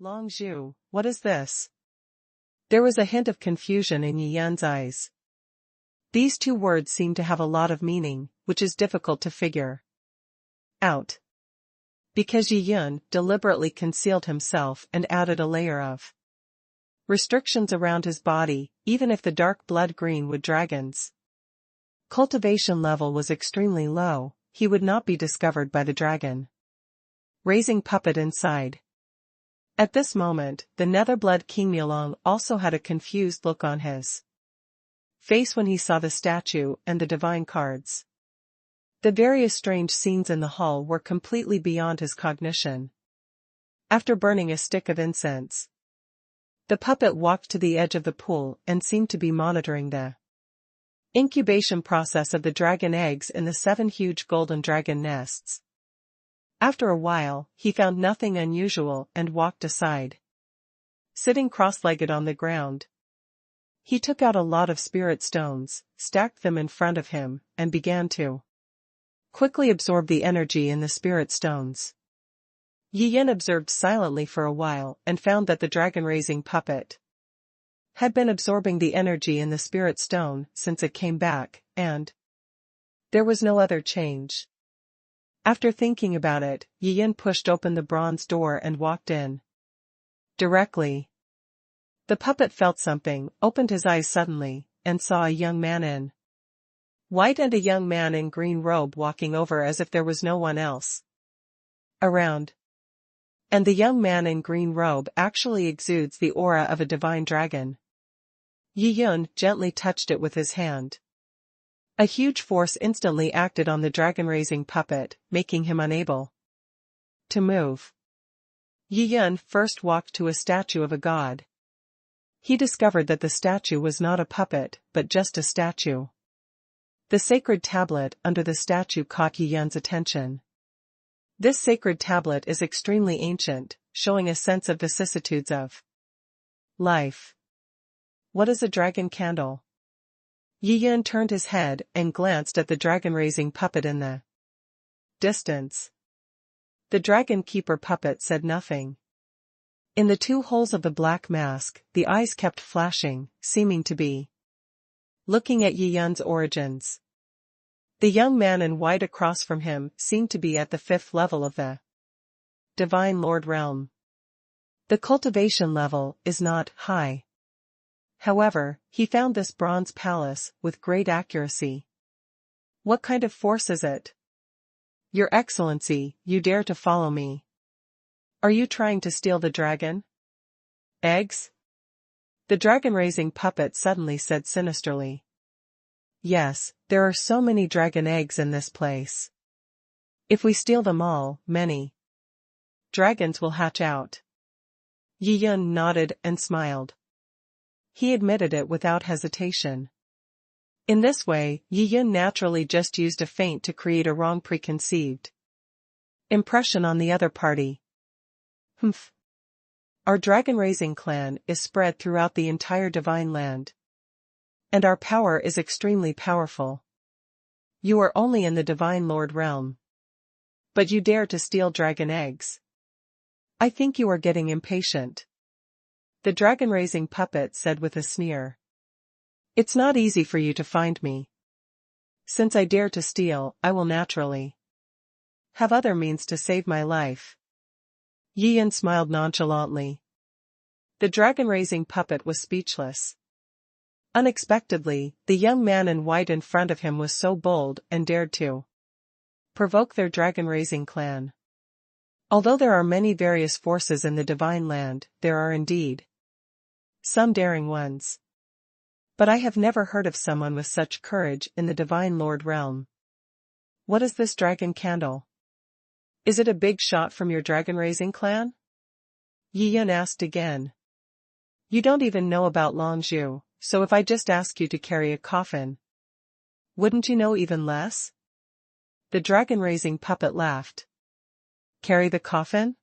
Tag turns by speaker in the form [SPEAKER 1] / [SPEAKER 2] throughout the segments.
[SPEAKER 1] Longzhu, what is this? There was a hint of confusion in Yi Yun's eyes. These two words seem to have a lot of meaning, which is difficult to figure out. Because Yi Yun deliberately concealed himself and added a layer of restrictions around his body, even if the dark blood green wood dragon's cultivation level was extremely low, he would not be discovered by the dragon raising puppet inside. At this moment, the Netherblood King Shenlong also had a confused look on his face when he saw the statue and the divine cards. The various strange scenes in the hall were completely beyond his cognition. After burning a stick of incense, the puppet walked to the edge of the pool and seemed to be monitoring the incubation process of the dragon eggs in the 7 huge golden dragon nests. After a while, he found nothing unusual and walked aside. Sitting cross-legged on the ground, he took out a lot of spirit stones, stacked them in front of him, and began to quickly absorb the energy in the spirit stones. Yi Yun observed silently for a while and found that the dragon-raising puppet had been absorbing the energy in the spirit stone since it came back, and there was no other change. After thinking about it, Yi Yun pushed open the bronze door and walked in. Directly, the puppet felt something, opened his eyes suddenly, and saw a young man in white and a young man in green robe walking over as if there was no one else around. And the young man in green robe actually exudes the aura of a divine dragon. Yi Yun gently touched it with his hand. A huge force instantly acted on the dragon-raising puppet, making him unable to move. Yi Yun first walked to a statue of a god. He discovered that the statue was not a puppet, but just a statue. The sacred tablet under the statue caught Yi Yun's attention. This sacred tablet is extremely ancient, showing a sense of vicissitudes of life. What is a dragon candle? Yi Yun turned his head and glanced at the dragon-raising puppet in the distance. The dragon keeper puppet said nothing. In the 2 holes of the black mask, the eyes kept flashing, seeming to be looking at Yi Yun's origins. The young man in white across from him seemed to be at the 5th level of the Divine Lord realm. The cultivation level is not high. However, he found this bronze palace with great accuracy. What kind of force is it? Your Excellency, you dare to follow me. Are you trying to steal the dragon eggs? The dragon-raising puppet suddenly said sinisterly. Yes, there are so many dragon eggs in this place. If we steal them all, many dragons will hatch out. Yi Yun nodded and smiled. He admitted it without hesitation. In this way, Yi Yun naturally just used a feint to create a wrong preconceived impression on the other party. Humph. Our dragon-raising clan is spread throughout the entire divine land. And our power is extremely powerful. You are only in the Divine Lord realm. But you dare to steal dragon eggs. I think you are getting impatient. The dragon-raising puppet said with a sneer. It's not easy for you to find me. Since I dare to steal, I will naturally have other means to save my life. Yi Yun smiled nonchalantly. The dragon-raising puppet was speechless. Unexpectedly, the young man in white in front of him was so bold and dared to provoke their dragon-raising clan. Although there are many various forces in the divine land, there are indeed some daring ones. But I have never heard of someone with such courage in the Divine Lord realm. What is this dragon candle? Is it a big shot from your dragon-raising clan? Yi Yun asked again. You don't even know about Longzhu, so if I just ask you to carry a coffin, wouldn't you know even less? The dragon-raising puppet laughed. Carry the coffin?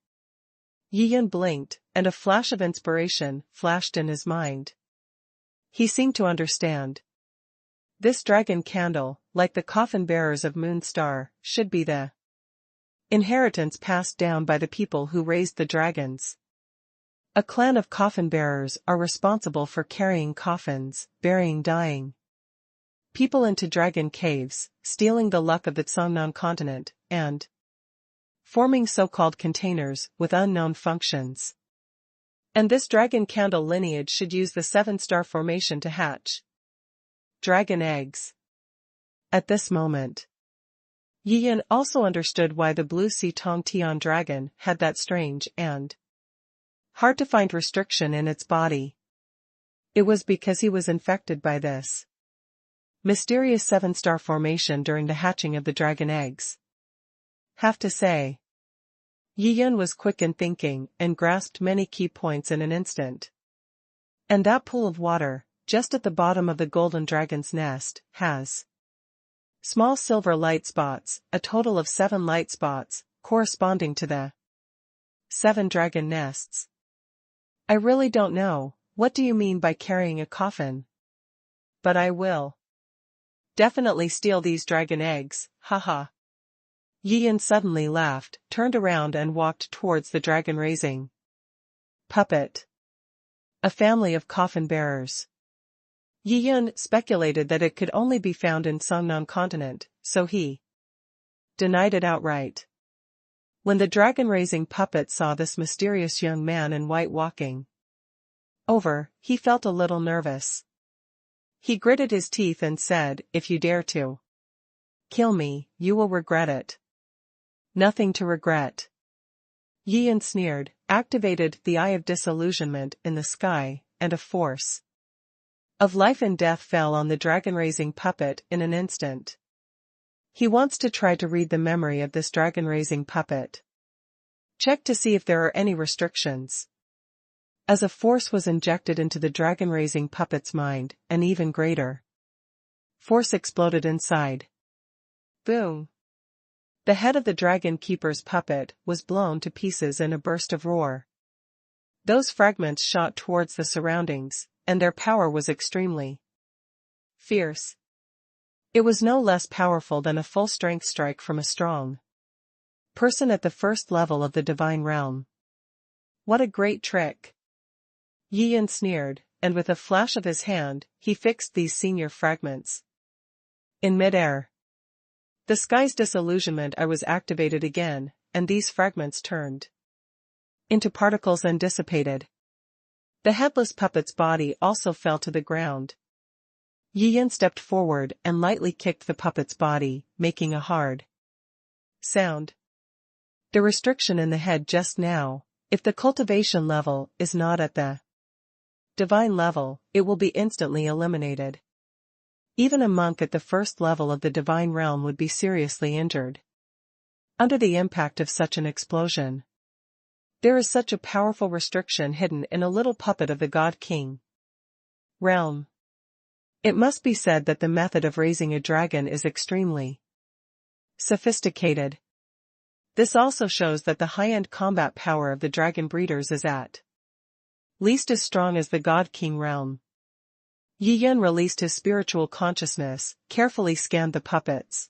[SPEAKER 1] Yi Yun blinked, and a flash of inspiration flashed in his mind. He seemed to understand. This dragon candle, like the coffin bearers of Moonstar, should be the inheritance passed down by the people who raised the dragons. A clan of coffin bearers are responsible for carrying coffins, burying dying people into dragon caves, stealing the luck of the Shenlong continent, and forming so-called containers with unknown functions. And this dragon candle lineage should use the 7-star formation to hatch dragon eggs. At this moment, Yi Yan also understood why the blue sea Tong Tian dragon had that strange and hard-to-find restriction in its body. It was because he was infected by this mysterious 7-star formation during the hatching of the dragon eggs. Have to say, Yi Yan was quick in thinking and grasped many key points in an instant. And that pool of water, just at the bottom of the golden dragon's nest, has small silver light spots, a total of 7 light spots, corresponding to the 7 dragon nests. I really don't know, what do you mean by carrying a coffin? But I will definitely steal these dragon eggs, haha. Yi Yan suddenly laughed, turned around and walked towards the dragon-raising puppet. A family of coffin bearers. Yi Yan speculated that it could only be found in Shenlong continent, so he denied it outright. When the dragon-raising puppet saw this mysterious young man in white walking over, he felt a little nervous. He gritted his teeth and said, "If you dare to kill me, you will regret it." Nothing to regret. Yi Yan sneered, activated the Eye of Disillusionment in the sky, and a force of life and death fell on the dragon-raising puppet in an instant. He wants to try to read the memory of this dragon-raising puppet. Check to see if there are any restrictions. As a force was injected into the dragon-raising puppet's mind, an even greater force exploded inside. Boom! The head of the dragon keeper's puppet was blown to pieces in a burst of roar. Those fragments shot towards the surroundings, and their power was extremely fierce. It was no less powerful than a full-strength strike from a strong person at the first level of the divine realm. What a great trick! Yi Yan sneered, and with a flash of his hand, he fixed these senior fragments in midair. The sky's disillusionment I was activated again, and these fragments turned into particles and dissipated. The headless puppet's body also fell to the ground. Yi Yan stepped forward and lightly kicked the puppet's body, making a hard sound. The restriction in the head just now, if the cultivation level is not at the divine level, it will be instantly eliminated. Even a monk at the first level of the divine realm would be seriously injured under the impact of such an explosion. There is such a powerful restriction hidden in a little puppet of the God King realm. It must be said that the method of raising a dragon is extremely sophisticated. This also shows that the high-end combat power of the dragon breeders is at least as strong as the God King realm. Yi Yan released his spiritual consciousness, carefully scanned the puppet's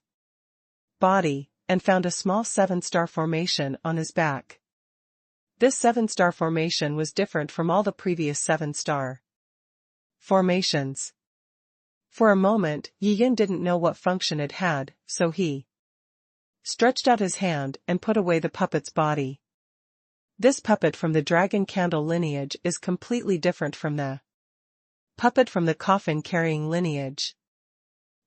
[SPEAKER 1] body, and found a small 7-star formation on his back. This 7-star formation was different from all the previous 7-star formations. For a moment, Yi Yan didn't know what function it had, so he stretched out his hand and put away the puppet's body. This puppet from the dragon candle lineage is completely different from the puppet from the coffin-carrying lineage.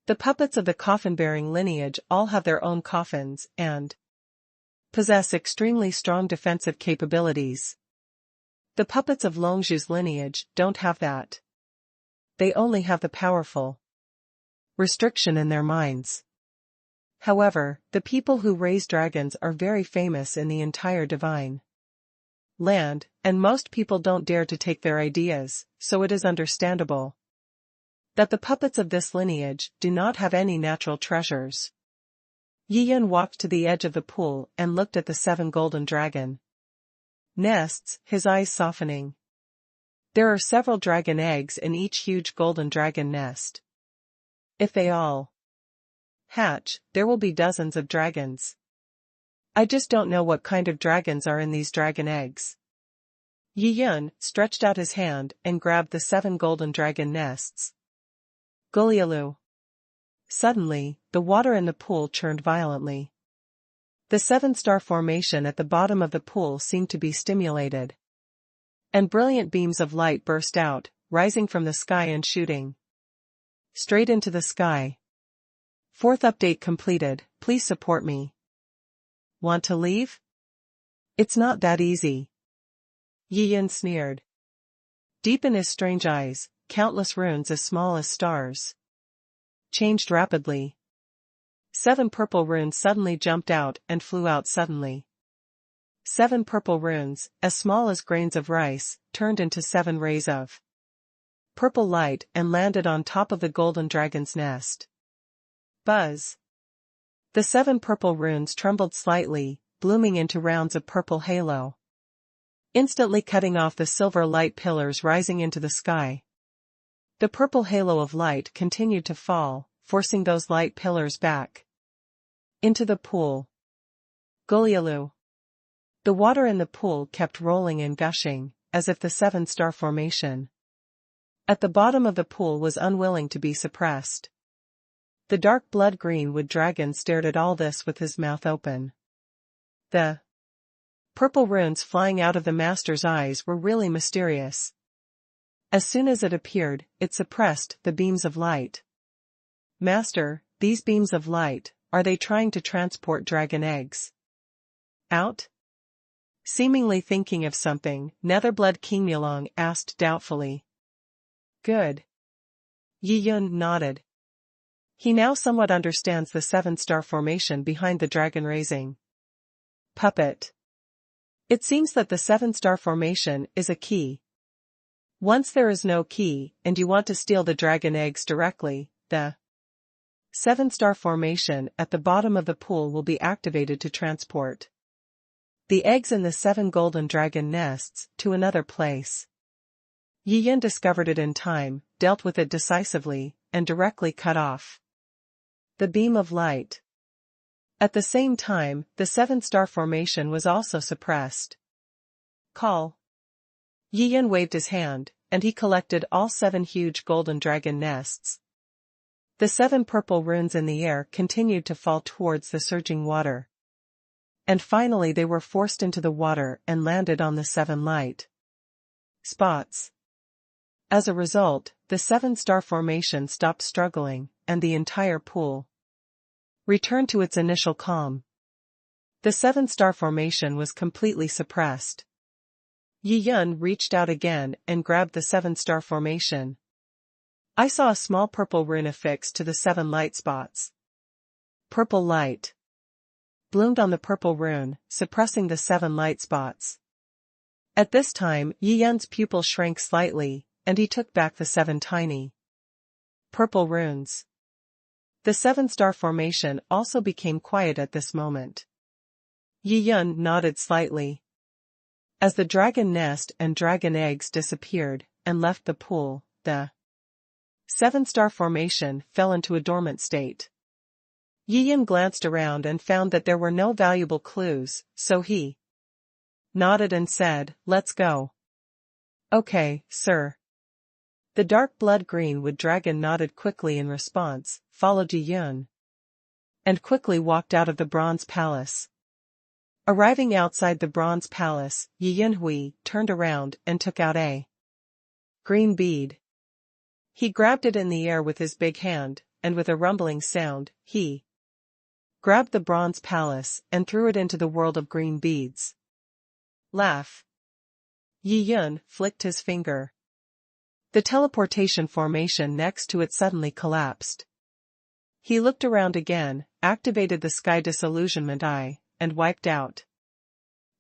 [SPEAKER 1] The puppets of the coffin-bearing lineage all have their own coffins and possess extremely strong defensive capabilities. The puppets of Longzhu's lineage don't have that. They only have the powerful restriction in their minds. However, the people who raise dragons are very famous in the entire divine land, and most people don't dare to take their ideas, so it is understandable that the puppets of this lineage do not have any natural treasures. Yi Yan walked to the edge of the pool and looked at the 7 golden dragon nests, his eyes softening. There are several dragon eggs in each huge golden dragon nest. If they all hatch, there will be dozens of dragons. I just don't know what kind of dragons are in these dragon eggs. Yi Yun stretched out his hand and grabbed the 7 golden dragon nests. Gulyalu. Suddenly, the water in the pool churned violently. The 7-star formation at the bottom of the pool seemed to be stimulated. And brilliant beams of light burst out, rising from the sky and shooting straight into the sky. 4th update completed, please support me. Want to leave? It's not that easy. Yi Yun sneered. Deep in his strange eyes, countless runes as small as stars changed rapidly. 7 purple runes suddenly jumped out and flew out suddenly. 7 purple runes, as small as grains of rice, turned into 7 rays of purple light and landed on top of the golden dragon's nest. Buzz. The 7 purple runes trembled slightly, blooming into rounds of purple halo, instantly cutting off the silver light pillars rising into the sky. The purple halo of light continued to fall, forcing those light pillars back into the pool. Gulyalu. The water in the pool kept rolling and gushing, as if the 7-star formation at the bottom of the pool was unwilling to be suppressed. The dark blood-green-wood dragon stared at all this with his mouth open. The purple runes flying out of the master's eyes were really mysterious. As soon as it appeared, it suppressed the beams of light. Master, these beams of light, are they trying to transport dragon eggs out? Seemingly thinking of something, Netherblood King Shenlong asked doubtfully. Good. Yi Yun nodded. He now somewhat understands the 7-star formation behind the dragon raising puppet. It seems that the 7-star formation is a key. Once there is no key, and you want to steal the dragon eggs directly, the 7-star formation at the bottom of the pool will be activated to transport the eggs in the 7 golden dragon nests to another place. Yi Yun discovered it in time, dealt with it decisively, and directly cut off the beam of light. At the same time, the 7-star formation was also suppressed. Call. Yi Yun waved his hand, and he collected all 7 huge golden dragon nests. The 7 purple runes in the air continued to fall towards the surging water. And finally they were forced into the water and landed on the 7 light spots. As a result, the 7-star formation stopped struggling, and the entire pool returned to its initial calm. The 7-star formation was completely suppressed. Yi Yun reached out again and grabbed the 7-star formation. I saw a small purple rune affixed to the 7 light spots. Purple light bloomed on the purple rune, suppressing the 7 light spots. At this time, Yi Yun's pupil shrank slightly, and he took back the 7 tiny purple runes. The 7-star formation also became quiet at this moment. Yi Yun nodded slightly. As the dragon nest and dragon eggs disappeared and left the pool, the 7-star formation fell into a dormant state. Yi Yun glanced around and found that there were no valuable clues, so he nodded and said, "Let's go." "Okay, sir." The dark blood-green-wood dragon nodded quickly in response, followed Yi Yun, and quickly walked out of the bronze palace. Arriving outside the bronze palace, Yi Yun turned around and took out a green bead. He grabbed it in the air with his big hand, and with a rumbling sound, he grabbed the bronze palace and threw it into the world of green beads. Laugh. Yi Yun flicked his finger. The teleportation formation next to it suddenly collapsed. He looked around again, activated the sky disillusionment eye, and wiped out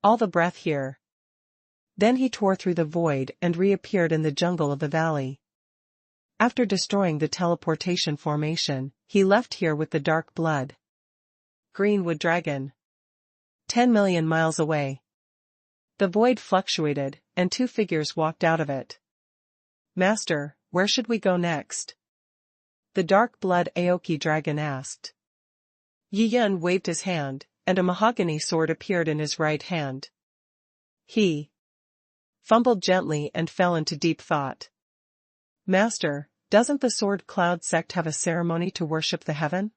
[SPEAKER 1] all the breath here. Then he tore through the void and reappeared in the jungle of the valley. After destroying the teleportation formation, he left here with the dark blood greenwood dragon 10 million miles away. The void fluctuated, and 2 figures walked out of it. "Master, where should we go next?" the dark blood Aoki dragon asked. Yi Yun waved his hand, and a mahogany sword appeared in his right hand. He fumbled gently and fell into deep thought. Master, doesn't the Sword Cloud Sect have a ceremony to worship the heaven?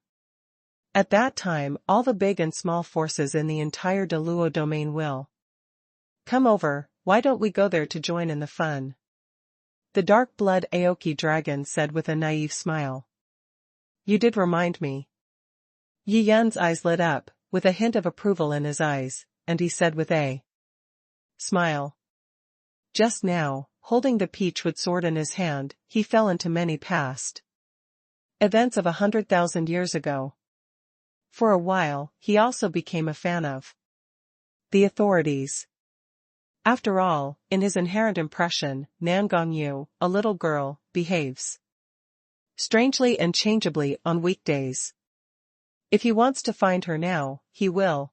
[SPEAKER 1] At that time, all the big and small forces in the entire Deluo domain will come over. Why don't we go there to join in the fun? The dark blood Aoki dragon said with a naive smile. You did remind me. Yi Yan's eyes lit up, with a hint of approval in his eyes, and he said with a smile. Just now, holding the peachwood sword in his hand, he fell into many past events of 100,000 years ago. For a while, he also became a fan of the authorities. After all, in his inherent impression, Nangongyu, a little girl, behaves strangely and changeably on weekdays. If he wants to find her now, he will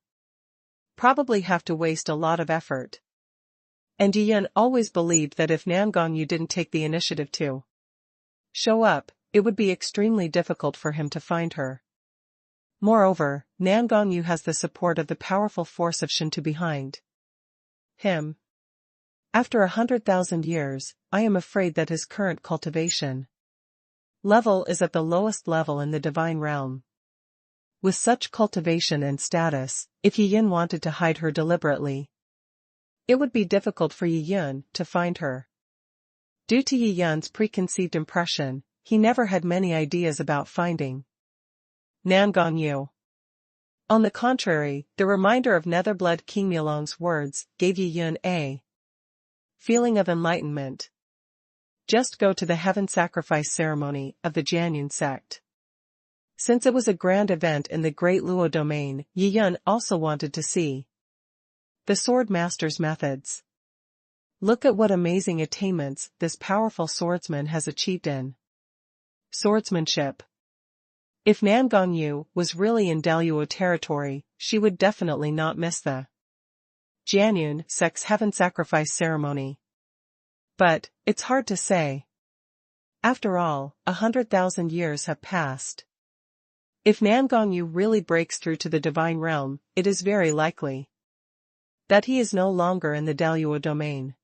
[SPEAKER 1] probably have to waste a lot of effort. And Yiyan always believed that if Nangongyu didn't take the initiative to show up, it would be extremely difficult for him to find her. Moreover, Nangongyu has the support of the powerful force of Shinto behind him. After 100,000 years, I am afraid that his current cultivation level is at the lowest level in the divine realm. With such cultivation and status, if Yiyan wanted to hide her deliberately, it would be difficult for Yiyan to find her. Due to Yiyan's preconceived impression, he never had many ideas about finding Nangongyu. On the contrary, the reminder of Netherblood King Milong's words gave Yiyan a feeling of enlightenment. Just go to the heaven sacrifice ceremony of the Jianyun sect. Since it was a grand event in the Great Luo domain, Yiyan also wanted to see the sword master's methods. Look at what amazing attainments this powerful swordsman has achieved in swordsmanship. If Nangongyu was really in Daluo territory, she would definitely not miss the Jianyun sect's heaven sacrifice ceremony. But, it's hard to say. After all, 100,000 years have passed. If Nangongyu really breaks through to the divine realm, it is very likely that he is no longer in the Daluo domain.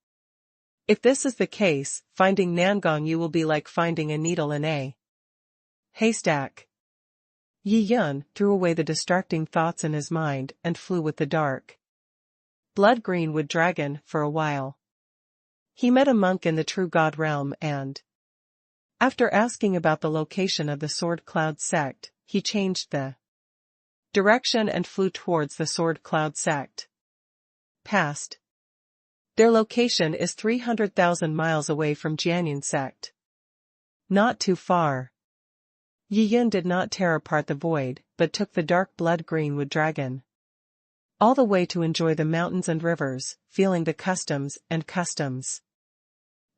[SPEAKER 1] If this is the case, finding Nangongyu will be like finding a needle in a haystack. Yiyan threw away the distracting thoughts in his mind and flew with the dark blood-green wood dragon for a while. He met a monk in the True God realm and, after asking about the location of the Sword Cloud Sect, he changed the direction and flew towards the Sword Cloud Sect. Past. Their location is 300,000 miles away from Jianyun sect. Not too far. Yiyan did not tear apart the void, but took the dark blood-green wood dragon all the way to enjoy the mountains and rivers, feeling the customs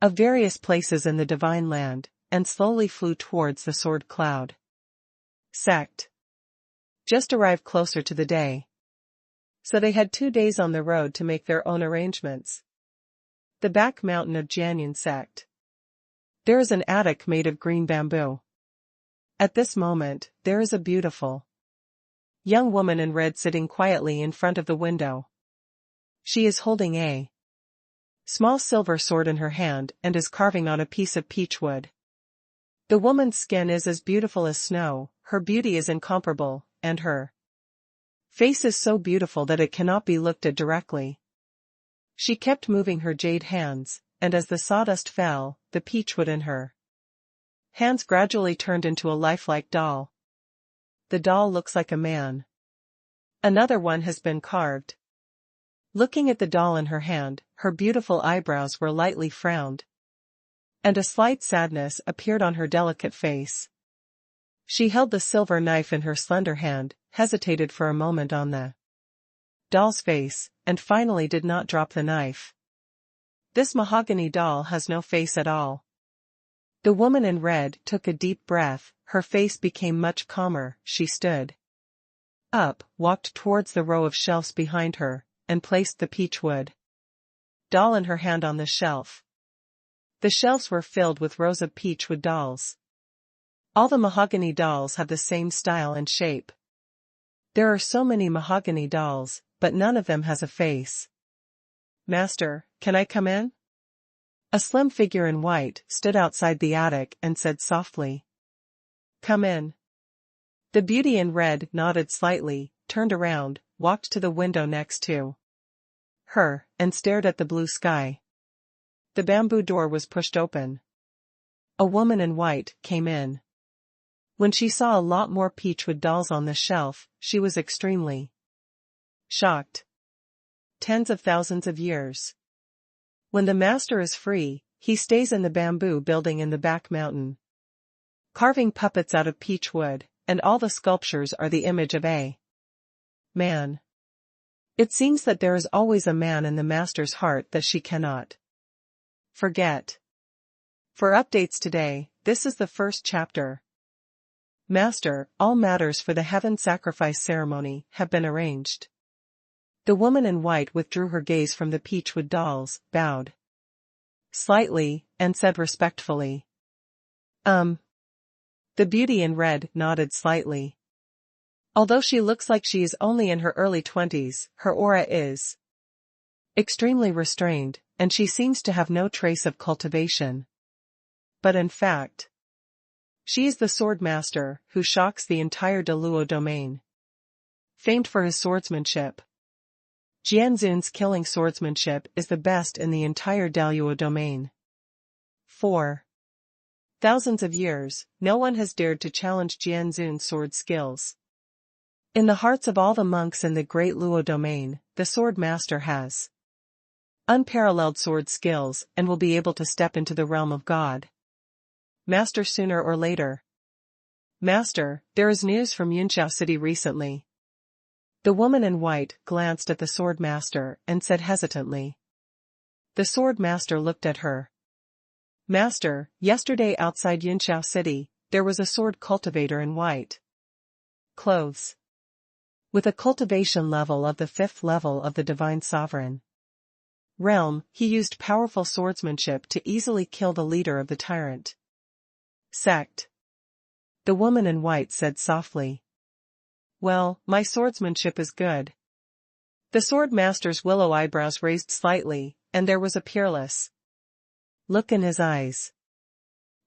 [SPEAKER 1] of various places in the divine land, and slowly flew towards the Sword Cloud Sect. Just arrived closer to the day. So they had 2 days on the road to make their own arrangements. The back mountain of Jianyun sect. There is an attic made of green bamboo. At this moment, there is a beautiful young woman in red sitting quietly in front of the window. She is holding a small silver sword in her hand and is carving on a piece of peach wood. The woman's skin is as beautiful as snow, her beauty is incomparable, and her face is so beautiful that it cannot be looked at directly. She kept moving her jade hands, and as the sawdust fell, the peach wood in her hands gradually turned into a lifelike doll. The doll looks like a man. Another one has been carved. Looking at the doll in her hand, her beautiful eyebrows were lightly frowned, and a slight sadness appeared on her delicate face. She held the silver knife in her slender hand, hesitated for a moment on the doll's face, and finally did not drop the knife. This mahogany doll has no face at all. The woman in red took a deep breath, her face became much calmer, she stood up, walked towards the row of shelves behind her, and placed the peach wood doll in her hand on the shelf. The shelves were filled with rows of peach wood dolls. All the mahogany dolls have the same style and shape. There are so many mahogany dolls, but none of them has a face. Master, can I come in? A slim figure in white stood outside the attic and said softly, "Come in." The beauty in red nodded slightly, turned around, walked to the window next to her, and stared at the blue sky. The bamboo door was pushed open. A woman in white came in. When she saw a lot more peachwood dolls on the shelf, she was extremely shocked. Tens of thousands of years. When the master is free, he stays in the bamboo building in the back mountain, carving puppets out of peach wood, and all the sculptures are the image of a man. It seems that there is always a man in the master's heart that she cannot forget. For updates today, this is the first chapter. Master, all matters for the heaven sacrifice ceremony have been arranged. The woman in white withdrew her gaze from the peachwood dolls, bowed slightly, and said respectfully, The beauty in red nodded slightly. Although she looks like she is only in her early 20s, her aura is extremely restrained, and she seems to have no trace of cultivation. But in fact, she is the sword master who shocks the entire Daluo domain. Famed for his swordsmanship, Jianzun's killing swordsmanship is the best in the entire Daluo domain. 4. Thousands of years, no one has dared to challenge Jianzun's sword skills. In the hearts of all the monks in the Great Luo domain, the sword master has unparalleled sword skills and will be able to step into the realm of God. Master sooner or later. Master, there is news from Yunxiao City recently. The woman in white glanced at the sword master and said hesitantly. The sword master looked at her. Master, yesterday outside Yunxiao City, there was a sword cultivator in white clothes, with a cultivation level of the 5th level of the divine sovereign realm. He used powerful swordsmanship to easily kill the leader of the tyrant sect. The woman in white said softly, Well, my swordsmanship is good. The sword master's willow eyebrows raised slightly, and there was a peerless look in his eyes.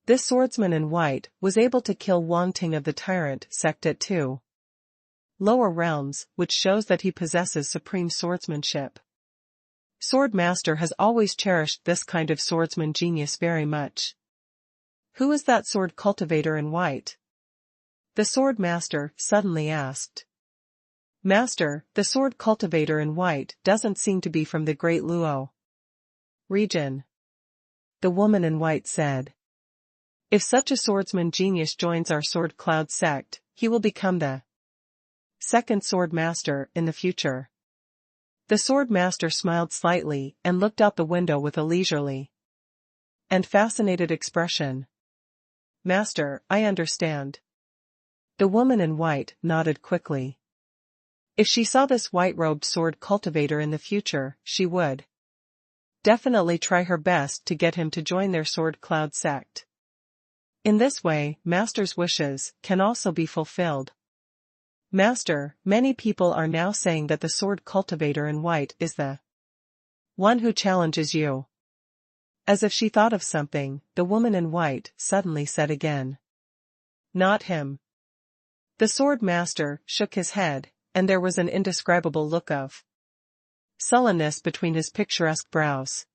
[SPEAKER 1] This swordsman in white was able to kill Wanting of the tyrant sect at 2 lower realms, which shows that he possesses supreme swordsmanship. Sword master has always cherished this kind of swordsman genius very much. Who is that sword cultivator in white? The sword master suddenly asked. Master, the sword cultivator in white doesn't seem to be from the Great Luo region. The woman in white said. If such a swordsman genius joins our sword cloud sect, he will become the second sword master in the future. The sword master smiled slightly and looked out the window with a leisurely and fascinated expression. Master, I understand. The woman in white nodded quickly. If she saw this white-robed sword cultivator in the future, she would definitely try her best to get him to join their sword cloud sect. In this way, Master's wishes can also be fulfilled. Master, many people are now saying that the sword cultivator in white is the one who challenges you. As if she thought of something, the woman in white suddenly said again. Not him. The sword master shook his head, and there was an indescribable look of sullenness between his picturesque brows.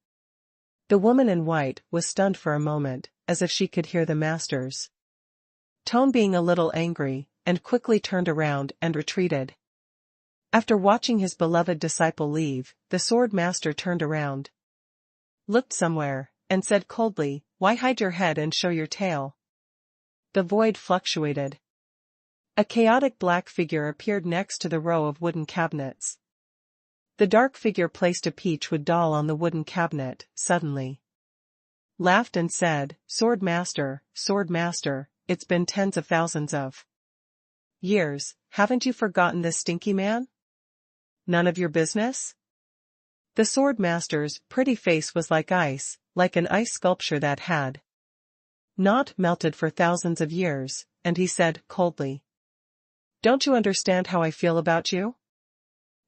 [SPEAKER 1] The woman in white was stunned for a moment, as if she could hear the master's tone being a little angry, and quickly turned around and retreated. After watching his beloved disciple leave, the sword master turned around, looked somewhere, and said coldly, Why hide your head and show your tail? The void fluctuated. A chaotic black figure appeared next to the row of wooden cabinets. The dark figure placed a peachwood doll on the wooden cabinet, suddenly laughed and said, Sword master, it's been tens of thousands of years, haven't you forgotten this stinky man? None of your business? The sword master's pretty face was like ice, like an ice sculpture that had not melted for thousands of years, and he said coldly, Don't you understand how I feel about you?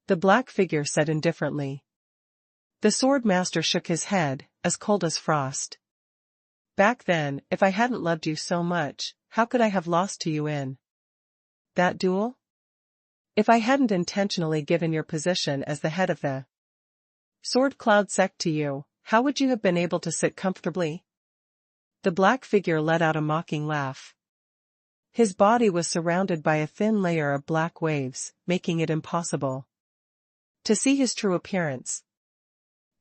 [SPEAKER 1] The black figure said indifferently. The sword master shook his head, as cold as frost. Back then, if I hadn't loved you so much, how could I have lost to you in that duel? If I hadn't intentionally given your position as the head of the Sword Cloud Sect to you, how would you have been able to sit comfortably? The black figure let out a mocking laugh. His body was surrounded by a thin layer of black waves, making it impossible to see his true appearance.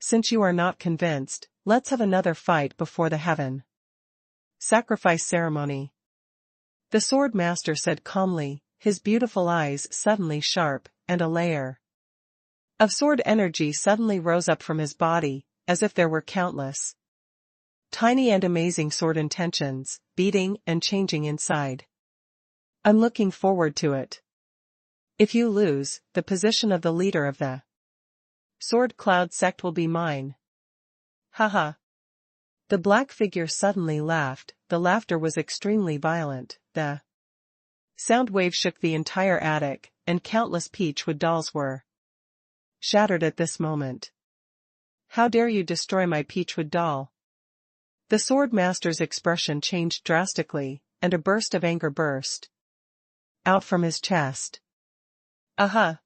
[SPEAKER 1] Since you are not convinced, let's have another fight before the heaven sacrifice ceremony. The sword master said calmly, his beautiful eyes suddenly sharp, and a layer of sword energy suddenly rose up from his body, as if there were countless tiny and amazing sword intentions, beating and changing inside. I'm looking forward to it. If you lose, the position of the leader of the Sword Cloud Sect will be mine. Haha. The black figure suddenly laughed. The laughter was extremely violent. The sound wave shook the entire attic, and countless peachwood dolls were shattered at this moment. How dare you destroy my peachwood doll? The sword master's expression changed drastically, and a burst of anger burst out from his chest. Aha!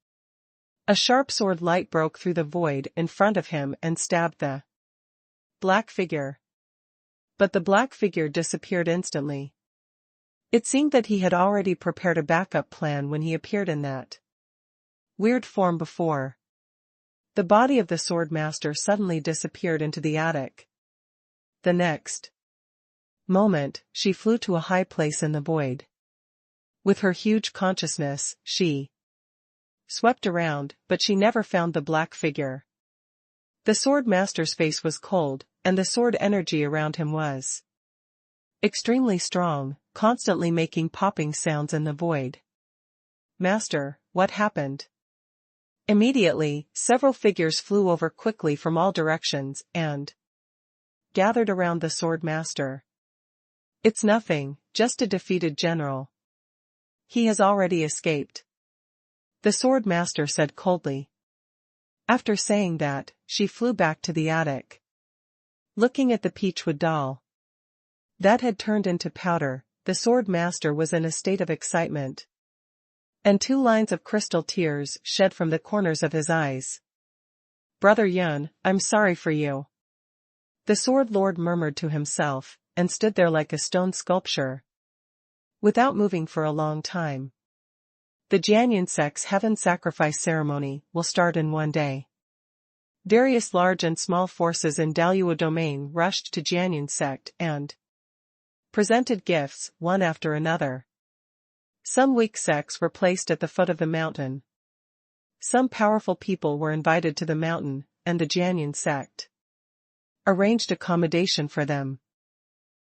[SPEAKER 1] A sharp sword light broke through the void in front of him and stabbed the black figure. But the black figure disappeared instantly. It seemed that he had already prepared a backup plan when he appeared in that weird form before. The body of the sword master suddenly disappeared into the attic. The next moment, she flew to a high place in the void. With her huge consciousness, she swept around, but she never found the black figure. The sword master's face was cold, and the sword energy around him was extremely strong, constantly making popping sounds in the void. Master, what happened? Immediately, several figures flew over quickly from all directions and gathered around the sword master. It's nothing, just a defeated general. He has already escaped. The sword master said coldly. After saying that, she flew back to the attic. Looking at the peachwood doll that had turned into powder, the sword master was in a state of excitement. And 2 lines of crystal tears shed from the corners of his eyes. Brother Yun, I'm sorry for you. The sword lord murmured to himself, and stood there like a stone sculpture, without moving for a long time. The Shenlong Sect's heaven sacrifice ceremony will start in 1 day. Various large and small forces in Daluo domain rushed to Shenlong Sect and presented gifts, one after another. Some weak sects were placed at the foot of the mountain. Some powerful people were invited to the mountain, and the Shenlong Sect arranged accommodation for them.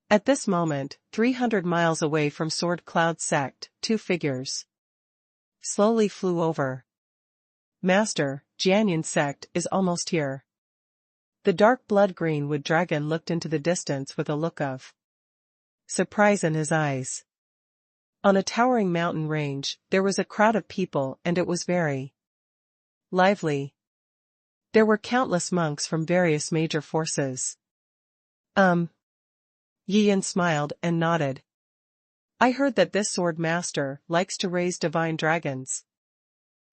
[SPEAKER 1] At this moment, 300 miles away from Sword Cloud Sect, 2 figures slowly flew over. Master, Shenlong Sect is almost here. The dark blood green wood dragon looked into the distance with a look of surprise in his eyes. On a towering mountain range, there was a crowd of people and it was very lively. There were countless monks from various major forces. Yiyan smiled and nodded. I heard that this sword master likes to raise divine dragons.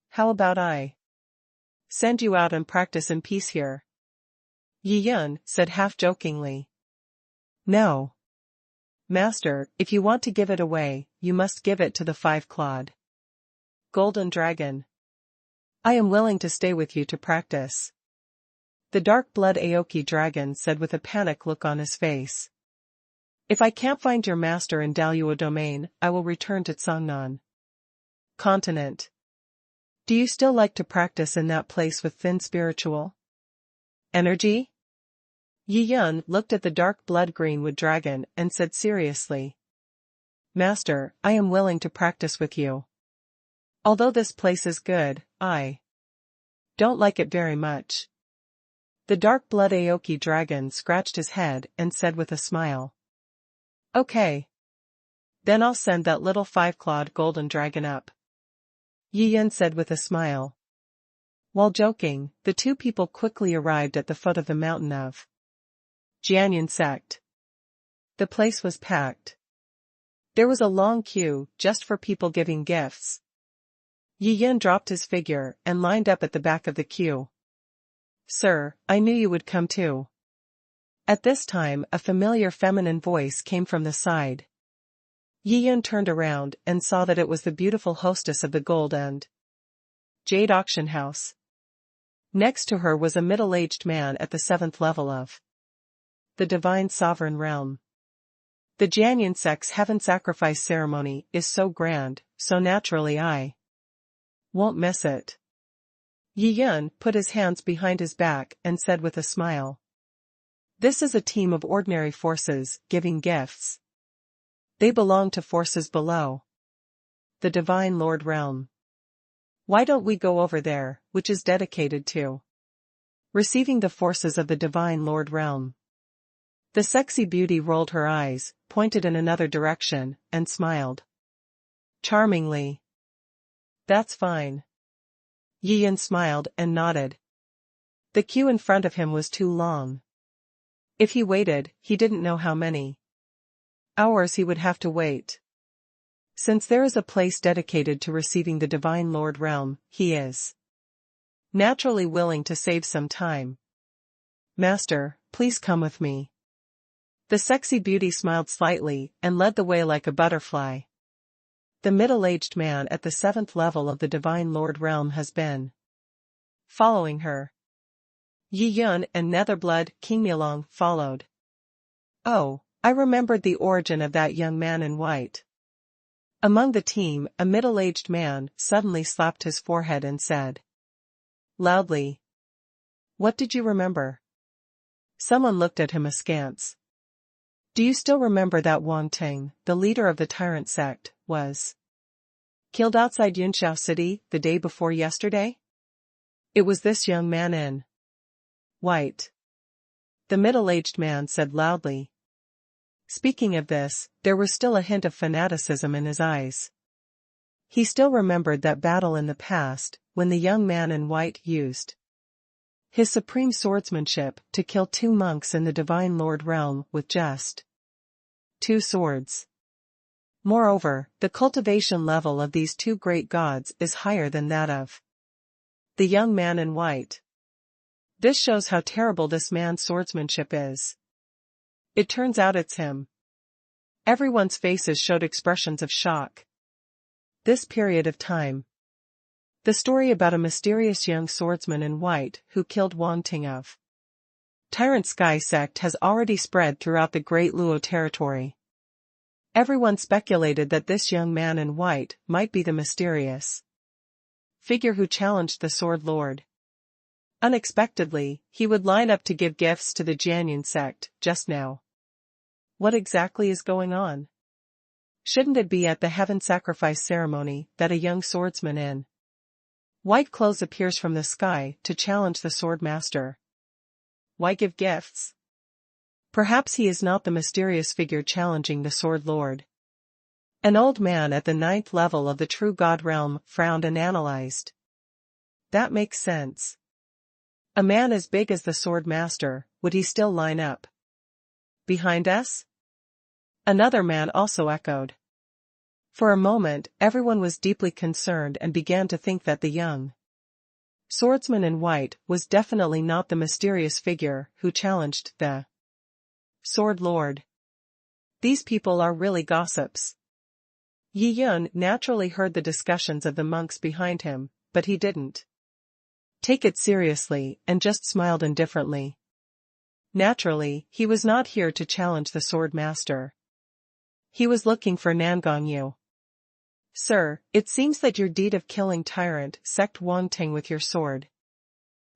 [SPEAKER 1] How about I send you out and practice in peace here? Yiyan said half-jokingly. No. Master, if you want to give it away, you must give it to the 5-clawed golden dragon. I am willing to stay with you to practice. The dark blood Aoki dragon said with a panic look on his face. If I can't find your master in Daluo domain, I will return to Cangnan continent. Do you still like to practice in that place with thin spiritual energy? Yiyan looked at the dark blood green wood dragon and said seriously. Master, I am willing to practice with you. Although this place is good, I don't like it very much. The dark blood Aoki dragon scratched his head and said with a smile. Okay. Then I'll send that little 5-clawed golden dragon up. Yiyan said with a smile. While joking, the 2 people quickly arrived at the foot of the mountain of Shenlong Sect. The place was packed. There was a long queue just for people giving gifts. Yi Yan dropped his figure and lined up at the back of the queue. "Sir, I knew you would come too." At this time a familiar feminine voice came from the side. Yi Yan turned around and saw that it was the beautiful hostess of the Gold and Jade auction house. Next to her was a middle-aged man at the 7th level of the Divine Sovereign Realm. The Shenlong Sect's heaven sacrifice ceremony is so grand, so naturally I won't miss it. Yi Yan put his hands behind his back and said with a smile, "This is a team of ordinary forces giving gifts. They belong to forces below the Divine Lord Realm. Why don't we go over there, which is dedicated to receiving the forces of the Divine Lord Realm?" The sexy beauty rolled her eyes, pointed in another direction, and smiled charmingly. "That's fine." Yi Yan smiled and nodded. The queue in front of him was too long. If he waited, he didn't know how many hours he would have to wait. Since there is a place dedicated to receiving the Divine Lord Realm, he is naturally willing to save some time. "Master, please come with me." The sexy beauty smiled slightly and led the way like a butterfly. The middle-aged man at the 7th level of the Divine Lord Realm has been following her. Yi Yan and Netherblood King Milong followed. "Oh, I remembered the origin of that young man in white." Among the team, a middle-aged man suddenly slapped his forehead and said loudly, "What did you remember?" Someone looked at him askance. "Do you still remember that Wang Ting, the leader of the Tyrant Sect, was killed outside Yunxiao City the day before yesterday? It was this young man in white," the middle-aged man said loudly. Speaking of this, there was still a hint of fanaticism in his eyes. He still remembered that battle in the past, when the young man in white used his supreme swordsmanship to kill 2 monks in the Divine Lord Realm with just 2 swords. Moreover, the cultivation level of these 2 great gods is higher than that of the young man in white. This shows how terrible this man's swordsmanship is. It turns out it's him. Everyone's faces showed expressions of shock. This period of time. The story about a mysterious young swordsman in white who killed Wang Ting of Tyrant Sky Sect has already spread throughout the Great Luo territory. Everyone speculated that this young man in white might be the mysterious figure who challenged the Sword Lord. Unexpectedly, he would line up to give gifts to the Shenlong Sect just now. What exactly is going on? Shouldn't it be at the heaven sacrifice ceremony that a young swordsman in white clothes appears from the sky to challenge the sword master? Why give gifts? Perhaps he is not the mysterious figure challenging the Sword Lord. An old man at the 9th level of the True God Realm frowned and analyzed. That makes sense. A man as big as the Sword Master, would he still line up behind us? Another man also echoed. For a moment, everyone was deeply concerned and began to think that the young swordsman in white was definitely not the mysterious figure who challenged the Sword Lord. These people are really gossips. Yi Yan naturally heard the discussions of the monks behind him, but he didn't take it seriously and just smiled indifferently. Naturally, he was not here to challenge the Sword Master. He was looking for Nangongyu. "Sir, it seems that your deed of killing Tyrant Sect Wang Ting with your sword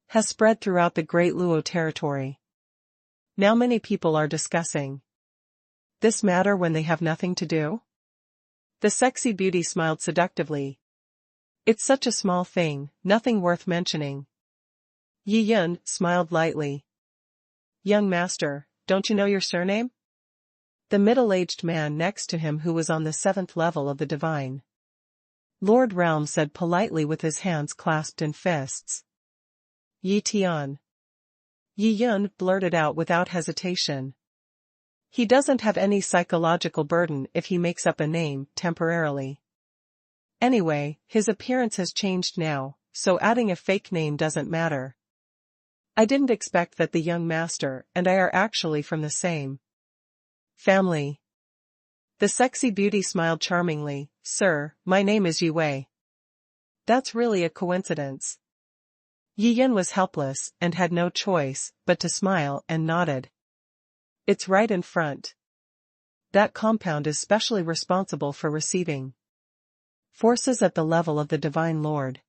[SPEAKER 1] has spread throughout the Great Luo territory. Now many people are discussing this matter when they have nothing to do." The sexy beauty smiled seductively. "It's such a small thing, nothing worth mentioning." Yi Yan smiled lightly. "Young master, don't you know your surname?" The middle-aged man next to him who was on the 7th level of the Divine Lord Realm said politely with his hands clasped in fists. "Yi Tian." Yi Yun blurted out without hesitation. He doesn't have any psychological burden if he makes up a name, temporarily. Anyway, his appearance has changed now, so adding a fake name doesn't matter. I didn't expect that the young master and I are actually from the same family. The sexy beauty smiled charmingly. Sir, my name is Yue. That's really a coincidence. Yi Yun was helpless and had no choice but to smile and nodded. It's right in front. That compound is specially responsible for receiving forces at the level of the Divine Lord.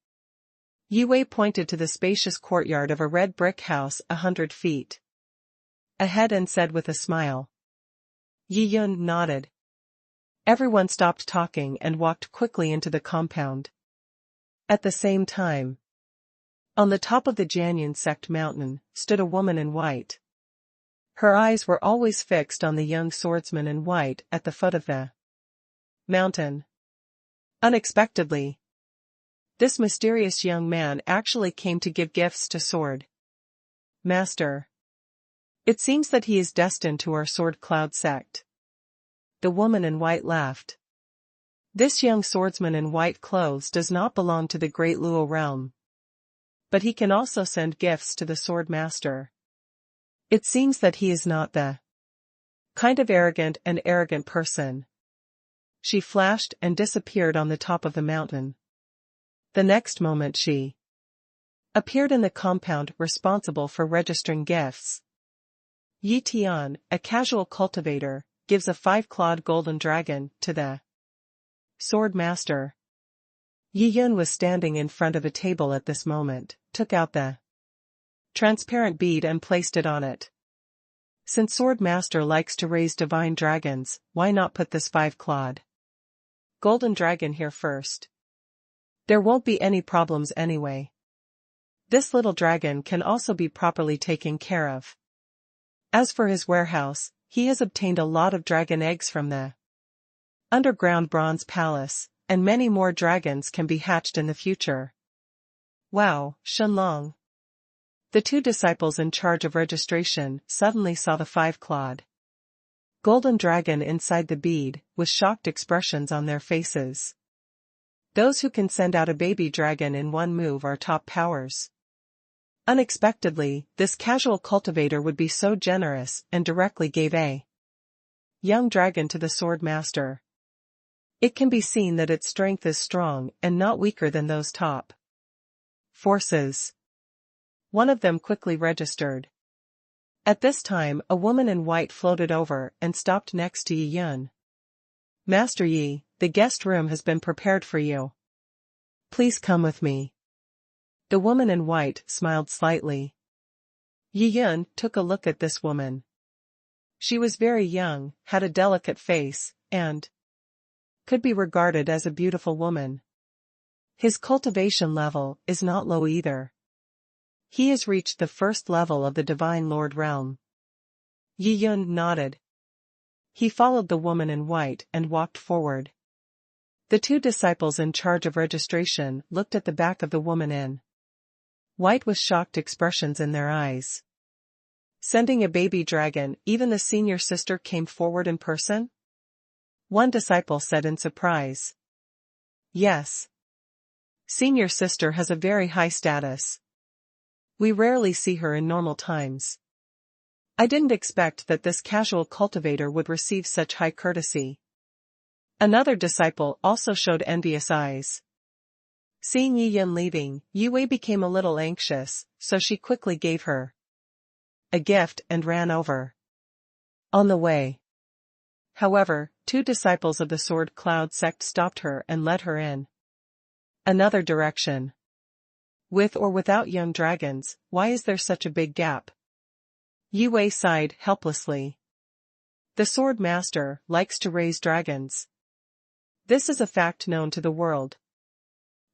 [SPEAKER 1] Yue pointed to the spacious courtyard of a red brick house 100 feet ahead and said with a smile. Yi Yun nodded. Everyone stopped talking and walked quickly into the compound. At the same time, on the top of the Shenlong Sect mountain, stood a woman in white. Her eyes were always fixed on the young swordsman in white at the foot of the mountain. Unexpectedly, this mysterious young man actually came to give gifts to Sword Master. It seems that he is destined to our Sword Cloud sect. The woman in white laughed. This young swordsman in white clothes does not belong to the Great Luo realm. But he can also send gifts to the Sword Master. It seems that he is not the kind of arrogant person. She flashed and disappeared on the top of the mountain. The next moment she appeared in the compound responsible for registering gifts. Yi Tian, a casual cultivator, gives a 5-clawed golden dragon to the Sword Master. Yi Yun was standing in front of a table at this moment, took out the transparent bead and placed it on it. Since Sword Master likes to raise divine dragons, why not put this 5-clawed golden dragon here first? There won't be any problems anyway. This little dragon can also be properly taken care of. As for his warehouse, he has obtained a lot of dragon eggs from the underground bronze palace, and many more dragons can be hatched in the future. Wow, Shenlong. The 2 disciples in charge of registration suddenly saw the 5-clawed golden dragon inside the bead, with shocked expressions on their faces. Those who can send out a baby dragon in one move are top powers. Unexpectedly, this casual cultivator would be so generous and directly gave a young dragon to the Sword Master. It can be seen that its strength is strong and not weaker than those top forces. One of them quickly registered. At this time, a woman in white floated over and stopped next to Yi Yun. Master Yi, the guest room has been prepared for you. Please come with me. The woman in white smiled slightly. Yi Yun took a look at this woman. She was very young, had a delicate face, and could be regarded as a beautiful woman. His cultivation level is not low either. He has reached the first level of the Divine Lord realm. Yi Yun nodded. He followed the woman in white and walked forward. The 2 disciples in charge of registration looked at the back of the woman in white with shocked expressions in their eyes. Sending a baby dragon, even the senior sister came forward in person? One disciple said in surprise. Yes. Senior sister has a very high status. We rarely see her in normal times. I didn't expect that this casual cultivator would receive such high courtesy. Another disciple also showed envious eyes. Seeing Yi Yun leaving, Yue became a little anxious, so she quickly gave her a gift and ran over. On the way, however, 2 disciples of the Sword Cloud sect stopped her and led her in another direction. With or without young dragons, why is there such a big gap? Yue sighed helplessly. The Sword Master likes to raise dragons. This is a fact known to the world.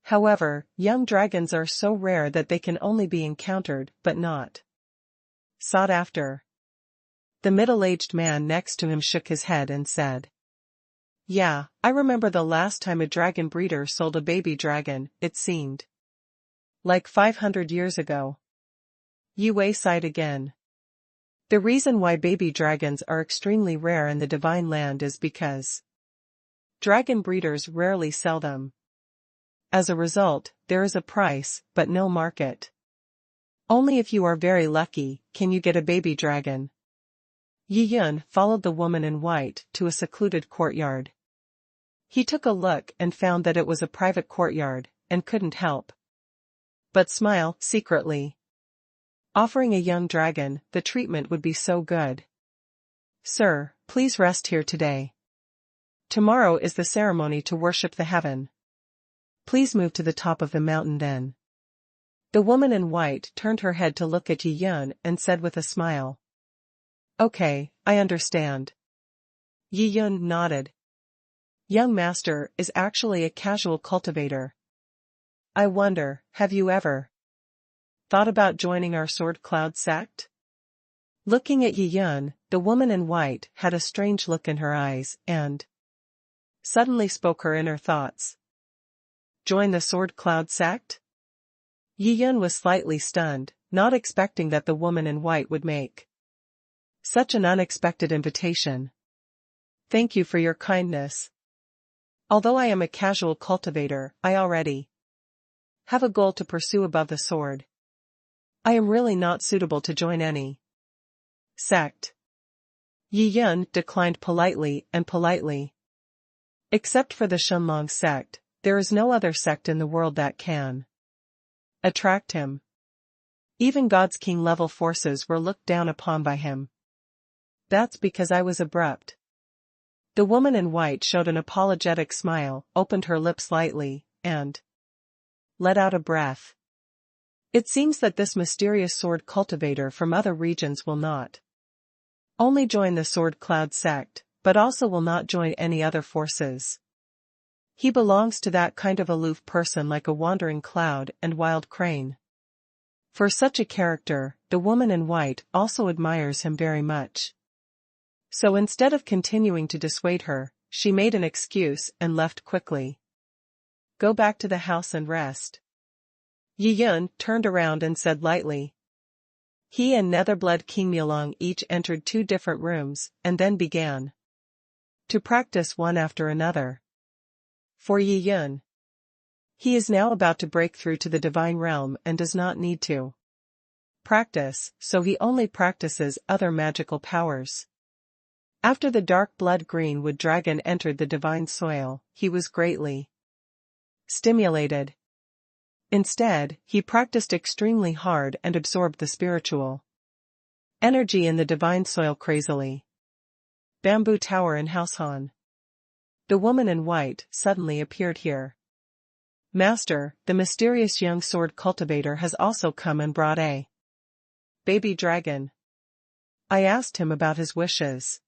[SPEAKER 1] However, young dragons are so rare that they can only be encountered but not sought after. The middle-aged man next to him shook his head and said, Yeah, I remember the last time a dragon breeder sold a baby dragon, it seemed like 500 years ago. Yue sighed again. The reason why baby dragons are extremely rare in the divine land is because dragon breeders rarely sell them. As a result, there is a price, but no market. Only if you are very lucky, can you get a baby dragon. Yi Yun followed the woman in white to a secluded courtyard. He took a look and found that it was a private courtyard, and couldn't help but smile secretly. Offering a young dragon, the treatment would be so good. Sir, please rest here today. Tomorrow is the ceremony to worship the heaven. Please move to the top of the mountain then. The woman in white turned her head to look at Yi Yun and said with a smile. Okay, I understand. Yi Yun nodded. Young master is actually a casual cultivator. I wonder, have you ever thought about joining our Sword Cloud sect? Looking at Yi Yun, the woman in white had a strange look in her eyes and suddenly spoke her inner thoughts. Join the Sword Cloud sect? Yi Yun was slightly stunned, not expecting that the woman in white would make such an unexpected invitation. Thank you for your kindness. Although I am a casual cultivator, I already have a goal to pursue above the sword. I am really not suitable to join any sect. Yi Yun declined politely and politely. Except for the Shenlong Sect, there is no other sect in the world that can attract him. Even God's king level forces were looked down upon by him. That's because I was abrupt. The woman in white showed an apologetic smile, opened her lips slightly, and let out a breath. It seems that this mysterious sword cultivator from other regions will not only join the Sword Cloud sect, but also will not join any other forces. He belongs to that kind of aloof person like a wandering cloud and wild crane. For such a character, the woman in white also admires him very much. So instead of continuing to dissuade her, she made an excuse and left quickly. Go back to the house and rest. Yi Yun turned around and said lightly. He and Netherblood King Milong each entered 2 different rooms, and then began to practice one after another. For Yi Yun, he is now about to break through to the divine realm and does not need to practice, so he only practices other magical powers. After the dark blood greenwood dragon entered the divine soil, he was greatly stimulated. Instead, he practiced extremely hard and absorbed the spiritual energy in the divine soil crazily. Bamboo Tower in Househan. The woman in white suddenly appeared here. Master, the mysterious young sword cultivator has also come and brought a baby dragon. I asked him about his wishes.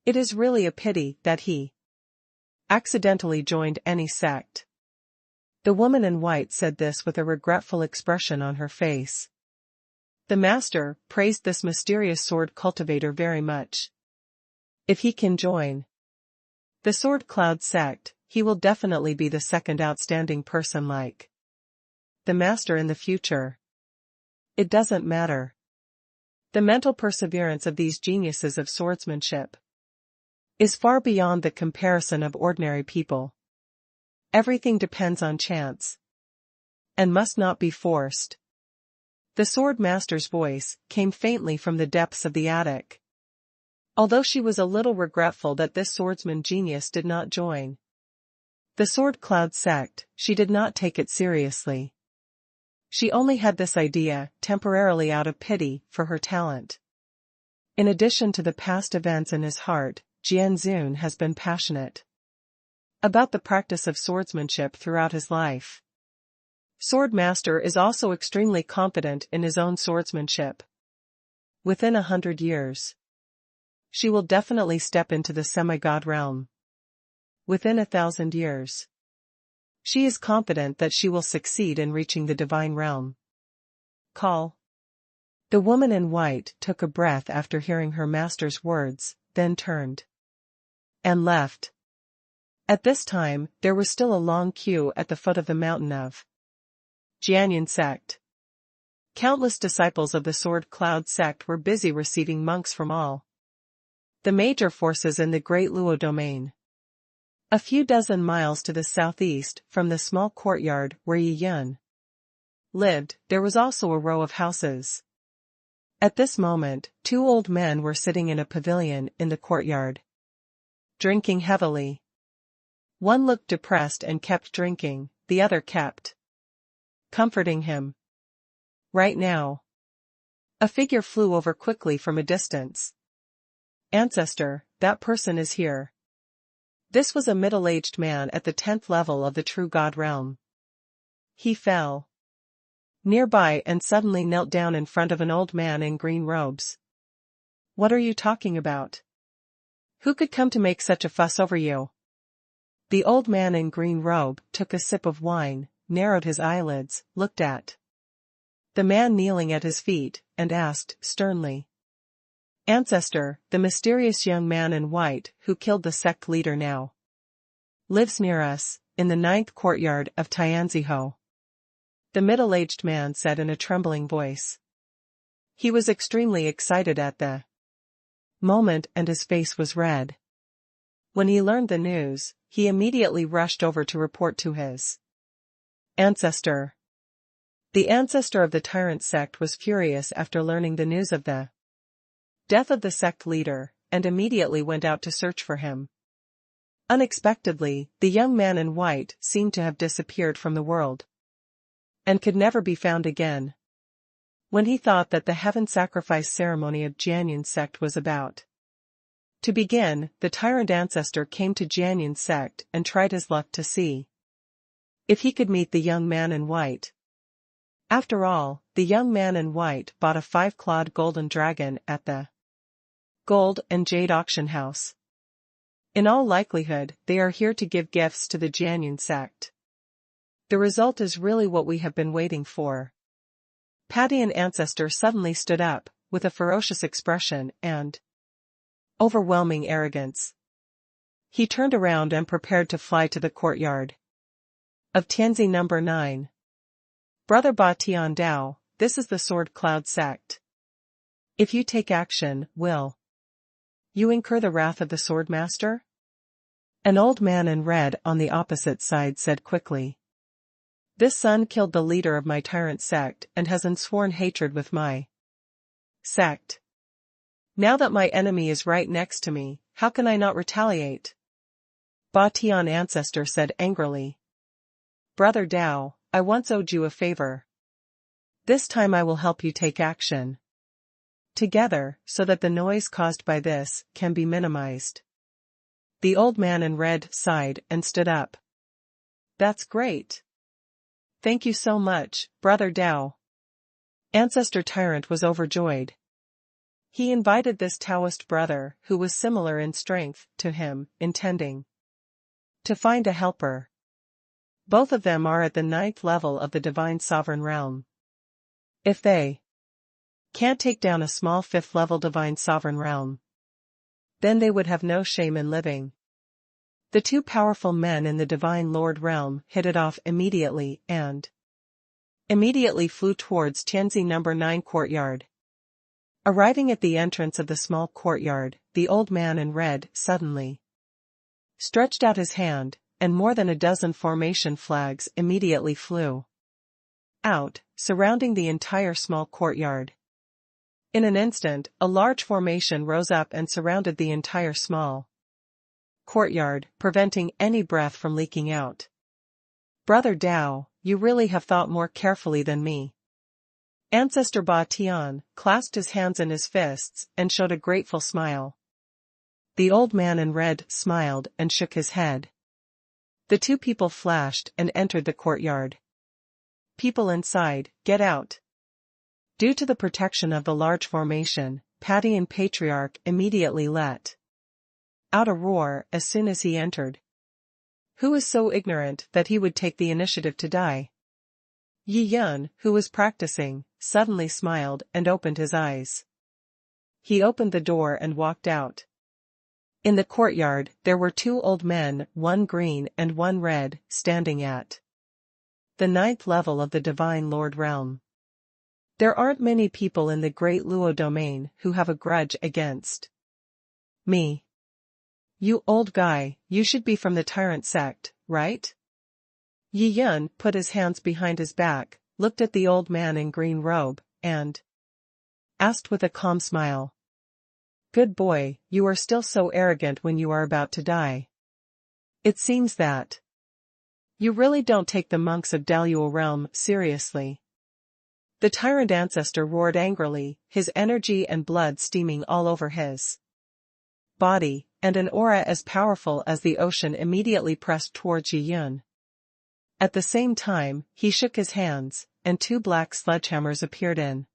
[SPEAKER 1] It is really a pity that he accidentally joined any sect. The woman in white said this with a regretful expression on her face. The master praised this mysterious sword cultivator very much. If he can join the Sword Cloud sect, he will definitely be the second outstanding person like the master in the future. It doesn't matter. The mental perseverance of these geniuses of swordsmanship is far beyond the comparison of ordinary people. Everything depends on chance and must not be forced. The sword master's voice came faintly from the depths of the attic. Although she was a little regretful that this swordsman genius did not join the Sword Cloud sect, she did not take it seriously. She only had this idea temporarily out of pity for her talent. In addition to the past events in his heart, Jian Zun has been passionate about the practice of swordsmanship throughout his life. Swordmaster is also extremely confident in his own swordsmanship. Within 100 years, she will definitely step into the semi-god realm. Within 1,000 years, she is confident that she will succeed in reaching the divine realm. Call. The woman in white took a breath after hearing her master's words, then turned and left. At this time, there was still a long queue at the foot of the mountain of Jianyan Sect. Countless disciples of the Sword Cloud sect were busy receiving monks from all the major forces in the Great Luo domain. A few dozen miles to the southeast from the small courtyard where Yi Yun lived, there was also a row of houses. At this moment, two old men were sitting in a pavilion in the courtyard, drinking heavily. One looked depressed and kept drinking, the other kept comforting him. Right now. A figure flew over quickly from a distance. Ancestor, that person is here. This was a middle-aged man at the 10th level of the True God realm. He fell nearby and suddenly knelt down in front of an old man in green robes. What are you talking about? Who could come to make such a fuss over you? The old man in green robe took a sip of wine, narrowed his eyelids, looked at the man kneeling at his feet, and asked sternly. Ancestor, the mysterious young man in white who killed the sect leader now lives near us, in the 9th courtyard of Tianziho. The middle-aged man said in a trembling voice. He was extremely excited at the moment and his face was red. When he learned the news, he immediately rushed over to report to his ancestor. The ancestor of the tyrant sect was furious after learning the news of the death of the sect leader, and immediately went out to search for him. Unexpectedly, the young man in white seemed to have disappeared from the world and could never be found again. When he thought that the heaven sacrifice ceremony of Jianyun sect was about to begin, the tyrant ancestor came to Jianyun sect and tried his luck to see if he could meet the young man in white. After all, the young man in white bought a 5-clawed golden dragon at the Gold and Jade auction house. In all likelihood, they are here to give gifts to the Jianyun sect. The result is really what we have been waiting for. Padian ancestor suddenly stood up, with a ferocious expression and overwhelming arrogance. He turned around and prepared to fly to the courtyard of Tianzi number 9. Brother Ba Tian Dao, this is the Sword Cloud sect. If you take action, will you incur the wrath of the Sword Master? An old man in red on the opposite side said quickly. This son killed the leader of my tyrant sect and has unsworn hatred with my sect. Now that my enemy is right next to me, how can I not retaliate? Ba Tian ancestor said angrily. Brother Dao, I once owed you a favor. This time I will help you take action together, so that the noise caused by this can be minimized. The old man in red sighed and stood up. That's great. Thank you so much, Brother Dao. Ancestor Tyrant was overjoyed. He invited this Taoist brother, who was similar in strength to him, intending to find a helper. Both of them are at the 9th level of the Divine Sovereign Realm. If they can't take down a small 5th level Divine Sovereign Realm, then they would have no shame in living. The two powerful men in the Divine Lord Realm hit it off immediately and immediately flew towards Tianzi number 9 courtyard. Arriving at the entrance of the small courtyard, the old man in red suddenly stretched out his hand, and more than a dozen formation flags immediately flew out, surrounding the entire small courtyard. In an instant, a large formation rose up and surrounded the entire small courtyard, preventing any breath from leaking out. Brother Dao, you really have thought more carefully than me. Ancestor Ba Tian clasped his hands in his fists and showed a grateful smile. The old man in red smiled and shook his head. The two people flashed and entered the courtyard. People inside, get out. Due to the protection of the large formation, Padian Patriarch immediately let out a roar as soon as he entered. Who is so ignorant that he would take the initiative to die? Yi Yun, who was practicing, suddenly smiled and opened his eyes. He opened the door and walked out. In the courtyard, there were two old men, one green and one red, standing at the 9th level of the Divine Lord Realm. There aren't many people in the Great Luo domain who have a grudge against me. You old guy, you should be from the Tyrant Sect, right? Yi Yun put his hands behind his back, looked at the old man in green robe, and asked with a calm smile. Good boy, you are still so arrogant when you are about to die. It seems that you really don't take the monks of Daluo realm seriously. The tyrant ancestor roared angrily, his energy and blood steaming all over his body, and an aura as powerful as the ocean immediately pressed towards Yi Yun. At the same time, he shook his hands, and two black sledgehammers appeared in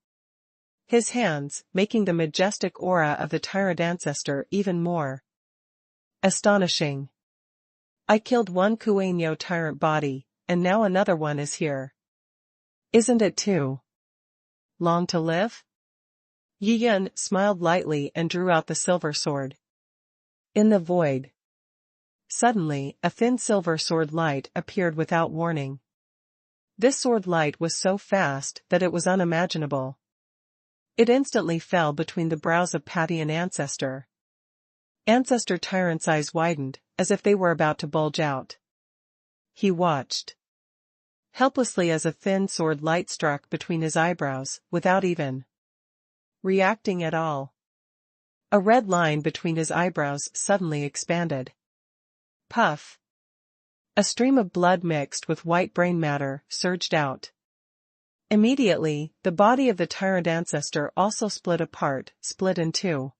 [SPEAKER 1] his hands, making the majestic aura of the tyrant ancestor even more astonishing. I killed one Kueino tyrant body, and now another one is here. Isn't it too long to live? Yi Yun smiled lightly and drew out the silver sword. In the void. Suddenly, a thin silver sword light appeared without warning. This sword light was so fast that it was unimaginable. It instantly fell between the brows of Padian Ancestor. Ancestor Tyrant's eyes widened, as if they were about to bulge out. He watched helplessly as a thin sword light struck between his eyebrows, without even reacting at all. A red line between his eyebrows suddenly expanded. Puff. A stream of blood mixed with white brain matter surged out. Immediately, the body of the tyrant ancestor also split apart, split in two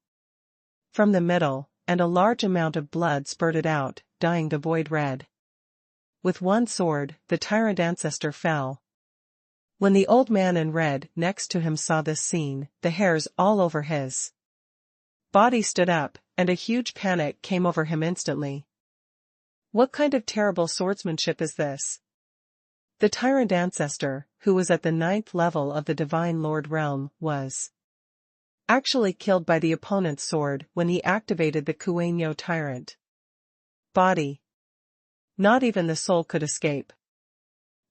[SPEAKER 1] from the middle, and a large amount of blood spurted out, dyeing the void red. With one sword, the tyrant ancestor fell. When the old man in red next to him saw this scene, the hairs all over his body stood up, and a huge panic came over him instantly. What kind of terrible swordsmanship is this? The tyrant ancestor, who was at the 9th level of the Divine Lord realm, was actually killed by the opponent's sword when he activated the Kueino tyrant body. Not even the soul could escape.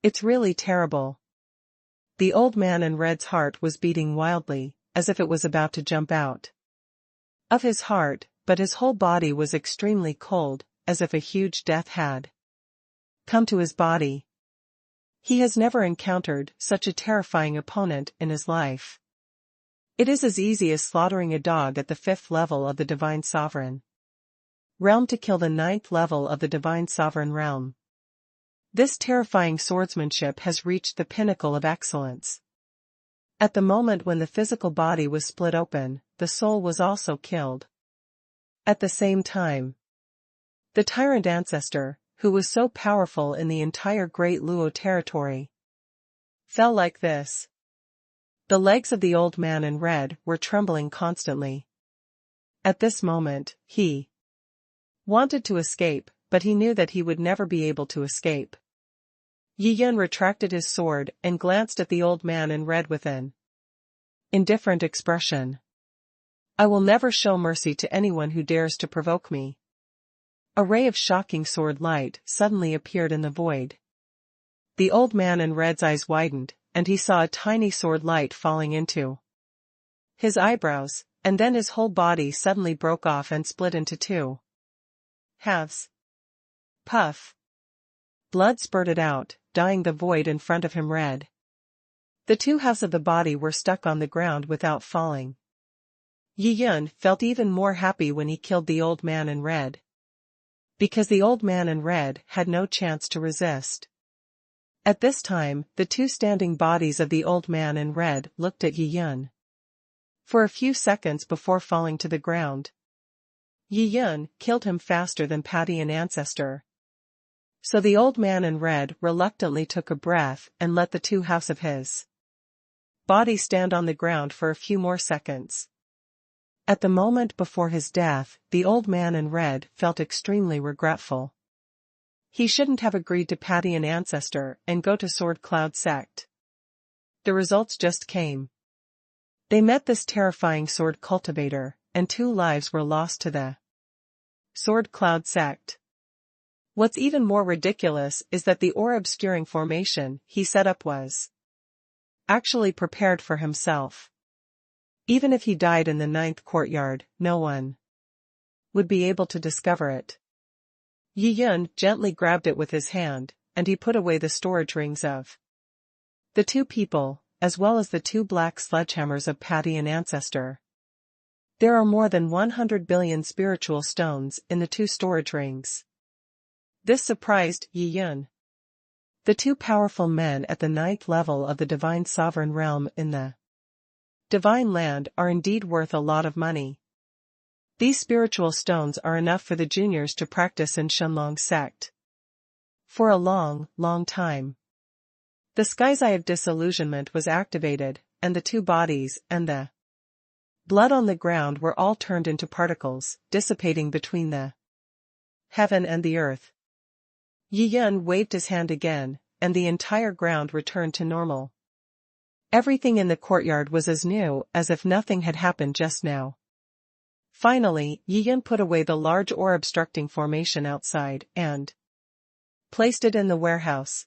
[SPEAKER 1] It's really terrible. The old man in red's heart was beating wildly, as if it was about to jump out of his heart, but his whole body was extremely cold, as if a huge death had come to his body. He has never encountered such a terrifying opponent in his life. It is as easy as slaughtering a dog at the 5th level of the Divine Sovereign realm to kill the 9th level of the Divine Sovereign realm. This terrifying swordsmanship has reached the pinnacle of excellence. At the moment when the physical body was split open, the soul was also killed. At the same time, the tyrant ancestor, who was so powerful in the entire Great Luo territory, fell like this. The legs of the old man in red were trembling constantly. At this moment, he wanted to escape, but he knew that he would never be able to escape. Yi Yun retracted his sword and glanced at the old man in red with an indifferent expression. I will never show mercy to anyone who dares to provoke me. A ray of shocking sword light suddenly appeared in the void. The old man in red's eyes widened, and he saw a tiny sword light falling into his eyebrows, and then his whole body suddenly broke off and split into two halves. Puff. Blood spurted out, dyeing the void in front of him red. The two halves of the body were stuck on the ground without falling. Yi Yun felt even more happy when he killed the old man in red, because the old man in red had no chance to resist. At this time, the two standing bodies of the old man in red looked at Yi Yun for a few seconds before falling to the ground. Yi Yun killed him faster than Padian Ancestor. So the old man in red reluctantly took a breath and let the two halves of his body stand on the ground for a few more seconds. At the moment before his death, the old man in red felt extremely regretful. He shouldn't have agreed to Padian Ancestor and go to Sword Cloud Sect. The results just came. They met this terrifying sword cultivator, and 2 lives were lost to the Sword Cloud Sect. What's even more ridiculous is that the aura-obscuring formation he set up was actually prepared for himself. Even if he died in the 9th courtyard, no one would be able to discover it. Yi Yun gently grabbed it with his hand, and he put away the storage rings of the two people, as well as the 2 black sledgehammers of Patty and Ancestor. There are more than 100 billion spiritual stones in the 2 storage rings. This surprised Yi Yun. The 2 powerful men at the 9th level of the divine sovereign realm in the divine land are indeed worth a lot of money. These spiritual stones are enough for the juniors to practice in Shenlong Sect for a long, long time. The sky's eye of disillusionment was activated, and the 2 bodies and the blood on the ground were all turned into particles, dissipating between the heaven and the earth. Yi Yun waved his hand again, and the entire ground returned to normal. Everything in the courtyard was as new as if nothing had happened just now. Finally, Yi Yun put away the large ore-obstructing formation outside and placed it in the warehouse.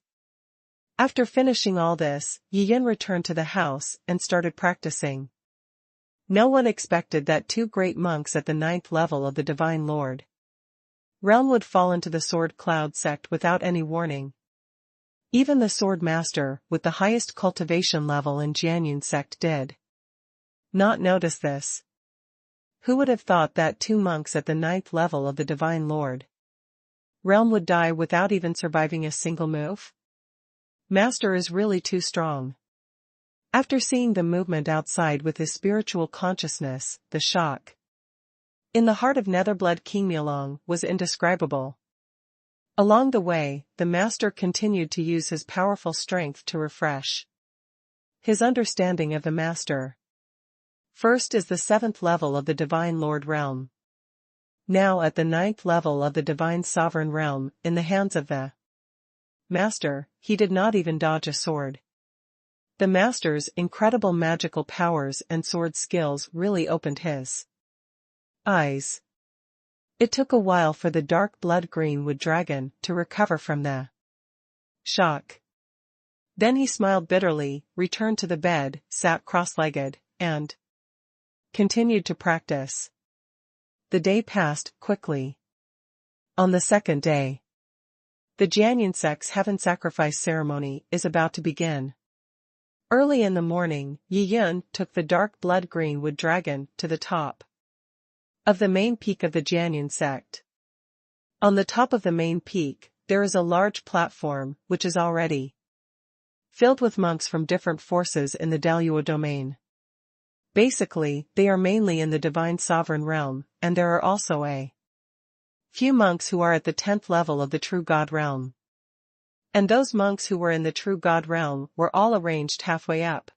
[SPEAKER 1] After finishing all this, Yi Yun returned to the house and started practicing. No one expected that 2 great monks at the 9th level of the Divine Lord realm would fall into the Sword Cloud sect without any warning. Even the Sword Master, with the highest cultivation level in Jianyun sect, did not notice this. Who would have thought that 2 monks at the 9th level of the Divine Lord realm would die without even surviving a single move? Master is really too strong. After seeing the movement outside with his spiritual consciousness, the shock in the heart of Netherblood King Milong was indescribable. Along the way, the master continued to use his powerful strength to refresh his understanding of the master. First is the 7th level of the Divine Lord realm. Now at the 9th level of the Divine Sovereign realm, in the hands of the master, he did not even dodge a sword. The master's incredible magical powers and sword skills really opened his eyes. It took a while for the dark blood-green wood dragon to recover from the shock. Then he smiled bitterly, returned to the bed, sat cross-legged, and continued to practice. The day passed quickly. On the 2nd day, the Jianyun sect's heaven sacrifice ceremony is about to begin. Early in the morning, Yi Yun took the dark blood-green wood dragon to the top of the main peak of the Jianyun sect. On the top of the main peak, there is a large platform, which is already filled with monks from different forces in the Daluo domain. Basically, they are mainly in the Divine Sovereign realm, and there are also a few monks who are at the 10th level of the True God realm. And those monks who were in the True God realm were all arranged halfway up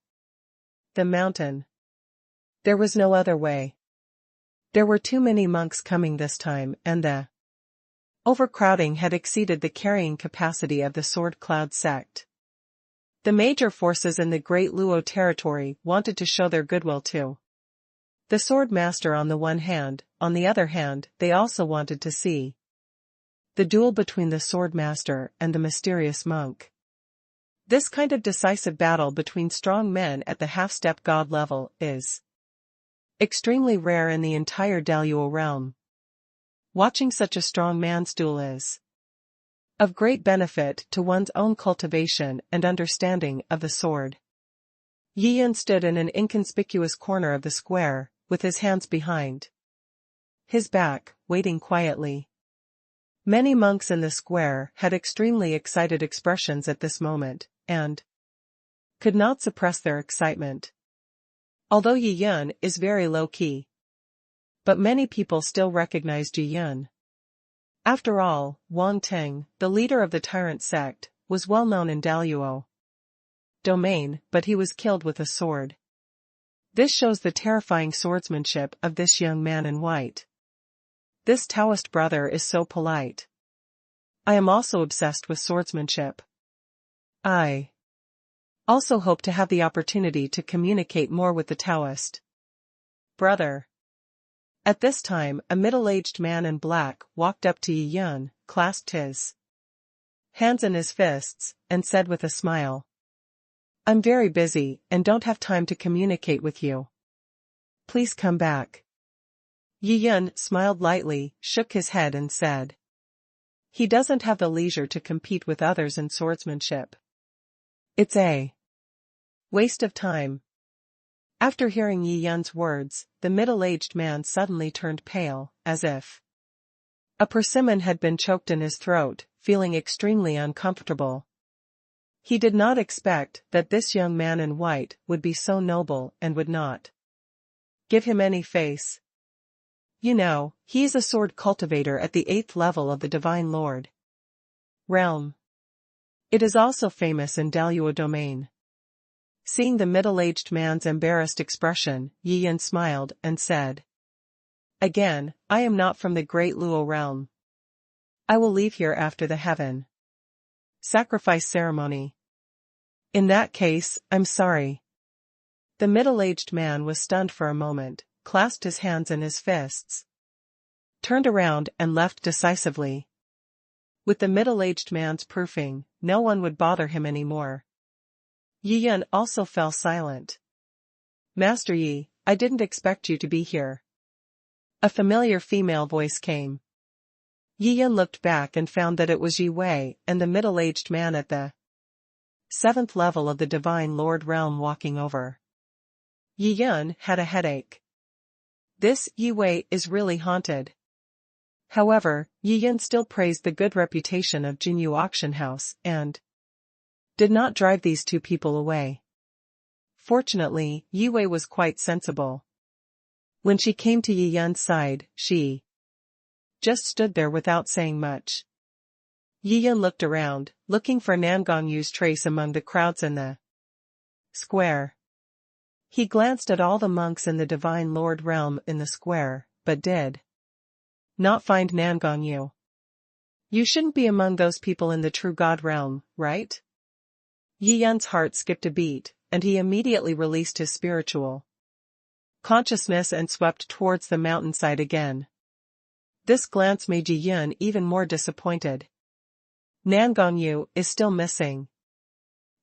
[SPEAKER 1] the mountain. There was no other way. There were too many monks coming this time, and the overcrowding had exceeded the carrying capacity of the Sword Cloud sect. The major forces in the Great Luo territory wanted to show their goodwill to the Sword Master on the one hand, on the other hand, they also wanted to see the duel between the Sword Master and the mysterious monk. This kind of decisive battle between strong men at the half-step god level is extremely rare in the entire Daluo realm. Watching such a strong man's duel is of great benefit to one's own cultivation and understanding of the sword. Yi Yun stood in an inconspicuous corner of the square, with his hands behind his back, waiting quietly. Many monks in the square had extremely excited expressions at this moment, and could not suppress their excitement. Although Yi Yun is very low-key, but many people still recognized Yi Yun. After all, Wang Teng, the leader of the Tyrant sect, was well known in Daluo domain, but he was killed with a sword. This shows the terrifying swordsmanship of this young man in white. This Taoist brother is so polite. I am also obsessed with swordsmanship. I also hope to have the opportunity to communicate more with the Taoist brother. At this time, a middle-aged man in black walked up to Yi Yun, clasped his hands in his fists, and said with a smile, I'm very busy and don't have time to communicate with you. Please come back. Yi Yun smiled lightly, shook his head and said. He doesn't have the leisure to compete with others in swordsmanship. It's a waste of time. After hearing Yi Yun's words, the middle-aged man suddenly turned pale, as if a persimmon had been choked in his throat, feeling extremely uncomfortable. He did not expect that this young man in white would be so noble and would not give him any face. You know, he is a sword cultivator at the 8th level of the Divine Lord realm. It is also famous in Daluo domain. Seeing the middle-aged man's embarrassed expression, Yi Yun smiled and said. Again, I am not from the great Luo realm. I will leave here after the heaven sacrifice ceremony. In that case, I'm sorry. The middle-aged man was stunned for a moment, clasped his hands in his fists, turned around and left decisively. With the middle-aged man's proofing, no one would bother him anymore. Yi Yun also fell silent. Master Yi, I didn't expect you to be here. A familiar female voice came. Yi Yun looked back and found that it was Yi Wei and the middle-aged man at the 7th level of the Divine Lord realm walking over. Yi Yun had a headache. This Yi Wei is really haunted. However, Yi Yun still praised the good reputation of Jinyu Auction House and did not drive these two people away. Fortunately, Yi Wei was quite sensible. When she came to Yi Yun's side, she just stood there without saying much. Yi Yun looked around, looking for Nangong trace among the crowds in the square. He glanced at all the monks in the Divine Lord realm in the square, but did not find Nangong. You shouldn't be among those people in the true God realm, right? Yi Yun's heart skipped a beat, and he immediately released his spiritual consciousness and swept towards the mountainside again. This glance made Yi Yun even more disappointed. Nangong is still missing.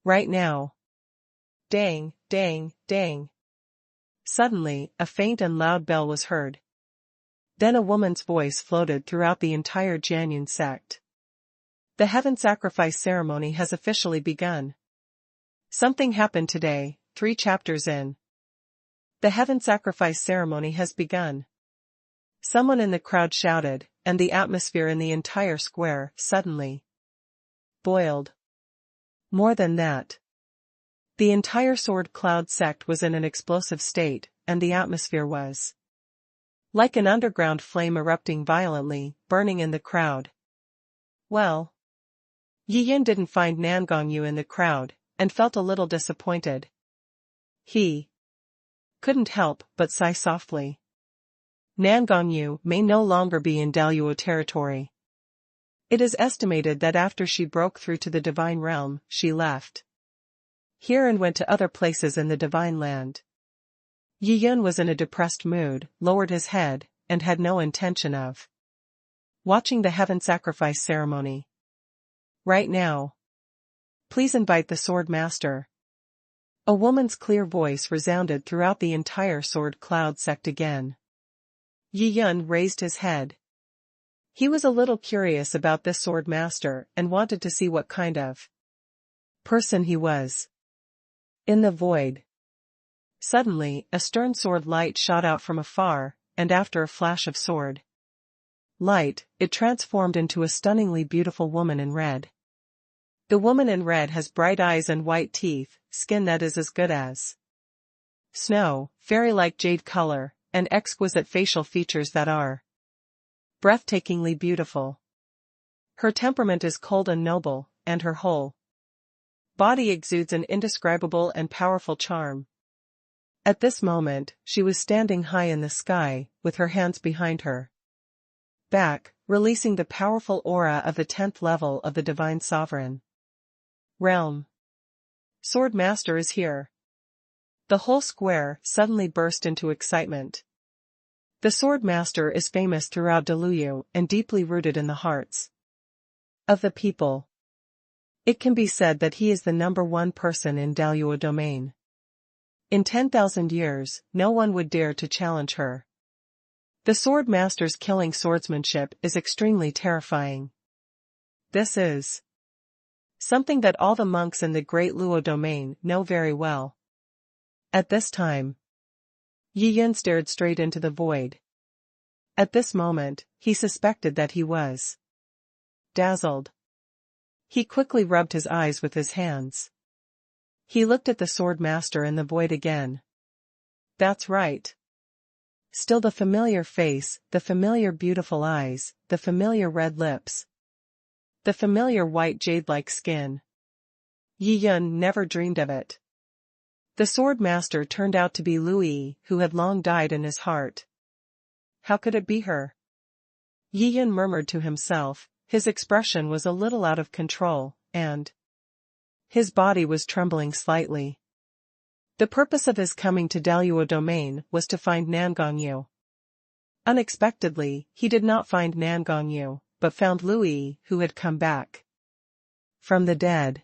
[SPEAKER 1] Right now. Dang, dang, dang. Suddenly, a faint and loud bell was heard. Then a woman's voice floated throughout the entire Shenlong Sect. The heaven sacrifice ceremony has officially begun. Something happened today, 3 chapters in. The heaven sacrifice ceremony has begun. Someone in the crowd shouted, and the atmosphere in the entire square suddenly boiled. More than that. The entire Sword Cloud sect was in an explosive state, and the atmosphere was like an underground flame erupting violently, burning in the crowd. Well, Yi Yun didn't find Nangong in the crowd, and felt a little disappointed. He couldn't help but sigh softly. Nangong may no longer be in Daluo territory. It is estimated that after she broke through to the Divine Realm, she left here and went to other places in the Divine Land. Yi Yun was in a depressed mood, lowered his head, and had no intention of watching the heaven sacrifice ceremony. Right now. Please invite the Sword Master. A woman's clear voice resounded throughout the entire Sword Cloud sect again. Yi Yun raised his head. He was a little curious about this Sword Master and wanted to see what kind of person he was. In the void. Suddenly, a stern sword light shot out from afar, and after a flash of sword light, it transformed into a stunningly beautiful woman in red. The woman in red has bright eyes and white teeth, skin that is as good as snow, fairy-like jade color, and exquisite facial features that are breathtakingly beautiful. Her temperament is cold and noble, and her whole body exudes an indescribable and powerful charm. At this moment, she was standing high in the sky, with her hands behind her back, releasing the powerful aura of the 10th level of the Divine Sovereign realm. Sword Master is here. The whole square suddenly burst into excitement. The Sword Master is famous throughout Daluo and deeply rooted in the hearts of the people. It can be said that he is the number one person in Daluo domain. In 10,000 years, no one would dare to challenge her. The sword master's killing swordsmanship is extremely terrifying. This is something that all the monks in the Great Luo domain know very well. At this time, Yi Yin stared straight into the void. At this moment, he suspected that he was dazzled. He quickly rubbed his eyes with his hands. He looked at the sword master in the void again. That's right. Still the familiar face, the familiar beautiful eyes, the familiar red lips. The familiar white jade-like skin. Yi Yun never dreamed of it. The sword master turned out to be Lu Yi, who had long died in his heart. How could it be her? Yi Yun murmured to himself. His expression was a little out of control, and his body was trembling slightly. The purpose of his coming to Daluo domain was to find Nangongyu. Unexpectedly, he did not find Nangongyu, but found Lu Yi, who had come back from the dead.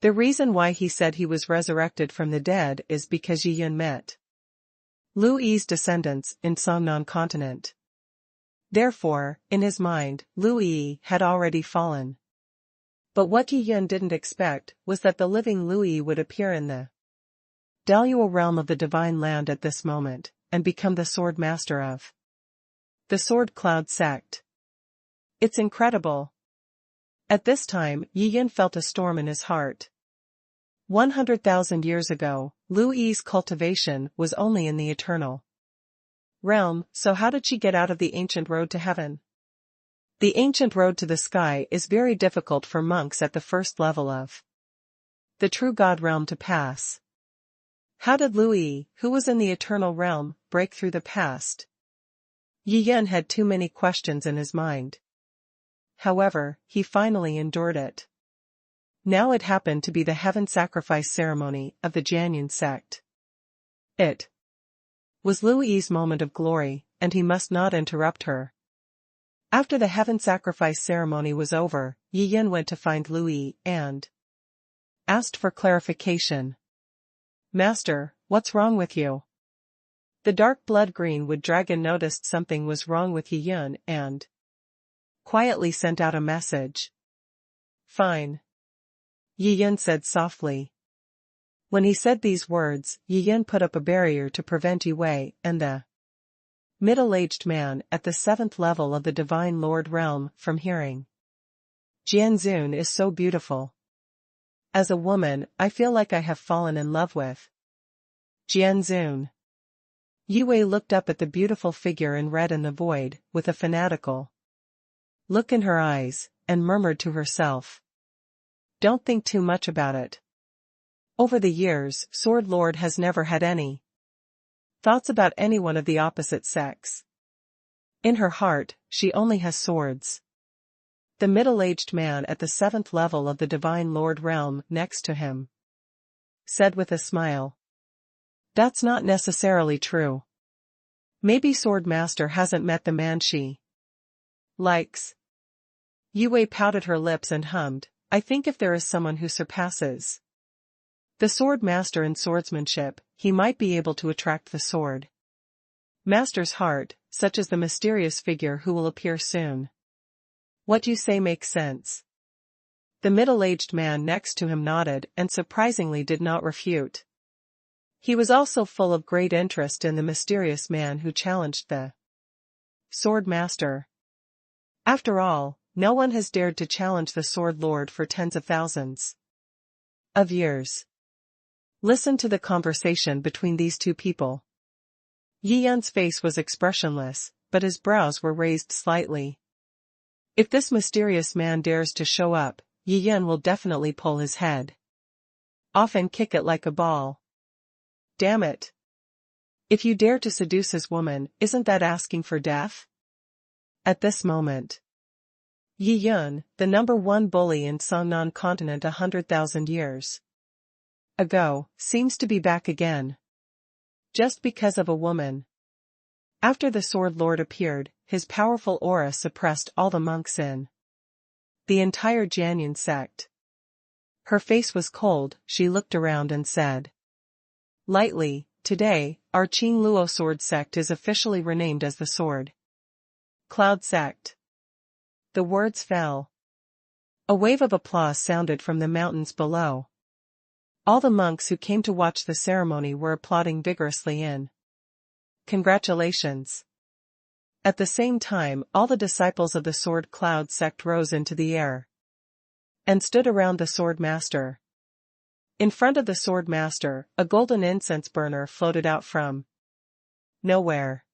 [SPEAKER 1] The reason why he said he was resurrected from the dead is because Yi Yun met Lu Yi's descendants in Shenlong continent. Therefore, in his mind, Lu Yi had already fallen. But what Yi Yun didn't expect was that the living Lu Yi would appear in the Daluo realm of the divine land at this moment, and become the sword master of the Sword Cloud Sect. It's incredible. At this time, Yi Yun felt a storm in his heart. 100,000 years ago, Lu Yi's cultivation was only in the eternal realm, so how did she get out of the ancient road to heaven? The ancient road to the sky is very difficult for monks at the first level of the true God realm to pass. How did Lu Yi, who was in the eternal realm, break through the past? Yi Yun had too many questions in his mind. However, he finally endured it. Now it happened to be the heaven sacrifice ceremony of the Shenlong Sect. It was Lu Yi's moment of glory, and he must not interrupt her. After the heaven sacrifice ceremony was over, Yi Yun went to find Lu Yi and asked for clarification. Master, what's wrong with you? The dark blood-green wood dragon noticed something was wrong with Yi Yun and quietly sent out a message. Fine. Yi Yun said softly. When he said these words, Yi Yun put up a barrier to prevent Yi Wei and the middle-aged man at the 7th level of the Divine Lord realm from hearing. Jianzun is so beautiful. As a woman, I feel like I have fallen in love with Jianzun. Yi Wei looked up at the beautiful figure in red in the void, with a fanatical look in her eyes, and murmured to herself. Don't think too much about it. Over the years, Sword Lord has never had any thoughts about anyone of the opposite sex. In her heart, she only has swords. The middle-aged man at the 7th level of the Divine Lord realm next to him said with a smile. That's not necessarily true. Maybe Sword Master hasn't met the man she likes. Yi Wei pouted her lips and hummed, I think if there is someone who surpasses the Sword Master in swordsmanship, he might be able to attract the Sword Master's heart, such as the mysterious figure who will appear soon. What you say makes sense. The middle-aged man next to him nodded and surprisingly did not refute. He was also full of great interest in the mysterious man who challenged the Sword Master. After all, no one has dared to challenge the Sword Lord for tens of thousands of years. Listen to the conversation between these two people. Yi Yun's face was expressionless, but his brows were raised slightly. If this mysterious man dares to show up, Yi Yun will definitely pull his head off and kick it like a ball. Damn it. If you dare to seduce his woman, isn't that asking for death? At this moment, Yi Yun, the number one bully in Shenlong continent 100,000 years ago, seems to be back again. Just because of a woman. After the Sword Lord appeared, his powerful aura suppressed all the monks in the entire Shenlong Sect. Her face was cold. She looked around and said lightly, "Today, our Qingluo sword sect is officially renamed as the Sword Cloud Sect." The words fell. A wave of applause sounded from the mountains below. All the monks who came to watch the ceremony were applauding vigorously in congratulations. At the same time, all the disciples of the Sword Cloud Sect rose into the air and stood around the Sword Master. In front of the Sword Master, a golden incense burner floated out from nowhere.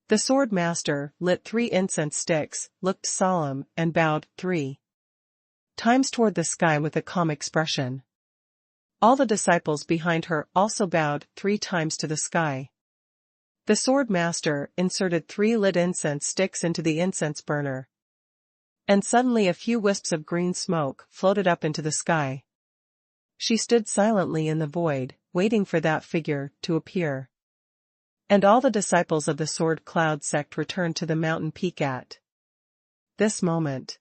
[SPEAKER 1] The Sword Master lit 3 incense sticks, looked solemn, and bowed 3 times toward the sky with a calm expression. All the disciples behind her also bowed 3 times to the sky. The Sword Master inserted 3 lit incense sticks into the incense burner. And suddenly a few wisps of green smoke floated up into the sky. She stood silently in the void, waiting for that figure to appear. And all the disciples of the Sword Cloud Sect returned to the mountain peak at this moment.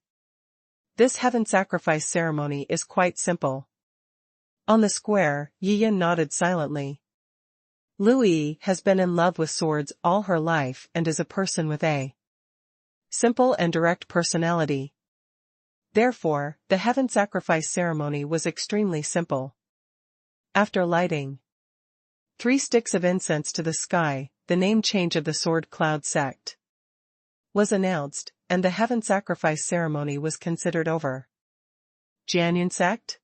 [SPEAKER 1] This heaven sacrifice ceremony is quite simple. On the square, Yi Yin nodded silently. Lu Yi has been in love with swords all her life and is a person with a simple and direct personality. Therefore, the heaven sacrifice ceremony was extremely simple. After lighting 3 sticks of incense to the sky, the name change of the Sword Cloud Sect was announced, and the heaven sacrifice ceremony was considered over. Jianyun Sect?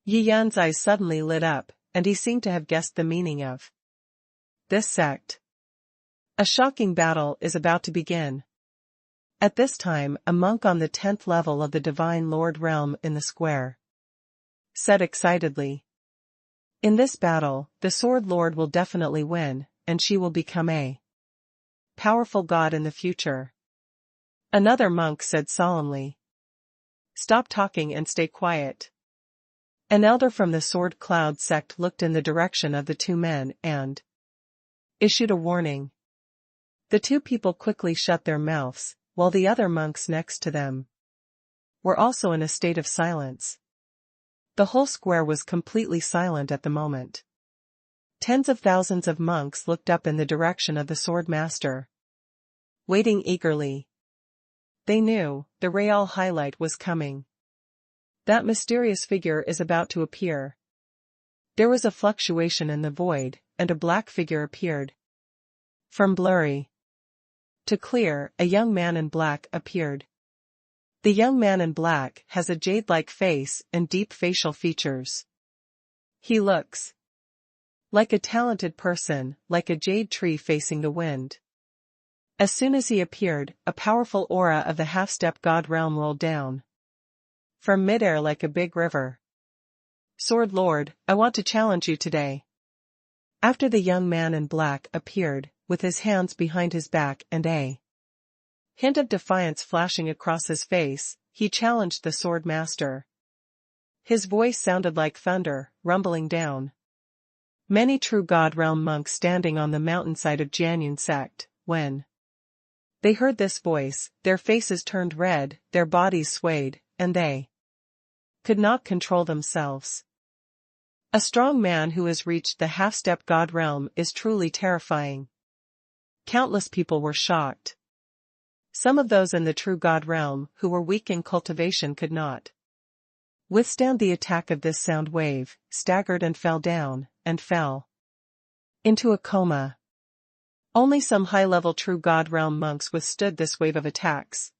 [SPEAKER 1] Yi Yan's eyes suddenly lit up, and he seemed to have guessed the meaning of this sect. A shocking battle is about to begin. At this time, a monk on the 10th level of the Divine Lord realm in the square said excitedly, "In this battle, the Sword Lord will definitely win, and she will become a powerful god in the future." Another monk said solemnly, "Stop talking and stay quiet." An elder from the Sword Cloud Sect looked in the direction of the 2 men and issued a warning. The 2 people quickly shut their mouths, while the other monks next to them were also in a state of silence. The whole square was completely silent at the moment. Tens of thousands of monks looked up in the direction of the Sword Master, waiting eagerly. They knew the real highlight was coming. That mysterious figure is about to appear. There was a fluctuation in the void, and a black figure appeared. From blurry to clear, a young man in black appeared. The young man in black has a jade-like face and deep facial features. He looks like a talented person, like a jade tree facing the wind. As soon as he appeared, a powerful aura of the half-step god realm rolled down from midair like a big river. "Sword Lord, I want to challenge you today." After the young man in black appeared, with his hands behind his back and a hint of defiance flashing across his face, he challenged the Sword Master. His voice sounded like thunder, rumbling down. Many true God Realm monks standing on the mountainside of Jianyun Sect, when they heard this voice, their faces turned red, their bodies swayed, and they could not control themselves. A strong man who has reached the half-step God Realm is truly terrifying. Countless people were shocked. Some of those in the true God Realm who were weak in cultivation could not withstand the attack of this sound wave, staggered and fell down, and fell into a coma. Only some high-level true God Realm monks withstood this wave of attacks.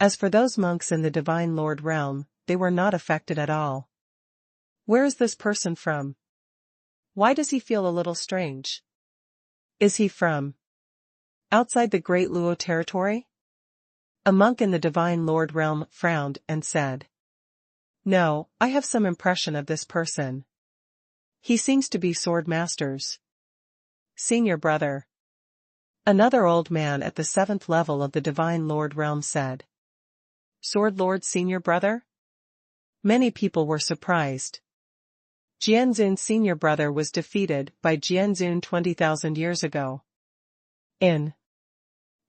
[SPEAKER 1] As for those monks in the Divine Lord Realm, they were not affected at all. Where is this person from? Why does he feel a little strange? Is he from outside the Great Luo territory? A monk in the Divine Lord Realm frowned and said, "No, I have some impression of this person. He seems to be Sword Master's senior brother." Another old man at the 7th level of the Divine Lord Realm said, "Sword Lord's senior brother?" Many people were surprised. Jianzun's senior brother was defeated by Jianzun 20,000 years ago. In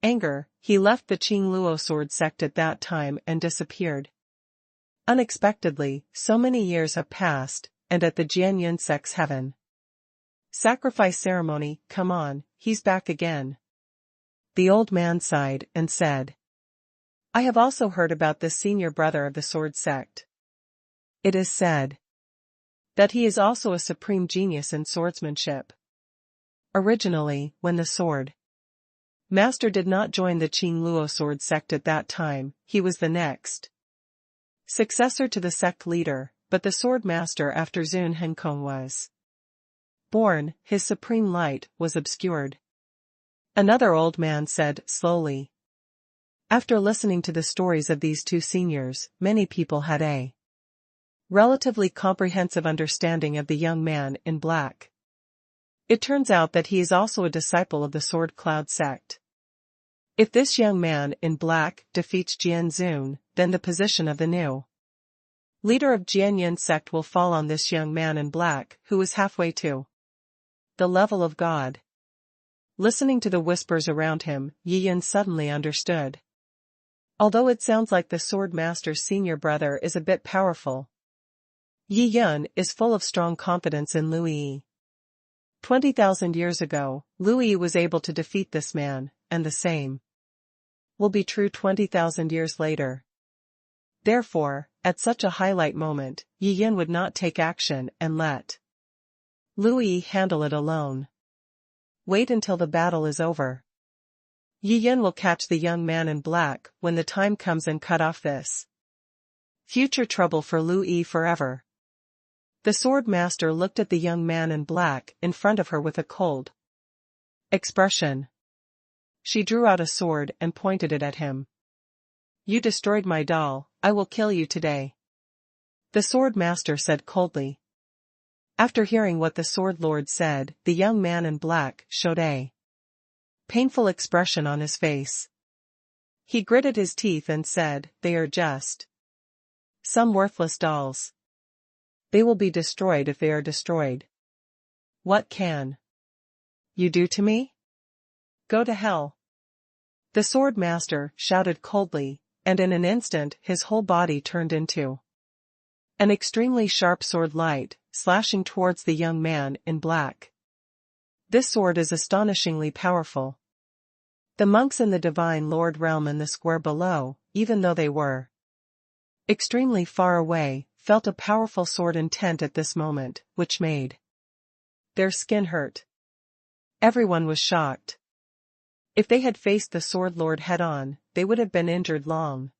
[SPEAKER 1] anger, he left the Qingluo sword sect at that time and disappeared. Unexpectedly, so many years have passed, and at the Jianyun sect's heaven sacrifice ceremony, come on, he's back again. The old man sighed and said, I have also heard about this senior brother of the sword sect. It is said that he is also a supreme genius in swordsmanship. Originally, when the sword master did not join the Qingluo sword sect at that time, he was the next successor to the sect leader, but the sword master after Zun Henkong was born, his supreme light was obscured. Another old man said, slowly. After listening to the stories of these two seniors, many people had a relatively comprehensive understanding of the young man in black. It turns out that he is also a disciple of the Sword Cloud sect. If this young man in black defeats Jian Zun, then the position of the new leader of Jianyun sect will fall on this young man in black, who is halfway to the level of God. Listening to the whispers around him, Yi Yan suddenly understood. Although it sounds like the sword master's senior brother is a bit powerful, Yi Yan is full of strong confidence in Lu Yi. 20,000 years ago, Lu Yi was able to defeat this man, and the same will be true 20,000 years later. Therefore, at such a highlight moment, Yi Yan would not take action and let Lu Yi handle it alone. Wait until the battle is over. Yi Yan will catch the young man in black when the time comes and cut off this future trouble for Lu Yi forever. The sword master looked at the young man in black in front of her with a cold expression. She drew out a sword and pointed it at him. You destroyed my doll, I will kill you today. The sword master said coldly. After hearing what the sword lord said, the young man in black showed a painful expression on his face. He gritted his teeth and said, they are just some worthless dolls. They will be destroyed if they are destroyed. What can you do to me? Go to hell. The sword master shouted coldly, and in an instant his whole body turned into an extremely sharp sword light, slashing towards the young man in black. This sword is astonishingly powerful. The monks in the Divine Lord realm in the square below, even though they were extremely far away, felt a powerful sword intent at this moment, which made their skin hurt. Everyone was shocked. If they had faced the sword lord head-on, they would have been injured long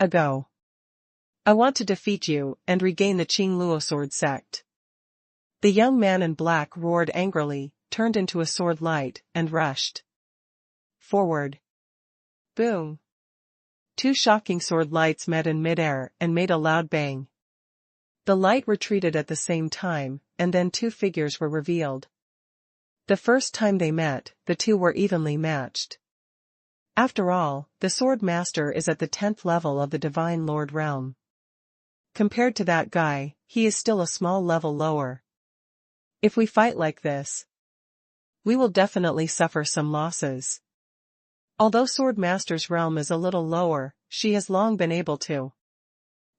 [SPEAKER 1] ago. I want to defeat you and regain the Qingluo sword sect. The young man in black roared angrily, turned into a sword light, and rushed forward. Boom! Two shocking sword lights met in midair and made a loud bang. The light retreated at the same time, and then two figures were revealed. The first time they met, the two were evenly matched. After all, the sword master is at the 10th level of the Divine Lord realm. Compared to that guy, he is still a small level lower. If we fight like this, we will definitely suffer some losses. Although Sword Master's realm is a little lower, she has long been able to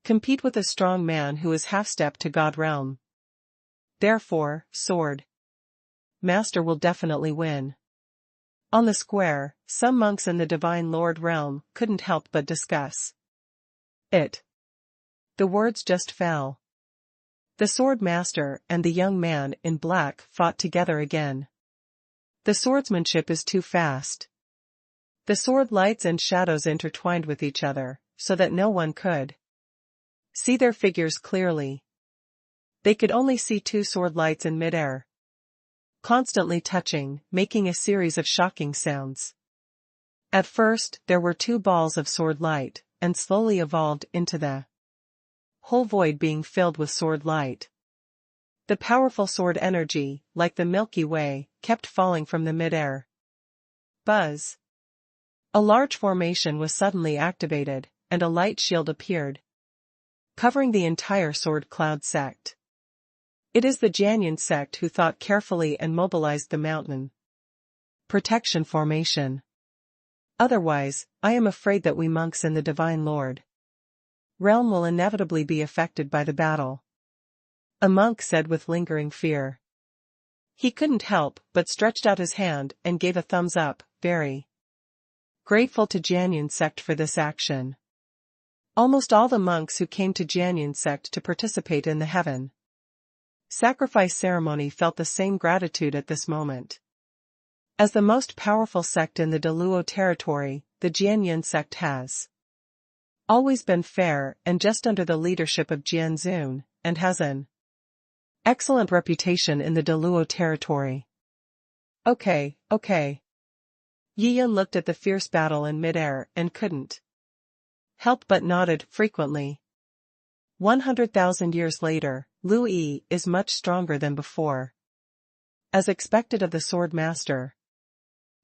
[SPEAKER 1] compete with a strong man who is half-step to God realm. Therefore, Sword Master will definitely win. On the square, some monks in the Divine Lord realm couldn't help but discuss it. The words just fell. The sword master and the young man in black fought together again. The swordsmanship is too fast. The sword lights and shadows intertwined with each other, so that no one could see their figures clearly. They could only see two sword lights in midair, constantly touching, making a series of shocking sounds. At first, there were two balls of sword light, and slowly evolved into the whole void being filled with sword light. The powerful sword energy, like the Milky Way, kept falling from the midair. Buzz! A large formation was suddenly activated, and a light shield appeared, covering the entire Sword Cloud sect. It is the Jianyun sect who thought carefully and mobilized the mountain protection formation. Otherwise, I am afraid that we monks in the Divine Lord realm will inevitably be affected by the battle. A monk said with lingering fear. He couldn't help but stretched out his hand and gave a thumbs up, very grateful to Shenlong Sect for this action. Almost all the monks who came to Shenlong Sect to participate in the heaven sacrifice ceremony felt the same gratitude at this moment. As the most powerful sect in the Deluo territory, the Shenlong Sect has always been fair and just under the leadership of Jian Zun, and has an excellent reputation in the Deluo territory. Okay. Yi Yan looked at the fierce battle in midair and couldn't help but nodded frequently. 100,000 years later, Lu Yi is much stronger than before. As expected of the sword master,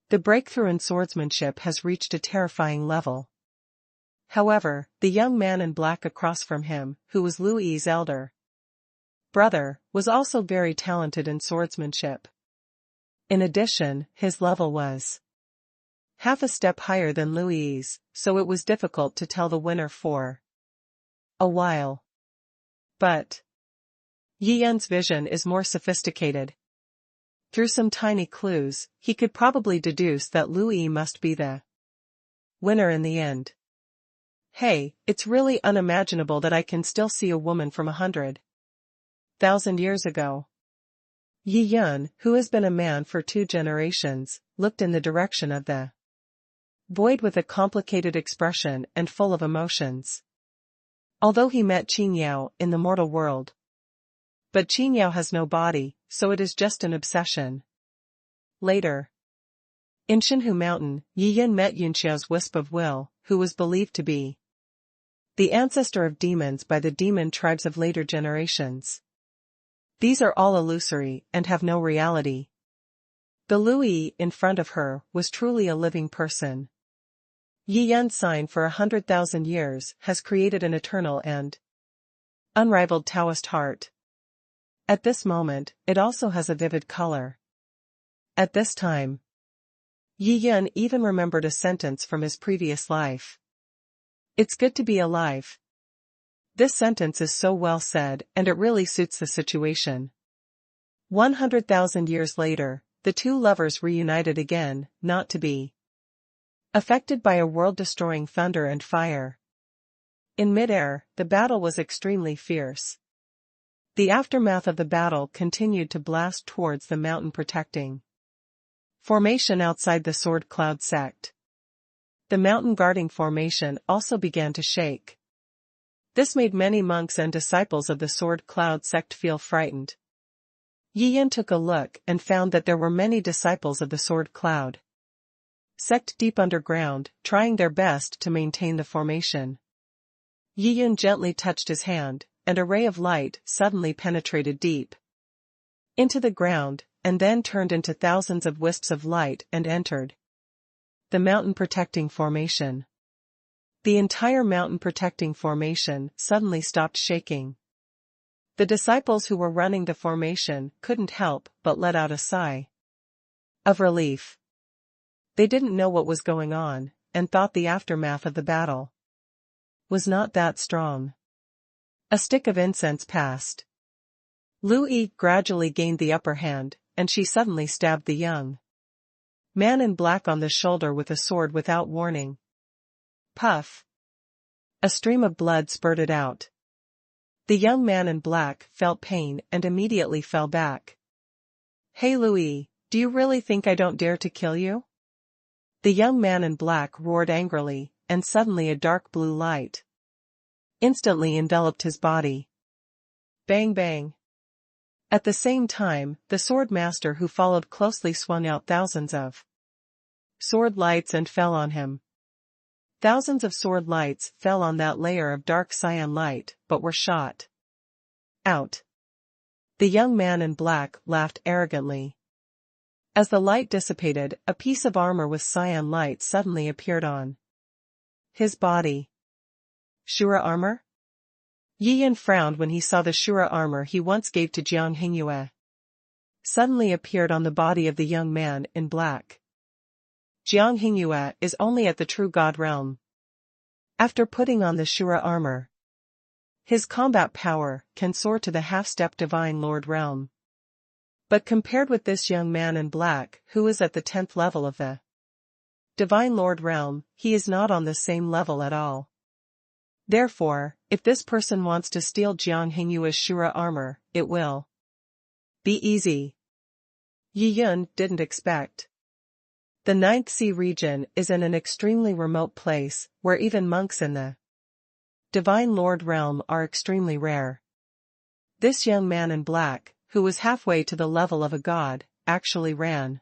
[SPEAKER 1] the breakthrough in swordsmanship has reached a terrifying level. However, the young man in black across from him, who was Lu Yi's elder brother, was also very talented in swordsmanship. In addition, his level was half a step higher than Lu Yi's, so it was difficult to tell the winner for a while. But Yi Yan's vision is more sophisticated. Through some tiny clues, he could probably deduce that Lu Yi must be the winner in the end. Hey, it's really unimaginable that I can still see a woman from 100,000 years ago. Yi Yan, who has been a man for 2 generations, looked in the direction of the void with a complicated expression and full of emotions. Although he met Qin Yao in the mortal world. But Qin Yao has no body, so it is just an obsession. Later, in Shenhu Mountain, Yi Yan met Yunxiao's wisp of will, who was believed to be the ancestor of demons by the demon tribes of later generations. These are all illusory and have no reality. The Lu Yi in front of her was truly a living person. Yi Yan's sign for 100,000 years has created an eternal and unrivaled Taoist heart. At this moment, it also has a vivid color. At this time, Yi Yan even remembered a sentence from his previous life. It's good to be alive. This sentence is so well said, and it really suits the situation. 100,000 years later, the two lovers reunited again, not to be affected by a world-destroying thunder and fire. In midair, the battle was extremely fierce. The aftermath of the battle continued to blast towards the mountain protecting formation outside the Sword Cloud sect. The mountain guarding formation also began to shake. This made many monks and disciples of the Sword Cloud sect feel frightened. Yi Yan took a look and found that there were many disciples of the Sword Cloud sect deep underground, trying their best to maintain the formation. Yi Yan gently touched his hand, and a ray of light suddenly penetrated deep into the ground, and then turned into thousands of wisps of light and entered the mountain protecting formation. The entire mountain protecting formation suddenly stopped shaking. The disciples who were running the formation couldn't help but let out a sigh of relief. They didn't know what was going on, and thought the aftermath of the battle was not that strong. A stick of incense passed. Lu Yi gradually gained the upper hand, and she suddenly stabbed the young man in black on the shoulder with a sword without warning. Puff! A stream of blood spurted out. The young man in black felt pain and immediately fell back. Hey Lu Yi, do you really think I don't dare to kill you? The young man in black roared angrily, and suddenly a dark blue light instantly enveloped his body. Bang bang. At the same time, the sword master who followed closely swung out thousands of sword lights and fell on him. Thousands of sword lights fell on that layer of dark cyan light, but were shot out. The young man in black laughed arrogantly. As the light dissipated, a piece of armor with cyan light suddenly appeared on his body. Shura armor? Yi Yan frowned when he saw the Shura armor he once gave to Jiang Hingyue. Suddenly appeared on the body of the young man in black. Jiang Hingyue is only at the true God realm. After putting on the Shura armor, His combat power can soar to the half-step Divine Lord realm. But compared with this young man in black who is at the 10th level of the Divine Lord realm, he is not on the same level at all. Therefore, if this person wants to steal Jiang Hingyu's Shura armor, it will be easy. Yi Yun didn't expect. The 9th Sea region is in an extremely remote place, where even monks in the Divine Lord realm are extremely rare. This young man in black, who was halfway to the level of a god, actually ran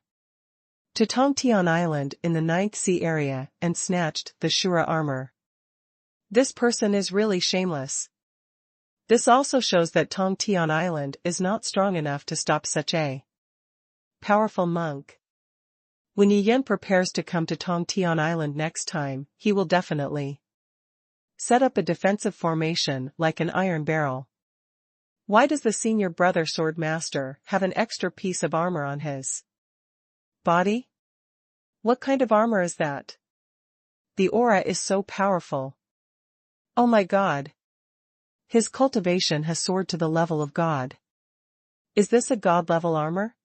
[SPEAKER 1] to Tongtian Island in the 9th Sea area and snatched the Shura armor. This person is really shameless. This also shows that Tongtian Island is not strong enough to stop such a powerful monk. When Yi Yun prepares to come to Tongtian Island next time, he will definitely set up a defensive formation like an iron barrel. Why does the senior brother sword master have an extra piece of armor on his body? What kind of armor is that? The aura is so powerful. Oh my god. His cultivation has soared to the level of god. Is this a god-level armor?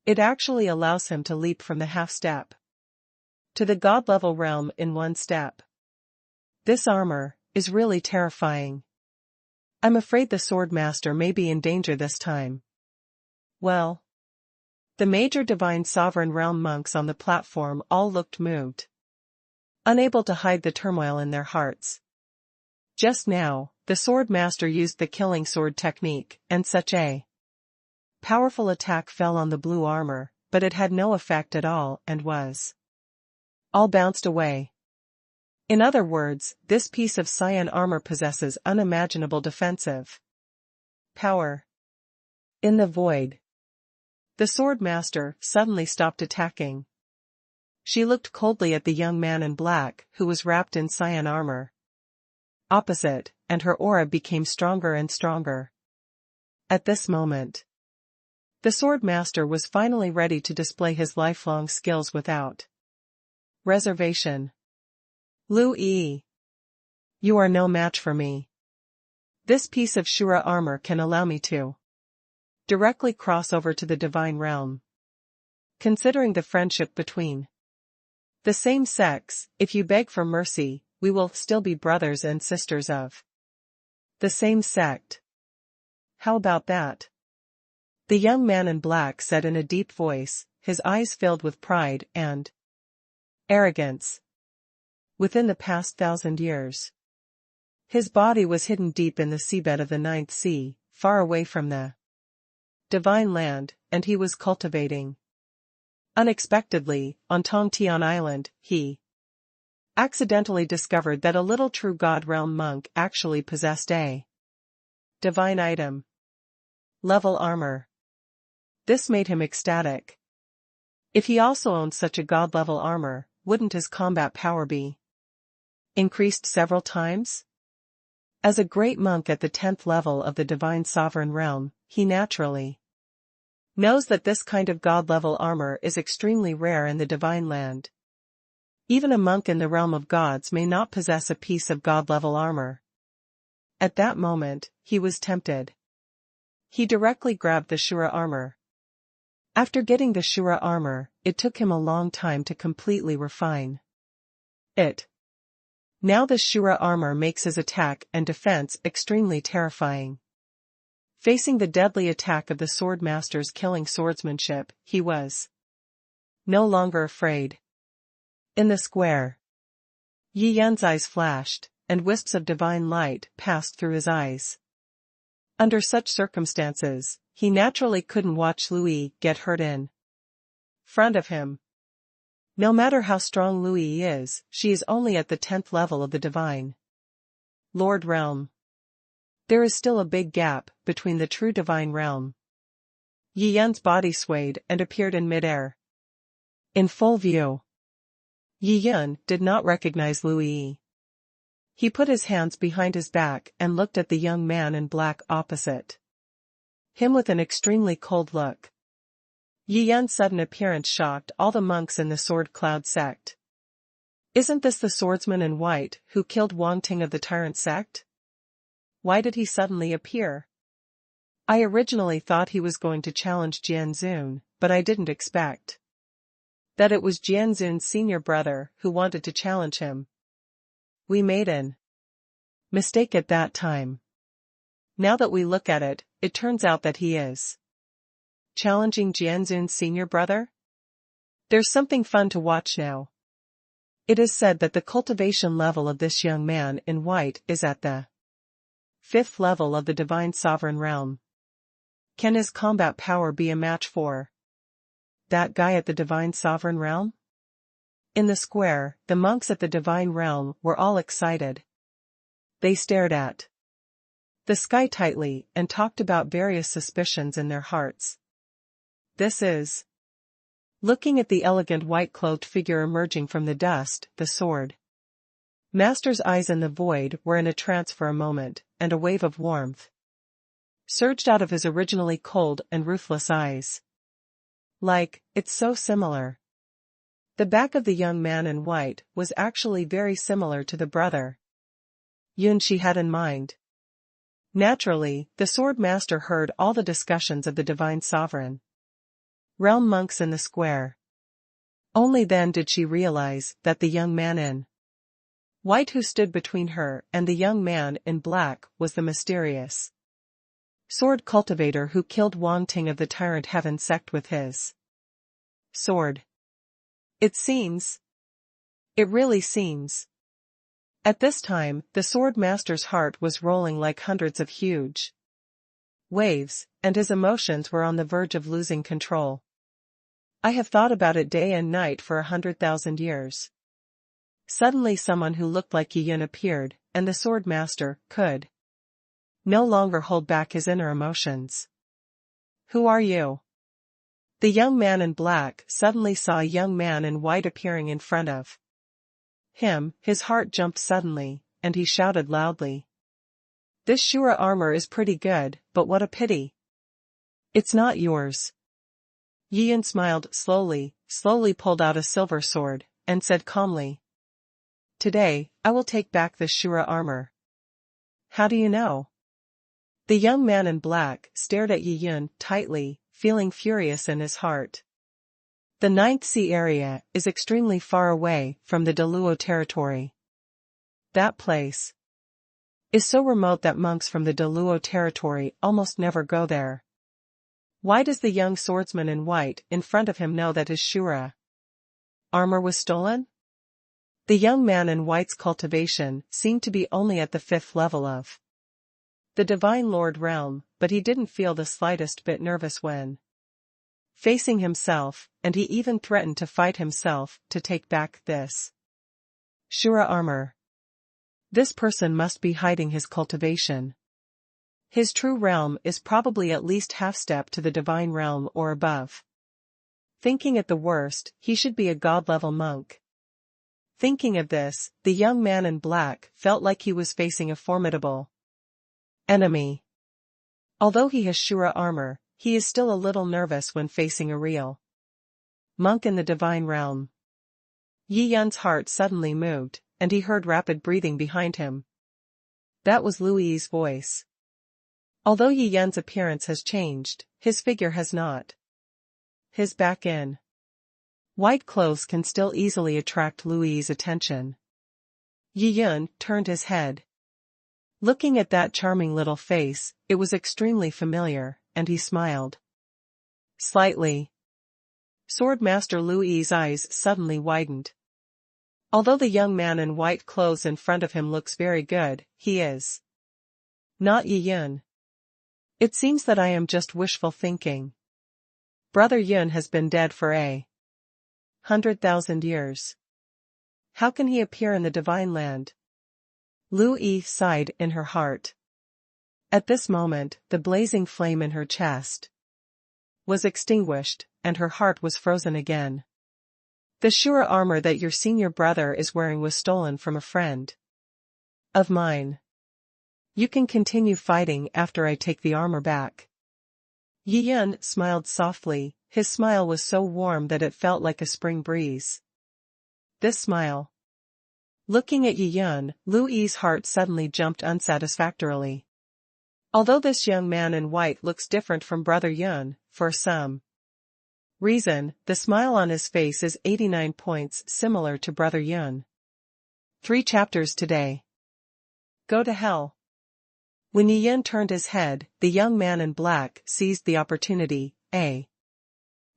[SPEAKER 1] It actually allows him to leap from the half-step to the god-level realm in one step. This armor is really terrifying. I'm afraid the sword master may be in danger this time. Well, the major divine sovereign realm monks on the platform all looked moved, unable to hide the turmoil in their hearts. Just now, the sword master used the killing sword technique, and such a powerful attack fell on the blue armor, but it had no effect at all and was all bounced away. In other words, this piece of cyan armor possesses unimaginable defensive power. In the void, the sword master suddenly stopped attacking. She looked coldly at the young man in black who was wrapped in cyan armor. Opposite, and her aura became stronger and stronger. At this moment, the sword master was finally ready to display his lifelong skills without reservation. Lu Yi, you are no match for me. This piece of Shura armor can allow me to directly cross over to the divine realm. Considering the friendship between the same sex, if you beg for mercy, we will still be brothers and sisters of the same sect. How about that? The young man in black said in a deep voice, his eyes filled with pride and arrogance. Within the past 1,000 years, his body was hidden deep in the seabed of the 9th Sea, far away from the divine land, and he was cultivating. Unexpectedly, on Tongtian Island, he accidentally discovered that a little true god realm monk actually possessed a divine item. Level armor. This made him ecstatic. If he also owned such a god-level armor, wouldn't his combat power be increased several times? As a great monk at the 10th level of the divine sovereign realm, he naturally knows that this kind of god-level armor is extremely rare in the divine land. Even a monk in the realm of gods may not possess a piece of god-level armor. At that moment, he was tempted. He directly grabbed the Shura armor. After getting the Shura armor, it took him a long time to completely refine it. Now the Shura armor makes his attack and defense extremely terrifying. Facing the deadly attack of the sword master's killing swordsmanship, he was no longer afraid. In the square, Yi Yun's eyes flashed, and wisps of divine light passed through his eyes. Under such circumstances, he naturally couldn't watch Lu Yi get hurt in front of him. No matter how strong Lu Yi is, she is only at the 10th level of the divine Lord realm. There is still a big gap between the true divine realm. Yi Yun's body swayed and appeared in midair. In full view, Yi Yun did not recognize Lu Yi. He put his hands behind his back and looked at the young man in black opposite him with an extremely cold look. Yi Yun's sudden appearance shocked all the monks in the Sword Cloud sect. Isn't this the swordsman in white who killed Wang Ting of the Tyrant sect? Why did he suddenly appear? I originally thought he was going to challenge Jianzun, but I didn't expect that it was Jianzun's senior brother who wanted to challenge him. We made an mistake at that time. Now that we look at it, it turns out that he is challenging Jianzun's senior brother? There's something fun to watch now. It is said that the cultivation level of this young man in white is at the 5th level of the divine sovereign realm. Can his combat power be a match for that guy at the divine sovereign realm? In the square, the monks at the divine realm were all excited. They stared at the sky tightly and talked about various suspicions in their hearts. This is. Looking at the elegant white-clothed figure emerging from the dust, the sword master's eyes in the void were in a trance for a moment, and a wave of warmth surged out of his originally cold and ruthless eyes. Like, it's so similar. The back of the young man in white was actually very similar to the brother Yun she had in mind. Naturally, the sword master heard all the discussions of the divine sovereign realm monks in the square. Only then did she realize that the young man in white who stood between her and the young man in black was the mysterious sword cultivator who killed Wang Ting of the Tyrant Heaven sect with his sword. It seems. It really seems. At this time, the sword master's heart was rolling like hundreds of huge waves, and his emotions were on the verge of losing control. I have thought about it day and night for 100,000 years. Suddenly someone who looked like Yi Yun appeared, and the sword master could no longer hold back his inner emotions. Who are you? The young man in black suddenly saw a young man in white appearing in front of him. His heart jumped suddenly, and he shouted loudly. This Shura armor is pretty good, but what a pity. It's not yours. Yi Yun smiled slowly pulled out a silver sword, and said calmly. Today, I will take back this Shura armor. How do you know? The young man in black stared at Yi Yun tightly, feeling furious in his heart. The Ninth Sea area is extremely far away from the Deluo territory. That place is so remote that monks from the Deluo territory almost never go there. Why does the young swordsman in white in front of him know that his Shura armor was stolen? The young man in white's cultivation seemed to be only at the 5th level of the Divine Lord realm, but he didn't feel the slightest bit nervous when facing himself, and he even threatened to fight himself to take back this Shura armor. This person must be hiding his cultivation. His true realm is probably at least half-step to the divine realm or above. Thinking at the worst, he should be a god-level monk. Thinking of this, the young man in black felt like he was facing a formidable enemy. Although he has Shura armor, he is still a little nervous when facing a real monk in the divine realm. Yi Yun's heart suddenly moved, and he heard rapid breathing behind him. That was Lu Yi's voice. Although Yi Yun's appearance has changed, his figure has not. His back in white clothes can still easily attract Lu Yi's attention. Yi Yun turned his head. Looking at that charming little face, it was extremely familiar, and he smiled slightly. Swordmaster Lu Yi's eyes suddenly widened. Although the young man in white clothes in front of him looks very good, he is not Yi Yun. It seems that I am just wishful thinking. Brother Yun has been dead for 100,000 years. How can he appear in the divine land? Lu Yi sighed in her heart. At this moment, the blazing flame in her chest was extinguished, and her heart was frozen again. The Shura armor that your senior brother is wearing was stolen from a friend of mine. You can continue fighting after I take the armor back. Yi Yun smiled softly, his smile was so warm that it felt like a spring breeze. This smile. Looking at Yi Yun, Lu Yi's heart suddenly jumped unsatisfactorily. Although this young man in white looks different from Brother Yun, for some reason, the smile on his face is 89 points similar to Brother Yun. 3 chapters today. Go to hell. When Yi Yin turned his head, the young man in black seized the opportunity. A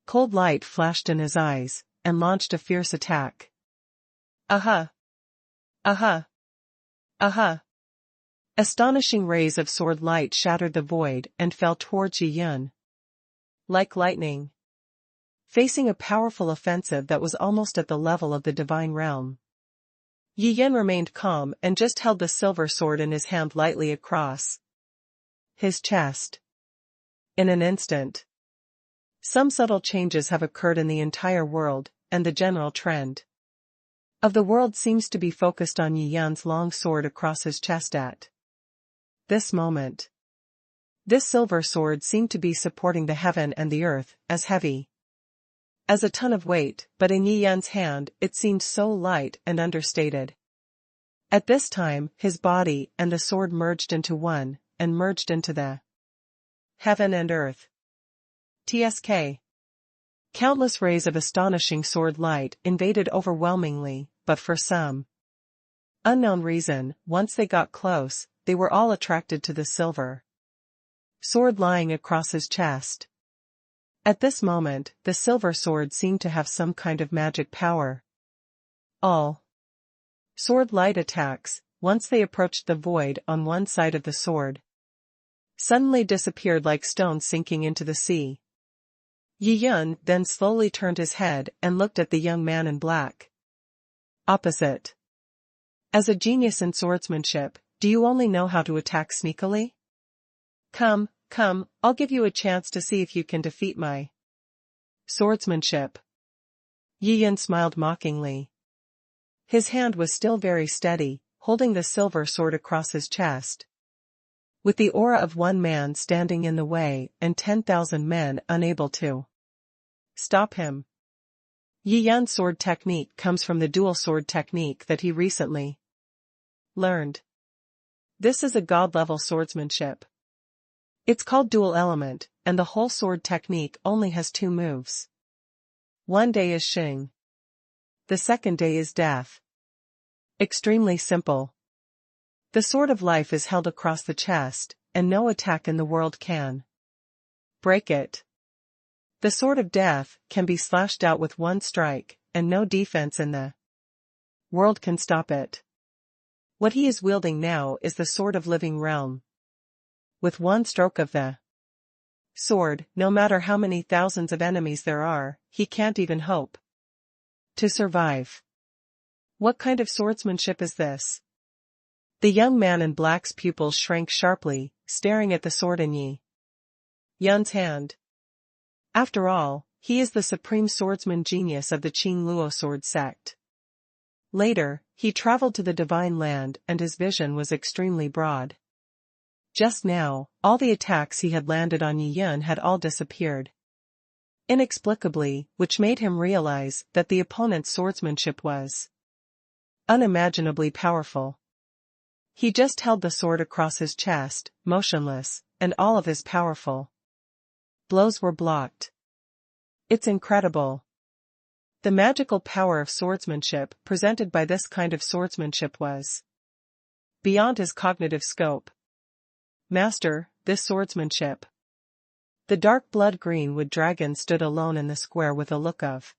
[SPEAKER 1] cold light flashed in his eyes, and launched a fierce attack. Aha! Aha! Aha! Astonishing rays of sword light shattered the void and fell towards Yi Yin like lightning, facing a powerful offensive that was almost at the level of the divine realm. Yi Yin remained calm and just held the silver sword in his hand lightly across his chest. In an instant, some subtle changes have occurred in the entire world, and the general trend of the world seems to be focused on Yi Yin's long sword across his chest at this moment. This silver sword seemed to be supporting the heaven and the earth, as heavy as a ton of weight, but in Yi Yin's hand it seemed so light and understated. At this time, his body and the sword merged into one, and merged into the heaven and earth. TSK. Countless rays of astonishing sword light invaded overwhelmingly, but for some unknown reason, once they got close, they were all attracted to the silver sword lying across his chest. At this moment, the silver sword seemed to have some kind of magic power. All sword light attacks, once they approached the void on one side of the sword, suddenly disappeared like stones sinking into the sea. Yi Yin then slowly turned his head and looked at the young man in black. Opposite. As a genius in swordsmanship, do you only know how to attack sneakily? Come, I'll give you a chance to see if you can defeat my swordsmanship. Yi Yin smiled mockingly. His hand was still very steady, holding the silver sword across his chest. With the aura of one man standing in the way and 10,000 men unable to stop him. Yi Yin's sword technique comes from the dual sword technique that he recently learned. This is a god-level swordsmanship. It's called dual element, and the whole sword technique only has 2 moves. One day is Xing. The second day is death. Extremely simple. The sword of life is held across the chest, and no attack in the world can break it. The sword of death can be slashed out with one strike, and no defense in the world can stop it. What he is wielding now is the sword of living realm. With one stroke of the sword, no matter how many thousands of enemies there are, he can't even hope to survive. What kind of swordsmanship is this? The young man in black's pupils shrank sharply, staring at the sword in Yi Yin's hand. After all, he is the supreme swordsman genius of the Qingluo sword sect. Later, he traveled to the divine land and his vision was extremely broad. Just now, all the attacks he had landed on Yi Yin had all disappeared inexplicably, which made him realize that the opponent's swordsmanship was unimaginably powerful. He just held the sword across his chest, motionless, and all of his powerful blows were blocked. It's incredible. The magical power of swordsmanship presented by this kind of swordsmanship was beyond his cognitive scope. Master, this swordsmanship. The dark blood green-wood dragon stood alone in the square with a look of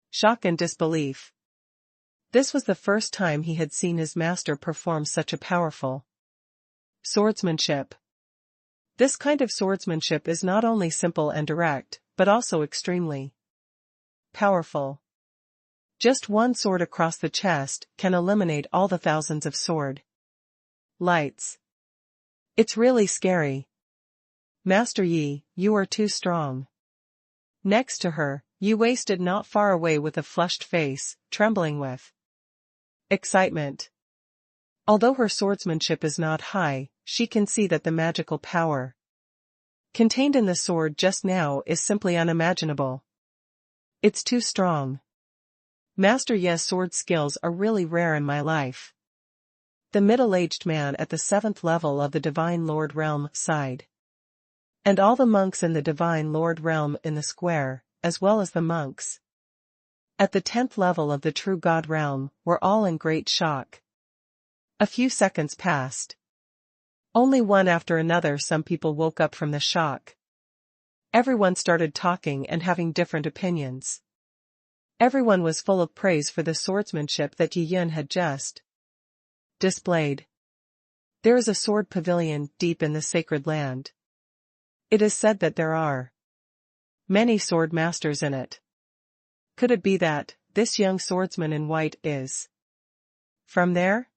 [SPEAKER 1] shock and disbelief. This was the first time he had seen his master perform such a powerful swordsmanship. This kind of swordsmanship is not only simple and direct, but also extremely powerful. Just one sword across the chest can eliminate all the thousands of sword lights. It's really scary. Master Yi, you are too strong. Next to her, Yi Wei stood not far away with a flushed face, trembling with excitement. Although her swordsmanship is not high, she can see that the magical power contained in the sword just now is simply unimaginable. It's too strong. Master Yi's sword skills are really rare in my life. The middle-aged man at the 7th level of the Divine Lord realm sighed. And all the monks in the Divine Lord realm in the square, as well as the monks at the 10th level of the True God realm, were all in great shock. A few seconds passed. Only one after another some people woke up from the shock. Everyone started talking and having different opinions. Everyone was full of praise for the swordsmanship that Yi Yun had just displayed. There is a sword pavilion deep in the sacred land. It is said that there are many sword masters in it. Could it be that this young swordsman in white is from there?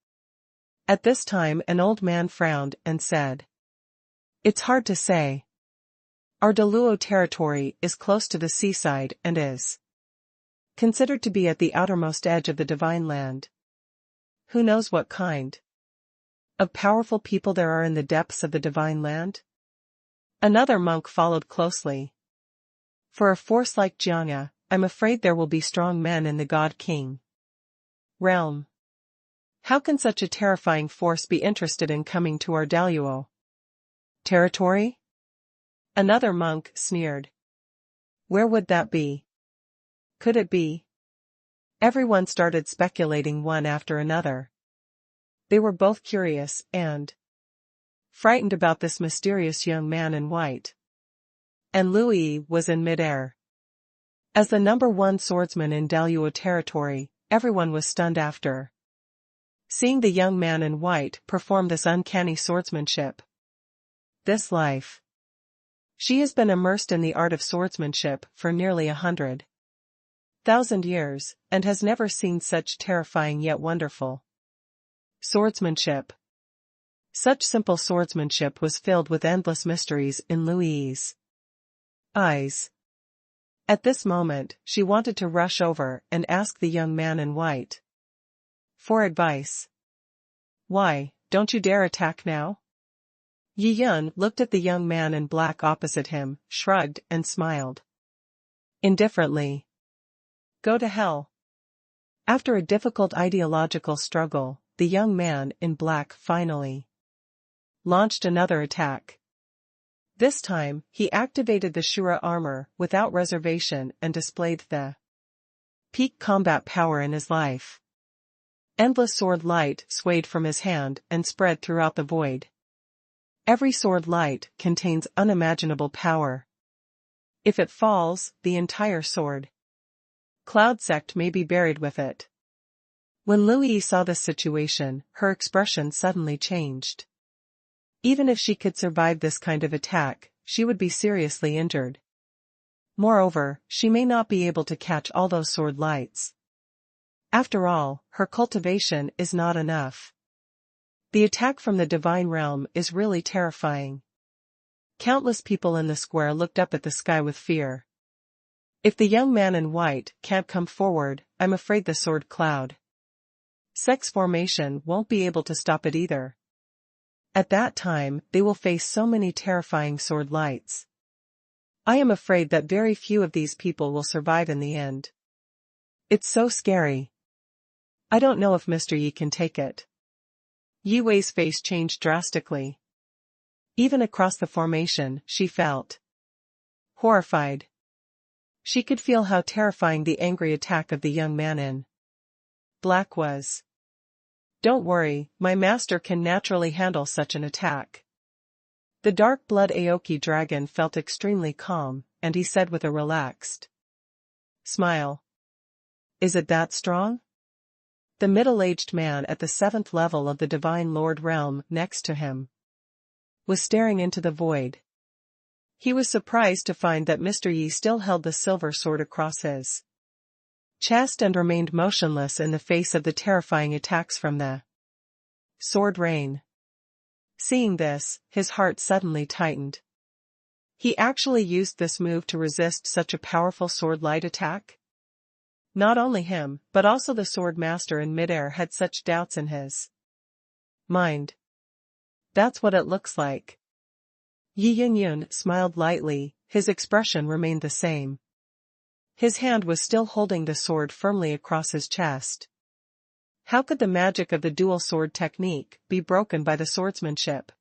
[SPEAKER 1] At this time an old man frowned and said, "It's hard to say. Our Daluo territory is close to the seaside and is considered to be at the outermost edge of the divine land. Who knows what kind of powerful people there are in the depths of the divine land?" Another monk followed closely. "For a force like Jiangya, I'm afraid there will be strong men in the God King realm. How can such a terrifying force be interested in coming to our Daluo territory?" Another monk sneered. "Where would that be? Could it be?" Everyone started speculating one after another. They were both curious and frightened about this mysterious young man in white. And Louis was in midair. As the number 1 swordsman in Daluo territory, everyone was stunned after seeing the young man in white perform this uncanny swordsmanship. This life. She has been immersed in the art of swordsmanship for nearly 100,000 years, and has never seen such terrifying yet wonderful swordsmanship. Such simple swordsmanship was filled with endless mysteries in Louis's eyes. At this moment, she wanted to rush over and ask the young man in white for advice. "Why, don't you dare attack now?" Yi Yun looked at the young man in black opposite him, shrugged and smiled indifferently. "Go to hell." After a difficult ideological struggle, the young man in black finally launched another attack. This time, he activated the Shura armor without reservation and displayed the peak combat power in his life. Endless sword light swayed from his hand and spread throughout the void. Every sword light contains unimaginable power. If it falls, the entire sword Cloud Sect may be buried with it. When Louis saw this situation, her expression suddenly changed. Even if she could survive this kind of attack, she would be seriously injured. Moreover, she may not be able to catch all those sword lights. After all, her cultivation is not enough. The attack from the divine realm is really terrifying. Countless people in the square looked up at the sky with fear. If the young man in white can't come forward, I'm afraid the sword cloud Sect's formation won't be able to stop it either. At that time, they will face so many terrifying sword lights. I am afraid that very few of these people will survive in the end. It's so scary. I don't know if Mr. Yi can take it. Yi Wei's face changed drastically. Even across the formation, she felt horrified. She could feel how terrifying the angry attack of the young man in black was. "Don't worry, my master can naturally handle such an attack." The dark blood Aoki dragon felt extremely calm, and he said with a relaxed smile, "Is it that strong?" The middle-aged man at the 7th level of the Divine Lord realm next to him was staring into the void. He was surprised to find that Mr. Yi still held the silver sword across his chest and remained motionless in the face of the terrifying attacks from the sword rain. Seeing this, his heart suddenly tightened. He actually used this move to resist such a powerful sword light attack? Not only him, but also the sword master in midair had such doubts in his mind. That's what it looks like. Yi Yun smiled lightly, his expression remained the same. His hand was still holding the sword firmly across his chest. How could the magic of the dual sword technique be broken by the swordsmanship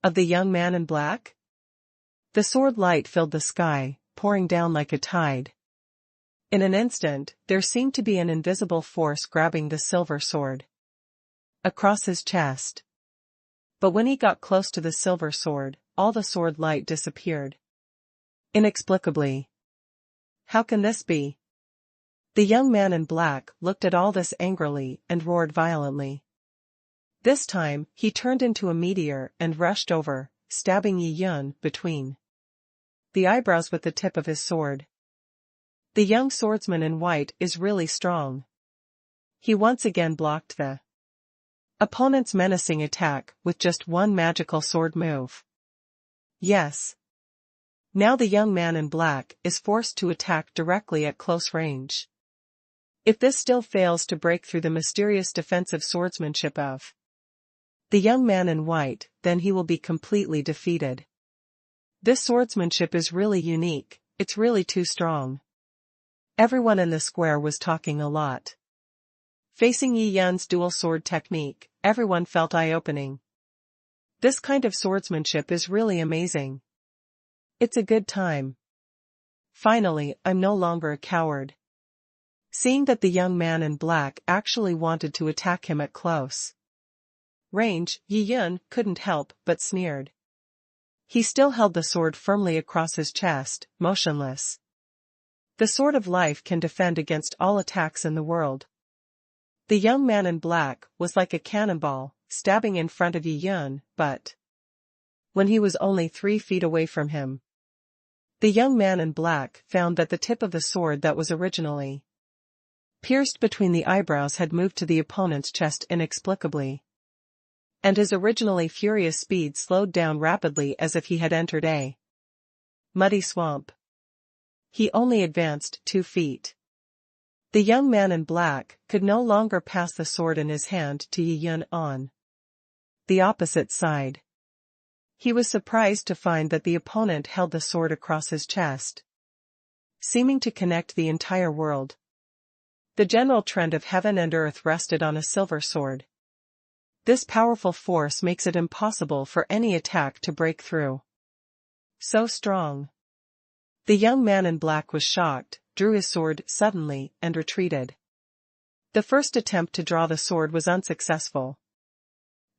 [SPEAKER 1] of the young man in black? The sword light filled the sky, pouring down like a tide. In an instant, there seemed to be an invisible force grabbing the silver sword across his chest. But when he got close to the silver sword, all the sword light disappeared. Inexplicably. How can this be? The young man in black looked at all this angrily and roared violently. This time, he turned into a meteor and rushed over, stabbing Yi Yun between the eyebrows with the tip of his sword. The young swordsman in white is really strong. He once again blocked the opponent's menacing attack with just one magical sword move. Yes. Now the young man in black is forced to attack directly at close range. If this still fails to break through the mysterious defensive swordsmanship of the young man in white, then he will be completely defeated. This swordsmanship is really unique, it's really too strong. Everyone in the square was talking a lot. Facing Yi Yun's dual sword technique, everyone felt eye-opening. This kind of swordsmanship is really amazing. It's a good time. Finally, I'm no longer a coward. Seeing that the young man in black actually wanted to attack him at close range, Yi Yun couldn't help but sneered. He still held the sword firmly across his chest, motionless. The sword of life can defend against all attacks in the world. The young man in black was like a cannonball, stabbing in front of Yi Yun, but when he was only 3 feet away from him, the young man in black found that the tip of the sword that was originally pierced between the eyebrows had moved to the opponent's chest inexplicably. And his originally furious speed slowed down rapidly as if he had entered a muddy swamp. He only advanced 2 feet. The young man in black could no longer pass the sword in his hand to Yi Yun on the opposite side. He was surprised to find that the opponent held the sword across his chest, seeming to connect the entire world. The general trend of heaven and earth rested on a silver sword. This powerful force makes it impossible for any attack to break through. So strong. The young man in black was shocked, drew his sword suddenly, and retreated. The first attempt to draw the sword was unsuccessful.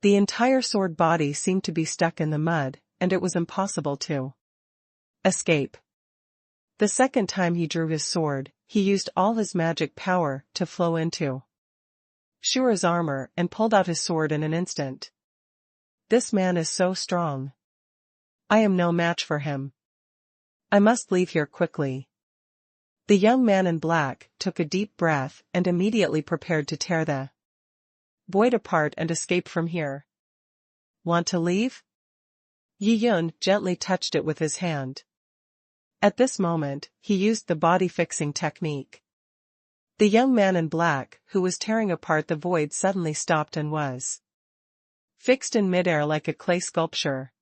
[SPEAKER 1] The entire sword body seemed to be stuck in the mud, and it was impossible to escape. The second time he drew his sword, he used all his magic power to flow into Shura's armor and pulled out his sword in an instant. This man is so strong. I am no match for him. I must leave here quickly. The young man in black took a deep breath and immediately prepared to tear the void apart and escape from here. Want to leave? Yi Yun gently touched it with his hand. At this moment, he used the body-fixing technique. The young man in black, who was tearing apart the void, suddenly stopped and was fixed in midair like a clay sculpture.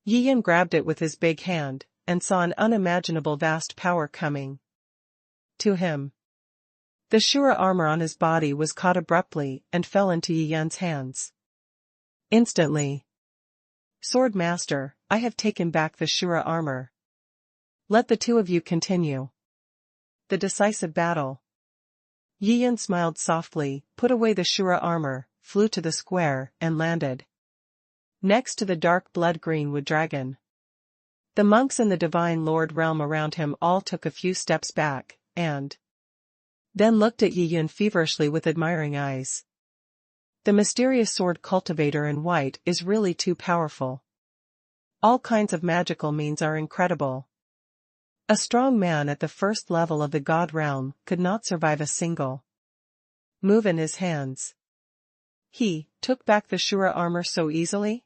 [SPEAKER 1] Yi Yun grabbed it with his big hand, and saw an unimaginable vast power coming to him. The Shura armor on his body was caught abruptly and fell into Yi Yun's hands. Instantly. Sword Master, I have taken back the Shura armor. Let the two of you continue the decisive battle. Yi Yun smiled softly, put away the Shura armor, flew to the square, and landed next to the dark blood-green wood dragon. The monks in the Divine Lord realm around him all took a few steps back, and then looked at Yi Yun feverishly with admiring eyes. The mysterious sword cultivator in white is really too powerful. All kinds of magical means are incredible. A strong man at the first level of the god realm could not survive a single move in his hands. He took back the Shura armor so easily?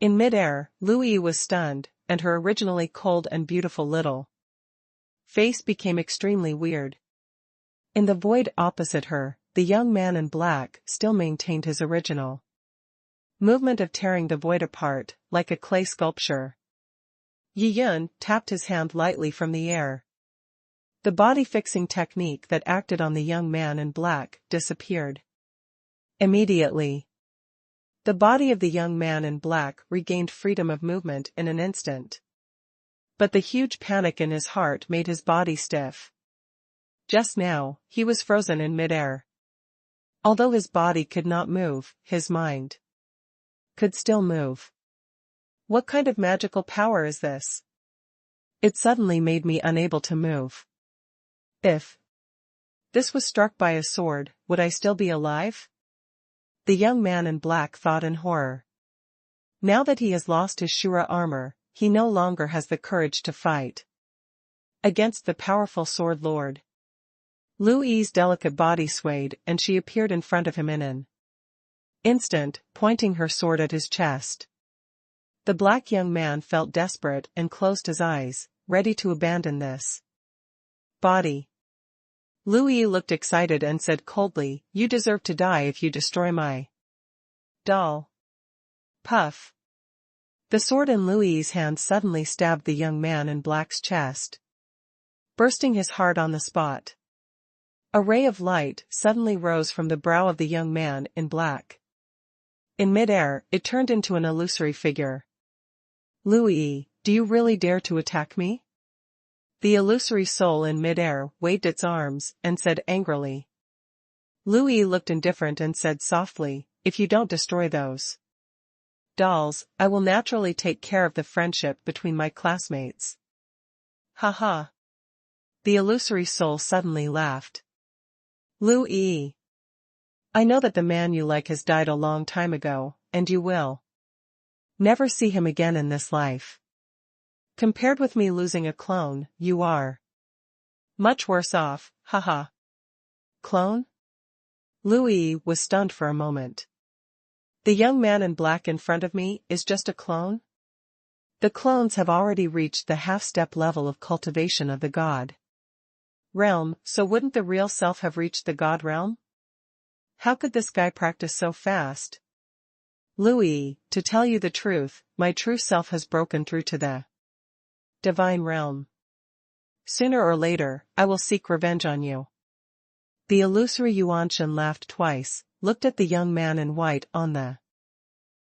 [SPEAKER 1] In midair, Lu Yi was stunned, and her originally cold and beautiful little face became extremely weird. In the void opposite her, the young man in black still maintained his original movement of tearing the void apart, like a clay sculpture. Yi Yun tapped his hand lightly from the air. The body-fixing technique that acted on the young man in black disappeared. Immediately, the body of the young man in black regained freedom of movement in an instant. But the huge panic in his heart made his body stiff. Just now, he was frozen in midair. Although his body could not move, his mind could still move. What kind of magical power is this? It suddenly made me unable to move. If this was struck by a sword, would I still be alive? The young man in black thought in horror. Now that he has lost his Shura armor, he no longer has the courage to fight against the powerful sword lord. Lu Yi's delicate body swayed and she appeared in front of him in an instant, pointing her sword at his chest. The black young man felt desperate and closed his eyes, ready to abandon this body. Lu Yi looked excited and said coldly, "You deserve to die if you destroy my doll." Puff. The sword in Lu Yi's hand suddenly stabbed the young man in black's chest, bursting his heart on the spot. A ray of light suddenly rose from the brow of the young man in black. In midair, it turned into an illusory figure. "Lu Yi, do you really dare to attack me?" The illusory soul in midair waved its arms and said angrily. Lu Yi looked indifferent and said softly, "If you don't destroy those dolls, I will naturally take care of the friendship between my classmates." Ha ha. The illusory soul suddenly laughed. "Lu Yi, I know that the man you like has died a long time ago, and you will never see him again in this life. Compared with me losing a clone, you are much worse off, haha." Clone? Lu Yi was stunned for a moment. The young man in black in front of me is just a clone? The clones have already reached the half-step level of cultivation of the god realm, so wouldn't the real self have reached the god realm? How could this guy practice so fast? Lu Yi, to tell you the truth, my true self has broken through to the divine realm. Sooner or later, I will seek revenge on you. The illusory Yuanshan laughed twice, looked at the young man in white on the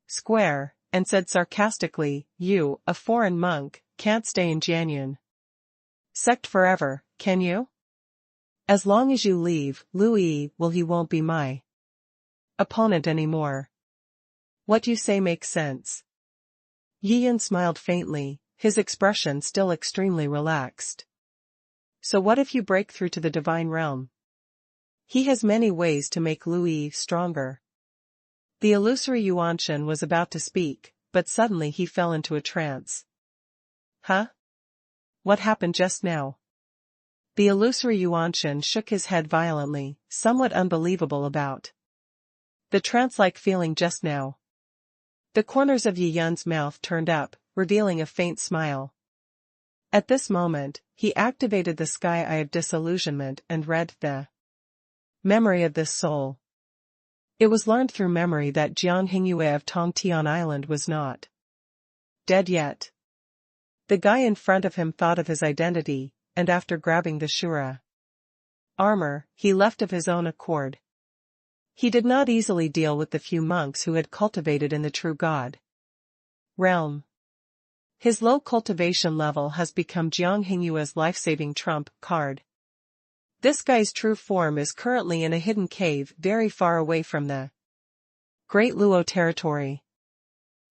[SPEAKER 1] square, and said sarcastically, "You, a foreign monk, can't stay in Jianyun Sect forever, can you? As long as you leave, Lu Yi he won't be my opponent anymore. What you say makes sense." Yiyan smiled faintly, his expression still extremely relaxed. "So what if you break through to the divine realm? He has many ways to make Lu Yi stronger." The illusory Yuanshan was about to speak, but suddenly he fell into a trance. Huh? What happened just now? The illusory Yuanshan shook his head violently, somewhat unbelievable about the trance-like feeling just now. The corners of Yi Yun's mouth turned up, revealing a faint smile. At this moment, he activated the sky eye of disillusionment and read the memory of this soul. It was learned through memory that Jiang Hingyue of Tongtian Island was not dead yet. The guy in front of him thought of his identity, and after grabbing the Shura armor, he left of his own accord. He did not easily deal with the few monks who had cultivated in the true god realm. His low cultivation level has become Jiang Hingyue's life-saving trump card. This guy's true form is currently in a hidden cave very far away from the Great Luo territory.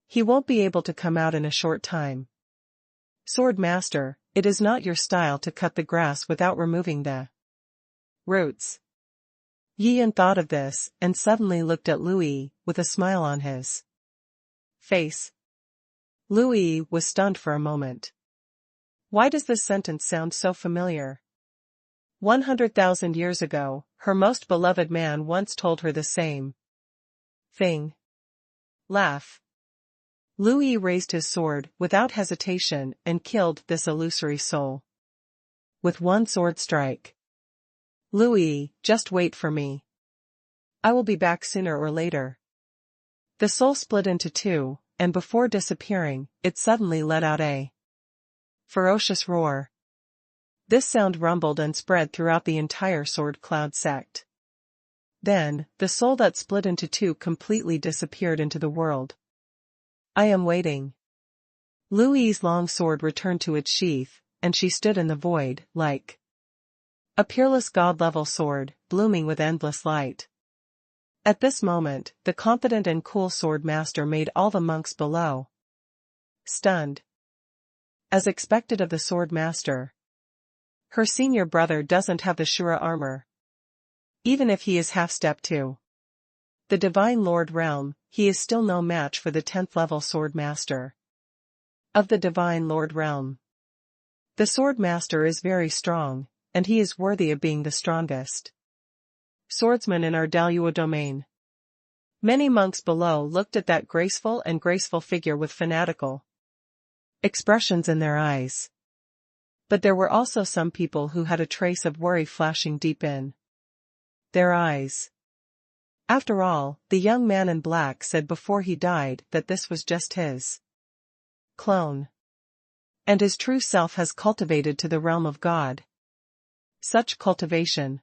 [SPEAKER 1] He won't be able to come out in a short time. Sword Master, it is not your style to cut the grass without removing the roots. Yiyan thought of this, and suddenly looked at Lu Yi, with a smile on his face. Lu Yi was stunned for a moment. Why does this sentence sound so familiar? 100,000 years ago, her most beloved man once told her the same thing. Laugh. Lu Yi raised his sword, without hesitation, and killed this illusory soul with one sword strike. Lu Yi, just wait for me. I will be back sooner or later. The soul split into two, and before disappearing, it suddenly let out a ferocious roar. This sound rumbled and spread throughout the entire Sword Cloud sect. Then, the soul that split into two completely disappeared into the world. I am waiting. Lu Yi's long sword returned to its sheath, and she stood in the void, like a peerless god-level sword, blooming with endless light. At this moment, the confident and cool sword master made all the monks below stunned. As expected of the sword master, her senior brother doesn't have the Shura armor. Even if he is half-step to the Divine Lord realm, he is still no match for the 10th level sword master of the Divine Lord realm. The sword master is very strong, and he is worthy of being the strongest swordsman in our Daluo domain. Many monks below looked at that graceful figure with fanatical expressions in their eyes. But there were also some people who had a trace of worry flashing deep in their eyes. After all, the young man in black said before he died that this was just his clone. And his true self has cultivated to the realm of God. Such cultivation.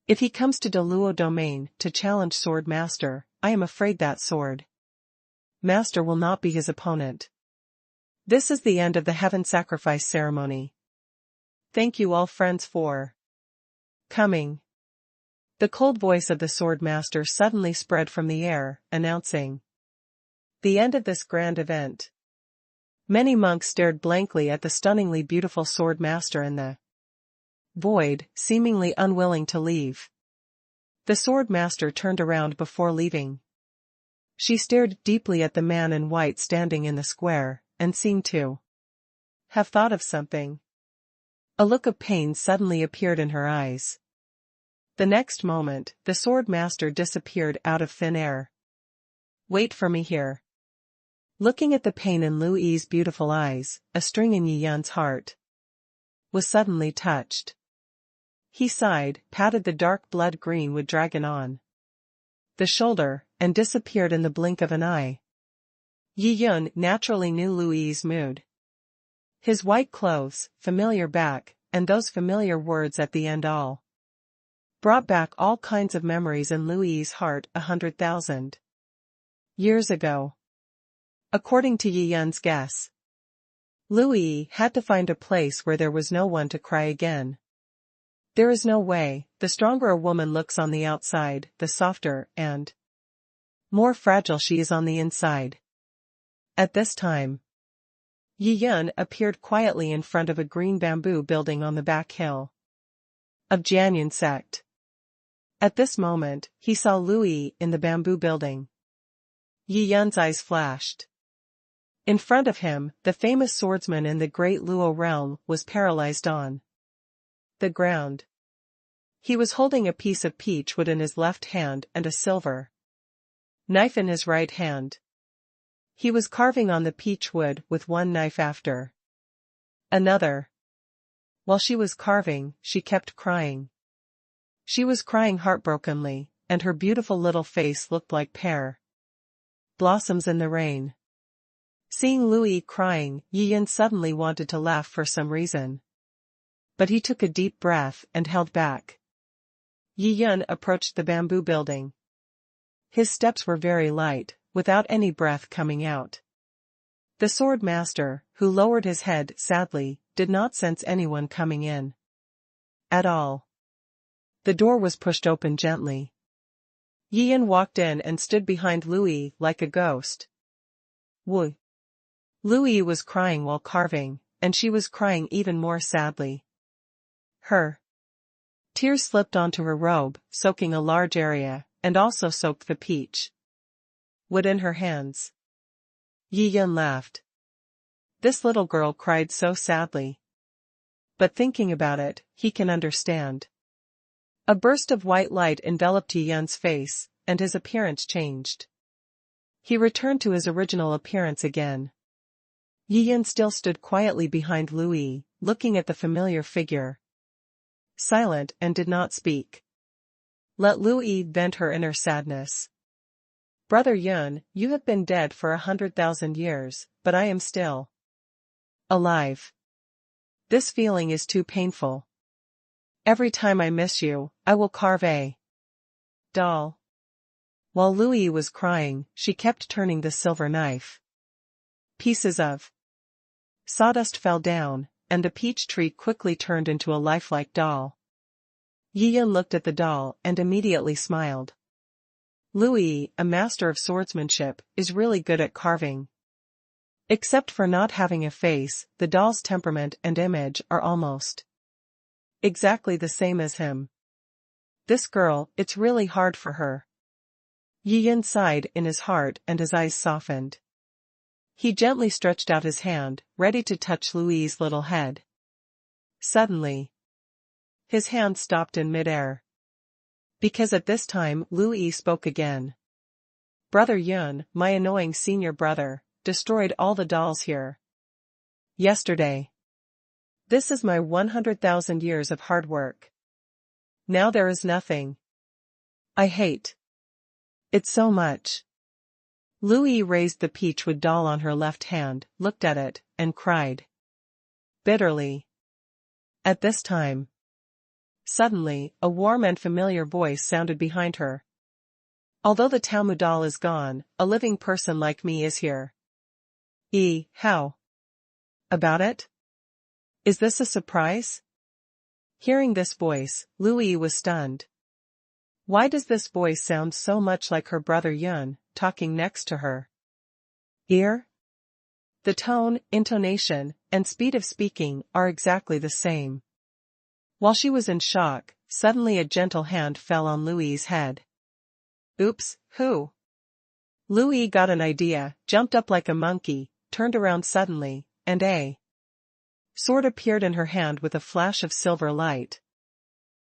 [SPEAKER 1] If he comes to Daluo domain to challenge Sword Master, I am afraid that Sword Master will not be his opponent. This is the end of the heaven sacrifice ceremony. Thank you all friends for coming. The cold voice of the Sword Master suddenly spread from the air, announcing the end of this grand event. Many monks stared blankly at the stunningly beautiful Sword Master in the void, seemingly unwilling to leave. The Sword Master turned around before leaving. She stared deeply at the man in white standing in the square, and seemed to have thought of something. A look of pain suddenly appeared in her eyes. The next moment, the Sword Master disappeared out of thin air. Wait for me here. Looking at the pain in Lu Yi's beautiful eyes, a string in Yi Yun's heart was suddenly touched. He sighed, patted the dark blood green wood dragon on the shoulder, and disappeared in the blink of an eye. Yi Yun naturally knew Lu Yi's mood. His white clothes, familiar back, and those familiar words at the end all brought back all kinds of memories in Lu Yi's heart 100,000 years ago. According to Yi Yun's guess, Lu Yi had to find a place where there was no one to cry again. There is no way, the stronger a woman looks on the outside, the softer and more fragile she is on the inside. At this time, Yi Yun appeared quietly in front of a green bamboo building on the back hill of Jianyun Sect. At this moment, he saw Lu Yi in the bamboo building. Yi Yun's eyes flashed. In front of him, the famous swordsman in the great Luo realm was paralyzed on the ground. He was holding a piece of peach wood in his left hand and a silver knife in his right hand. He was carving on the peach wood with one knife after another. While she was carving, she kept crying. She was crying heartbrokenly, and her beautiful little face looked like pear blossoms in the rain. Seeing Lu Yi crying, Yi Yun suddenly wanted to laugh for some reason. But he took a deep breath and held back. Yi Yun approached the bamboo building. His steps were very light, without any breath coming out. The sword master, who lowered his head sadly, did not sense anyone coming in at all. The door was pushed open gently. Yi Yun walked in and stood behind Lu Yi like a ghost. Wu. Lu Yi was crying while carving, and she was crying even more sadly. Her tears slipped onto her robe, soaking a large area, and also soaked the peach wood in her hands. Yi Yun laughed. This little girl cried so sadly. But thinking about it, he can understand. A burst of white light enveloped Yi Yun's face, and his appearance changed. He returned to his original appearance again. Yi Yun still stood quietly behind Lu Yi, looking at the familiar figure. Silent and did not speak. Let Lu Yi vent her inner sadness. Brother Yun, you have been dead for 100,000 years, but I am still alive. This feeling is too painful. Every time I miss you, I will carve a doll. While Louis was crying, she kept turning the silver knife. Pieces of sawdust fell down, and the peach tree quickly turned into a lifelike doll. Yiyan looked at the doll and immediately smiled. Louis, a master of swordsmanship, is really good at carving. Except for not having a face, the doll's temperament and image are almost exactly the same as him. This girl, it's really hard for her. Yiyan sighed in his heart and his eyes softened. He gently stretched out his hand, ready to touch Louis's little head. Suddenly, his hand stopped in midair. Because at this time Louis spoke again. Brother Yun, my annoying senior brother, destroyed all the dolls here yesterday. This is my 100,000 years of hard work. Now there is nothing. I hate it so much. Louis raised the peachwood doll on her left hand, looked at it, and cried bitterly. At this time, suddenly, a warm and familiar voice sounded behind her. Although the Tamu doll is gone, a living person like me is here. How about it? Is this a surprise? Hearing this voice, Louis was stunned. Why does this voice sound so much like her brother Yun, talking next to her? The tone, intonation, and speed of speaking are exactly the same. While she was in shock, suddenly a gentle hand fell on Louis's head. Oops, who? Louis got an idea, jumped up like a monkey, turned around suddenly, and a sword appeared in her hand with a flash of silver light.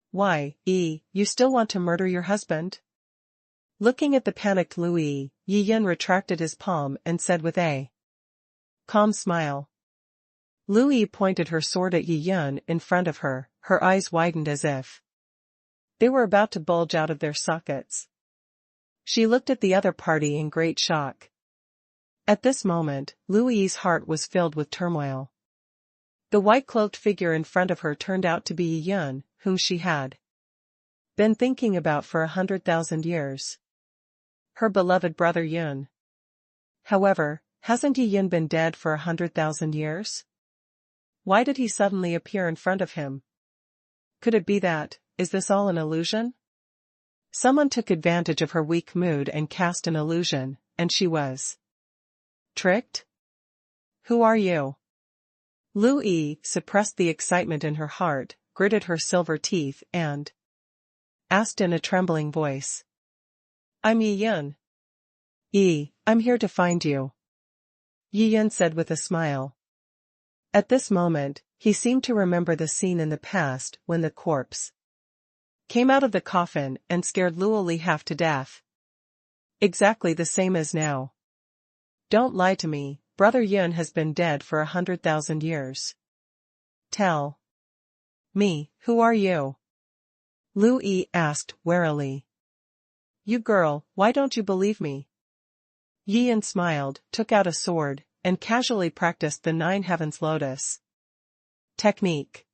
[SPEAKER 1] Why, you still want to murder your husband? Looking at the panicked Louis, Yiyan retracted his palm and said with a calm smile. Louis pointed her sword at Yiyan in front of her, her eyes widened as if they were about to bulge out of their sockets. She looked at the other party in great shock. At this moment, Louis's heart was filled with turmoil. The white-cloaked figure in front of her turned out to be Yiyan, whom she had been thinking about for 100,000 years. Her beloved brother Yun. However, hasn't Yiyan been dead for 100,000 years? Why did he suddenly appear in front of him? Could it be that, is this all an illusion? Someone took advantage of her weak mood and cast an illusion, and she was tricked? Who are you? Louis suppressed the excitement in her heart, gritted her silver teeth and asked in a trembling voice. I'm Yiyan. I'm here to find you. Yiyan said with a smile. At this moment, he seemed to remember the scene in the past when the corpse came out of the coffin and scared Louis half to death. Exactly the same as now. Don't lie to me, brother Yun has been dead for 100,000 years. Tell me, who are you? Louis asked warily. You girl, why don't you believe me? Yiyan smiled, took out a sword, and casually practiced the 9 Heavens Lotus technique.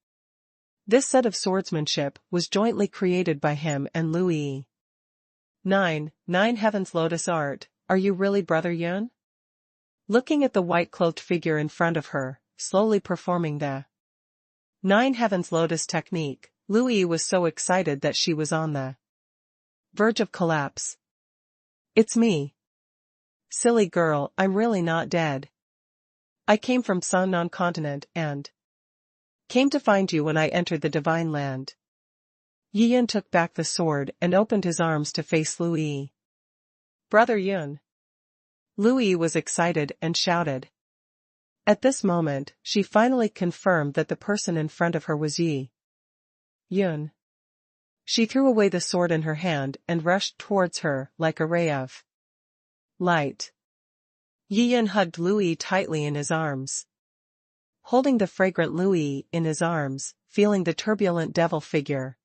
[SPEAKER 1] This set of swordsmanship was jointly created by him and Louis. 9 Heavens Lotus art, are you really brother Yun? Looking at the white-cloaked figure in front of her, slowly performing the 9 Heavens Lotus technique, Louis was so excited that she was on the verge of collapse. It's me. Silly girl, I'm really not dead. I came from Shenlong continent and came to find you when I entered the divine land. Yiyan took back the sword and opened his arms to face Louis. Brother Yun. Louis was excited and shouted. At this moment, she finally confirmed that the person in front of her was Yun. She threw away the sword in her hand and rushed towards her like a ray of light. Yiyan hugged Louis tightly in his arms. Holding the fragrant Louis in his arms, feeling the turbulent devil figure,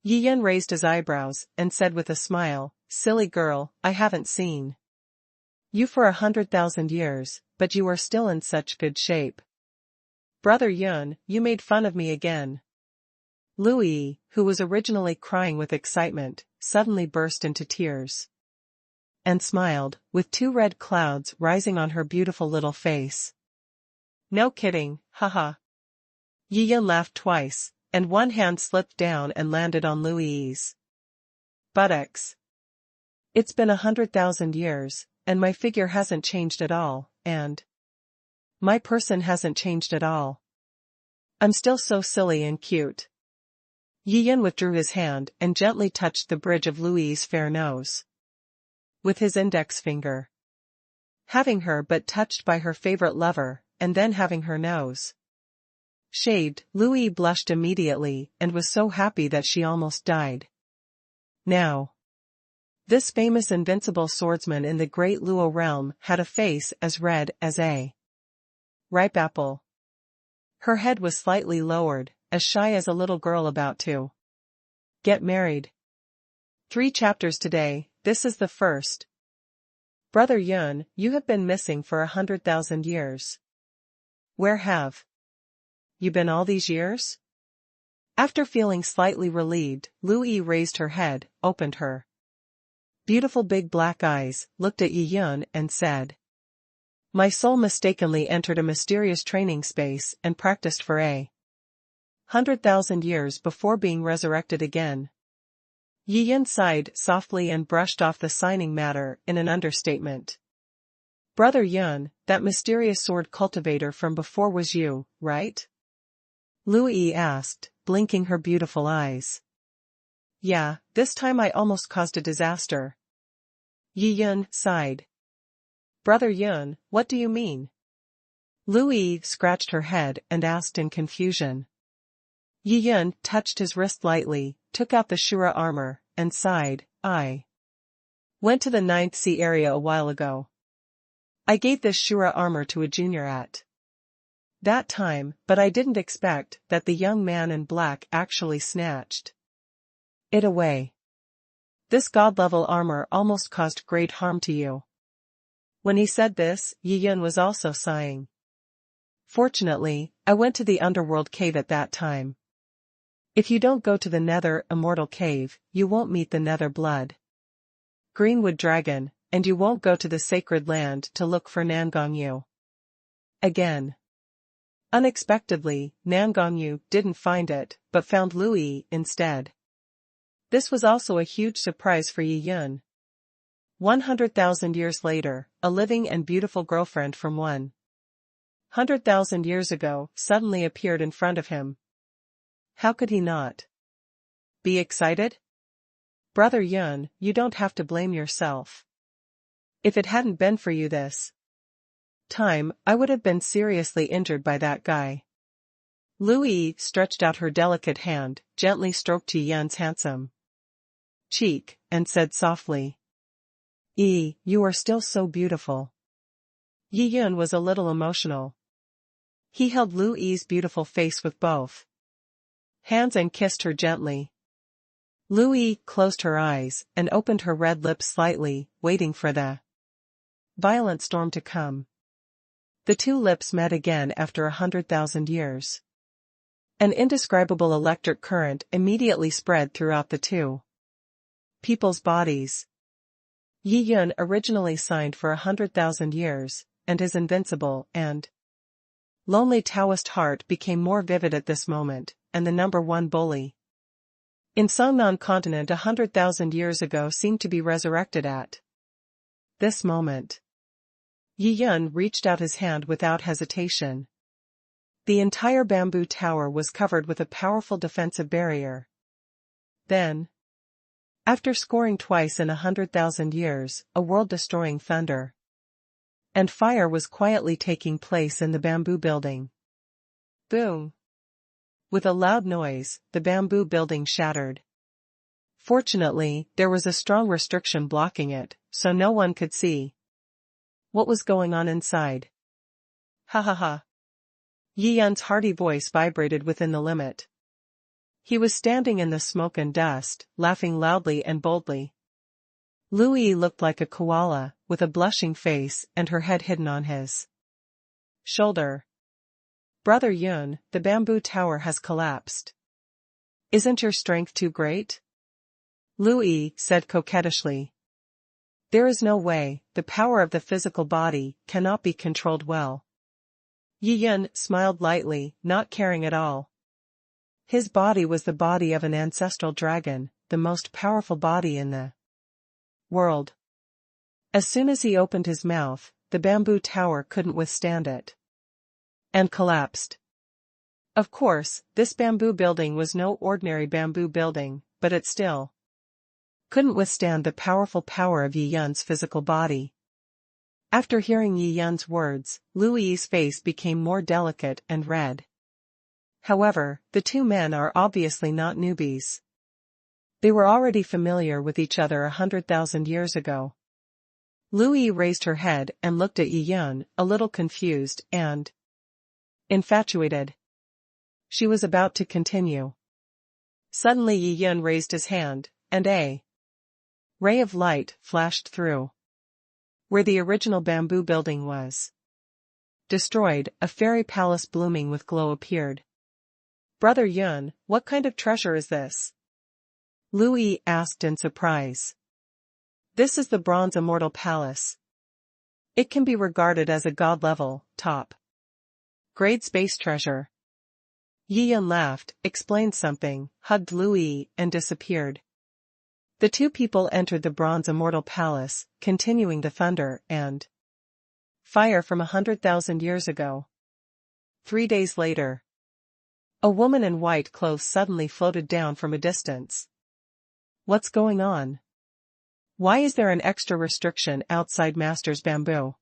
[SPEAKER 1] Yiyan raised his eyebrows and said with a smile, Silly girl, I haven't seen you for 100,000 years, but you are still in such good shape. Brother Yun, you made fun of me again. Lu Yi, who was originally crying with excitement, suddenly burst into tears. And smiled, with two red clouds rising on her beautiful little face. No kidding, haha. Yi Yun laughed twice, and one hand slipped down and landed on Lu Yi's buttocks. It's been 100,000 years, and my figure hasn't changed at all, and my person hasn't changed at all. I'm still so silly and cute. Yi Yun withdrew his hand and gently touched the bridge of Lu Yi's fair nose with his index finger. Having her but touched by her favorite lover, and then having her nose shaved, Lu Yi blushed immediately and was so happy that she almost died. Now, this famous invincible swordsman in the great Luo realm had a face as red as a ripe apple. Her head was slightly lowered, as shy as a little girl about to get married. 3 chapters today, this is the first. Brother Yun, you have been missing for 100,000 years. Where have you been all these years? After feeling slightly relieved, Lu Yi raised her head, opened her beautiful big black eyes, looked at Yi Yun and said, my soul mistakenly entered a mysterious training space and practiced for 100,000 years before being resurrected again. Yi Yun sighed softly and brushed off the signing matter in an understatement. Brother Yun, that mysterious sword cultivator from before was you, right? Lu Yi asked, blinking her beautiful eyes. Yeah, this time I almost caused a disaster. Yi Yun sighed. Brother Yun, what do you mean? Lu Yi scratched her head and asked in confusion. Yi Yun touched his wrist lightly, took out the Shura armor, and sighed, I went to the 9th Sea area a while ago. I gave this Shura armor to a junior at that time, but I didn't expect that the young man in black actually snatched it away. This god-level armor almost caused great harm to you. When he said this, Yi Yun was also sighing. Fortunately, I went to the underworld cave at that time. If you don't go to the Nether Immortal Cave, you won't meet the Nether Blood Greenwood Dragon, and you won't go to the Sacred Land to look for Nangongyu again. Unexpectedly, Nangongyu didn't find it, but found Lu Yi instead. This was also a huge surprise for Yi Yun. 100,000 years later, a living and beautiful girlfriend from 100,000 years ago suddenly appeared in front of him. How could he not be excited? Brother Yun, you don't have to blame yourself. If it hadn't been for you this time, I would have been seriously injured by that guy. Lu Yi stretched out her delicate hand, gently stroked Yi Yun's handsome cheek, and said softly, you are still so beautiful. Yi Yun was a little emotional. He held Lu Yi's beautiful face with both hands and kissed her gently. Lu Yi closed her eyes and opened her red lips slightly, waiting for the violent storm to come. The two lips met again after 100,000 years. An indescribable electric current immediately spread throughout the two people's bodies. Yi Yun originally signed for 100,000 years, and his invincible and lonely Taoist heart became more vivid at this moment, and the number 1 bully in Songnan continent 100,000 years ago seemed to be resurrected at this moment. Yi Yun reached out his hand without hesitation. The entire bamboo tower was covered with a powerful defensive barrier. Then, after scoring twice in 100,000 years, a world-destroying thunder and fire was quietly taking place in the bamboo building. Boom! With a loud noise, the bamboo building shattered. Fortunately, there was a strong restriction blocking it, so no one could see what was going on inside. Ha ha ha! Yi Yun's hearty voice vibrated within the limit. He was standing in the smoke and dust, laughing loudly and boldly. Lu Yi looked like a koala, with a blushing face and her head hidden on his shoulder. Brother Yun, the bamboo tower has collapsed. Isn't your strength too great? Lu Yi said coquettishly. There is no way, the power of the physical body cannot be controlled well. Yi Yun smiled lightly, not caring at all. His body was the body of an ancestral dragon, the most powerful body in the world. As soon as he opened his mouth, the bamboo tower couldn't withstand it. And collapsed. Of course, this bamboo building was no ordinary bamboo building, but it still couldn't withstand the powerful power of Yi Yun's physical body. After hearing Yi Yun's words, Lu Yi's face became more delicate and red. However, the two men are obviously not newbies. They were already familiar with each other 100,000 years ago. Lu Yi raised her head and looked at Yi Yun, a little confused and infatuated. She was about to continue. Suddenly Yi Yun raised his hand, and a ray of light flashed through. Where the original bamboo building was destroyed, a fairy palace blooming with glow appeared. Brother Yun, what kind of treasure is this? Lu Yi asked in surprise. This is the Bronze Immortal Palace. It can be regarded as a god-level, top-grade space treasure. Yi Yun laughed, explained something, hugged Lu Yi, and disappeared. The two people entered the Bronze Immortal Palace, continuing the thunder and fire from 100,000 years ago. 3 days later, a woman in white clothes suddenly floated down from a distance. What's going on? Why is there an extra restriction outside Master's bamboo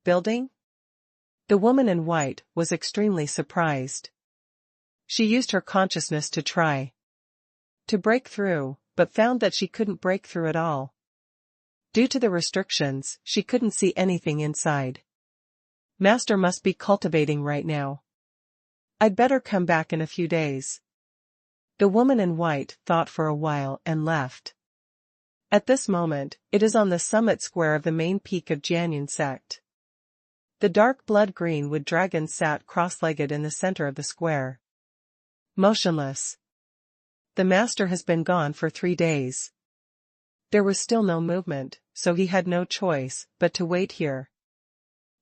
[SPEAKER 1] building? The woman in white was extremely surprised. She used her consciousness to try to break through, but found that she couldn't break through at all. Due to the restrictions, she couldn't see anything inside. Master must be cultivating right now. I'd better come back in a few days. The woman in white thought for a while and left. At this moment, it is on the summit square of the main peak of Shenlong Sect. The dark blood green wood dragon sat cross-legged in the center of the square. Motionless. The master has been gone for 3 days. There was still no movement, so he had no choice but to wait here.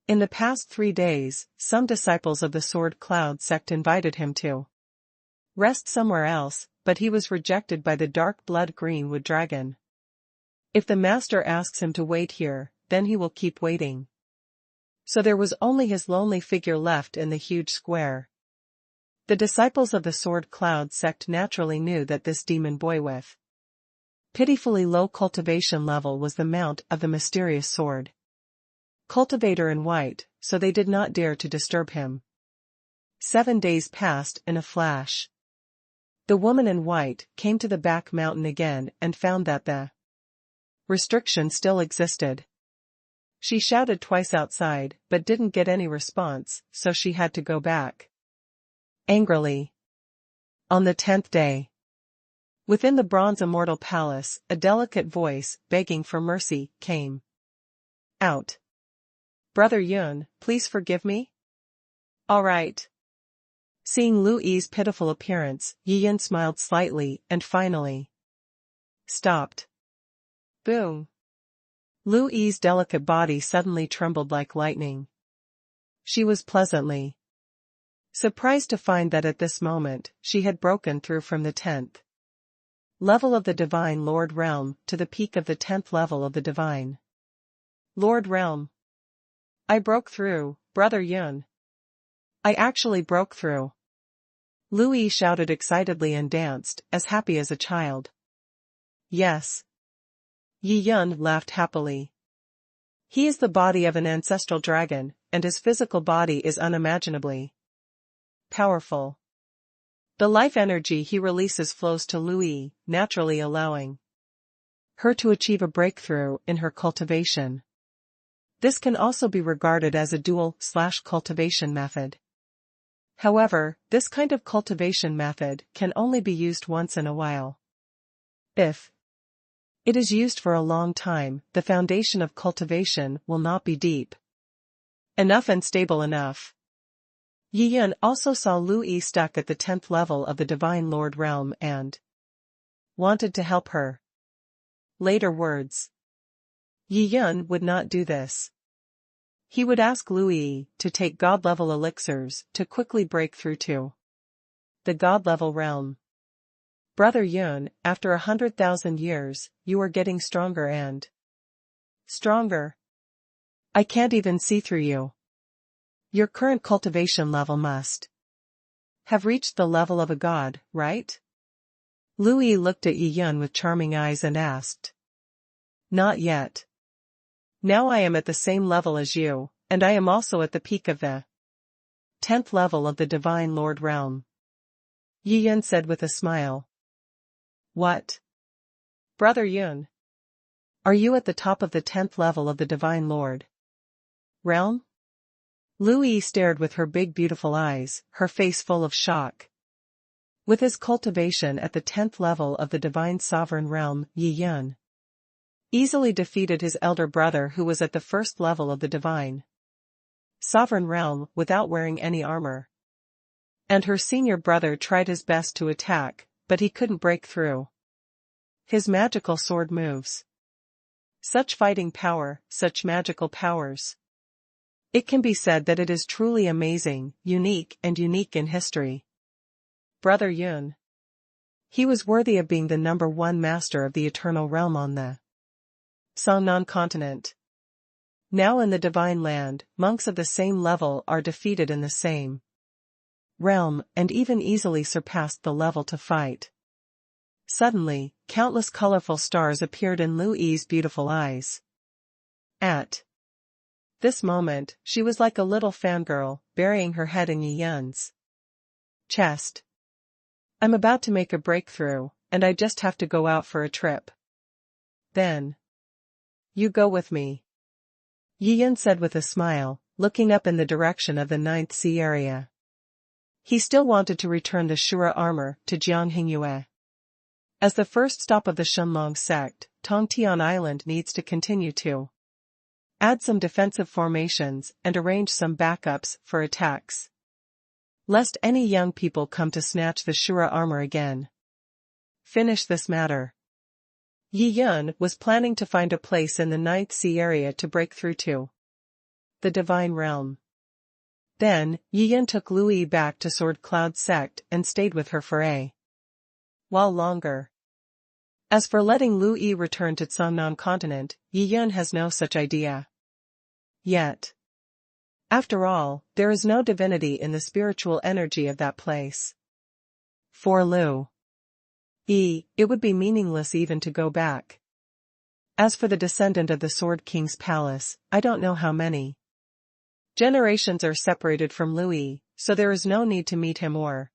[SPEAKER 1] In the past 3 days, some disciples of the Sword Cloud sect invited him to rest somewhere else, but he was rejected by the dark blood green wood dragon. If the master asks him to wait here, then he will keep waiting. So there was only his lonely figure left in the huge square. The disciples of the Sword Cloud sect naturally knew that this demon boy with pitifully low cultivation level was the mount of the mysterious sword cultivator in white, so they did not dare to disturb him. 7 days passed in a flash. The woman in white came to the back mountain again and found that the restriction still existed. She shouted twice outside, but didn't get any response, so she had to go back. Angrily. On the 10th day, within the Bronze Immortal Palace, a delicate voice, begging for mercy, came out. Brother Yun, please forgive me? All right. Seeing Lu Yi's pitiful appearance, Yi Yun smiled slightly and finally stopped. Boom. Lu Yi's delicate body suddenly trembled like lightning. She was pleasantly surprised to find that at this moment, she had broken through from the 10th level of the Divine Lord Realm to the peak of the 10th level of the Divine Lord Realm. I broke through, Brother Yun. I actually broke through. Lu Yi shouted excitedly and danced, as happy as a child. Yes. Yi Yun laughed happily. He is the body of an ancestral dragon, and his physical body is unimaginably powerful. The life energy he releases flows to Lu Yi, naturally allowing her to achieve a breakthrough in her cultivation. This can also be regarded as a dual/cultivation method. However, this kind of cultivation method can only be used once in a while. If it is used for a long time, the foundation of cultivation will not be deep enough and stable enough. Yi Yun also saw Lu Yi stuck at the 10th level of the Divine Lord realm and wanted to help her. Later words. Yi Yun would not do this. He would ask Lu Yi to take God-level elixirs to quickly break through to the God-level realm. Brother Yun, after 100,000 years, you are getting stronger and stronger. I can't even see through you. Your current cultivation level must have reached the level of a god, right? Lu Yi looked at Yi Yun with charming eyes and asked. Not yet. Now I am at the same level as you, and I am also at the peak of the 10th level of the Divine Lord realm. Yi Yun said with a smile. What? Brother Yun. Are you at the top of the 10th level of the Divine Lord realm? Lu Yi stared with her big beautiful eyes, her face full of shock. With his cultivation at the 10th level of the Divine Sovereign realm, Yi Yun easily defeated his elder brother who was at the 1st level of the Divine Sovereign realm without wearing any armor. And her senior brother tried his best to attack, but he couldn't break through his magical sword moves. Such fighting power, such magical powers. It can be said that it is truly amazing, unique in history. Brother Yun. He was worthy of being the #1 master of the eternal realm on the Shenlong continent. Now in the divine land, monks of the same level are defeated in the same realm and even easily surpassed the level to fight. Suddenly, countless colorful stars appeared in Lu Yi's beautiful eyes. At this moment, she was like a little fangirl, burying her head in Yi Yun's chest. I'm about to make a breakthrough, and I just have to go out for a trip. Then. You go with me. Yi Yun said with a smile, looking up in the direction of the 9th Sea area. He still wanted to return the Shura armor to Jianghingyue. As the first stop of the Shenlong Sect, Tongtian Island needs to continue to add some defensive formations and arrange some backups for attacks. Lest any young people come to snatch the Shura armor again. Finish this matter. Yi Yun was planning to find a place in the 9th Sea area to break through to the Divine Realm. Then, Yi Yun took Lu Yi back to Sword Cloud Sect and stayed with her for a while longer. As for letting Lu Yi return to Shenlong continent, Yi Yun has no such idea yet. After all, there is no divinity in the spiritual energy of that place. For Lu Yi, it would be meaningless even to go back. As for the descendant of the Sword King's palace, I don't know how many generations are separated from Lu Yi, so there is no need to meet him or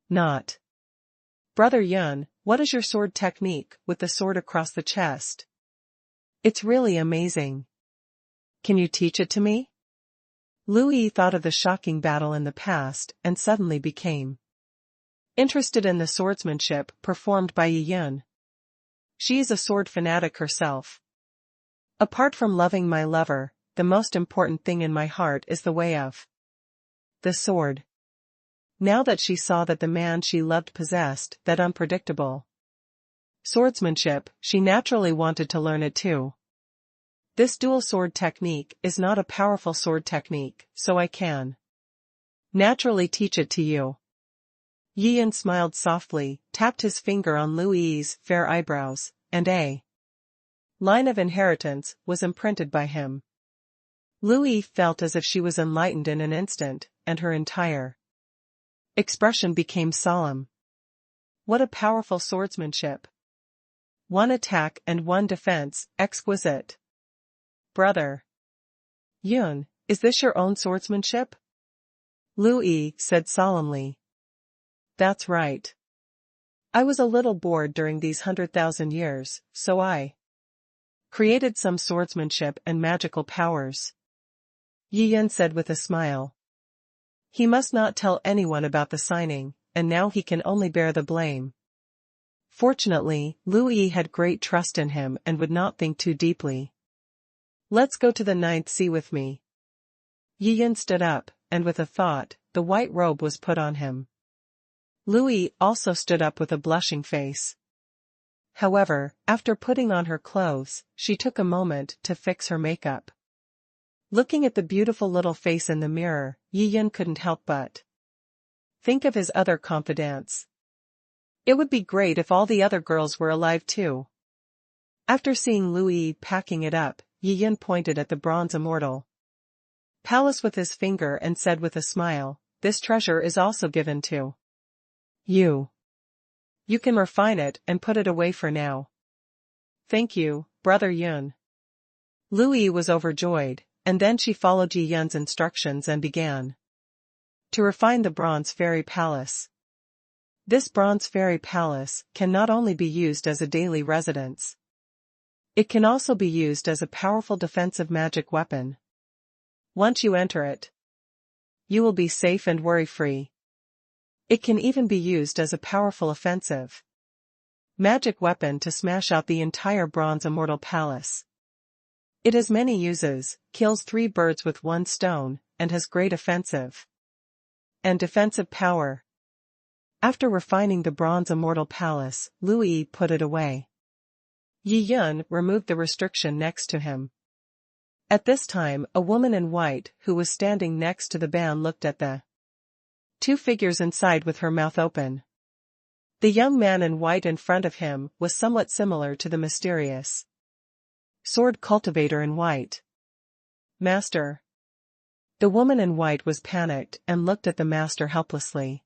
[SPEAKER 1] not. Brother Yun, what is your sword technique with the sword across the chest? It's really amazing. Can you teach it to me? Lu Yi thought of the shocking battle in the past and suddenly became interested in the swordsmanship performed by Yi Yun. She is a sword fanatic herself. Apart from loving my lover, the most important thing in my heart is the way of the sword. Now that she saw that the man she loved possessed that unpredictable swordsmanship, she naturally wanted to learn it too. This dual sword technique is not a powerful sword technique, so I can naturally teach it to you. Yi Yun smiled softly, tapped his finger on Lu Yi's fair eyebrows, and a line of inheritance was imprinted by him. Lu Yi felt as if she was enlightened in an instant, and her entire expression became solemn. What a powerful swordsmanship! One attack and one defense, exquisite. Brother Yun, is this your own swordsmanship? Lu Yi said solemnly. That's right. I was a little bored during these 100,000 years, so I created some swordsmanship and magical powers. Yi Yun said with a smile. He must not tell anyone about the signing, and now he can only bear the blame. Fortunately, Lu Yi had great trust in him and would not think too deeply. Let's go to the 9th Sea with me. Yi Yun stood up, and with a thought, the white robe was put on him. Louis also stood up with a blushing face. However, after putting on her clothes, she took a moment to fix her makeup. Looking at the beautiful little face in the mirror, Yi Yun couldn't help but think of his other confidants. It would be great if all the other girls were alive too. After seeing Louis packing it up, Yi Yun pointed at the bronze immortal palace with his finger and said with a smile, "This treasure is also given to you. You can refine it and put it away for now." "Thank you, Brother Yun." Louis was overjoyed, and then she followed Yi Yun's instructions and began to refine the bronze fairy palace. This bronze fairy palace can not only be used as a daily residence. It can also be used as a powerful defensive magic weapon. Once you enter it, you will be safe and worry-free. It can even be used as a powerful offensive magic weapon to smash out the entire bronze immortal palace. It has many uses, kills 3 birds with 1 stone, and has great offensive and defensive power. After refining the bronze immortal palace, Louis put it away. Yi Yun removed the restriction next to him. At this time, a woman in white, who was standing next to the band, looked at the 2 figures inside with her mouth open. The young man in white in front of him was somewhat similar to the mysterious sword cultivator in white. "Master." The woman in white was panicked and looked at the master helplessly.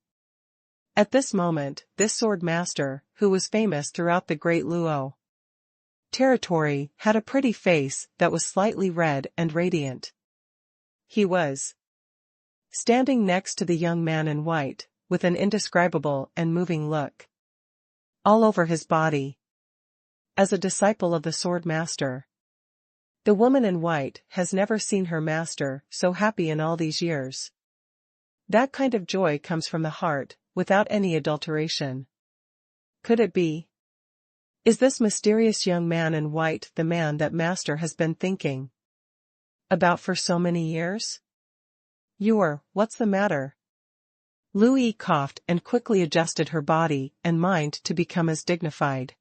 [SPEAKER 1] At this moment, this sword master, who was famous throughout the Great Luo territory, had a pretty face that was slightly red and radiant. He was standing next to the young man in white, with an indescribable and moving look all over his body. As a disciple of the sword master, the woman in white has never seen her master so happy in all these years. That kind of joy comes from the heart, without any adulteration. Could it be? Is this mysterious young man in white the man that master has been thinking about for so many years? What's the matter?" Louis coughed and quickly adjusted her body and mind to become as dignified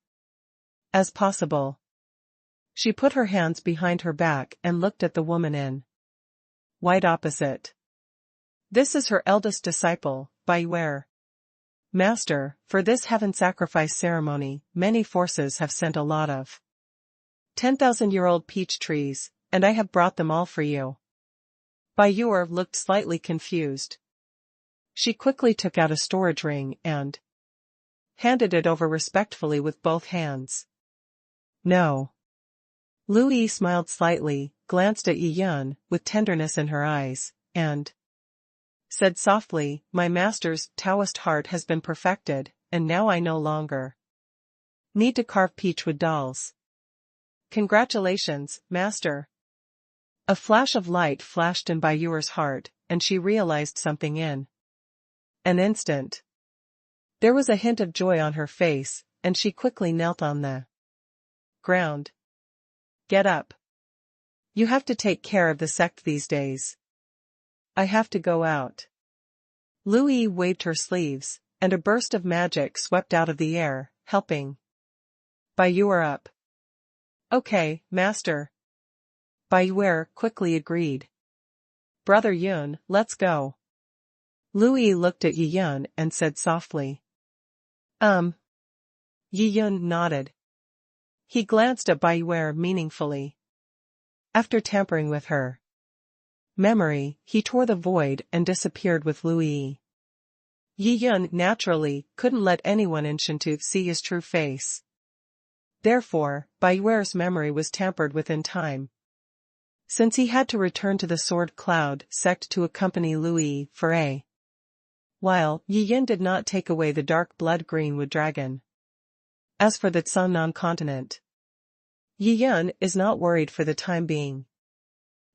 [SPEAKER 1] as possible. She put her hands behind her back and looked at the woman in white opposite. "This is her eldest disciple, Baiware. Master, for this heaven sacrifice ceremony, many forces have sent a lot of 10,000-year-old peach trees, and I have brought them all for you." Baiware looked slightly confused. She quickly took out a storage ring and handed it over respectfully with both hands. "No." Louis smiled slightly, glanced at Yi Yun with tenderness in her eyes, and said softly, "My master's Taoist heart has been perfected, and now I no longer need to carve peachwood dolls." "Congratulations, master." A flash of light flashed in Baiware's heart, and she realized something in an instant. There was a hint of joy on her face, and she quickly knelt on the ground. "Get up. You have to take care of the sect these days." "I have to go out." Louis waved her sleeves, and a burst of magic swept out of the air, helping Baiware up. "Okay, master." Baiware quickly agreed. "Brother Yun, let's go." Louis looked at Yi Yun and said softly, Yi Yun nodded. He glanced at Baiware meaningfully. After tampering with her memory, he tore the void and disappeared with Louis. Yi Yun naturally couldn't let anyone in Shentu see his true face. Therefore, Baiware's memory was tampered with in time. Since he had to return to the Sword Cloud sect to accompany Louis for a while, Yi Yun did not take away the dark blood greenwood dragon. As for the Cangnan continent, Yi Yun is not worried for the time being.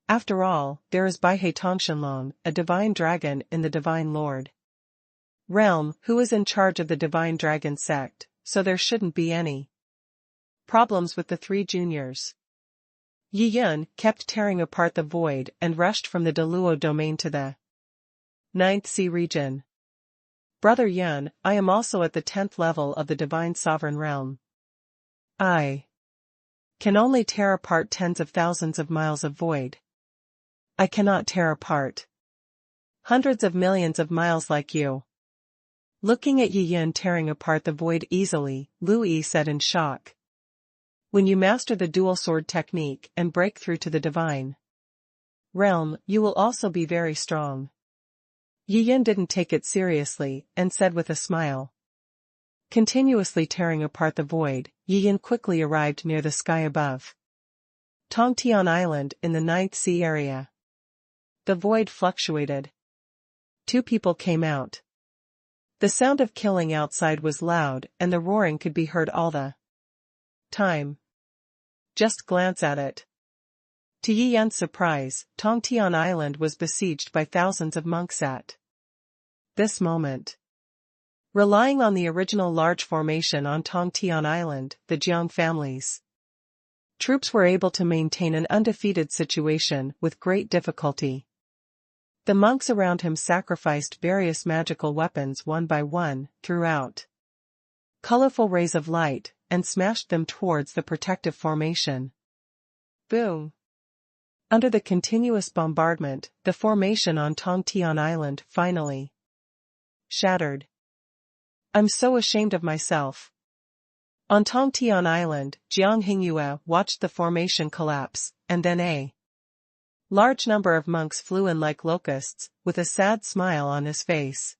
[SPEAKER 1] After all, there is Baihei Tongshenlong, a divine dragon in the Divine Lord realm, who is in charge of the Divine Dragon sect, so there shouldn't be any problems with the 3 juniors. Yi Yun kept tearing apart the void and rushed from the Deluo domain to the Ninth Sea Region. Brother Yun, I am also at the 10th level of the Divine Sovereign Realm. I can only tear apart tens of thousands of miles of void. I cannot tear apart hundreds of millions of miles like you. Looking at Yi Yin tearing apart the void easily, Lu Yi said in shock. When you master the dual sword technique and break through to the divine realm, you will also be very strong. Yi Yin didn't take it seriously and said with a smile. Continuously tearing apart the void, Yi Yin quickly arrived near the sky above Tongtian Island in the Ninth Sea area. The void fluctuated. Two people came out. The sound of killing outside was loud and the roaring could be heard all the time. Just glance at it. To Yi Yin's surprise, Tongtian Island was besieged by thousands of monks at this moment. Relying on the original large formation on Tongtian Island, the Jiang families troops were able to maintain an undefeated situation with great difficulty. The monks around him sacrificed various magical weapons one by one, threw out colorful rays of light, and smashed them towards the protective formation. Boom! Under the continuous bombardment, the formation on Tongtian Island finally shattered. I'm so ashamed of myself. On Tongtian Island, Jiang Hingyue watched the formation collapse, and then a large number of monks flew in like locusts, with a sad smile on his face.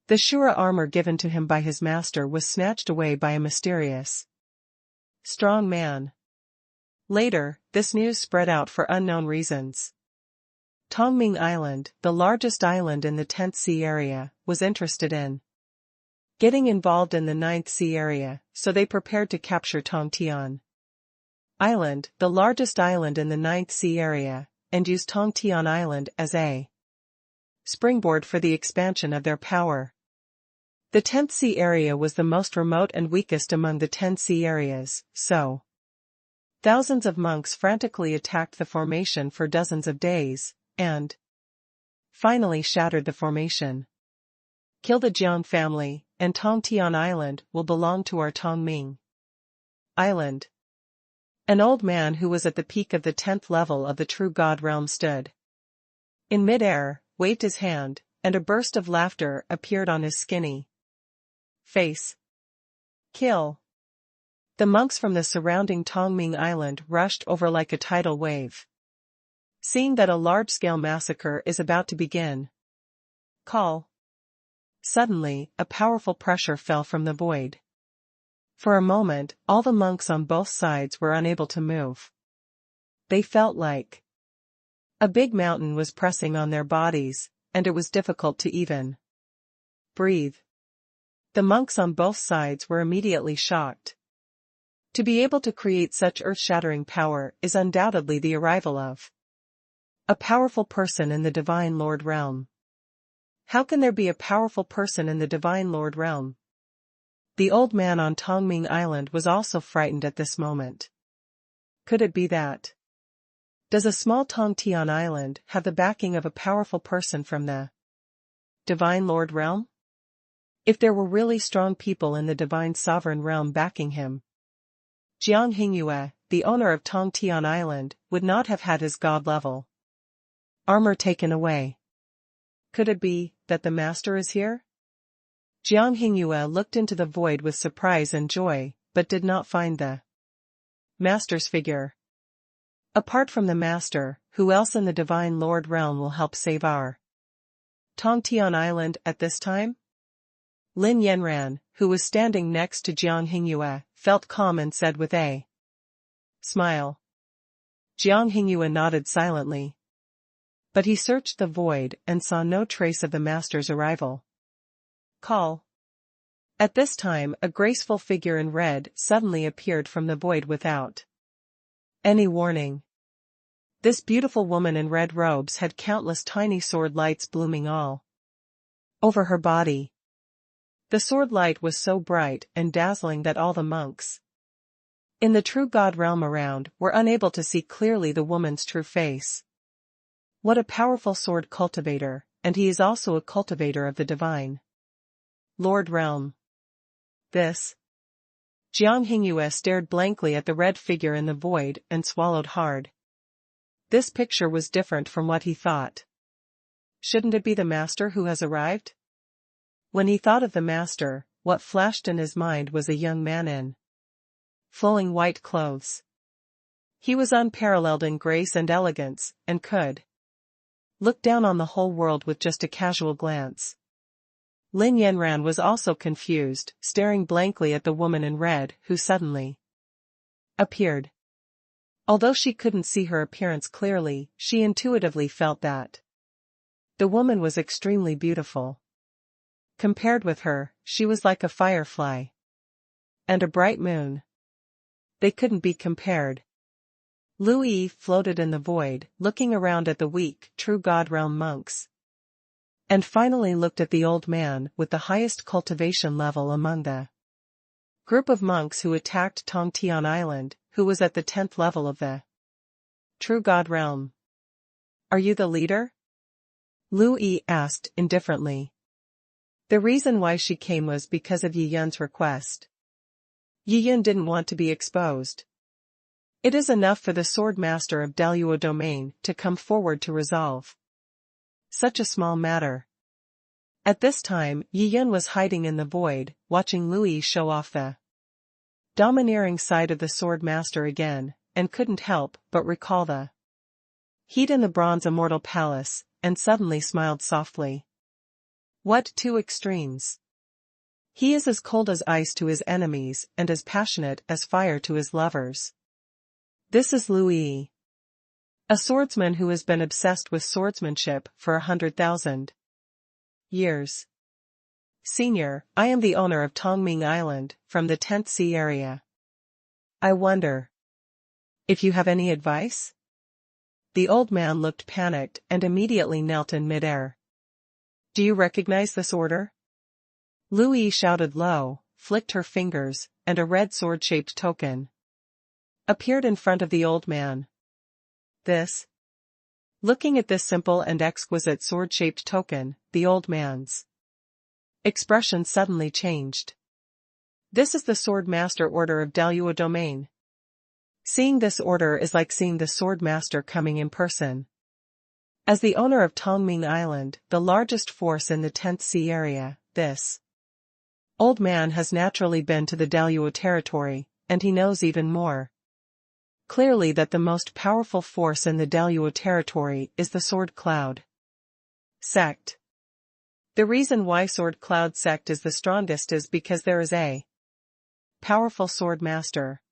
[SPEAKER 1] The Shura armor given to him by his master was snatched away by a mysterious strong man. Later, this news spread out for unknown reasons. Tongming Island, the largest island in the 10th Sea area, was interested in getting involved in the 9th Sea area, so they prepared to capture Tongtian Island, the largest island in the 9th Sea area, and use Tongtian Island as a springboard for the expansion of their power. The 10th Sea area was the most remote and weakest among the 10 sea areas, so thousands of monks frantically attacked the formation for dozens of days, and finally shattered the formation. Kill the Jiang family, and Tongtian Island will belong to our Tongming Island. An old man who was at the peak of the 10th level of the true God realm stood in mid-air, waved his hand, and a burst of laughter appeared on his skinny face. Kill! The monks from the surrounding Tongming Island rushed over like a tidal wave. Seeing that a large-scale massacre is about to begin. Call! Suddenly, a powerful pressure fell from the void. For a moment, all the monks on both sides were unable to move. They felt like a big mountain was pressing on their bodies, and it was difficult to even breathe. The monks on both sides were immediately shocked. To be able to create such earth-shattering power is undoubtedly the arrival of a powerful person in the Divine Lord realm. How can there be a powerful person in the Divine Lord realm? The old man on Tongming Island was also frightened at this moment. Could it be that? Does a small Tongtian Island have the backing of a powerful person from the Divine Lord realm? If there were really strong people in the Divine Sovereign realm backing him, Jiang Hingyue, the owner of Tongtian Island, would not have had his god-level armor taken away. Could it be that the master is here? Jiang Hingyue looked into the void with surprise and joy, but did not find the master's figure. Apart from the master, who else in the Divine Lord realm will help save our Tongtian Island at this time? Lin Yanran, who was standing next to Jiang Hingyue, felt calm and said with a smile. Jiang Hingyue nodded silently. But he searched the void and saw no trace of the master's arrival. Call. At this time a graceful figure in red suddenly appeared from the void without any warning. This beautiful woman in red robes had countless tiny sword lights blooming all over her body. The sword light was so bright and dazzling that all the monks in the true God realm around were unable to see clearly the woman's true face. What a powerful sword cultivator, and he is also a cultivator of the divine. Lord Realm. This. Jiang Hingyue stared blankly at the red figure in the void and swallowed hard. This picture was different from what he thought. Shouldn't it be the master who has arrived? When he thought of the master, what flashed in his mind was a young man in flowing white clothes. He was unparalleled in grace and elegance, and could look down on the whole world with just a casual glance. Lin Yanran was also confused, staring blankly at the woman in red who suddenly appeared. Although she couldn't see her appearance clearly, she intuitively felt that the woman was extremely beautiful. Compared with her, she was like a firefly and a bright moon. They couldn't be compared. Lu Yi floated in the void, looking around at the weak, true God realm monks, and finally looked at the old man with the highest cultivation level among the group of monks who attacked Tongtian Island, who was at the 10th level of the true God realm. Are you the leader? Lu Yi asked indifferently. The reason why she came was because of Yi Yun's request. Yi Yun didn't want to be exposed. It is enough for the sword master of Daluo domain to come forward to resolve such a small matter. At this time, Yi Yun was hiding in the void, watching Lu Yi show off the domineering side of the sword master again, and couldn't help but recall the heat in the bronze immortal palace, and suddenly smiled softly. What two extremes! He is as cold as ice to his enemies and as passionate as fire to his lovers. This is Lu Yi, a swordsman who has been obsessed with swordsmanship for 100,000 years. Senior, I am the owner of Tongming Island, from the 10th Sea area. I wonder if you have any advice? The old man looked panicked and immediately knelt in midair. Do you recognize this order? Lu Yi shouted low, flicked her fingers, and a red sword-shaped token appeared in front of the old man. This? Looking at this simple and exquisite sword-shaped token, the old man's expression suddenly changed. This is the Sword Master Order of Daluo Domain. Seeing this order is like seeing the Sword Master coming in person. As the owner of Tongming Island, the largest force in the 10th Sea area, this old man has naturally been to the Daluo territory, and he knows even more clearly that the most powerful force in the Daluo territory is the Sword Cloud Sect. The reason why Sword Cloud Sect is the strongest is because there is a powerful sword master.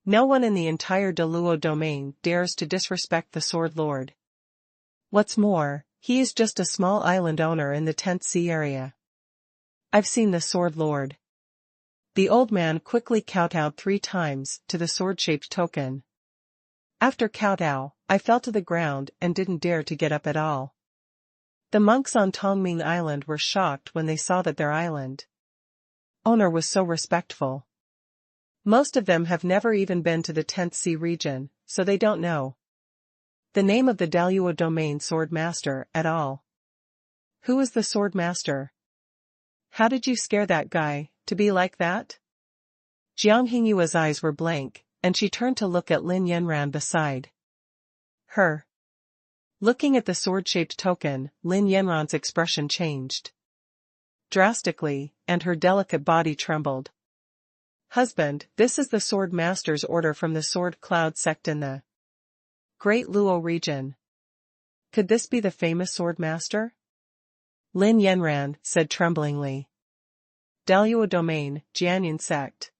[SPEAKER 1] No one in the entire Daluo domain dares to disrespect the Sword Lord. What's more, he is just a small island owner in the 10th Sea area. I've seen the Sword Lord. The old man quickly kowtowed 3 times to the sword-shaped token. After kowtow, I fell to the ground and didn't dare to get up at all. The monks on Tongming Island were shocked when they saw that their island owner was so respectful. Most of them have never even been to the 10th Sea region, so they don't know the name of the Daluo domain sword master at all. Who is the sword master? How did you scare that guy to be like that? Jiang Hingyue's eyes were blank, and she turned to look at Lin Yanran beside her. Looking at the sword-shaped token, Lin Yanran's expression changed drastically, and her delicate body trembled. Husband, this is the Sword Master's order from the Sword Cloud Sect in the Great Luo region. Could this be the famous Sword Master? Lin Yanran said tremblingly. Daluo Domain, Jianyan Sect.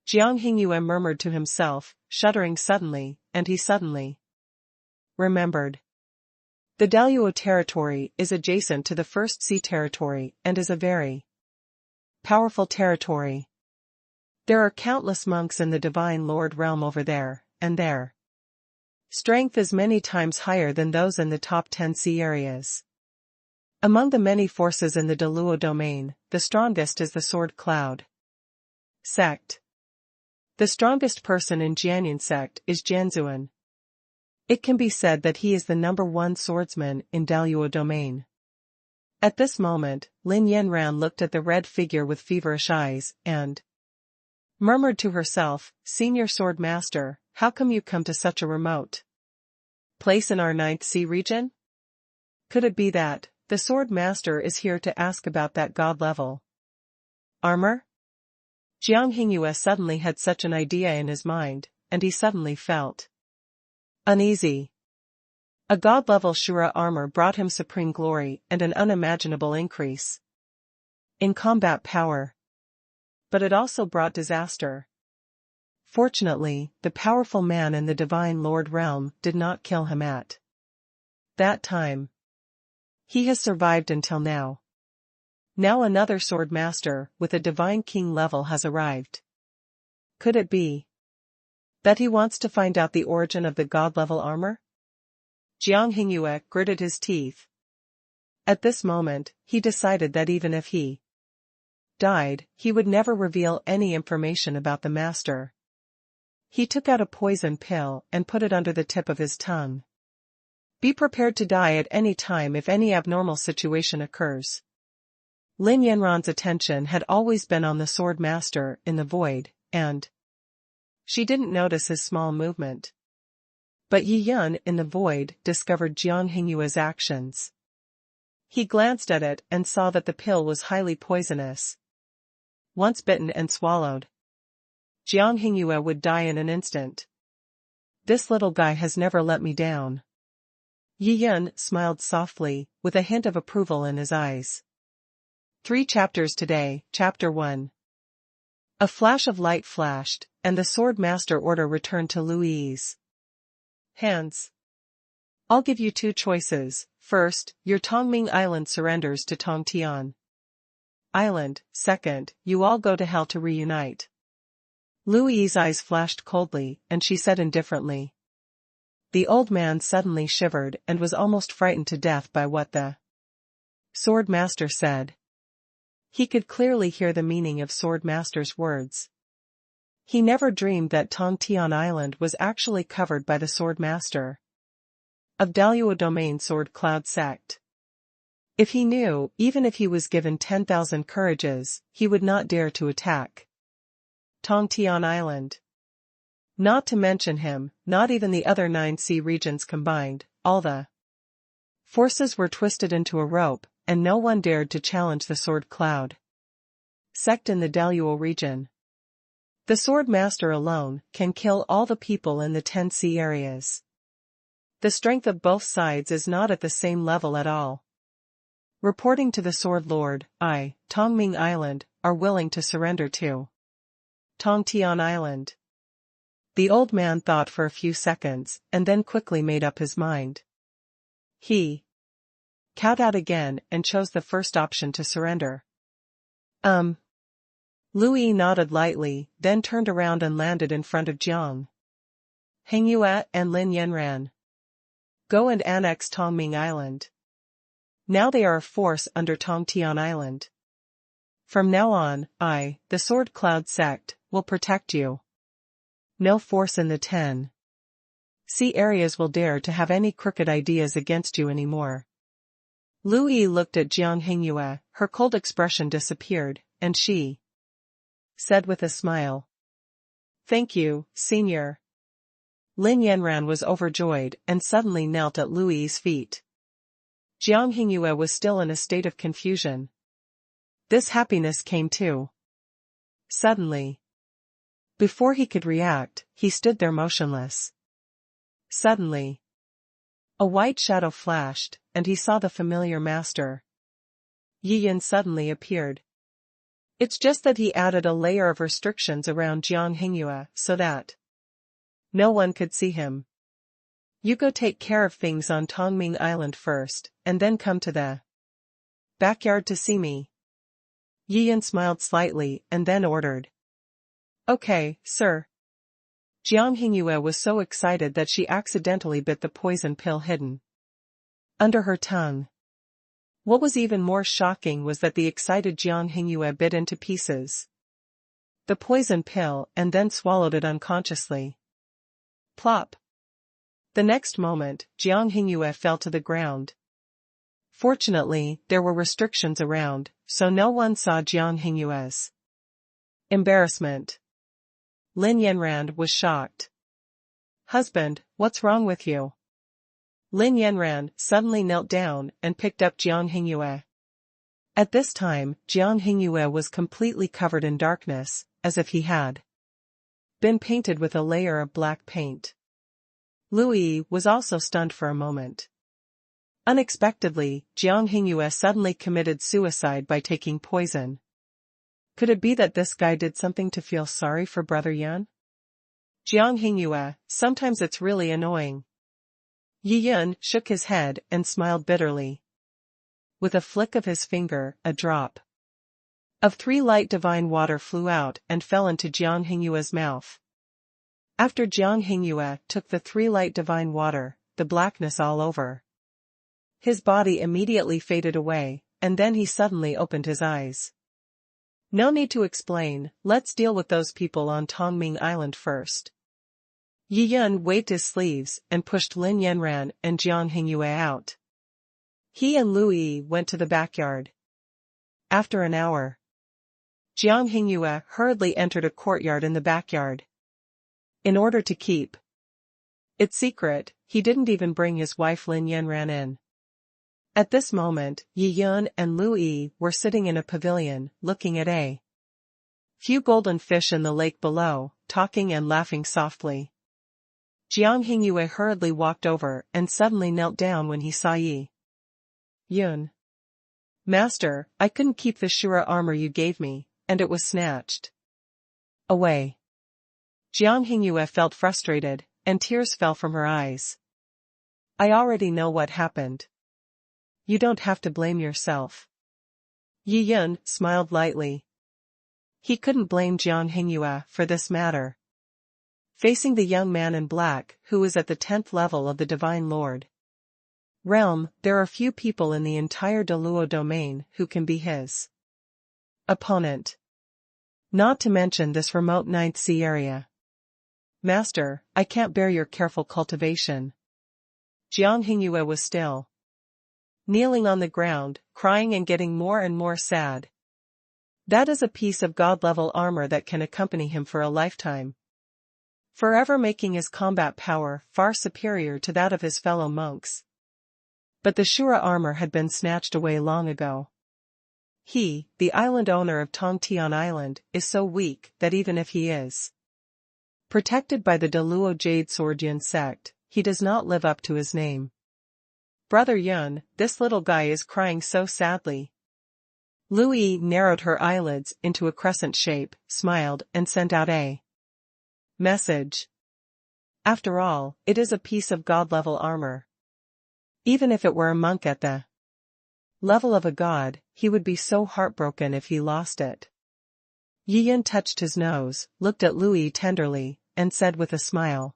[SPEAKER 1] Jiang Hingyue murmured to himself, shuddering suddenly, and he suddenly remembered. The Daluo territory is adjacent to the First Sea territory and is a very powerful territory. There are countless monks in the Divine Lord realm over there, and their strength is many times higher than those in the top 10 sea areas. Among the many forces in the Daluo domain, the strongest is the Sword Cloud Sect. The strongest person in Jianyan Sect is Jianzuan. It can be said that he is the #1 swordsman in Daluo domain. At this moment, Lin Yanran looked at the red figure with feverish eyes, and murmured to herself, "Senior Sword Master, how come you come to such a remote place in our 9th Sea region? Could it be that the Sword Master is here to ask about that god-level armor?" Jiang Hingyue suddenly had such an idea in his mind, and he suddenly felt uneasy. A god-level Shura armor brought him supreme glory and an unimaginable increase in combat power. But it also brought disaster. Fortunately, the powerful man in the Divine Lord realm did not kill him at that time. He has survived until now. Now another sword master with a Divine King level has arrived. Could it be that he wants to find out the origin of the god-level armor? Jiang Hingyue gritted his teeth. At this moment, he decided that even if he died, he would never reveal any information about the master. He took out a poison pill and put it under the tip of his tongue. Be prepared to die at any time if any abnormal situation occurs. Lin Yanran's attention had always been on the sword master in the void, and she didn't notice his small movement. But Yi Yun in the void discovered Jiang Hingyue's actions. He glanced at it and saw that the pill was highly poisonous. Once bitten and swallowed, Jiang Hingyue would die in an instant. This little guy has never let me down. Yi Yun smiled softly, with a hint of approval in his eyes. 3 chapters today, Chapter 1. A flash of light flashed, and the sword master order returned to Louis' hands. I'll give you 2 choices. First, your Tongming Island surrenders to Tongtian Island. Second, you all go to hell to reunite. Louis' eyes flashed coldly, and she said indifferently. The old man suddenly shivered and was almost frightened to death by what the sword master said. He could clearly hear the meaning of sword master's words. He never dreamed that Tongtian Island was actually covered by the sword master of Daluo domain Sword Cloud Sect. If he knew, even if he was given 10,000 courages, he would not dare to attack Tongtian Island. Not to mention him, not even the other 9 sea regions combined, all the forces were twisted into a rope, and no one dared to challenge the Sword Cloud Sect in the Daluo region. The Sword Master alone can kill all the people in the 10 sea areas. The strength of both sides is not at the same level at all. Reporting to the Sword Lord, Tongming Island, are willing to surrender to Tongtian Island. The old man thought for a few seconds, and then quickly made up his mind. He cowed out again and chose the first option to surrender. Louis nodded lightly, then turned around and landed in front of Jiang Hingyue and Lin Yanran. Go and annex Tongming Island. Now they are a force under Tongtian Island. From now on, the Sword Cloud Sect, will protect you. No force in the 10 sea areas will dare to have any crooked ideas against you anymore. Louis looked at Jiang Hingyue, her cold expression disappeared, and she said with a smile, "Thank you, Senior." Lin Yanran was overjoyed and suddenly knelt at Louis' feet. Jiang Hingyue was still in a state of confusion. This happiness came too suddenly. Before he could react, he stood there motionless. Suddenly, a white shadow flashed, and he saw the familiar master. Yi Yun suddenly appeared. It's just that he added a layer of restrictions around Jiang Hingyue so that no one could see him. You go take care of things on Tongming Island first, and then come to the backyard to see me. Yi Yun smiled slightly and then ordered. Okay, sir. Jiang Hingyue was so excited that she accidentally bit the poison pill hidden under her tongue. What was even more shocking was that the excited Jiang Hingyue bit into pieces the poison pill and then swallowed it unconsciously. Plop. The next moment, Jiang Hingyue fell to the ground. Fortunately, there were restrictions around, so no one saw Jiang Hingyue's embarrassment. Lin Yanran was shocked. "Husband, what's wrong with you?" Lin Yanran suddenly knelt down and picked up Jiang Hingyue. At this time, Jiang Hingyue was completely covered in darkness, as if he had been painted with a layer of black paint. Lu Yi was also stunned for a moment. Unexpectedly, Jiang Hingyue suddenly committed suicide by taking poison. Could it be that this guy did something to feel sorry for Brother Yun? Jiang Hingyue, sometimes it's really annoying. Yi Yun shook his head and smiled bitterly. With a flick of his finger, a drop of 3 light divine water flew out and fell into Jiang Hingyue's mouth. After Jiang Hingyue took the 3 light divine water, the blackness all over his body immediately faded away, and then he suddenly opened his eyes. No need to explain, let's deal with those people on Tongming Island first. Yi Yun waved his sleeves and pushed Lin Yanran and Jiang Hingyue out. He and Lu Yi went to the backyard. After an hour, Jiang Hingyue hurriedly entered a courtyard in the backyard. In order to keep its secret, he didn't even bring his wife Lin Yanran in. At this moment, Yi Yun and Lu Yi were sitting in a pavilion, looking at a few golden fish in the lake below, talking and laughing softly. Jiang Hingyue hurriedly walked over and suddenly knelt down when he saw Yi Yun. "Master, I couldn't keep the Shura armor you gave me, and it was snatched away." Jiang Hingyue felt frustrated, and tears fell from her eyes. "I already know what happened. You don't have to blame yourself." Yi Yun smiled lightly. He couldn't blame Jiang Hingyue for this matter. Facing the young man in black, who was at the 10th level of the Divine Lord realm, there are few people in the entire Deluo domain who can be his opponent. Not to mention this remote 9th sea area. "Master, I can't bear your careful cultivation." Jiang Hingyue was still kneeling on the ground, crying and getting more and more sad. That is a piece of God-level armor that can accompany him for a lifetime, forever making his combat power far superior to that of his fellow monks. But the Shura armor had been snatched away long ago. He, the island owner of Tongtian Island, is so weak that even if he is protected by the Deluo Jade Swordian sect, he does not live up to his name. "Brother Yun, this little guy is crying so sadly." Lu Yi narrowed her eyelids into a crescent shape, smiled, and sent out a message. After all, it is a piece of God-level armor. Even if it were a monk at the level of a god, he would be so heartbroken if he lost it. Yi Yun touched his nose, looked at Lu Yi tenderly, and said with a smile.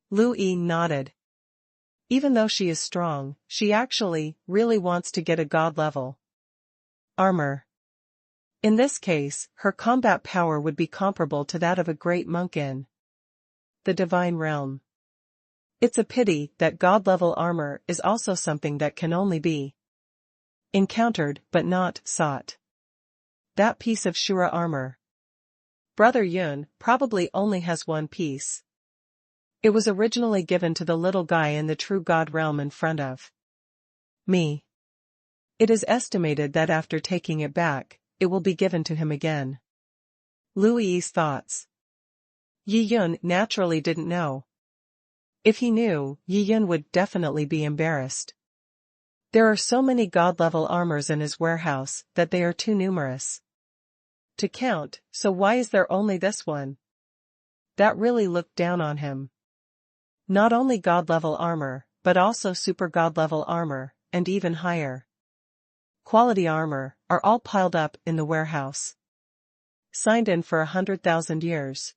[SPEAKER 1] Lu Yi nodded. Even though she is strong, she actually, really wants to get a god-level armor. In this case, her combat power would be comparable to that of a great monk in the divine realm. It's a pity that god-level armor is also something that can only be encountered but not sought. That piece of Shura armor. Brother Yun probably only has one piece. It was originally given to the little guy in the true god realm in front of me. It is estimated that after taking it back, it will be given to him again. Lu Yi's thoughts. Yi Yun naturally didn't know. If he knew, Yi Yun would definitely be embarrassed. There are so many god-level armors in his warehouse that they are too numerous to count, so why is there only this one? That really looked down on him. Not only god-level armor, but also super god-level armor, and even higher quality armor, are all piled up in the warehouse. Signed in for 100,000 years.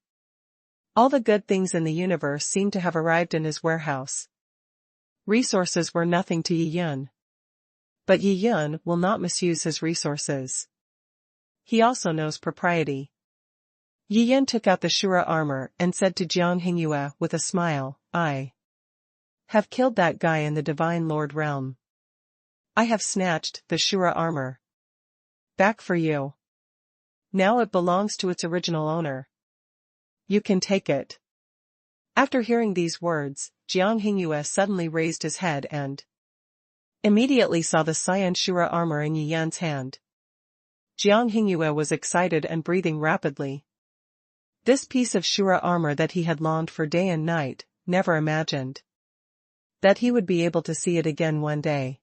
[SPEAKER 1] All the good things in the universe seem to have arrived in his warehouse. Resources were nothing to Yi Yun. But Yi Yun will not misuse his resources. He also knows propriety. Yi Yun took out the Shura armor and said to Jiang Hingyue with a smile, "I Have killed that guy in the Divine Lord realm. I have snatched the Shura armor back for you. Now it belongs to its original owner. You can take it. After hearing these words, Jiang Hingyue suddenly raised his head and immediately saw the cyan Shura armor in Yi Yan's hand. Jiang Hingyue was excited and breathing rapidly. This piece of Shura armor that he had longed for day and night, never imagined that he would be able to see it again one day.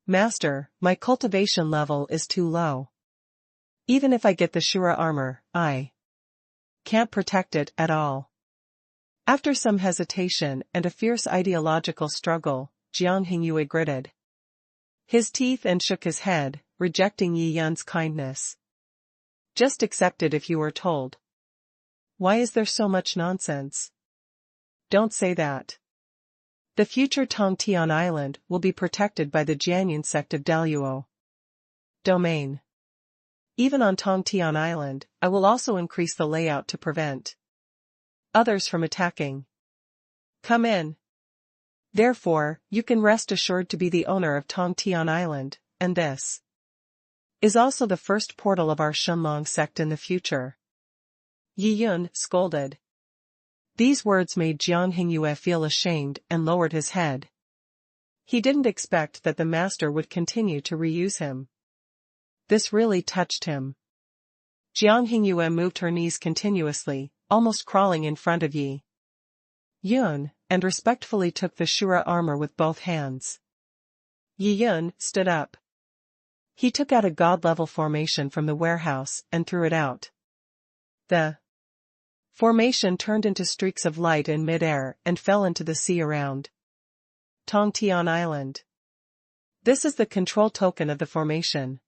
[SPEAKER 1] Master, my cultivation level is too low. Even if I get the Shura armor, I can't protect it at all. After some hesitation and a fierce ideological struggle, Jiang Hingyue gritted his teeth and shook his head, rejecting Yi Yan's kindness. Just accept it if you are told. Why is there so much nonsense? Don't say that. The future Tongtian Island will be protected by the Jianyun sect of Daluo domain. Even on Tongtian Island, I will also increase the layout to prevent others from attacking. Come in. Therefore, you can rest assured to be the owner of Tongtian Island, and this is also the first portal of our Shenlong Sect in the future. Yi Yun scolded. These words made Jiang Hingyue feel ashamed and lowered his head. He didn't expect that the master would continue to reuse him. This really touched him. Jiang Hingyue moved her knees continuously, almost crawling in front of Yi Yun, and respectfully took the Shura armor with both hands. Yi Yun stood up. He took out a god-level formation from the warehouse and threw it out. The formation turned into streaks of light in mid-air and fell into the sea around Tongtian Island. This is the control token of the formation.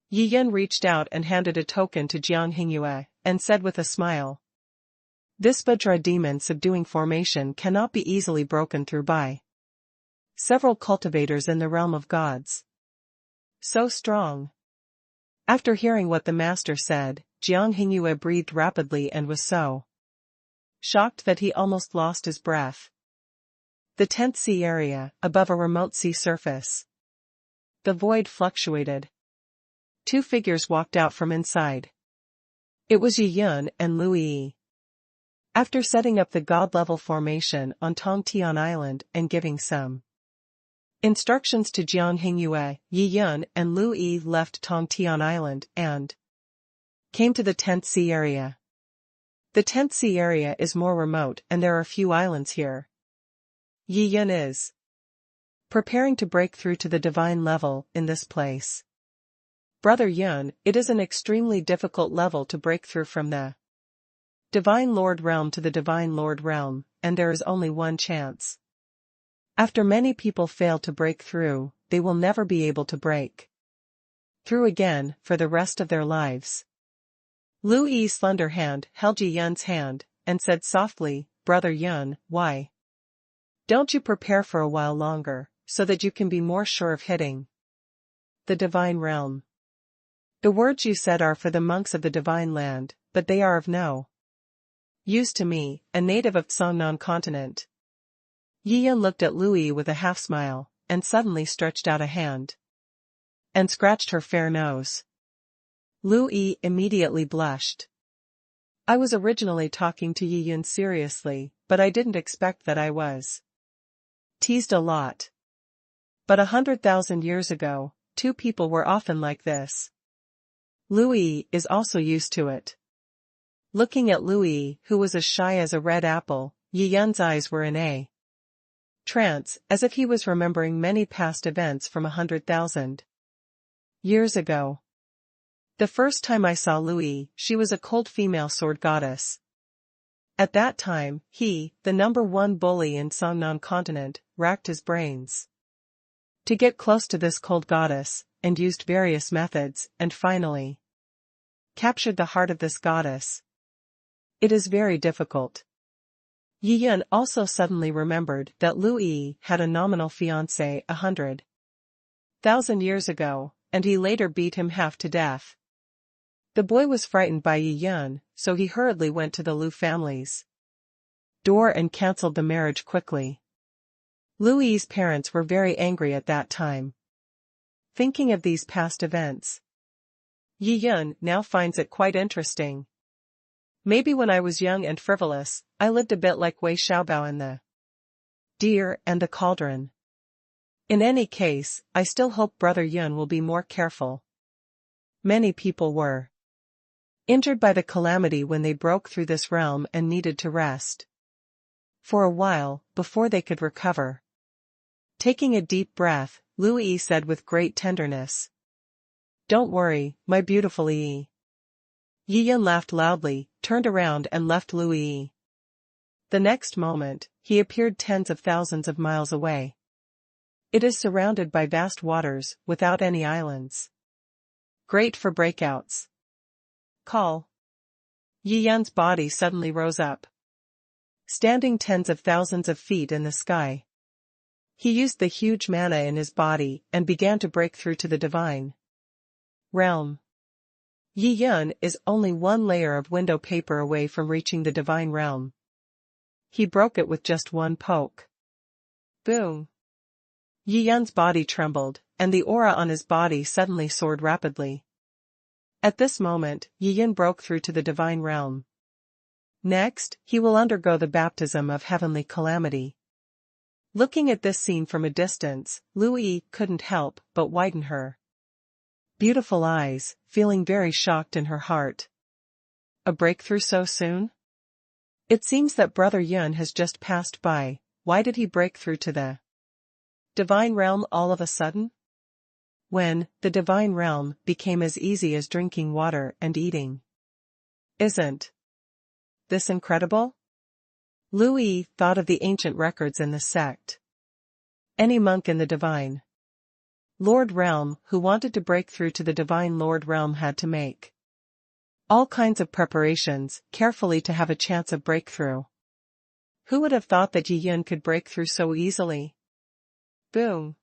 [SPEAKER 1] Yi Yun reached out and handed a token to Jiang Hingyue, and said with a smile, this Vajra demon subduing formation cannot be easily broken through by several cultivators in the realm of gods. So strong. After hearing what the master said, Jiang Hingyue breathed rapidly and was so shocked that he almost lost his breath. The 10th sea area, above a remote sea surface. The void fluctuated. Two figures walked out from inside. It was Yi Yun and Lu Yi. After setting up the god-level formation on Tongtian Island and giving some instructions to Jiang Hingyue, Yi Yun and Lu Yi left Tongtian Island and came to the 10th sea area. The 10th sea area is more remote and there are few islands here. Yi Yun is preparing to break through to the divine level in this place. Brother Yun, it is an extremely difficult level to break through from the Divine Lord realm to the Divine Lord realm, and there is only one chance. After many people fail to break through, they will never be able to break through again for the rest of their lives. Lu Yi's slender hand held Yi Yun's hand, and said softly, Brother Yun, why don't you prepare for a while longer, so that you can be more sure of hitting the divine realm? The words you said are for the monks of the divine land, but they are of no use to me, a native of Songnan continent. Yi Yun looked at Lu Yi with a half-smile, and suddenly stretched out a hand and scratched her fair nose. Lu Yi immediately blushed. I was originally talking to Yi Yun seriously, but I didn't expect that I was teased a lot. But 100,000 years ago, two people were often like this. Lu Yi is also used to it. Looking at Lu Yi, who was as shy as a red apple, Yi Yun's eyes were in a trance, as if he was remembering many past events from 100,000 years ago. The first time I saw Lu Yi, she was a cold female sword goddess. At that time, he, the #1 bully in Songnan continent, racked his brains to get close to this cold goddess, and used various methods, and finally captured the heart of this goddess. It is very difficult. Yi Yun also suddenly remembered that Lu Yi had a nominal fiancé 100,000 years ago, and he later beat him half to death. The boy was frightened by Yi Yun, so he hurriedly went to the Lu family's door and cancelled the marriage quickly. Lui's parents were very angry at that time. Thinking of these past events, Yi Yun now finds it quite interesting. Maybe when I was young and frivolous, I lived a bit like Wei Xiaobao in the Deer and the Cauldron. In any case, I still hope Brother Yun will be more careful. Many people were injured by the calamity when they broke through this realm and needed to rest for a while, before they could recover. Taking a deep breath, Lu Yi said with great tenderness, "Don't worry, my beautiful Yi." Yi Yun laughed loudly, turned around and left Lu Yi. The next moment, he appeared tens of thousands of miles away. It is surrounded by vast waters, without any islands. Great for breakouts. Call. Yi Yun's body suddenly rose up, standing tens of thousands of feet in the sky. He used the huge mana in his body and began to break through to the divine realm. Yi Yun is only one layer of window paper away from reaching the divine realm. He broke it with just one poke. Boom! Yi Yun's body trembled, and the aura on his body suddenly soared rapidly. At this moment, Yi Yun broke through to the divine realm. Next, he will undergo the baptism of heavenly calamity. Looking at this scene from a distance, Lu Yi couldn't help but widen her beautiful eyes, feeling very shocked in her heart. A breakthrough so soon? It seems that Brother Yun has just passed by. Why did he break through to the divine realm all of a sudden? When the divine realm became as easy as drinking water and eating. Isn't this incredible? Lu Yi thought of the ancient records in the sect. Any monk in the divine Lord realm who wanted to break through to the divine Lord realm had to make all kinds of preparations carefully to have a chance of breakthrough. Who would have thought that Yi Yun could break through so easily? Boom!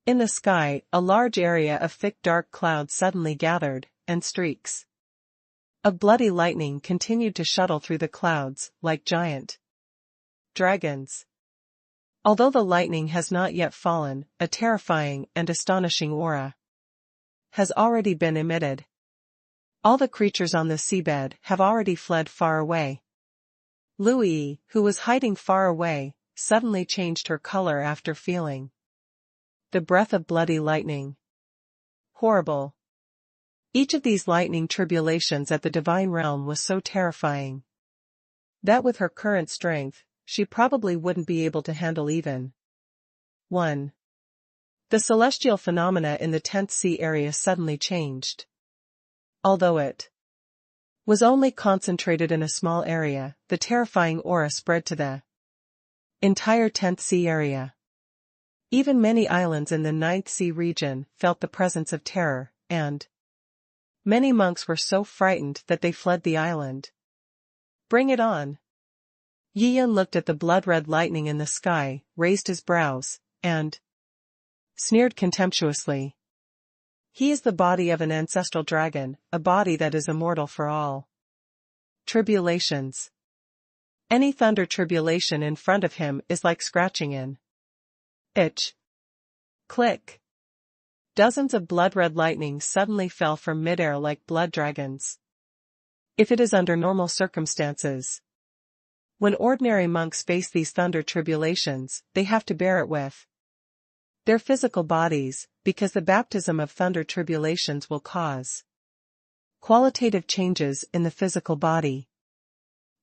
[SPEAKER 1] In the sky, a large area of thick dark clouds suddenly gathered, and streaks of bloody lightning continued to shuttle through the clouds, like giant dragons. Although the lightning has not yet fallen, a terrifying and astonishing aura has already been emitted. All the creatures on the seabed have already fled far away. Lu Yi, who was hiding far away, suddenly changed her color after feeling the breath of bloody lightning. Horrible. Each of these lightning tribulations at the divine realm was so terrifying that with her current strength, she probably wouldn't be able to handle even 1. The celestial phenomena in the 10th sea area suddenly changed. Although it was only concentrated in a small area, the terrifying aura spread to the entire 10th sea area. Even many islands in the 9th sea region felt the presence of terror, and many monks were so frightened that they fled the island. Bring it on! Yi Yun looked at the blood-red lightning in the sky, raised his brows, and sneered contemptuously. He is the body of an ancestral dragon, a body that is immortal for all tribulations. Any thunder tribulation in front of him is like scratching an itch. Click. Dozens of blood-red lightnings suddenly fell from midair like blood dragons. If it is under normal circumstances, when ordinary monks face these thunder tribulations, they have to bear it with their physical bodies, because the baptism of thunder tribulations will cause qualitative changes in the physical body.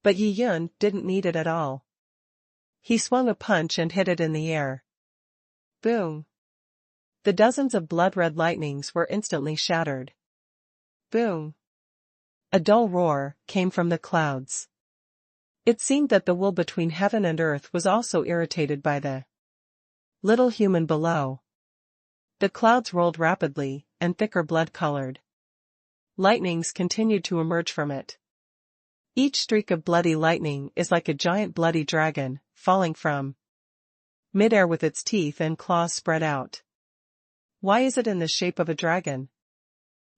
[SPEAKER 1] But Yi Yun didn't need it at all. He swung a punch and hit it in the air. Boom! The dozens of blood-red lightnings were instantly shattered. Boom! A dull roar came from the clouds. It seemed that the wool between heaven and earth was also irritated by the little human below. The clouds rolled rapidly, and thicker blood-colored lightnings continued to emerge from it. Each streak of bloody lightning is like a giant bloody dragon, falling from midair with its teeth and claws spread out. Why is it in the shape of a dragon?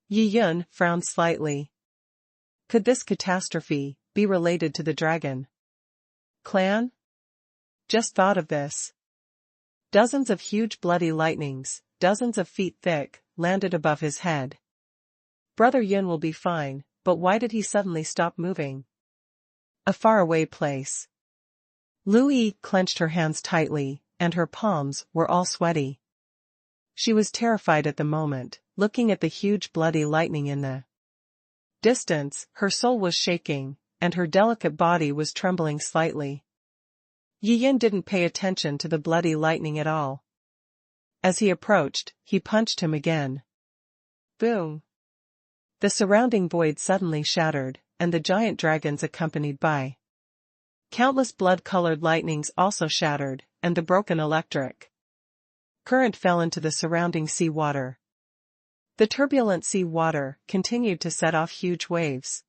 [SPEAKER 1] Yi Yun frowned slightly. Could this catastrophe be related to the dragon clan? Just thought of this. Dozens of huge bloody lightnings, dozens of feet thick, landed above his head. Brother Yun will be fine, but why did he suddenly stop moving? A faraway place. Lu Yi clenched her hands tightly, and her palms were all sweaty. She was terrified at the moment, looking at the huge bloody lightning in the distance. Her soul was shaking, and her delicate body was trembling slightly. Yi Yin didn't pay attention to the bloody lightning at all. As he approached, he punched him again. Boom! The surrounding void suddenly shattered, and the giant dragons accompanied by countless blood-colored lightnings also shattered, and the broken electric current fell into the surrounding sea water. The turbulent sea water continued to set off huge waves.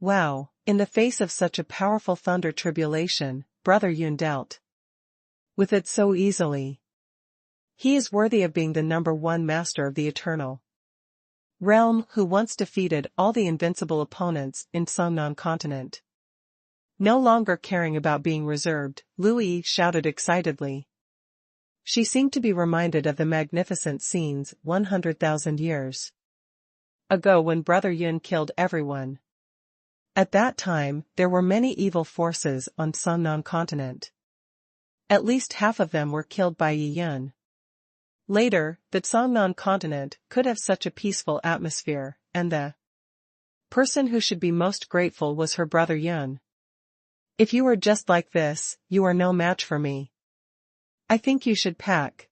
[SPEAKER 1] Wow, in the face of such a powerful thunder tribulation, Brother Yun dealt with it so easily. He is worthy of being the #1 master of the eternal realm who once defeated all the invincible opponents in Shenlong continent. No longer caring about being reserved, Lu Yi shouted excitedly. She seemed to be reminded of the magnificent scenes 100,000 years ago when Brother Yun killed everyone. At that time, there were many evil forces on Shenlong continent. At least half of them were killed by Yi Yun. Later, the Shenlong continent could have such a peaceful atmosphere, and the person who should be most grateful was her brother Yun. If you are just like this, you are no match for me. I think you should pack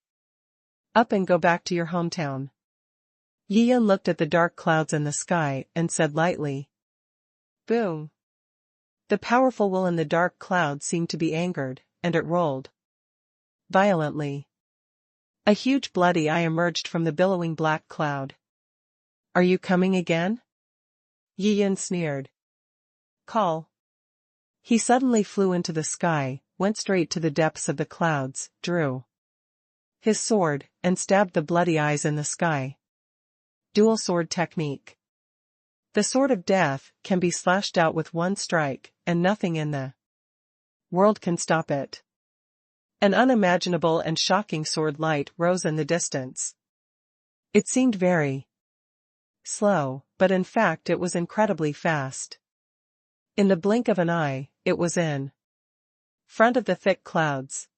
[SPEAKER 1] up and go back to your hometown. Yi Yun looked at the dark clouds in the sky and said lightly. Boom. The powerful will in the dark cloud seemed to be angered, and it rolled violently. A huge bloody eye emerged from the billowing black cloud. Are you coming again? Yi Yun sneered. Call. He suddenly flew into the sky, went straight to the depths of the clouds, drew his sword, and stabbed the bloody eyes in the sky. Dual sword technique. The sword of death can be slashed out with one strike, and nothing in the world can stop it. An unimaginable and shocking sword light rose in the distance. It seemed very slow, but in fact it was incredibly fast. In the blink of an eye, it was in front of the thick clouds.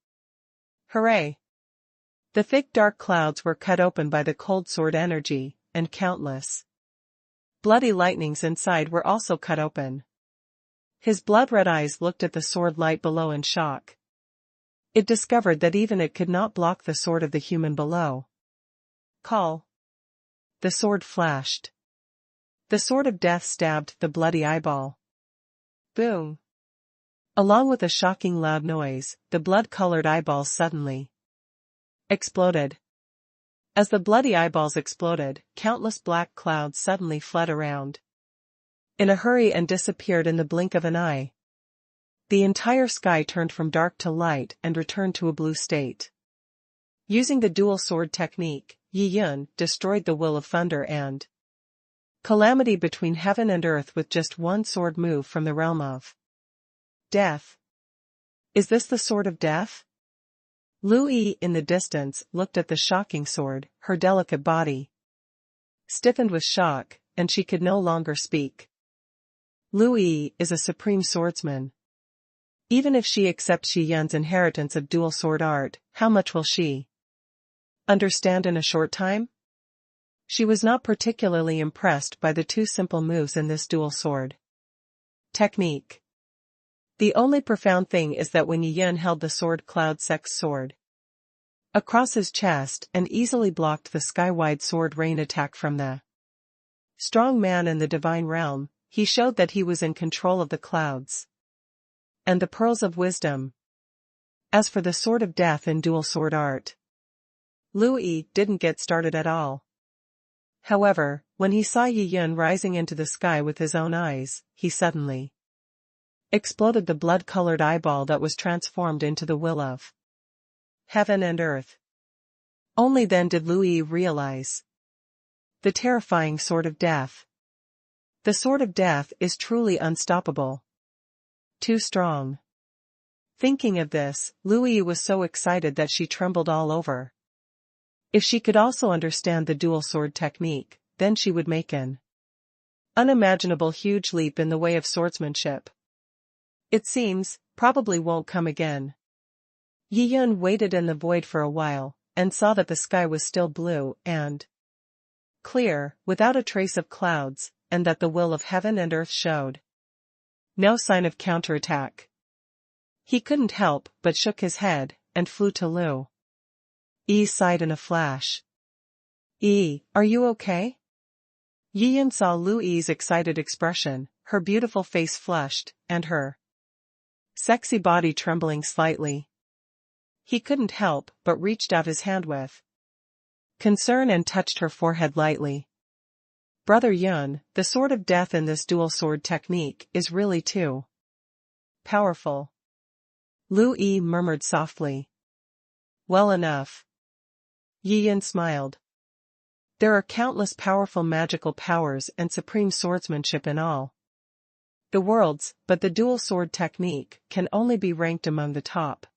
[SPEAKER 1] Hooray! The thick dark clouds were cut open by the cold sword energy, and countless bloody lightnings inside were also cut open. His blood-red eyes looked at the sword light below in shock. It discovered that even it could not block the sword of the human below. Call. The sword flashed. The sword of death stabbed the bloody eyeball. Boom. Along with a shocking loud noise, the blood-colored eyeballs suddenly exploded. As the bloody eyeballs exploded, countless black clouds suddenly fled around in a hurry and disappeared in the blink of an eye. The entire sky turned from dark to light and returned to a blue state. Using the dual sword technique, Yi Yun destroyed the will of thunder and calamity between heaven and earth with just one sword move from the realm of death. Is this the sword of death? Lu Yi in the distance looked at the shocking sword, her delicate body stiffened with shock, and she could no longer speak. Lu Yi is a supreme swordsman. Even if she accepts Yi Yun's inheritance of dual sword art, how much will she understand in a short time? She was not particularly impressed by the two simple moves in this dual sword technique. The only profound thing is that when Yi Yun held the sword Cloud Sect's sword across his chest and easily blocked the sky-wide sword rain attack from the strong man in the divine realm, he showed that he was in control of the clouds and the pearls of wisdom. As for the sword of death in dual sword art, Lu Yi didn't get started at all. However, when he saw Yi Yun rising into the sky with his own eyes, he suddenly exploded the blood-colored eyeball that was transformed into the will of heaven and earth. Only then did Lu Yi realize the terrifying sword of death. The sword of death is truly unstoppable. Too strong. Thinking of this, Lui was so excited that she trembled all over. If she could also understand the dual sword technique, then she would make an unimaginable huge leap in the way of swordsmanship. It seems, probably won't come again. Yi Yun waited in the void for a while, and saw that the sky was still blue and clear, without a trace of clouds, and that the will of heaven and earth showed no sign of counterattack. He couldn't help but shook his head, and flew to Lu Yi sighed in a flash. "Yi, are you okay?" Yi Yun saw Lu Yi's excited expression, her beautiful face flushed, and her sexy body trembling slightly. He couldn't help but reached out his hand with concern and touched her forehead lightly. "Brother Yun, the sword of death in this dual sword technique is really too powerful," Lu Yi murmured softly. "Well enough." Yi Yun smiled. "There are countless powerful magical powers and supreme swordsmanship in all the worlds, but the dual sword technique can only be ranked among the top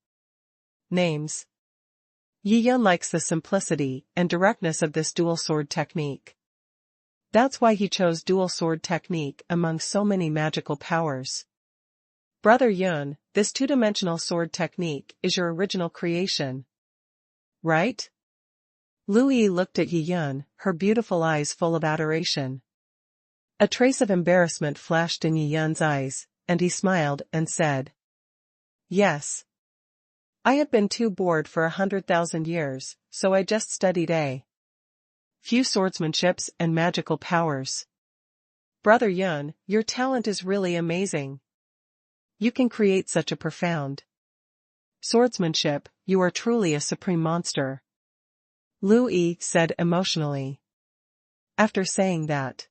[SPEAKER 1] names." Yi Yun likes the simplicity and directness of this dual sword technique. That's why he chose dual sword technique among so many magical powers. "Brother Yun, this two-dimensional sword technique is your original creation, right?" Lu Yi looked at Yi Yun, her beautiful eyes full of adoration. A trace of embarrassment flashed in Yi Yun's eyes, and he smiled and said, "Yes. I have been too bored for 100,000 years, so I just studied a few swordsmanships and magical powers. Brother Yun, your talent is really amazing. You can create such a profound swordsmanship, you are truly a supreme monster," Lu Yi said emotionally. After saying that,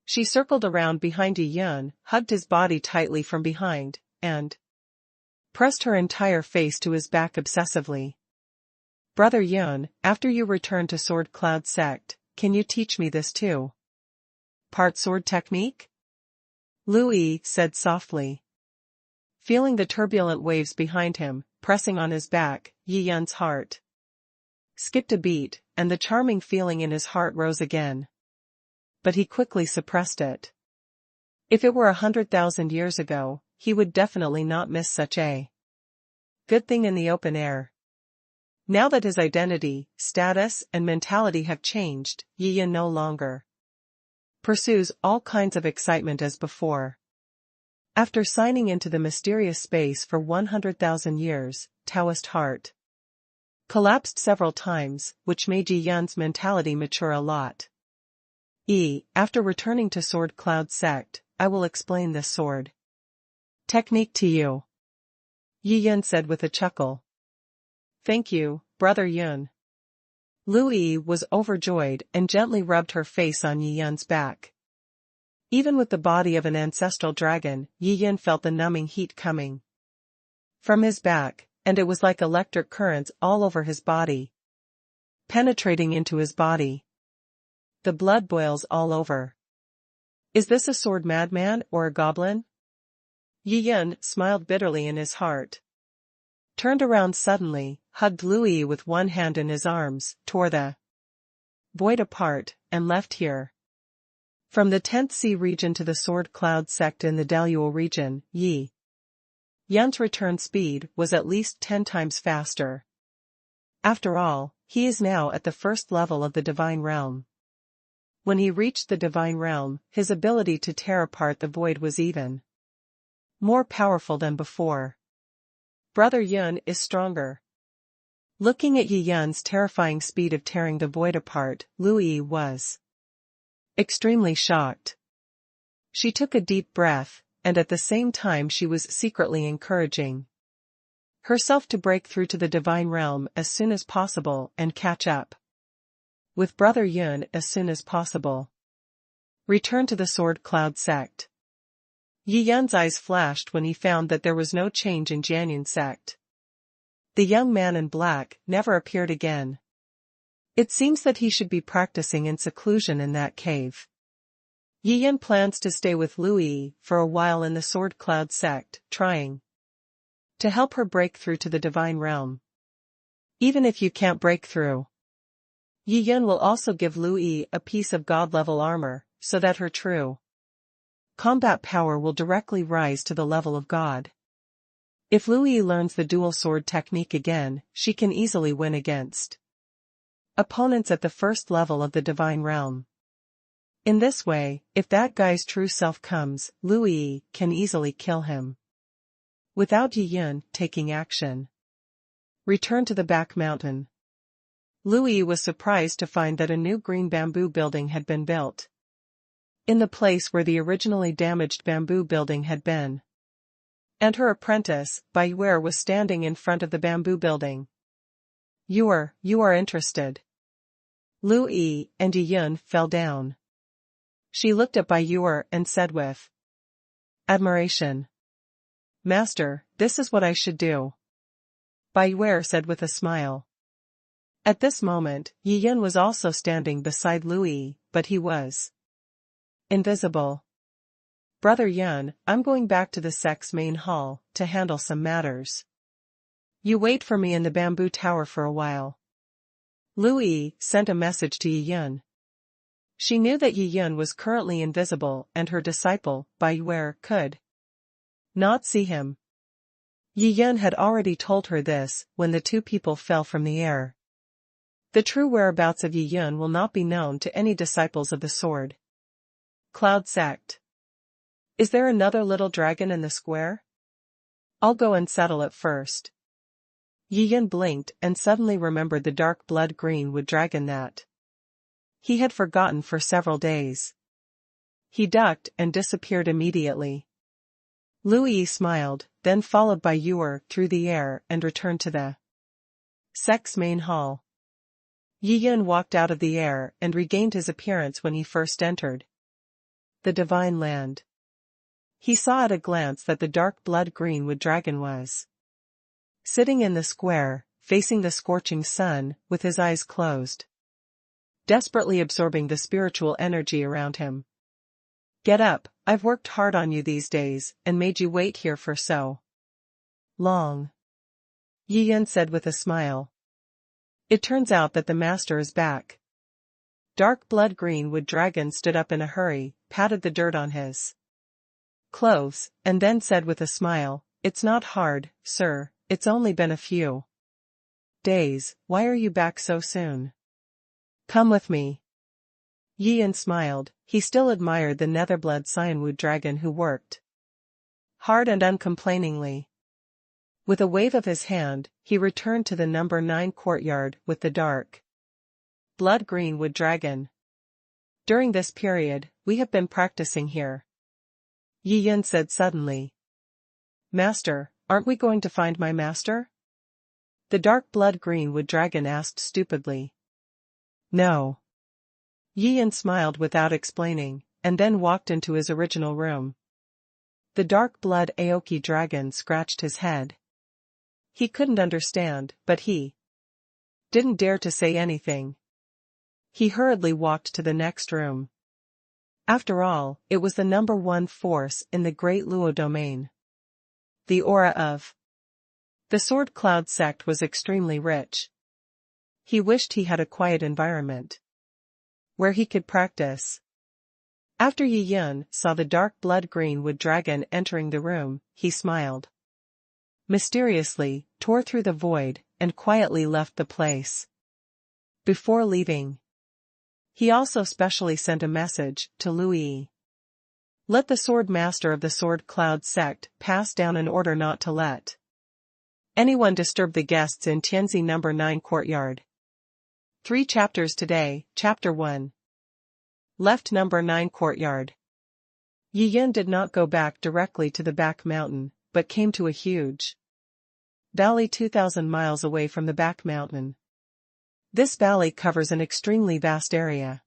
[SPEAKER 1] she circled around behind Yi Yun, hugged his body tightly from behind, and pressed her entire face to his back obsessively. "Brother Yun, after you return to Sword Cloud Sect, can you teach me this too? Part sword technique?" Lu Yi said softly. Feeling the turbulent waves behind him, pressing on his back, Yi Yun's heart skipped a beat, and the charming feeling in his heart rose again. But he quickly suppressed it. If it were 100,000 years ago, he would definitely not miss such a good thing in the open air. Now that his identity, status, and mentality have changed, Yi Yun no longer pursues all kinds of excitement as before. After signing into the mysterious space for 100,000 years, Taoist heart collapsed several times, which made Yi Yun's mentality mature a lot. After returning to Sword Cloud Sect, I will explain this sword technique to you," Yi Yun said with a chuckle. "Thank you, Brother Yun." Lu Yi was overjoyed and gently rubbed her face on Yi Yun's back. Even with the body of an ancestral dragon, Yi Yun felt the numbing heat coming from his back, and it was like electric currents all over his body, penetrating into his body. The blood boils all over. "Is this a sword madman or a goblin?" Yi Yun smiled bitterly in his heart. Turned around suddenly, hugged Lu Yi with one hand in his arms, tore the void apart, and left here. From the 10th Sea region to the Sword Cloud Sect in the Daluo region, Yi Yun's return speed was at least 10 times faster. After all, he is now at the first level of the Divine Realm. When he reached the Divine Realm, his ability to tear apart the void was even more powerful than before. Brother Yun is stronger. Looking at Yi Yun's terrifying speed of tearing the void apart, Lu Yi was extremely shocked. She took a deep breath, and at the same time she was secretly encouraging herself to break through to the Divine Realm as soon as possible and catch up with Brother Yun as soon as possible. Return to the Sword Cloud Sect. Yi Yun's eyes flashed when he found that there was no change in Jianyun Sect. The young man in black never appeared again. It seems that he should be practicing in seclusion in that cave. Yi Yun plans to stay with Lu Yi for a while in the Sword Cloud Sect, trying to help her break through to the divine realm. Even if you can't break through, Yi Yun will also give Lu Yi a piece of god-level armor, so that her true combat power will directly rise to the level of God. If Lu Yi learns the dual sword technique again, she can easily win against opponents at the first level of the divine realm. In this way, if that guy's true self comes, Lu Yi can easily kill him without Yi Yun taking action. Return to the back mountain. Lu Yi was surprised to find that a new green bamboo building had been built in the place where the originally damaged bamboo building had been. And her apprentice, Bai Yuer, was standing in front of the bamboo building. You are interested. Lu Yi and Yi Yun fell down. She looked at Bai Yuer and said with admiration, "Master, this is what I should do." Bai Yuer said with a smile. At this moment, Yi Yun was also standing beside Lu Yi, but he was invisible. "Brother Yun, I'm going back to the sect's main hall to handle some matters. You wait for me in the bamboo tower for a while." Lu Yi sent a message to Yi Yun. She knew that Yi Yun was currently invisible and her disciple, Bai Yuer, could not see him. Yi Yun had already told her this when the two people fell from the air. The true whereabouts of Yi Yun will not be known to any disciples of the Sword Cloud Sect. Is there another little dragon in the square? I'll go and settle it first. Yi Yun blinked and suddenly remembered the dark blood green wood dragon that he had forgotten for several days. He ducked and disappeared immediately. Lu Yi smiled, then followed Bai Yuer through the air and returned to the sect's main hall. Yi Yun walked out of the air and regained his appearance when he first entered the divine land. He saw at a glance that the dark blood green wood dragon was sitting in the square, facing the scorching sun, with his eyes closed, desperately absorbing the spiritual energy around him. "Get up, I've worked hard on you these days, and made you wait here for so long," Yi Yun said with a smile. "It turns out that the master is back." Dark blood green wood dragon stood up in a hurry, patted the dirt on his clothes, and then said with a smile, "It's not hard, sir, it's only been a few days. Why are you back so soon? Come with me." Yi Yun smiled. He still admired the Netherblood Cyanwood dragon who worked hard and uncomplainingly. With a wave of his hand, he returned to the number 9 courtyard with the dark blood green wood dragon. "During this period, we have been practicing here," Yi Yun said suddenly. "Master, aren't we going to find my master?" The dark blood green wood dragon asked stupidly. "No." Yi Yun smiled without explaining, and then walked into his original room. The dark blood Aoki dragon scratched his head. He couldn't understand, but he didn't dare to say anything. He hurriedly walked to the next room. After all, it was the number 1 force in the Great Luo domain. The aura of the Sword Cloud Sect was extremely rich. He wished he had a quiet environment where he could practice. After Yi Yun saw the dark blood green wood dragon entering the room, he smiled mysteriously, tore through the void, and quietly left the place. Before leaving, he also specially sent a message to Lu Yi. "Let the sword master of the Sword Cloud Sect pass down an order not to let anyone disturb the guests in Tianzi number 9 courtyard." 3 chapters today. Chapter 1. Left number 9 courtyard. Yi Yun did not go back directly to the back mountain, but came to a huge valley 2,000 miles away from the back mountain. This valley covers an extremely vast area.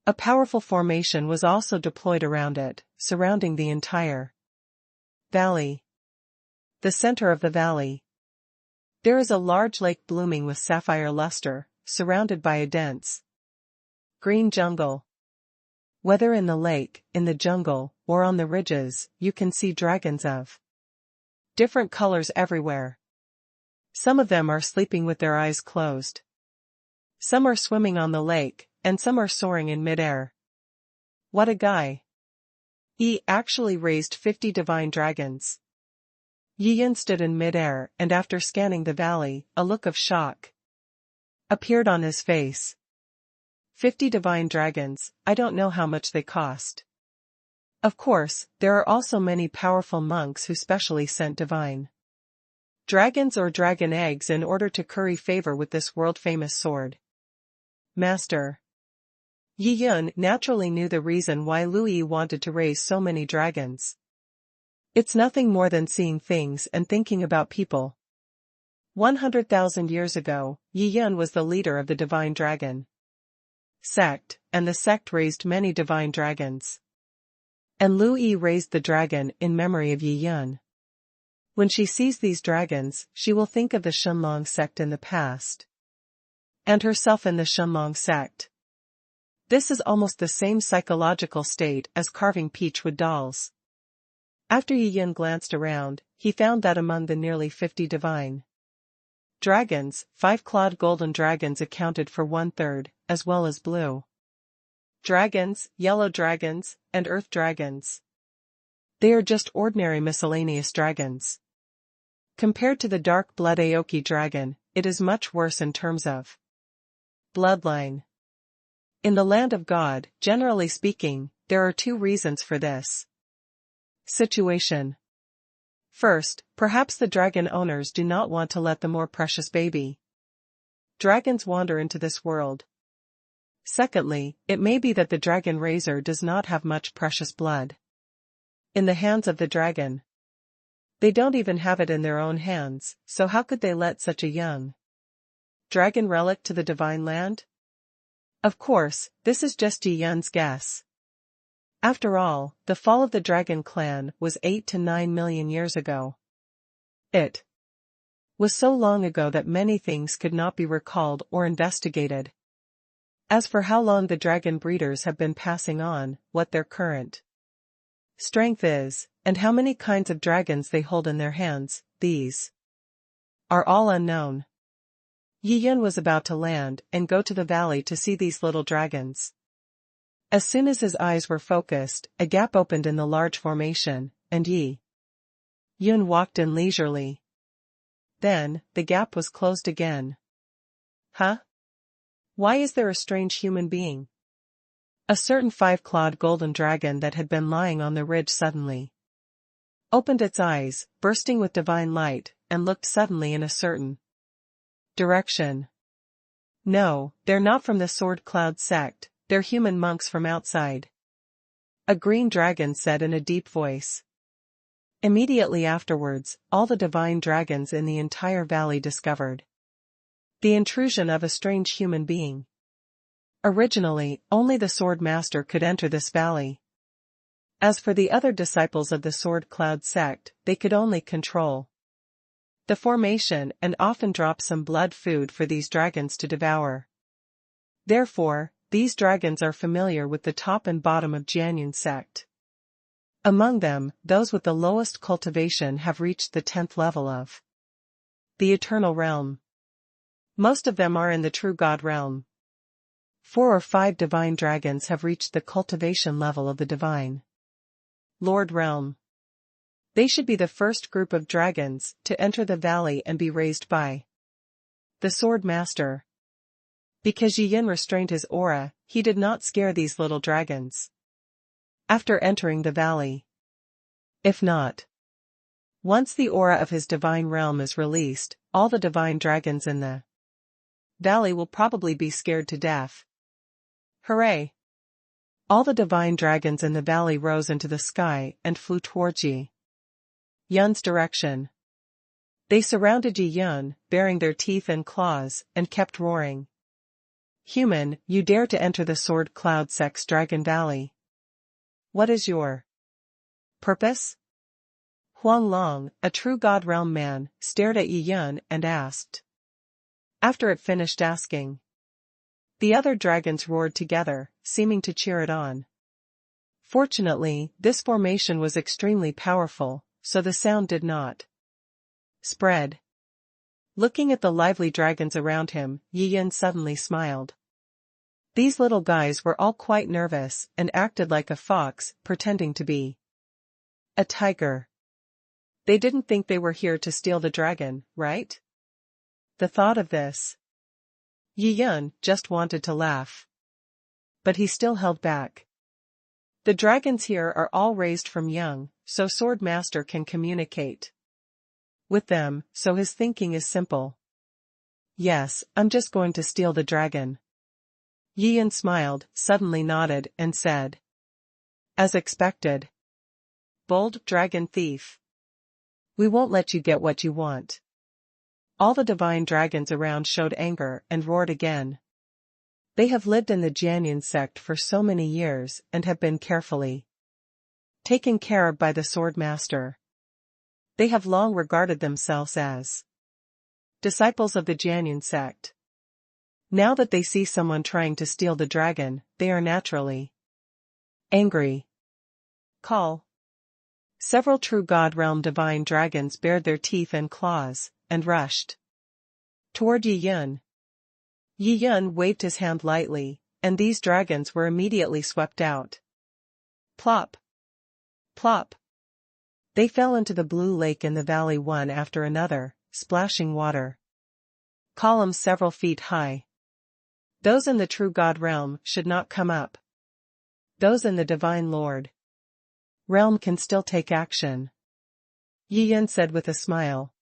[SPEAKER 1] A powerful formation was also deployed around it, surrounding the entire valley. The center of the valley. There is a large lake blooming with sapphire luster, surrounded by a dense green jungle. Whether in the lake, in the jungle, or on the ridges, you can see dragons of different colors everywhere. Some of them are sleeping with their eyes closed. Some are swimming on the lake, and some are soaring in midair. What a guy. He actually raised 50 divine dragons. Yi Yin stood in midair, and after scanning the valley, a look of shock appeared on his face. 50 divine dragons, I don't know how much they cost. Of course, there are also many powerful monks who specially sent divine dragons or dragon eggs in order to curry favor with this world-famous sword master. Yi Yin naturally knew the reason why Lu Yi wanted to raise so many dragons. It's nothing more than seeing things and thinking about people. 100,000 years ago, Yi Yin was the leader of the Divine Dragon Sect, and the sect raised many divine dragons. And Lu Yi raised the dragon in memory of Yi Yin. When she sees these dragons, she will think of the Shenlong Sect in the past. And herself in the Shenlong Sect. This is almost the same psychological state as carving peachwood dolls. After Yi Yin glanced around, he found that among the nearly 50 divine dragons, 5-clawed golden dragons accounted for 1/3, as well as blue dragons, yellow dragons, and earth dragons. They are just ordinary miscellaneous dragons. Compared to the dark blood Aoki dragon, it is much worse in terms of bloodline. In the land of God, generally speaking, there are 2 reasons for this situation. First, perhaps the dragon owners do not want to let the more precious baby dragons wander into this world. Secondly, it may be that the dragon raiser does not have much precious blood in the hands of the dragon. They don't even have it in their own hands, so how could they let such a young dragon relic to the divine land? Of course, this is just Yi Yin's guess. After all, the fall of the dragon clan was 8 to 9 million years ago. It was so long ago that many things could not be recalled or investigated. As for how long the dragon breeders have been passing on, what their current strength is, and how many kinds of dragons they hold in their hands, these are all unknown. Yi Yin was about to land and go to the valley to see these little dragons. As soon as his eyes were focused, a gap opened in the large formation, and Yi Yin walked in leisurely. Then, the gap was closed again. Huh? Why is there a strange human being? A certain 5-clawed golden dragon that had been lying on the ridge suddenly opened its eyes, bursting with divine light, and looked suddenly in a certain direction. No, they're not from the Sword Cloud sect, they're human monks from outside. A green dragon said in a deep voice. Immediately afterwards, all the divine dragons in the entire valley discovered the intrusion of a strange human being. Originally, only the Sword Master could enter this valley. As for the other disciples of the Sword Cloud sect, they could only control the formation and often drop some blood food for these dragons to devour. Therefore, these dragons are familiar with the top and bottom of Jianyun sect. Among them, those with the lowest cultivation have reached the 10th level of the eternal realm. Most of them are in the true God realm. 4 or 5 divine dragons have reached the cultivation level of the divine Lord realm. They should be the first group of dragons to enter the valley and be raised by the Sword Master. Because Yi Yin restrained his aura, he did not scare these little dragons after entering the valley. If not, once the aura of his divine realm is released, all the divine dragons in the valley will probably be scared to death. Hooray! All the divine dragons in the valley rose into the sky and flew towards Yi Yin's direction. They surrounded Yi Yin, baring their teeth and claws, and kept roaring. Human, you dare to enter the Sword Cloud sect's Dragon Valley. What is your purpose? Huang Long, a true God realm man, stared at Yi Yin and asked. After it finished asking, the other dragons roared together, seeming to cheer it on. Fortunately, this formation was extremely powerful, so the sound did not spread. Looking at the lively dragons around him, Yi Yan suddenly smiled. These little guys were all quite nervous and acted like a fox, pretending to be a tiger. They didn't think they were here to steal the dragon, right? The thought of this. Yi Yan just wanted to laugh. But he still held back. The dragons here are all raised from young, so Sword Master can communicate with them, so his thinking is simple. Yes, I'm just going to steal the dragon. Yi Yan smiled, suddenly nodded, and said, as expected. Bold dragon thief. We won't let you get what you want. All the divine dragons around showed anger and roared again. They have lived in the Shenlong Sect for so many years and have been carefully taken care of by the Sword Master. They have long regarded themselves as disciples of the Shenlong Sect. Now that they see someone trying to steal the dragon, they are naturally angry. Call. Several true God realm divine dragons bared their teeth and claws, and rushed toward Yi Yan. Yi Yan waved his hand lightly, and these dragons were immediately swept out. Plop. Plop. They fell into the blue lake in the valley one after another, splashing water. Columns several feet high. Those in the true God realm should not come up. Those in the divine Lord realm can still take action. Yi Yan said with a smile.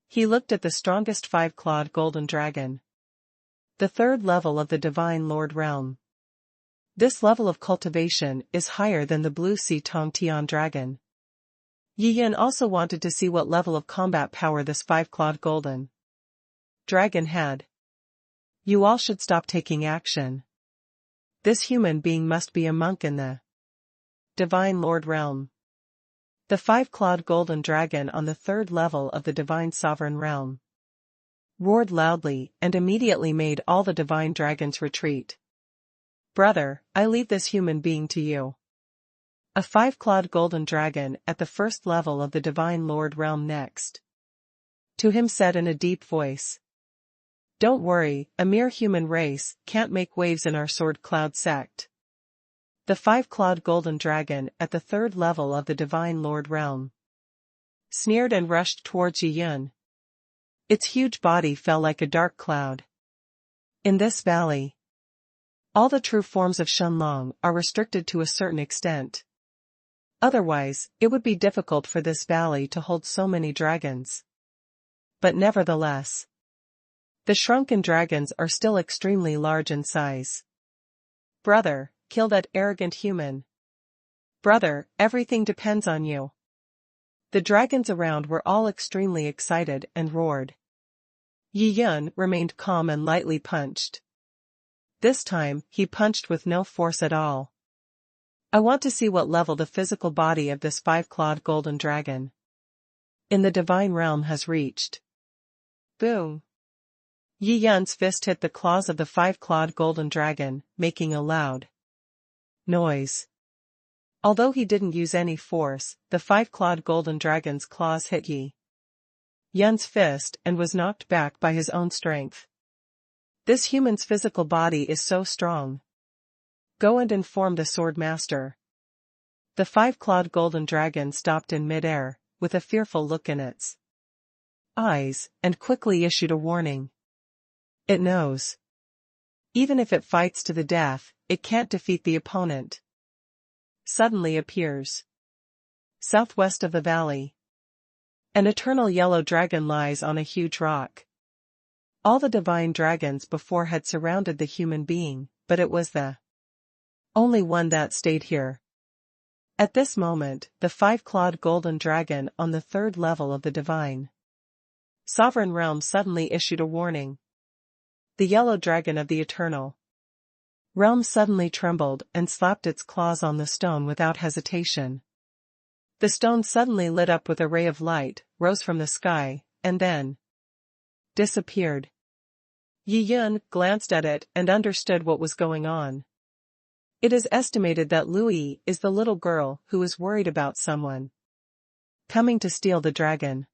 [SPEAKER 1] He looked at the strongest five-clawed golden dragon. The third level of the divine Lord realm. This level of cultivation is higher than the blue sea Tong Tian dragon. Yi Yan also wanted to see what level of combat power this five-clawed golden dragon had. You all should stop taking action. This human being must be a monk in the divine Lord realm. The five-clawed golden dragon on the third level of the divine sovereign realm roared loudly and immediately made all the divine dragons retreat. Brother, I leave this human being to you. A five-clawed golden dragon at the first level of the divine Lord realm next to him said in a deep voice. Don't worry, a mere human race can't make waves in our sword cloud sect. The five-clawed golden dragon at the third level of the divine Lord realm sneered and rushed towards Yi Yan. Its huge body fell like a dark cloud. In this valley, all the true forms of Shenlong are restricted to a certain extent. Otherwise, it would be difficult for this valley to hold so many dragons. But nevertheless, the shrunken dragons are still extremely large in size. Brother, kill that arrogant human. Brother, everything depends on you. The dragons around were all extremely excited and roared. Yi Yan remained calm and lightly punched. This time, he punched with no force at all. I want to see what level the physical body of this five-clawed golden dragon in the divine realm has reached. Boom! Yi Yan's fist hit the claws of the five-clawed golden dragon, making a loud noise. Although he didn't use any force, the five-clawed golden dragon's claws hit Yi Yan's fist and was knocked back by his own strength. This human's physical body is so strong. Go and inform the Sword Master. The five-clawed golden dragon stopped in mid-air, with a fearful look in its eyes, and quickly issued a warning. It knows. Even if it fights to the death, it can't defeat the opponent. Suddenly appears southwest of the valley. An eternal yellow dragon lies on a huge rock. All the divine dragons before had surrounded the human being, but it was the only one that stayed here. At this moment, the five-clawed golden dragon on the third level of the divine sovereign realm suddenly issued a warning. The yellow dragon of the eternal realm suddenly trembled and slapped its claws on the stone without hesitation. The stone suddenly lit up with a ray of light, rose from the sky, and then disappeared. Yi Yan glanced at it and understood what was going on. It is estimated that Louis is the little girl who is worried about someone coming to steal the dragon.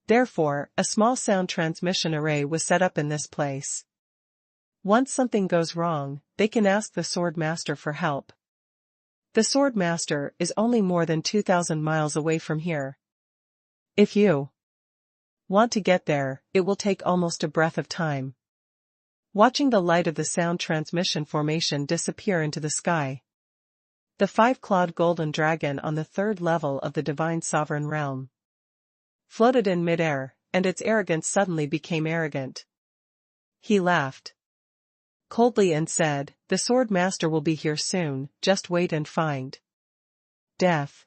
[SPEAKER 1] Therefore, a small sound transmission array was set up in this place. Once something goes wrong, they can ask the Sword Master for help. The Sword Master is only more than 2,000 miles away from here. If you want to get there, it will take almost a breath of time. Watching the light of the sound transmission formation disappear into the sky. The five-clawed golden dragon on the third level of the divine sovereign realm floated in midair, and its arrogance suddenly became arrogant. He laughed coldly and said, "The Sword Master will be here soon, just wait and find." Death.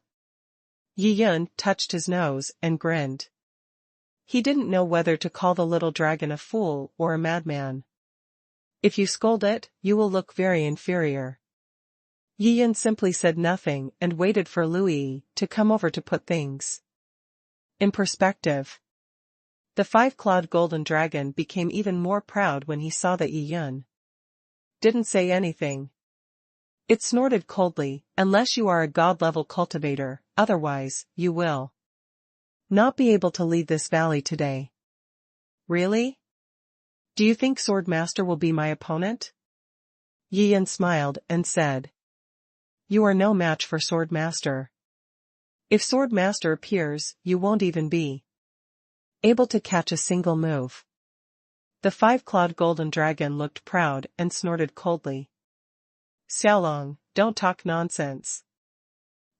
[SPEAKER 1] Yi Yun touched his nose and grinned. He didn't know whether to call the little dragon a fool or a madman. If you scold it, you will look very inferior. Yi Yun simply said nothing and waited for Lui to come over to put things in perspective. The five-clawed golden dragon became even more proud when he saw that Yi Yun didn't say anything. It snorted coldly, "Unless you are a god-level cultivator, otherwise, you will not be able to leave this valley today." Really? Do you think Sword Master will be my opponent? Yi Yun smiled and said, "You are no match for Sword Master. If Sword Master appears, you won't even be able to catch a single move." The five-clawed golden dragon looked proud and snorted coldly. "Xiaolong, don't talk nonsense."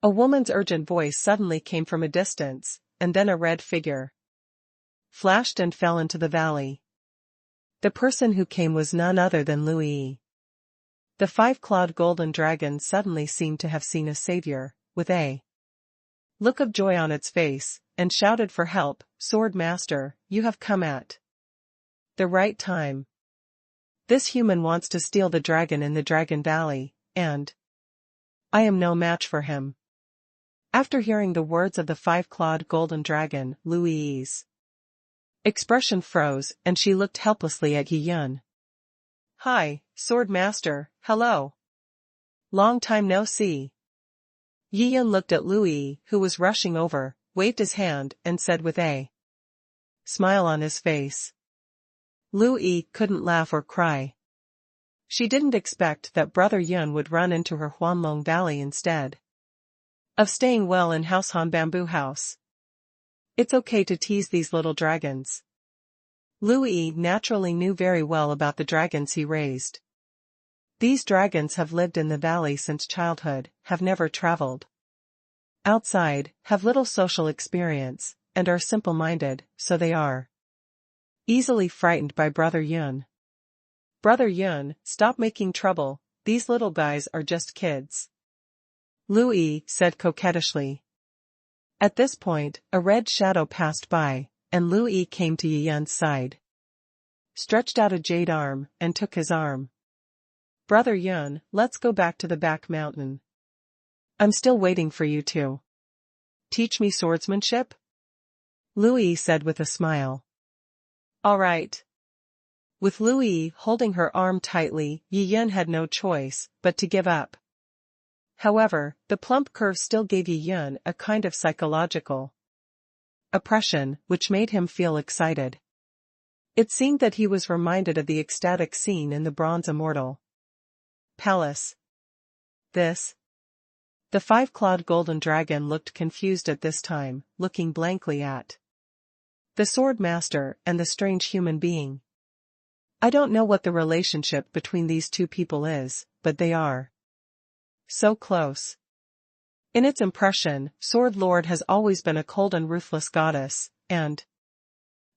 [SPEAKER 1] A woman's urgent voice suddenly came from a distance, and then a red figure flashed and fell into the valley. The person who came was none other than Lui. The five-clawed golden dragon suddenly seemed to have seen a savior, with a look of joy on its face, and shouted for help, "Sword Master, you have come at the right time. This human wants to steal the dragon in the Dragon Valley, and I am no match for him." After hearing the words of the five-clawed golden dragon, Lui's expression froze and she looked helplessly at Yi Yun. "Hi, Sword Master, hello. Long time no see." Yi Yun looked at Lui, who was rushing over, waved his hand, and said with a smile on his face. Lui couldn't laugh or cry. She didn't expect that Brother Yun would run into her Huanlong Valley instead of staying well in Househan Bamboo House. It's okay to tease these little dragons. Lui naturally knew very well about the dragons he raised. These dragons have lived in the valley since childhood, have never traveled outside, have little social experience, and are simple-minded, so they are easily frightened by Brother Yun. "Brother Yun, stop making trouble, these little guys are just kids," Lui said coquettishly. At this point, a red shadow passed by, and Lui came to Yi Yun's side, stretched out a jade arm, and took his arm. "Brother Yun, let's go back to the back mountain. I'm still waiting for you to teach me swordsmanship," Lui said with a smile. "All right." With Lui holding her arm tightly, Yi Yun had no choice but to give up. However, the plump curve still gave Yi Yun a kind of psychological oppression, which made him feel excited. It seemed that he was reminded of the ecstatic scene in the Bronze Immortal Palace. The five-clawed golden dragon looked confused at this time, looking blankly at the Sword Master and the strange human being. "I don't know what the relationship between these two people is, but they are so close." In its impression, Sword Lord has always been a cold and ruthless goddess, and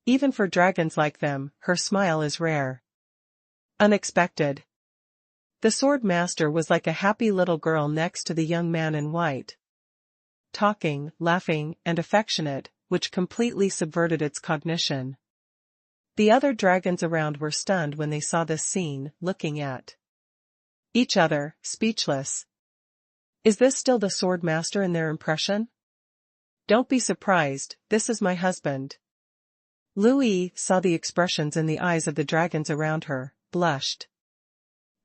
[SPEAKER 1] even for dragons like them, her smile is rare. Unexpected. The Sword Master was like a happy little girl next to the young man in white. Talking, laughing, and affectionate, which completely subverted its cognition. The other dragons around were stunned when they saw this scene, looking at each other, speechless. Is this still the Sword Master in their impression? "Don't be surprised, this is my husband." Lui saw the expressions in the eyes of the dragons around her, blushed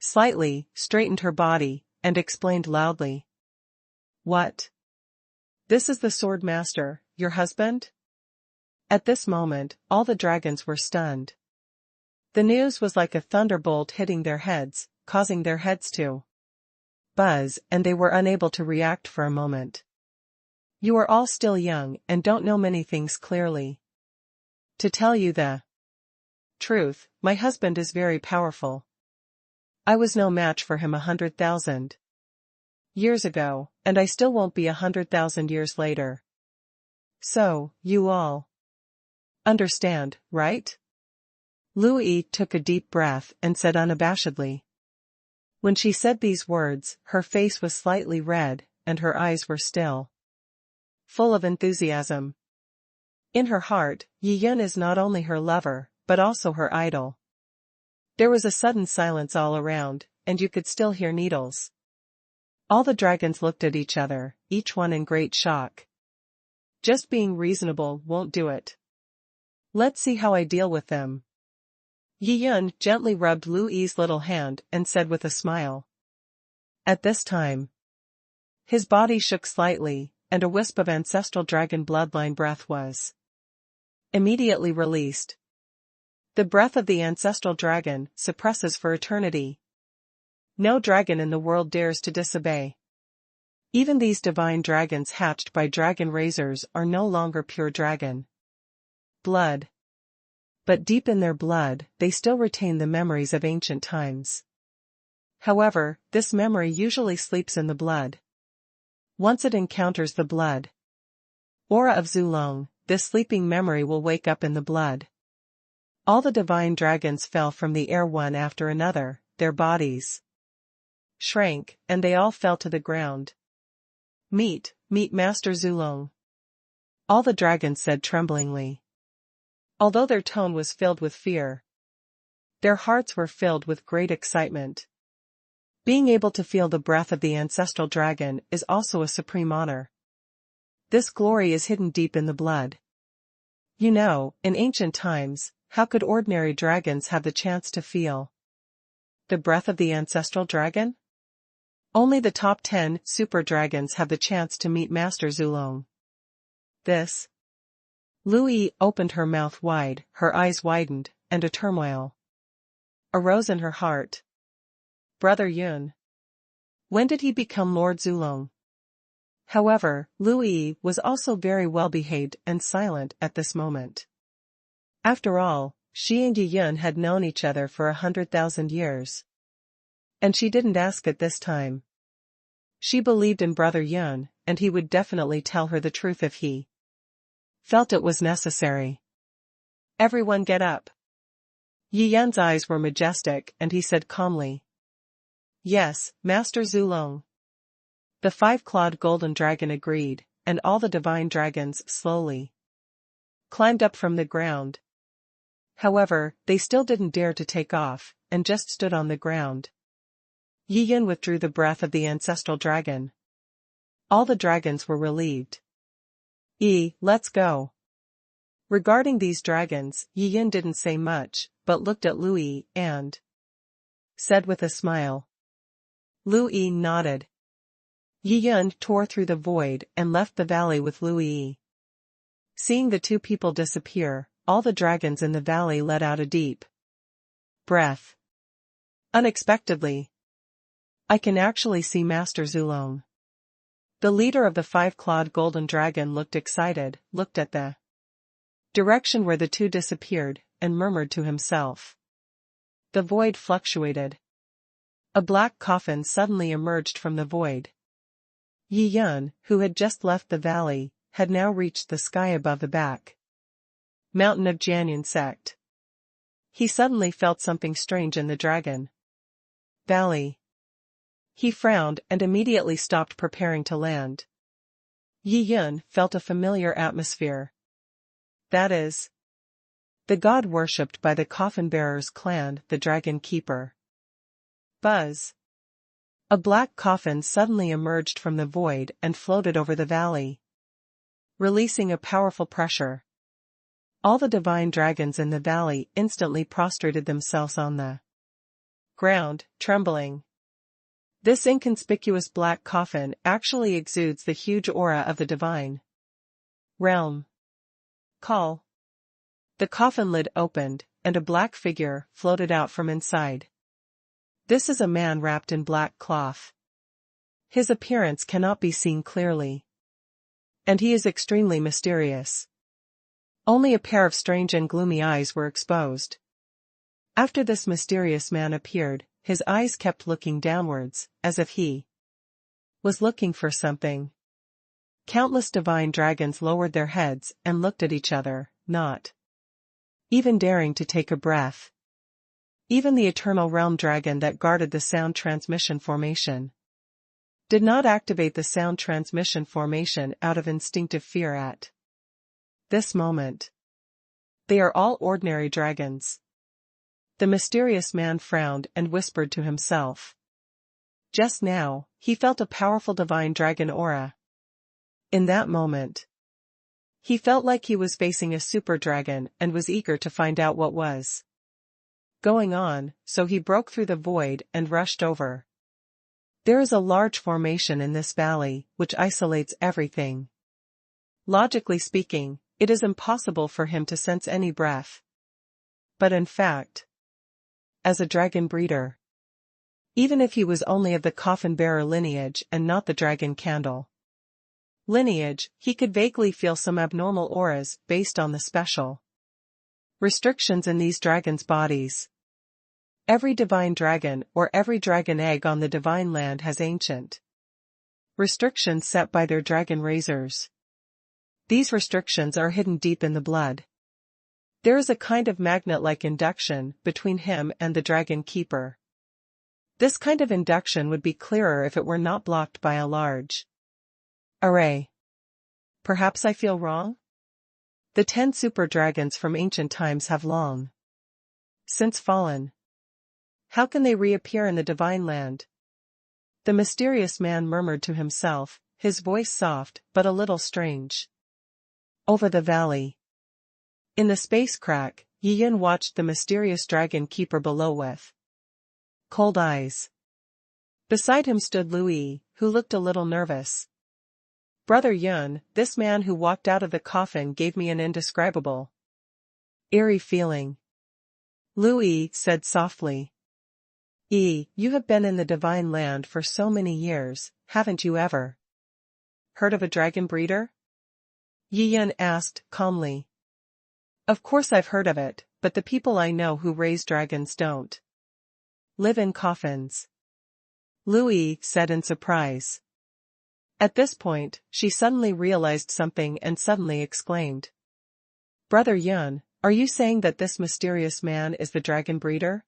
[SPEAKER 1] slightly, straightened her body, and explained loudly. "What? This is the Sword Master, your husband?" At this moment, all the dragons were stunned. The news was like a thunderbolt hitting their heads, causing their heads to buzz, and they were unable to react for a moment. You are all still young and don't know many things clearly. To tell you the truth, my husband is very powerful. I was no match for him 100,000 years ago, and I still won't be 100,000 years later. So, you all understand, right? Louis took a deep breath and said unabashedly. When she said these words, her face was slightly red, and her eyes were still full of enthusiasm. In her heart, Yi Yun is not only her lover, but also her idol. There was a sudden silence all around, and you could still hear needles. All the dragons looked at each other, each one in great shock. Just being reasonable won't do it. Let's see how I deal with them. Yi Yun gently rubbed Louis's little hand and said with a smile. At this time, his body shook slightly, and a wisp of ancestral dragon bloodline breath was immediately released. The breath of the ancestral dragon suppresses for eternity. No dragon in the world dares to disobey. Even these divine dragons hatched by dragon raisers are no longer pure dragon blood. But deep in their blood, they still retain the memories of ancient times. However, this memory usually sleeps in the blood. Once it encounters the blood aura of Zulong, this sleeping memory will wake up in the blood. All the divine dragons fell from the air one after another, their bodies shrank, and they all fell to the ground. Meet Master Zulong. All the dragons said tremblingly. Although their tone was filled with fear, their hearts were filled with great excitement. Being able to feel the breath of the ancestral dragon is also a supreme honor. This glory is hidden deep in the blood. You know, in ancient times, how could ordinary dragons have the chance to feel the breath of the ancestral dragon? Only the top 10 super dragons have the chance to meet Master Zulong. This. Louis opened her mouth wide, her eyes widened, and a turmoil arose in her heart. Brother Yun. When did he become Lord Zulong? However, Louis was also very well behaved and silent at this moment. After all, she and Yi Yun had known each other for 100,000 years. And she didn't ask at this time. She believed in Brother Yun, and he would definitely tell her the truth if he felt it was necessary. Everyone get up. Yi Yun's eyes were majestic, and he said calmly. Yes, Master Zulong. The five-clawed golden dragon agreed, and all the divine dragons slowly climbed up from the ground. However, they still didn't dare to take off, and just stood on the ground. Yi Yun withdrew the breath of the ancestral dragon. All the dragons were relieved. Let's go. Regarding these dragons, Yi Yun didn't say much, but looked at Louis and said with a smile. Louis nodded. Yi Yun tore through the void and left the valley with Louis. Seeing the two people disappear, all the dragons in the valley let out a deep breath. Unexpectedly, I can actually see Master Zulong. The leader of the five-clawed golden dragon looked excited, looked at the direction where the two disappeared, and murmured to himself. The void fluctuated. A black coffin suddenly emerged from the void. Yi Yun, who had just left the valley, had now reached the sky above the back mountain of Shenlong Sect. He suddenly felt something strange in the dragon valley. He frowned and immediately stopped preparing to land. Yi Yun felt a familiar atmosphere. That is the god worshipped by the coffin-bearer's clan, the Dragon Keeper. Buzz. A black coffin suddenly emerged from the void and floated over the valley, releasing a powerful pressure. All the divine dragons in the valley instantly prostrated themselves on the ground, trembling. This inconspicuous black coffin actually exudes the huge aura of the divine realm. Call. The coffin lid opened, and a black figure floated out from inside. This is a man wrapped in black cloth. His appearance cannot be seen clearly. And he is extremely mysterious. Only a pair of strange and gloomy eyes were exposed. After this mysterious man appeared, his eyes kept looking downwards, as if he was looking for something. Countless divine dragons lowered their heads and looked at each other, not even daring to take a breath. Even the eternal realm dragon that guarded the sound transmission formation did not activate the sound transmission formation out of instinctive fear at this moment. They are all ordinary dragons. The mysterious man frowned and whispered to himself. Just now, he felt a powerful divine dragon aura. In that moment, he felt like he was facing a super dragon and was eager to find out what was going on, so he broke through the void and rushed over. There is a large formation in this valley, which isolates everything. Logically speaking, it is impossible for him to sense any breath. But in fact, as a dragon breeder, even if he was only of the coffin-bearer lineage and not the dragon candle lineage, he could vaguely feel some abnormal auras based on the special restrictions in these dragons' bodies. Every divine dragon or every dragon egg on the divine land has ancient restrictions set by their dragon raisers. These restrictions are hidden deep in the blood. There is a kind of magnet-like induction between him and the dragon keeper. This kind of induction would be clearer if it were not blocked by a large array. Perhaps I feel wrong? The 10 super dragons from ancient times have long since fallen. How can they reappear in the divine land? The mysterious man murmured to himself, his voice soft but a little strange. Over the valley. In the space crack, Yi Yin watched the mysterious dragon keeper below with cold eyes. Beside him stood Louis, who looked a little nervous. Brother Yun, this man who walked out of the coffin gave me an indescribable, eerie feeling. Louis said softly. You have been in the divine land for so many years, haven't you ever heard of a dragon breeder? Yi Yin asked, calmly. Of course I've heard of it, but the people I know who raise dragons don't live in coffins. Louis said in surprise. At this point, she suddenly realized something and suddenly exclaimed. Brother Yun, are you saying that this mysterious man is the dragon breeder?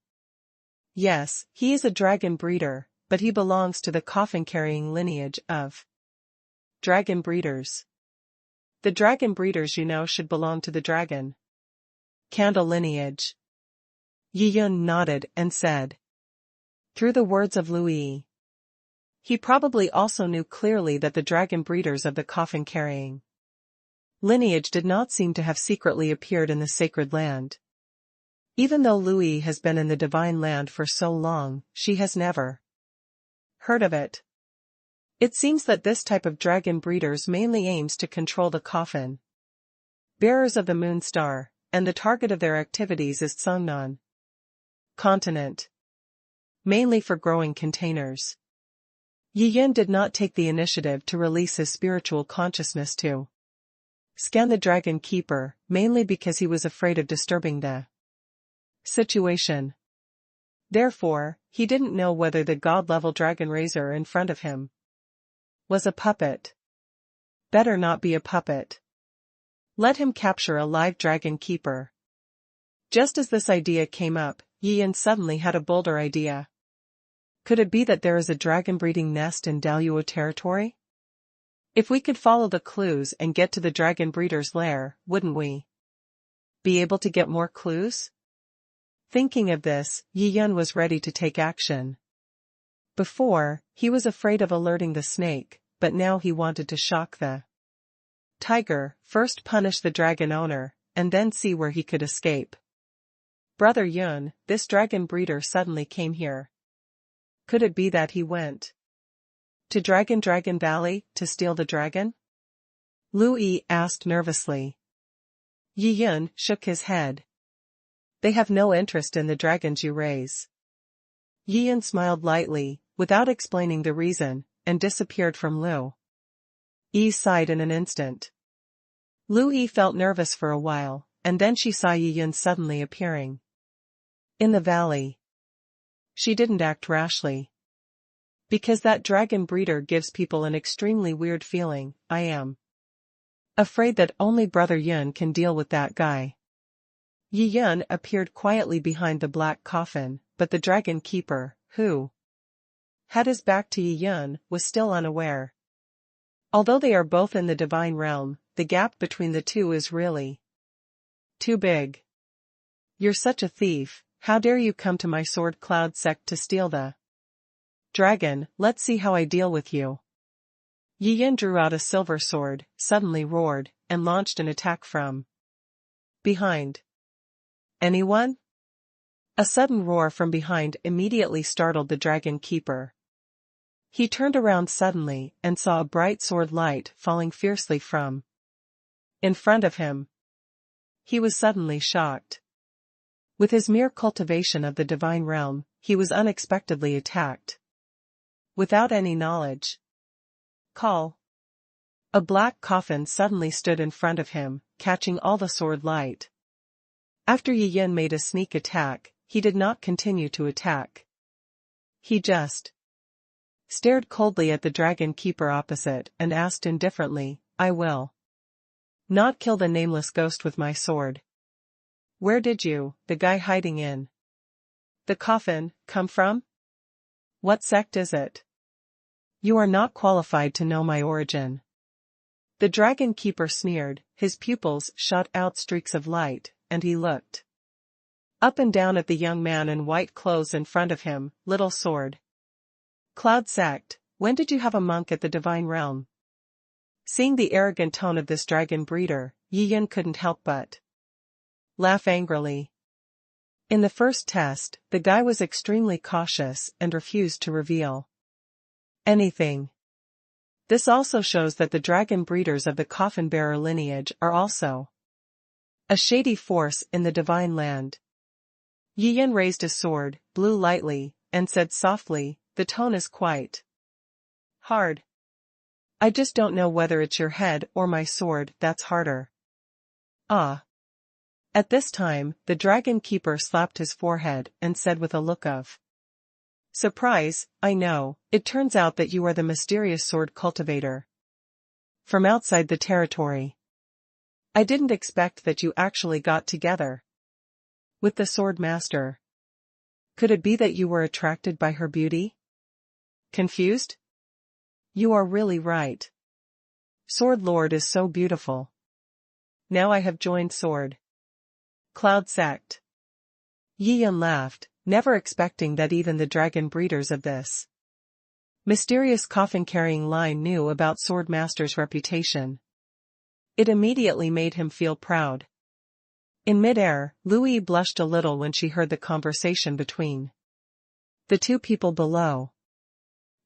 [SPEAKER 1] Yes, he is a dragon breeder, but he belongs to the coffin-carrying lineage of dragon breeders. The dragon breeders should belong to the dragon candle lineage. Yi Yun nodded and said. Through the words of Louis. He probably also knew clearly that the dragon breeders of the coffin-carrying lineage did not seem to have secretly appeared in the sacred land. Even though Louis has been in the divine land for so long, she has never heard of it. It seems that this type of dragon breeders mainly aims to control the coffin bearers of the moon star, and the target of their activities is Sungnan continent, mainly for growing containers. Yi Yin did not take the initiative to release his spiritual consciousness to scan the dragon keeper, mainly because he was afraid of disturbing the situation. Therefore, he didn't know whether the god-level dragon raiser in front of him was a puppet. Better not be a puppet. Let him capture a live dragon keeper. Just as this idea came up, Yi Yin suddenly had a bolder idea. Could it be that there is a dragon breeding nest in Daluo territory? If we could follow the clues and get to the dragon breeder's lair, wouldn't we be able to get more clues? Thinking of this, Yi Yin was ready to take action. Before, he was afraid of alerting the snake, but now he wanted to shock the tiger, first punish the dragon owner, and then see where he could escape. Brother Yun, this dragon breeder suddenly came here. Could it be that he went to Dragon Valley to steal the dragon? Louis asked nervously. Yi Yun shook his head. They have no interest in the dragons you raise. Yi Yun smiled lightly, without explaining the reason, and disappeared from Lu Yi sighed in an instant. Lu Yi felt nervous for a while, and then she saw Yi Yun suddenly appearing in the valley. She didn't act rashly. Because that dragon breeder gives people an extremely weird feeling. I am afraid that only Brother Yun can deal with that guy. Yi Yun appeared quietly behind the black coffin, but the dragon keeper, who had his back to Yi Yun, was still unaware. Although they are both in the divine realm, the gap between the two is really too big. You're such a thief, how dare you come to my sword cloud sect to steal the dragon, let's see how I deal with you. Yi Yun drew out a silver sword, suddenly roared, and launched an attack from behind. Anyone? A sudden roar from behind immediately startled the dragon keeper. He turned around suddenly and saw a bright sword light falling fiercely from in front of him. He was suddenly shocked. With his mere cultivation of the divine realm, he was unexpectedly attacked. Without any knowledge. Call. A black coffin suddenly stood in front of him, catching all the sword light. After Yi Yun made a sneak attack, he did not continue to attack. He just stared coldly at the dragon keeper opposite and asked indifferently, I will not kill the nameless ghost with my sword. Where did you, the guy hiding in the coffin, come from? What sect is it? You are not qualified to know my origin. The dragon keeper sneered, his pupils shot out streaks of light, and he looked up and down at the young man in white clothes in front of him. Little sword cloud sect, when did you have a monk at the divine realm? Seeing the arrogant tone of this dragon breeder, Yi Yun couldn't help but laugh angrily. In the first test, the guy was extremely cautious and refused to reveal anything. This also shows that the dragon breeders of the coffin bearer lineage are also a shady force in the divine land. Yi Yun raised his sword, blew lightly, and said softly, the tone is quite hard. I just don't know whether it's your head or my sword that's harder. Ah. At this time, the dragon keeper slapped his forehead and said with a look of surprise, I know, it turns out that you are the mysterious sword cultivator from outside the territory. I didn't expect that you actually got together with the sword master. Could it be that you were attracted by her beauty? Confused? You are really right. Sword Lord is so beautiful. Now I have joined Sword Cloud Sect. Yi Yun laughed, never expecting that even the dragon breeders of this mysterious coffin-carrying line knew about Sword Master's reputation. It immediately made him feel proud. In mid-air, Lu Yi blushed a little when she heard the conversation between the two people below.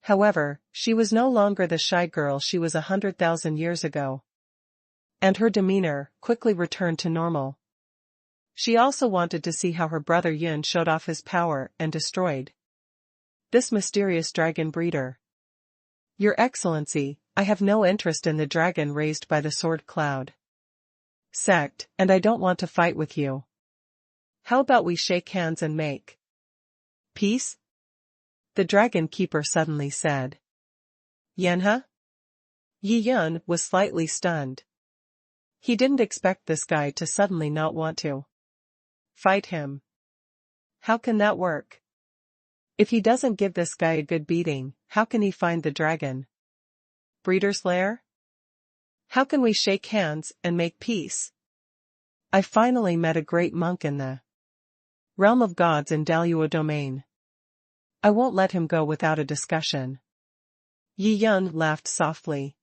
[SPEAKER 1] However, she was no longer the shy girl she was 100,000 years ago. And her demeanor quickly returned to normal. She also wanted to see how her brother Yun showed off his power and destroyed this mysterious dragon breeder. Your Excellency, I have no interest in the dragon raised by the Sword Cloud Sect, and I don't want to fight with you. How about we shake hands and make peace? The dragon keeper suddenly said. Yenha? Yi Yun was slightly stunned. He didn't expect this guy to suddenly not want to fight him. How can that work? If he doesn't give this guy a good beating, how can he find the dragon breeder's lair? How can we shake hands and make peace? I finally met a great monk in the realm of gods in Daluo domain. I won't let him go without a discussion. Yi Yun laughed softly.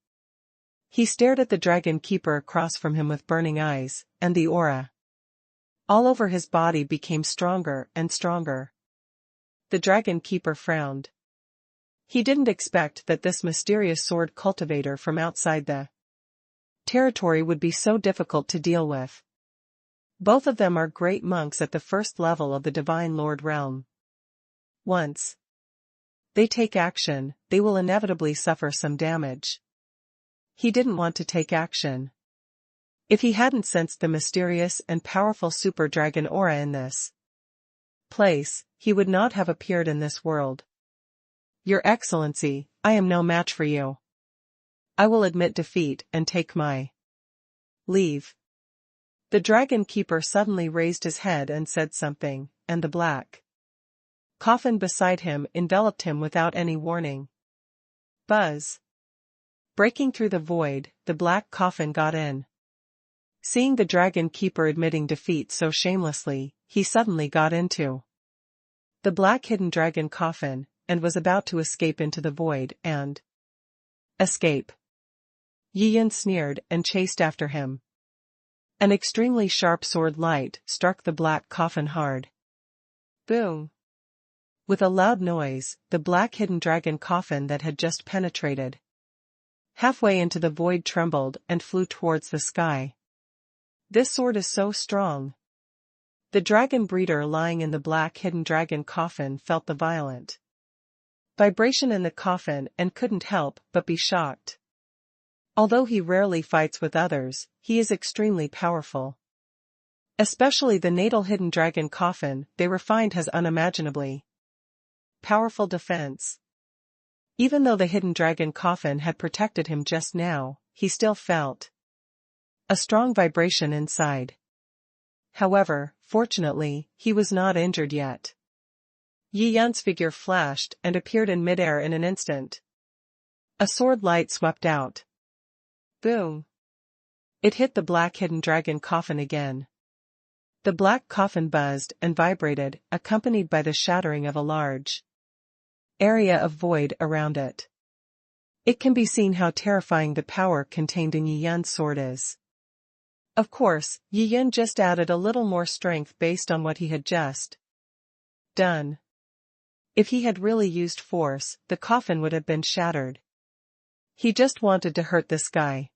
[SPEAKER 1] He stared at the dragon keeper across from him with burning eyes, and the aura all over his body became stronger and stronger. The dragon keeper frowned. He didn't expect that this mysterious sword cultivator from outside the territory would be so difficult to deal with. Both of them are great monks at the first level of the Divine Lord realm. Once they take action, they will inevitably suffer some damage. He didn't want to take action. If he hadn't sensed the mysterious and powerful super dragon aura in this place, he would not have appeared in this world. Your Excellency, I am no match for you. I will admit defeat and take my leave. The Dragon Keeper suddenly raised his head and said something, and the black coffin beside him enveloped him without any warning. Buzz. Breaking through the void, the black coffin got in. Seeing the Dragon Keeper admitting defeat so shamelessly, he suddenly got into the black hidden dragon coffin, and was about to escape into the void and escape. Yi Yan sneered and chased after him. An extremely sharp sword light struck the black coffin hard. Boom! With a loud noise, the black hidden dragon coffin that had just penetrated halfway into the void trembled and flew towards the sky. This sword is so strong. The dragon breeder lying in the black hidden dragon coffin felt the violent vibration in the coffin and couldn't help but be shocked. Although he rarely fights with others, he is extremely powerful. Especially the natal hidden dragon coffin they refined has unimaginably powerful defense. Even though the hidden dragon coffin had protected him just now, he still felt a strong vibration inside. However, fortunately, he was not injured yet. Yi Yan's figure flashed and appeared in midair in an instant. A sword light swept out. Boom! It hit the black hidden dragon coffin again. The black coffin buzzed and vibrated, accompanied by the shattering of a large area of void around it. It can be seen how terrifying the power contained in Yi Yan's sword is. Of course, Yi Yan just added a little more strength based on what he had just done. If he had really used force, the coffin would have been shattered. He just wanted to hurt this guy.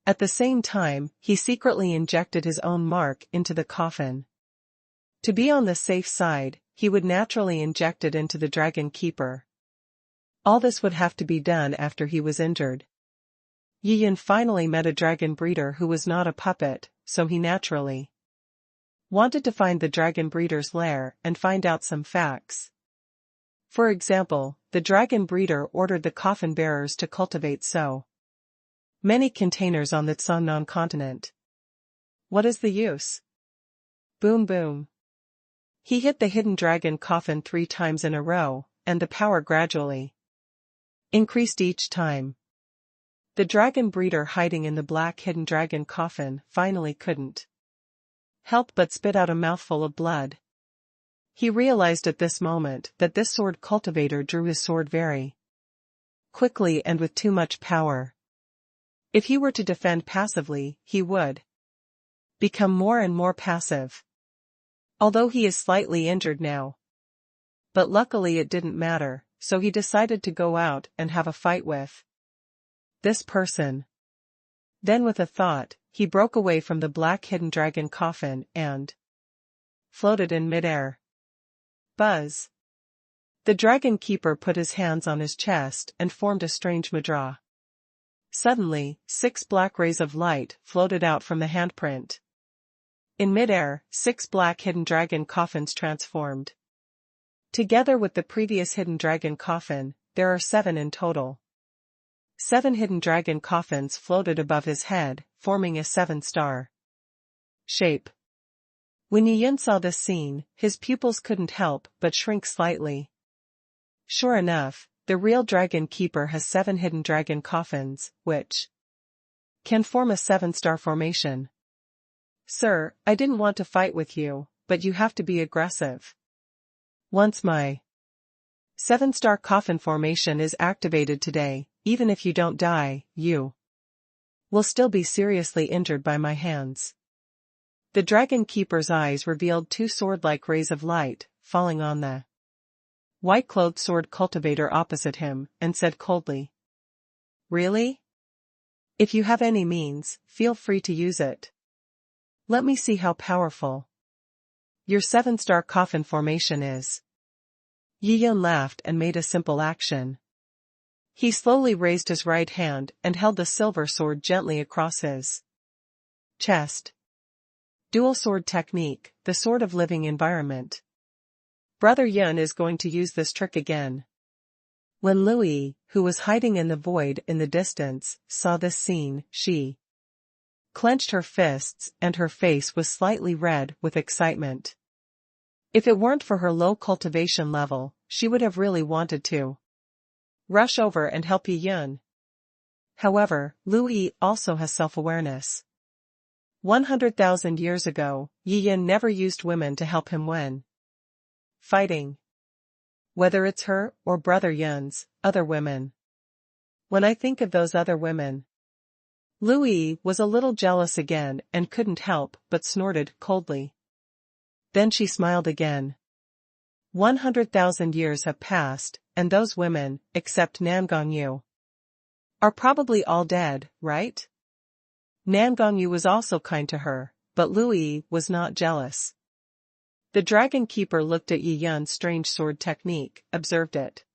[SPEAKER 1] At the same time, he secretly injected his own mark into the coffin. To be on the safe side, he would naturally inject it into the Dragon Keeper. All this would have to be done after he was injured. Yi Yan finally met a dragon breeder who was not a puppet, so he naturally wanted to find the dragon breeder's lair and find out some facts. For example, the dragon breeder ordered the coffin bearers to cultivate so many containers on the Shenlong continent. What is the use? Boom boom. He hit the hidden dragon coffin 3 times in a row, and the power gradually increased each time. The dragon breeder hiding in the black hidden dragon coffin finally couldn't help but spit out a mouthful of blood. He realized at this moment that this sword cultivator drew his sword very quickly and with too much power. If he were to defend passively, he would become more and more passive. Although he is slightly injured now. But luckily it didn't matter, so he decided to go out and have a fight with this person. Then with a thought, he broke away from the black hidden dragon coffin and floated in midair. Buzz. The Dragon Keeper put his hands on his chest and formed a strange mudra. Suddenly, 6 black rays of light floated out from the handprint. In midair, 6 black hidden dragon coffins transformed. Together with the previous hidden dragon coffin, there are 7 in total. 7 hidden dragon coffins floated above his head, forming a 7-star shape. When Yi Yan saw this scene, his pupils couldn't help but shrink slightly. Sure enough, the real Dragon Keeper has 7 hidden dragon coffins, which can form a 7-star formation. Sir, I didn't want to fight with you, but you have to be aggressive. Once my 7-star coffin formation is activated today, even if you don't die, you will still be seriously injured by my hands. The Dragon Keeper's eyes revealed 2 sword-like rays of light, falling on the white-clothed sword cultivator opposite him, and said coldly, "Really? If you have any means, feel free to use it." Let me see how powerful your 7-star coffin formation is. Yi Yun laughed and made a simple action. He slowly raised his right hand and held the silver sword gently across his chest. Dual sword technique, the sword of living environment. Brother Yun is going to use this trick again. When Louis, who was hiding in the void in the distance, saw this scene, she clenched her fists and her face was slightly red with excitement. If it weren't for her low cultivation level, she would have really wanted to rush over and help Yi Yun. However, Louis also has self-awareness. 100,000 years ago, Yi Yun never used women to help him when fighting. Whether it's her or Brother Yun's other women. When I think of those other women. Louis was a little jealous again and couldn't help but snorted coldly. Then she smiled again. 100,000 years have passed, and those women, except Namgongyu, are probably all dead, right? Namgongyu was also kind to her, but Louis was not jealous. The Dragon Keeper looked at Yi Yun's strange sword technique, observed it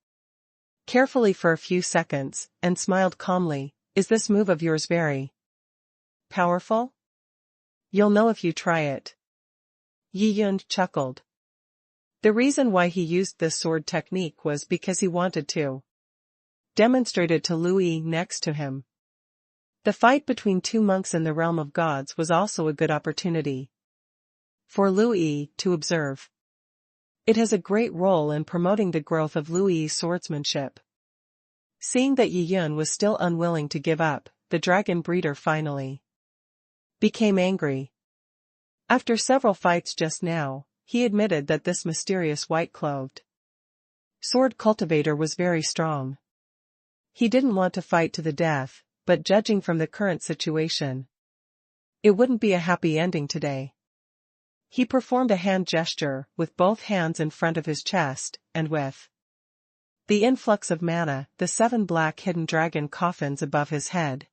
[SPEAKER 1] carefully for a few seconds, and smiled calmly. Is this move of yours very powerful? You'll know if you try it. Yi Yun chuckled. The reason why he used this sword technique was because he wanted to demonstrate it to Louis next to him. The fight between two monks in the realm of gods was also a good opportunity for Louis to observe. It has a great role in promoting the growth of Louis' swordsmanship. Seeing that Yi Yun was still unwilling to give up, the dragon breeder finally became angry. After several fights just now, he admitted that this mysterious white-clothed sword cultivator was very strong. He didn't want to fight to the death, but judging from the current situation, it wouldn't be a happy ending today. He performed a hand gesture with both hands in front of his chest, and with the influx of mana, the 7 black hidden dragon coffins above his head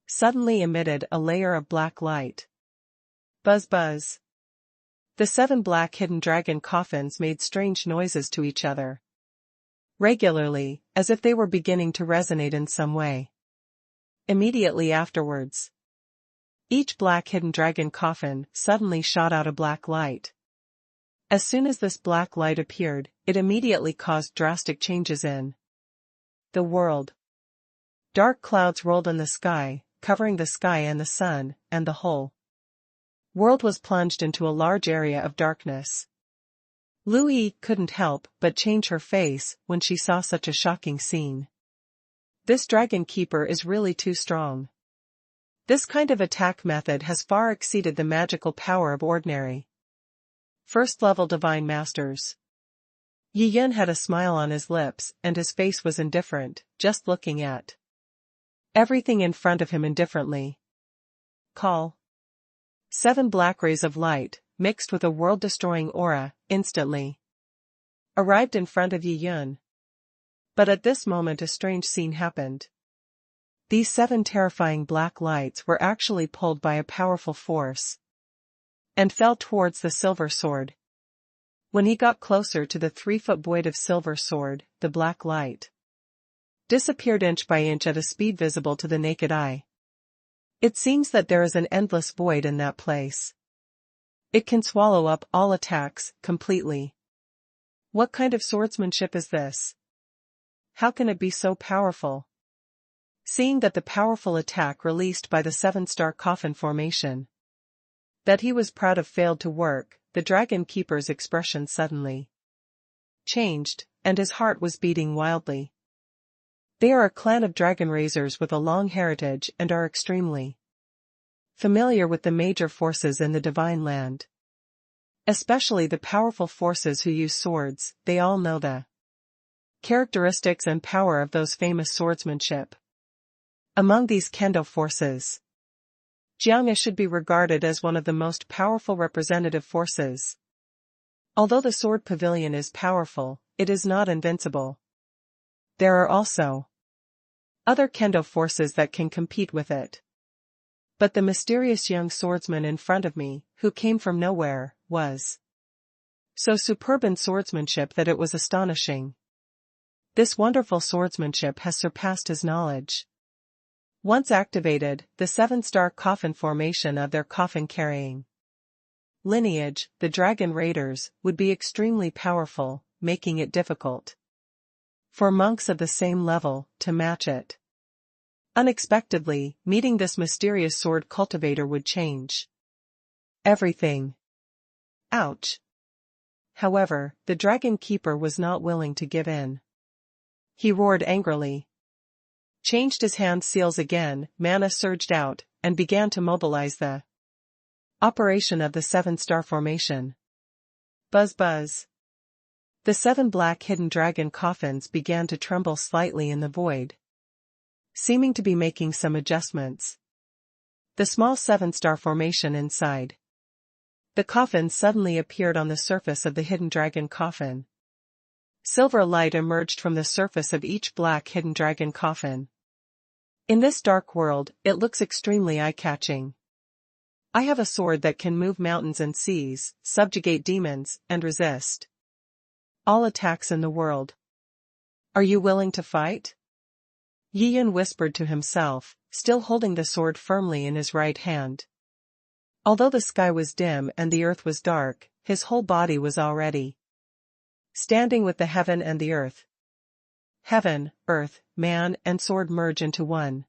[SPEAKER 1] suddenly emitted a layer of black light. Buzz buzz. The 7 black hidden dragon coffins made strange noises to each other regularly, as if they were beginning to resonate in some way. Immediately afterwards, each black hidden dragon coffin suddenly shot out a black light. As soon as this black light appeared, it immediately caused drastic changes in the world. Dark clouds rolled in the sky, covering the sky and the sun, and the whole world was plunged into a large area of darkness. Louis couldn't help but change her face when she saw such a shocking scene. This dragon keeper is really too strong. This kind of attack method has far exceeded the magical power of ordinary first-level divine masters. Yi Yun had a smile on his lips and his face was indifferent, just looking at everything in front of him indifferently. Call. 7 black rays of light, mixed with a world-destroying aura, instantly arrived in front of Yi Yun. But at this moment a strange scene happened. These 7 terrifying black lights were actually pulled by a powerful force and fell towards the silver sword. When he got closer to the 3-foot void of silver sword, the black light disappeared inch by inch at a speed visible to the naked eye. It seems that there is an endless void in that place. It can swallow up all attacks completely. What kind of swordsmanship is this? How can it be so powerful? Seeing that the powerful attack released by the 7-star coffin formation that he was proud of failed to work, the dragon keeper's expression suddenly changed, and his heart was beating wildly. They are a clan of dragon raisers with a long heritage and are extremely familiar with the major forces in the divine land. Especially the powerful forces who use swords, they all know the characteristics and power of those famous swordsmanship. Among these kendo forces, Jiang'e should be regarded as one of the most powerful representative forces. Although the sword pavilion is powerful, it is not invincible. There are also other kendo forces that can compete with it. But the mysterious young swordsman in front of me, who came from nowhere, was so superb in swordsmanship that it was astonishing. This wonderful swordsmanship has surpassed his knowledge. Once activated, the 7-star coffin formation of their coffin-carrying lineage, the Dragon Raiders, would be extremely powerful, making it difficult for monks of the same level to match it. Unexpectedly, meeting this mysterious sword cultivator would change everything. Ouch. However, the Dragon Keeper was not willing to give in. He roared angrily, changed his hand seals again, mana surged out, and began to mobilize the operation of the 7-star formation. Buzz buzz. The 7 black hidden dragon coffins began to tremble slightly in the void, seeming to be making some adjustments. The small 7-star formation inside the coffin suddenly appeared on the surface of the hidden dragon coffin. Silver light emerged from the surface of each black hidden dragon coffin. In this dark world, it looks extremely eye-catching. I have a sword that can move mountains and seas, subjugate demons, and resist all attacks in the world. Are you willing to fight? Yi Yun whispered to himself, still holding the sword firmly in his right hand. Although the sky was dim and the earth was dark, his whole body was already standing with the heaven and the earth. Heaven, earth, man, and sword merge into one.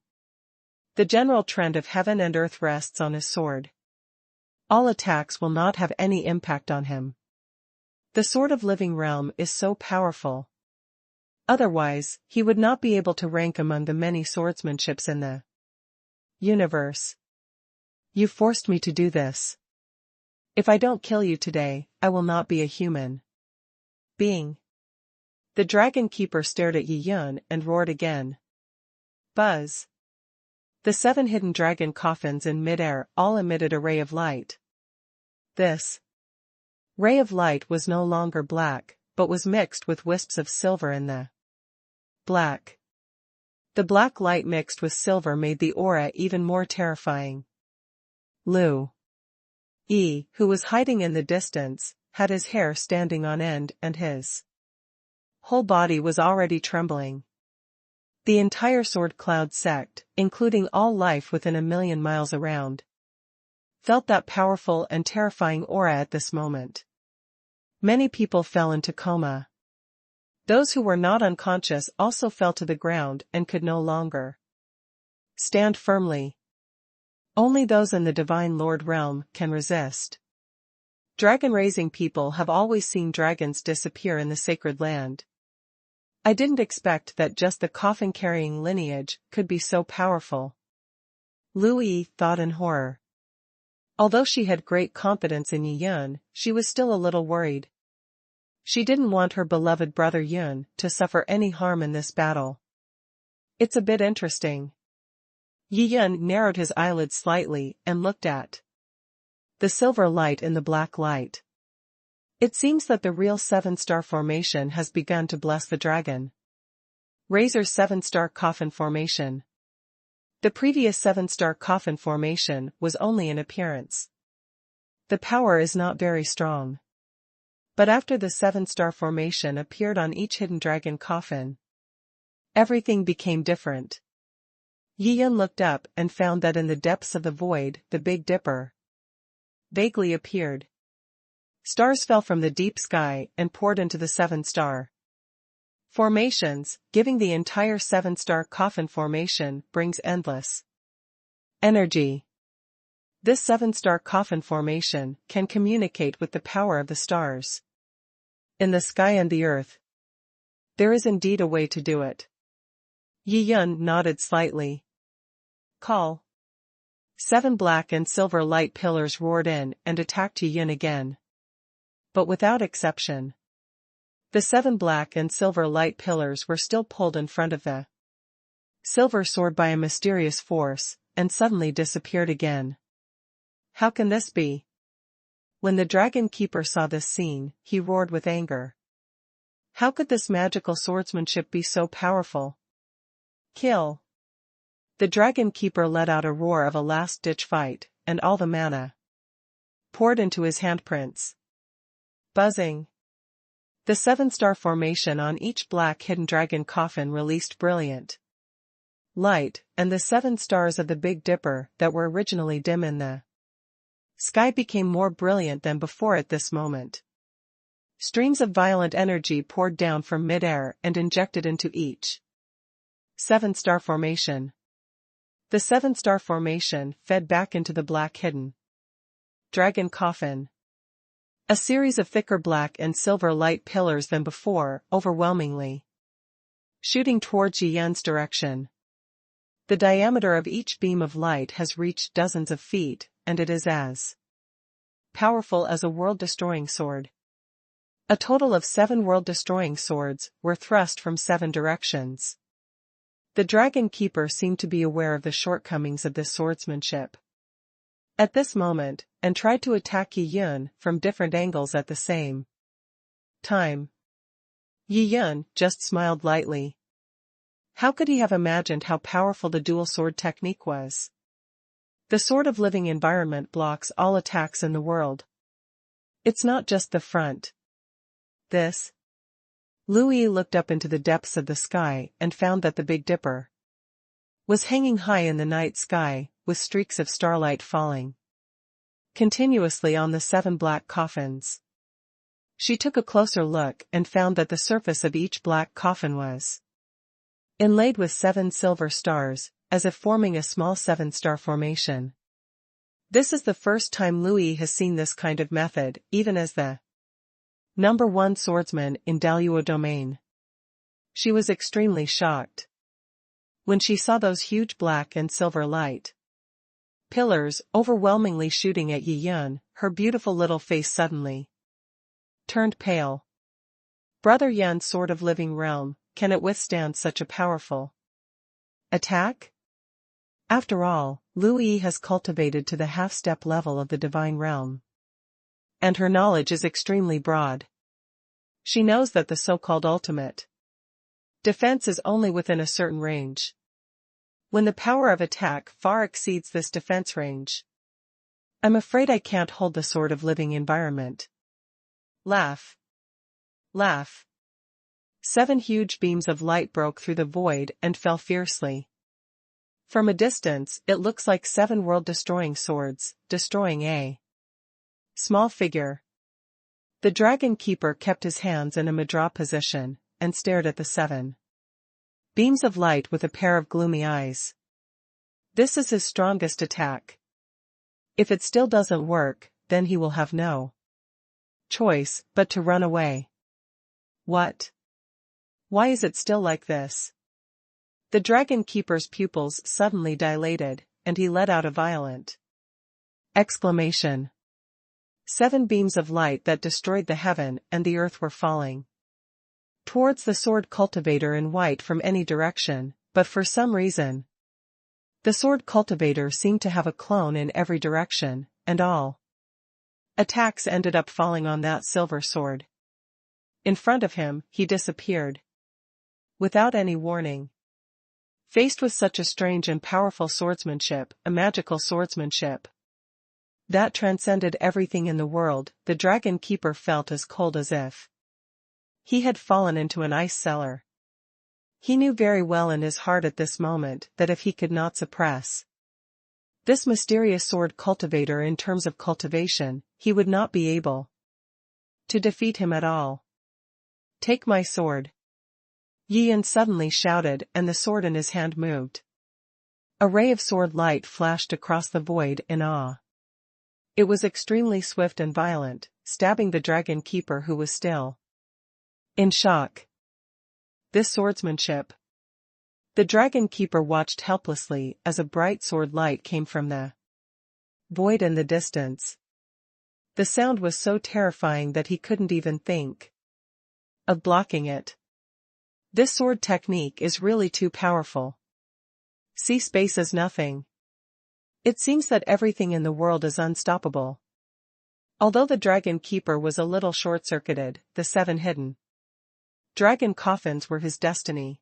[SPEAKER 1] The general trend of heaven and earth rests on his sword. All attacks will not have any impact on him. The sword of living realm is so powerful. Otherwise, he would not be able to rank among the many swordsmanships in the universe. You forced me to do this. If I don't kill you today, I will not be a human being. The Dragon Keeper stared at Yi Yun and roared again. Buzz. The 7 hidden dragon coffins in midair all emitted a ray of light. This ray of light was no longer black, but was mixed with wisps of silver in the black. The black light mixed with silver made the aura even more terrifying. Lu Yi, who was hiding in the distance, had his hair standing on end and his whole body was already trembling. The entire Sword Cloud sect, including all life within 1,000,000 miles around, felt that powerful and terrifying aura at this moment. Many people fell into coma. Those who were not unconscious also fell to the ground and could no longer stand firmly. Only those in the Divine Lord realm can resist. Dragon-raising people have always seen dragons disappear in the sacred land. I didn't expect that just the coffin-carrying lineage could be so powerful. Lu Yi thought in horror. Although she had great confidence in Yi Yun, she was still a little worried. She didn't want her beloved brother Yun to suffer any harm in this battle. It's a bit interesting. Yi Yun narrowed his eyelids slightly and looked at the silver light in the black light. It seems that the real 7-star formation has begun to bless the dragon. Razor's 7-star coffin formation. The previous 7-star coffin formation was only an appearance. The power is not very strong. But after the 7-star formation appeared on each hidden dragon coffin, everything became different. Yi Yun looked up and found that in the depths of the void, the Big Dipper vaguely appeared. Stars fell from the deep sky and poured into the 7-star formations, giving the entire 7-star coffin formation brings endless energy. This 7-star coffin formation can communicate with the power of the stars in the sky and the earth. There is indeed a way to do it. Yi Yun nodded slightly. Call. 7 black and silver light pillars roared in and attacked Yi Yun again. But without exception, the 7 black and silver light pillars were still pulled in front of the silver sword by a mysterious force, and suddenly disappeared again. How can this be? When the Dragon Keeper saw this scene, he roared with anger. How could this magical swordsmanship be so powerful? Kill. The dragon keeper let out a roar of a last-ditch fight, and all the mana poured into his handprints. Buzzing. The 7-star formation on each black hidden dragon coffin released brilliant light, and the 7 stars of the Big Dipper that were originally dim in the sky became more brilliant than before at this moment. Streams of violent energy poured down from mid-air and injected into each 7-star formation. The 7-star formation fed back into the black hidden dragon coffin. A series of thicker black and silver light pillars than before, overwhelmingly shooting towards Yi Yan's direction. The diameter of each beam of light has reached dozens of feet, and it is as powerful as a world-destroying sword. A total of 7 world-destroying swords were thrust from 7 directions. The dragon keeper seemed to be aware of the shortcomings of this swordsmanship at this moment, and tried to attack Yi Yan from different angles at the same time. Yi Yan just smiled lightly. How could he have imagined how powerful the dual sword technique was? The sword of living environment blocks all attacks in the world. It's not just the front. This. Louis looked up into the depths of the sky and found that the Big Dipper was hanging high in the night sky, with streaks of starlight falling continuously on the 7 black coffins. She took a closer look and found that the surface of each black coffin was inlaid with 7 silver stars, as if forming a small 7-star formation. This is the first time Louis has seen this kind of method, even as the number 1 swordsman in Daluo domain. She was extremely shocked when she saw those huge black and silver light pillars overwhelmingly shooting at Yi Yan. Her beautiful little face suddenly turned pale. Brother Yan's sword of living realm, can it withstand such a powerful attack? After all, Louis has cultivated to the half-step level of the divine realm, and her knowledge is extremely broad. She knows that the so-called ultimate defense is only within a certain range. When the power of attack far exceeds this defense range, I'm afraid I can't hold the sword of living environment. Laugh. Laugh. 7 huge beams of light broke through the void and fell fiercely. From a distance, it looks like 7 world-destroying swords, destroying a small figure. The dragon keeper kept his hands in a mudra position, and stared at the 7 beams of light with a pair of gloomy eyes. This is his strongest attack. If it still doesn't work, then he will have no choice but to run away. What? Why is it still like this? The dragon keeper's pupils suddenly dilated, and he let out a violent exclamation. 7 beams of light that destroyed the heaven and the earth were falling towards the sword cultivator in white from any direction, but for some reason, the sword cultivator seemed to have a clone in every direction, and all attacks ended up falling on that silver sword. In front of him, he disappeared without any warning. Faced with such a strange and powerful swordsmanship, a magical swordsmanship that transcended everything in the world, the dragon keeper felt as cold as if he had fallen into an ice cellar. He knew very well in his heart at this moment that if he could not suppress this mysterious sword cultivator in terms of cultivation, he would not be able to defeat him at all. Take my sword. Yi Yan suddenly shouted, and the sword in his hand moved. A ray of sword light flashed across the void in awe. It was extremely swift and violent, stabbing the dragon keeper who was still in shock. This swordsmanship. The dragon keeper watched helplessly as a bright sword light came from the void in the distance. The sound was so terrifying that he couldn't even think of blocking it. This sword technique is really too powerful. See space as nothing. It seems that everything in the world is unstoppable. Although the dragon keeper was a little short-circuited, the 7 hidden dragon coffins were his destiny.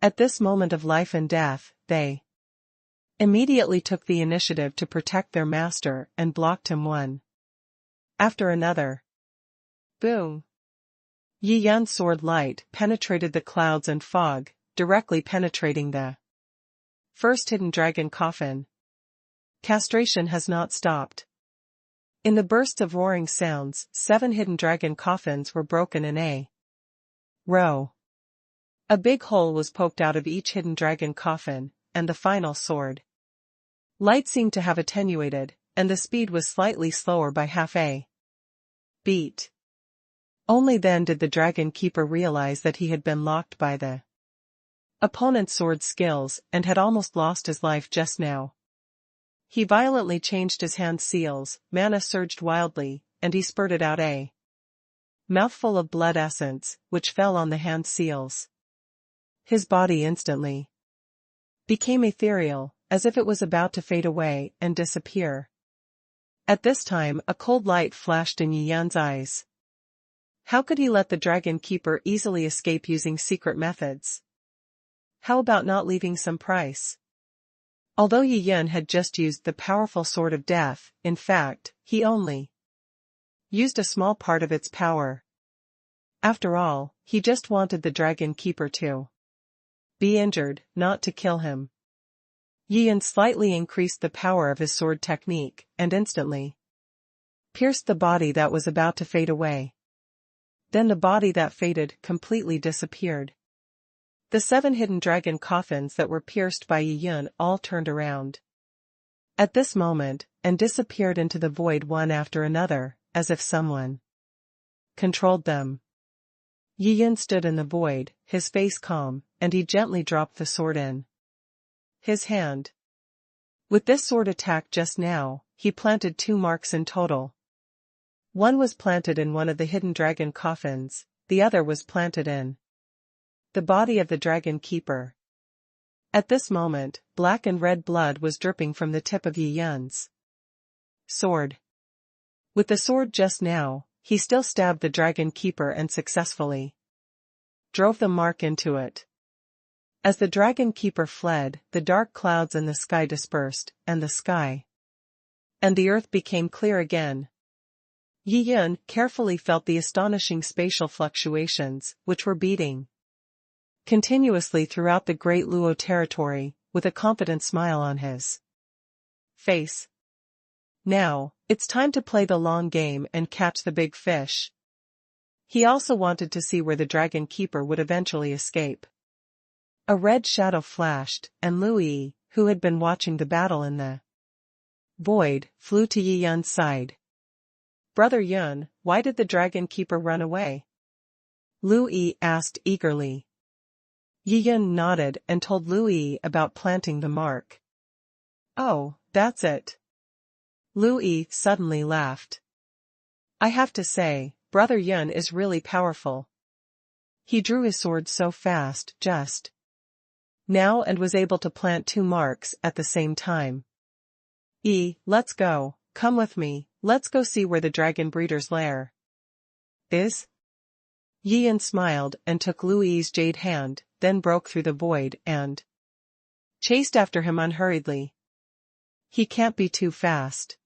[SPEAKER 1] At this moment of life and death, they immediately took the initiative to protect their master and blocked him one after another. Boom! Yi Yan's sword light penetrated the clouds and fog, directly penetrating the first hidden dragon coffin. Castration has not stopped. In the bursts of roaring sounds, 7 hidden dragon coffins were broken in a row. A big hole was poked out of each hidden dragon coffin, and the final sword light seemed to have attenuated, and the speed was slightly slower by half a beat. Only then did the dragon keeper realize that he had been locked by the opponent's sword skills and had almost lost his life just now. He violently changed his hand seals, mana surged wildly, and he spurted out a mouthful of blood essence, which fell on the hand seals. His body instantly became ethereal, as if it was about to fade away and disappear. At this time, a cold light flashed in Yi Yan's eyes. How could he let the dragon keeper easily escape using secret methods? How about not leaving some price? Although Yi Yan had just used the powerful sword of death, in fact, he only used a small part of its power. After all, he just wanted the dragon keeper to be injured, not to kill him. Yi Yan slightly increased the power of his sword technique, and instantly pierced the body that was about to fade away. Then the body that faded completely disappeared. The 7 hidden dragon coffins that were pierced by Yi Yan all turned around at this moment, and disappeared into the void one after another, as if someone controlled them. Yi Yan stood in the void, his face calm, and he gently dropped the sword in his hand. With this sword attack just now, he planted 2 marks in total. One was planted in one of the hidden dragon coffins, the other was planted in the body of the dragon keeper. At this moment, black and red blood was dripping from the tip of Yi Yan's sword. With the sword just now, he still stabbed the dragon keeper and successfully drove the mark into it. As the dragon keeper fled, the dark clouds in the sky dispersed, and the sky and the earth became clear again. Yi Yan carefully felt the astonishing spatial fluctuations, which were beating continuously throughout the great Luo territory, with a confident smile on his face. Now, it's time to play the long game and catch the big fish. He also wanted to see where the dragon keeper would eventually escape. A red shadow flashed, and Lu Yi, who had been watching the battle in the void, flew to Yi Yan's side. "Brother Yun, why did the dragon keeper run away?" Lu Yi asked eagerly. Yi Yan nodded and told Lu Yi about planting the mark. "Oh, that's it." Lu Yi suddenly laughed. "I have to say, Brother Yun is really powerful. He drew his sword so fast, just now, and was able to plant 2 marks at the same time. Let's go, come with me, let's go see where the dragon breeder's lair is." Yi Yan smiled and took Lu Yi's jade hand, then broke through the void and chased after him unhurriedly. He can't be too fast.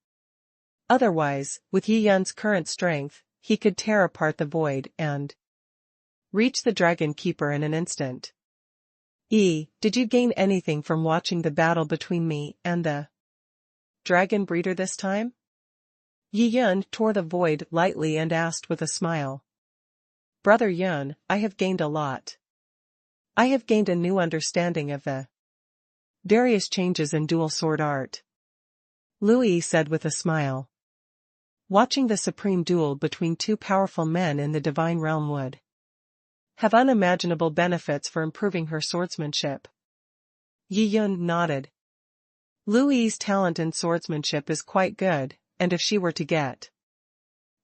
[SPEAKER 1] Otherwise, with Yi Yan's current strength, he could tear apart the void and reach the dragon keeper in an instant. Did you gain anything from watching the battle between me and the dragon breeder this time?" Yi Yan tore the void lightly and asked with a smile. "Brother Yun, I have gained a lot. I have gained a new understanding of the various changes in dual sword art," Lu Yi said with a smile. Watching the supreme duel between 2 powerful men in the divine realm would have unimaginable benefits for improving her swordsmanship. Yi Yan nodded. Lu Yi's talent in swordsmanship is quite good, and if she were to get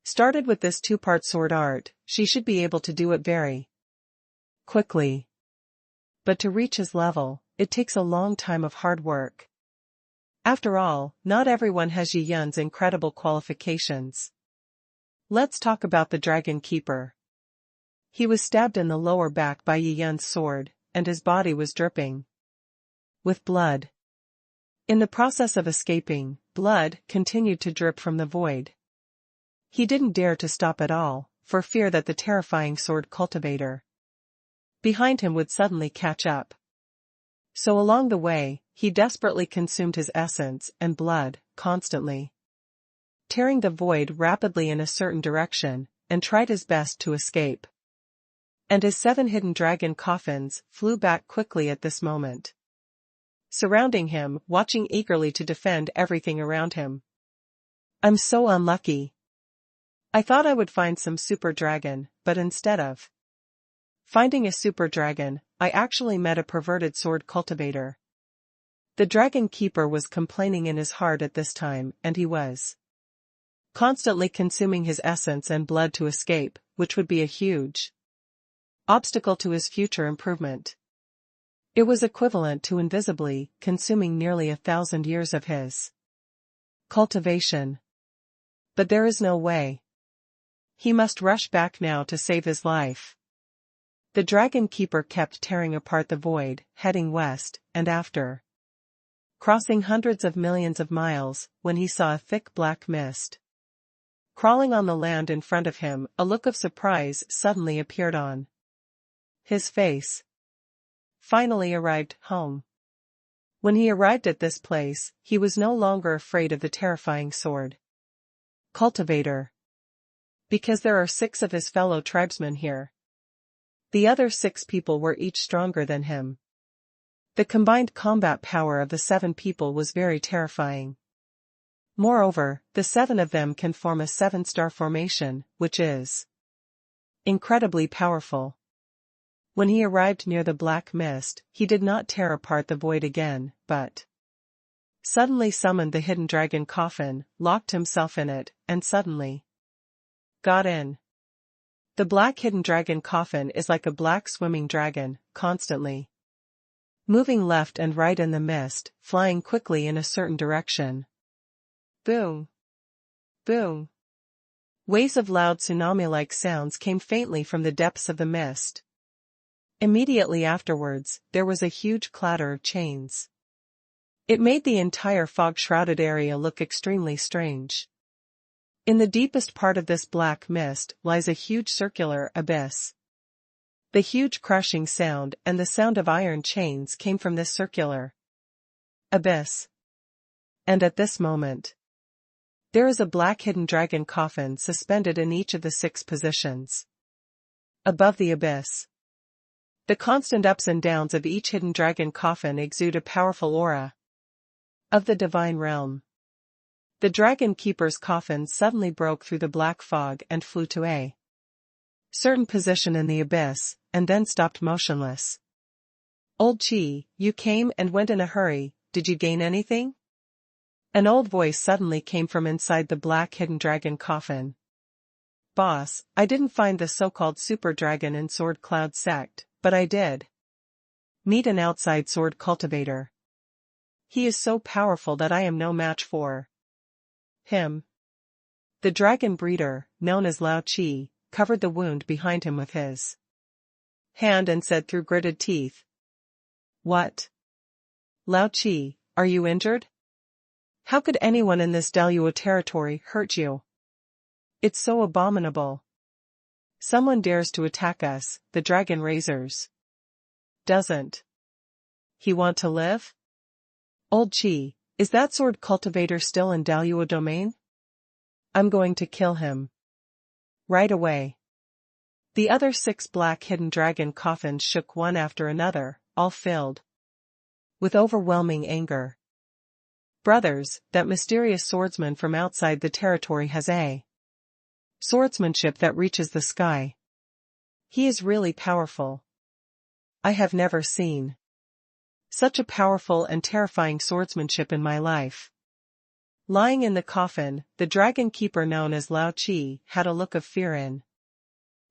[SPEAKER 1] started with this 2-part sword art, she should be able to do it very quickly. But to reach his level, it takes a long time of hard work. After all, not everyone has Yi Yan's incredible qualifications. Let's talk about the dragon keeper. He was stabbed in the lower back by Yi Yan's sword, and his body was dripping with blood. In the process of escaping, blood continued to drip from the void. He didn't dare to stop at all, for fear that the terrifying sword cultivator behind him would suddenly catch up. So along the way, he desperately consumed his essence and blood, constantly tearing the void rapidly in a certain direction, and tried his best to escape. And his 7 hidden dragon coffins flew back quickly at this moment, surrounding him, watching eagerly to defend everything around him. I'm so unlucky. I thought I would find some super dragon, but instead of finding a super dragon, I actually met a perverted sword cultivator. The dragon keeper was complaining in his heart at this time, and he was constantly consuming his essence and blood to escape, which would be a huge obstacle to his future improvement. It was equivalent to invisibly consuming nearly 1,000 years of his cultivation. But there is no way. He must rush back now to save his life. The dragon keeper kept tearing apart the void, heading west, and after crossing hundreds of millions of miles, when he saw a thick black mist crawling on the land in front of him, a look of surprise suddenly appeared on his face. Finally arrived home. When he arrived at this place, he was no longer afraid of the terrifying sword cultivator, because there are 6 of his fellow tribesmen here. The other 6 people were each stronger than him. The combined combat power of the 7 people was very terrifying. Moreover, the 7 of them can form a 7-star formation, which is incredibly powerful. When he arrived near the black mist, he did not tear apart the void again, but suddenly summoned the hidden dragon coffin, locked himself in it, and suddenly got in. The black hidden dragon coffin is like a black swimming dragon, constantly moving left and right in the mist, flying quickly in a certain direction. Boom! Boom! Waves of loud tsunami-like sounds came faintly from the depths of the mist. Immediately afterwards, there was a huge clatter of chains. It made the entire fog-shrouded area look extremely strange. In the deepest part of this black mist lies a huge circular abyss. The huge crushing sound and the sound of iron chains came from this circular abyss. And at this moment, there is a black hidden dragon coffin suspended in each of the 6 positions above the abyss. The constant ups and downs of each hidden dragon coffin exude a powerful aura of the divine realm. The dragon keeper's coffin suddenly broke through the black fog and flew to a certain position in the abyss, and then stopped motionless. Old Chi, you came and went in a hurry, did you gain anything? An old voice suddenly came from inside the black hidden dragon coffin. Boss, I didn't find the so-called super dragon in Sword Cloud Sect, but I did meet an outside sword cultivator. He is so powerful that I am no match for him. The dragon breeder, known as Lao Chi, covered the wound behind him with his hand and said through gritted teeth, What? Lao Chi, are you injured? How could anyone in this Daluo territory hurt you? It's so abominable. Someone dares to attack us, the dragon raisers. Doesn't he want to live? Old Chi, is that sword cultivator still in Daluo domain? I'm going to kill him right away. The other 6 black hidden dragon coffins shook one after another, all filled with overwhelming anger. Brothers, that mysterious swordsman from outside the territory has a swordsmanship that reaches the sky. He is really powerful. I have never seen such a powerful and terrifying swordsmanship in my life. Lying in the coffin, the dragon keeper known as Lao Chi had a look of fear in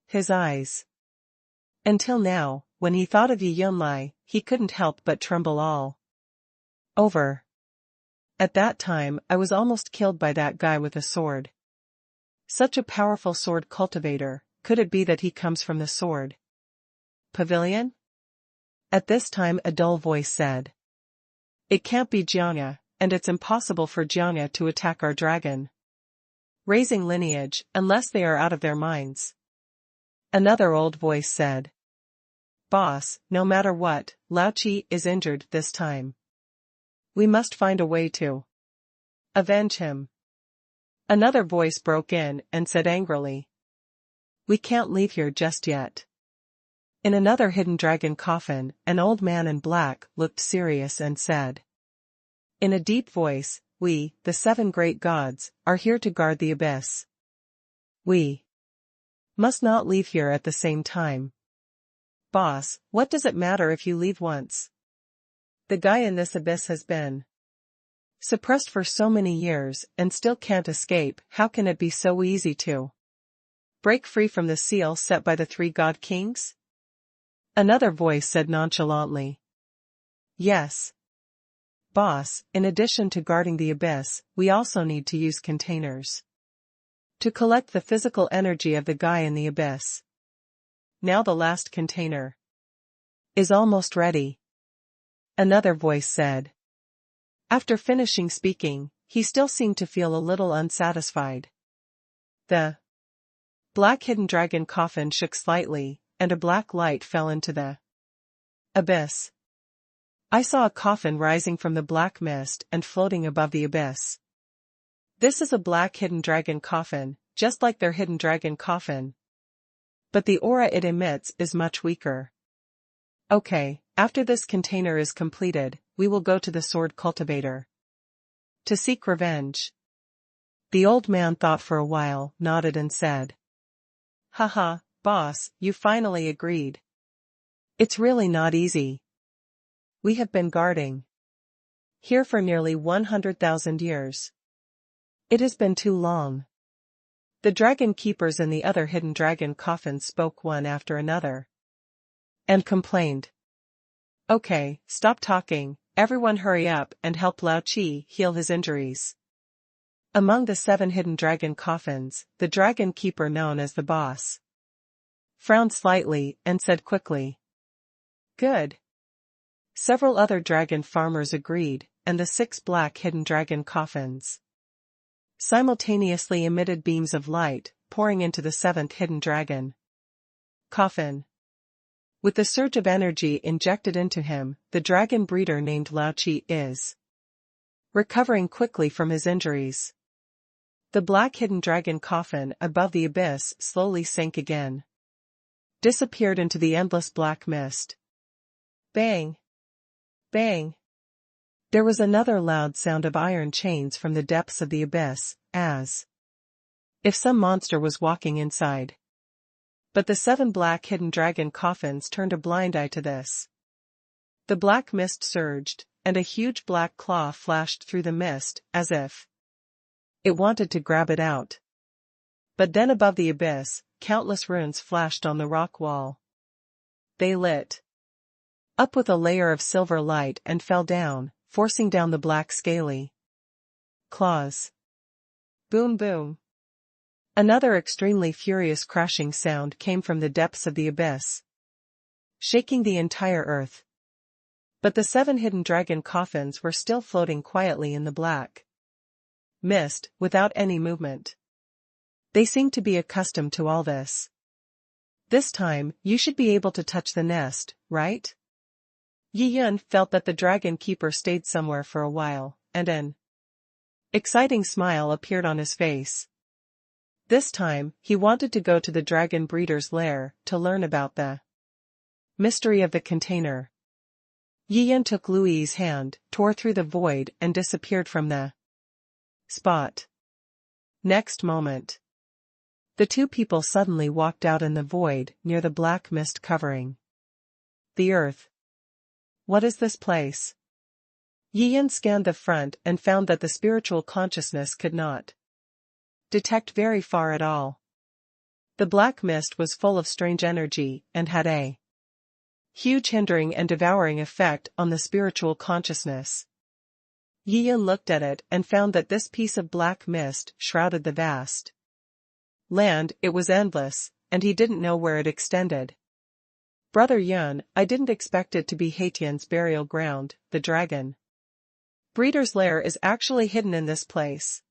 [SPEAKER 1] his eyes. Until now, when he thought of Yi Yunlai, he couldn't help but tremble all over. At that time, I was almost killed by that guy with a sword. Such a powerful sword cultivator, could it be that he comes from the sword pavilion? At this time a dull voice said, It can't be Jiangya, and it's impossible for Jiangya to attack our dragon raising lineage unless they are out of their minds. Another old voice said. Boss, no matter what, Lao Qi is injured this time. We must find a way to avenge him. Another voice broke in and said angrily. We can't leave here just yet. In another hidden dragon coffin, an old man in black looked serious and said. In a deep voice, we, the 7 great gods, are here to guard the abyss. We must not leave here at the same time. Boss, what does it matter if you leave once? The guy in this abyss has been suppressed for so many years and still can't escape. How can it be so easy to break free from the seal set by the 3 god kings? Another voice said nonchalantly. Yes. Boss, in addition to guarding the abyss, we also need to use containers to collect the physical energy of the guy in the abyss. Now the last container is almost ready. Another voice said. After finishing speaking, he still seemed to feel a little unsatisfied. The black hidden dragon coffin shook slightly, and a black light fell into the abyss. I saw a coffin rising from the black mist and floating above the abyss. This is a black hidden dragon coffin, just like their hidden dragon coffin. But the aura it emits is much weaker. Okay, after this container is completed, we will go to the sword cultivator to seek revenge. The old man thought for a while, nodded and said. Haha, boss, you finally agreed. It's really not easy. We have been guarding here for nearly 100,000 years. It has been too long. The dragon keepers in the other hidden dragon coffins spoke one after another and complained. Okay, stop talking, everyone hurry up and help Lao Qi heal his injuries. Among the 7 hidden dragon coffins, the dragon keeper known as the boss frowned slightly and said quickly. Good. Several other dragon farmers agreed, and the 6 black hidden dragon coffins simultaneously emitted beams of light, pouring into the 7th hidden dragon coffin. With the surge of energy injected into him, the dragon breeder named Lao Qi is recovering quickly from his injuries. The black hidden dragon coffin above the abyss slowly sank again, disappeared into the endless black mist. Bang! Bang! There was another loud sound of iron chains from the depths of the abyss, as if some monster was walking inside. But the 7 black hidden dragon coffins turned a blind eye to this. The black mist surged, and a huge black claw flashed through the mist, as if it wanted to grab it out. But then above the abyss, countless runes flashed on the rock wall. They lit up with a layer of silver light and fell down, forcing down the black scaly claws. Boom boom. Another extremely furious crashing sound came from the depths of the abyss, shaking the entire earth. But the 7 hidden dragon coffins were still floating quietly in the black mist, without any movement. They seemed to be accustomed to all this. This time, you should be able to touch the nest, right? Yi Yun felt that the dragon keeper stayed somewhere for a while, and an exciting smile appeared on his face. This time, he wanted to go to the dragon breeder's lair to learn about the mystery of the container. Yi Yun took Lui's hand, tore through the void and disappeared from the spot. Next moment, the 2 people suddenly walked out in the void near the black mist covering the earth. What is this place? Yi Yun scanned the front and found that the spiritual consciousness could not detect very far at all. The black mist was full of strange energy and had a huge hindering and devouring effect on the spiritual consciousness. Yi Yun looked at it and found that this piece of black mist shrouded the vast land. It was endless, and he didn't know where it extended. Brother Yun, I didn't expect it to be Haitian's burial ground, the dragon Breeder's lair is actually hidden in this place.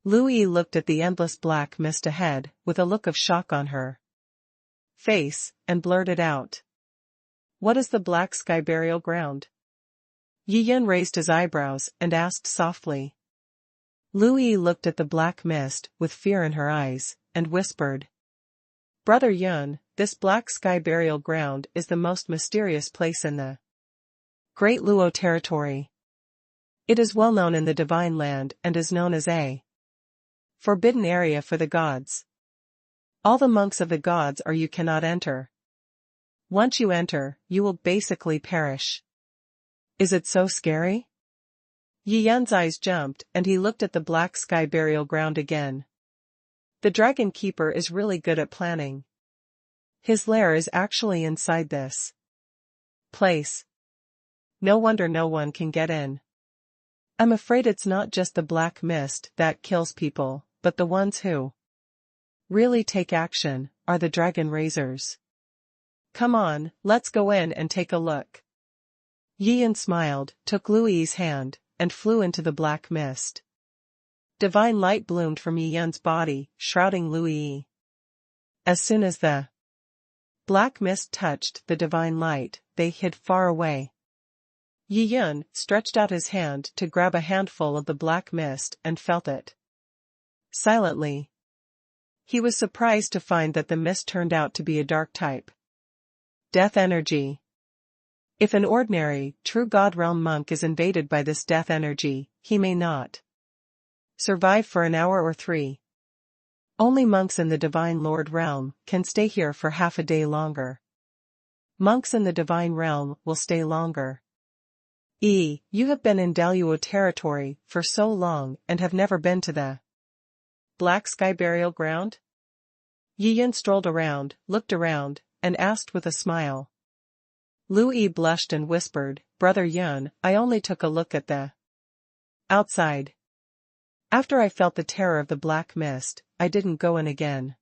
[SPEAKER 1] Louis looked at the endless black mist ahead, with a look of shock on her face, and blurted out. What is the black sky burial ground? Yi Yan raised his eyebrows and asked softly. Louis looked at the black mist with fear in her eyes, and whispered. Brother Yun, this black sky burial ground is the most mysterious place in the Great Luo territory. It is well known in the Divine Land and is known as a forbidden area for the gods. All the monks of the gods you cannot enter. Once you enter, you will basically perish. Is it so scary? Yi Yan's eyes jumped and he looked at the black sky burial ground again. The dragon keeper is really good at planning. His lair is actually inside this place. No wonder no one can get in. I'm afraid it's not just the black mist that kills people, but the ones who really take action are the dragon raisers. Come on, let's go in and take a look. Yi Yan smiled, took Louis's hand, and flew into the black mist. Divine light bloomed from Yi Yan's body, shrouding Louis. As soon as the black mist touched the divine light, they hid far away. Yi Yan stretched out his hand to grab a handful of the black mist and felt it. Silently. He was surprised to find that the mist turned out to be a dark type. Death energy. If an ordinary, true God realm monk is invaded by this death energy, he may not survive for an hour or 3. Only monks in the Divine Lord realm can stay here for half a day longer. Monks in the Divine realm will stay longer. You have been in Daluo territory for so long and have never been to the Black Sky Burial Ground? Yi Yan strolled around, looked around, and asked with a smile. Louis blushed and whispered, Brother Yun, I only took a look at the outside. After I felt the terror of the black mist, I didn't go in again.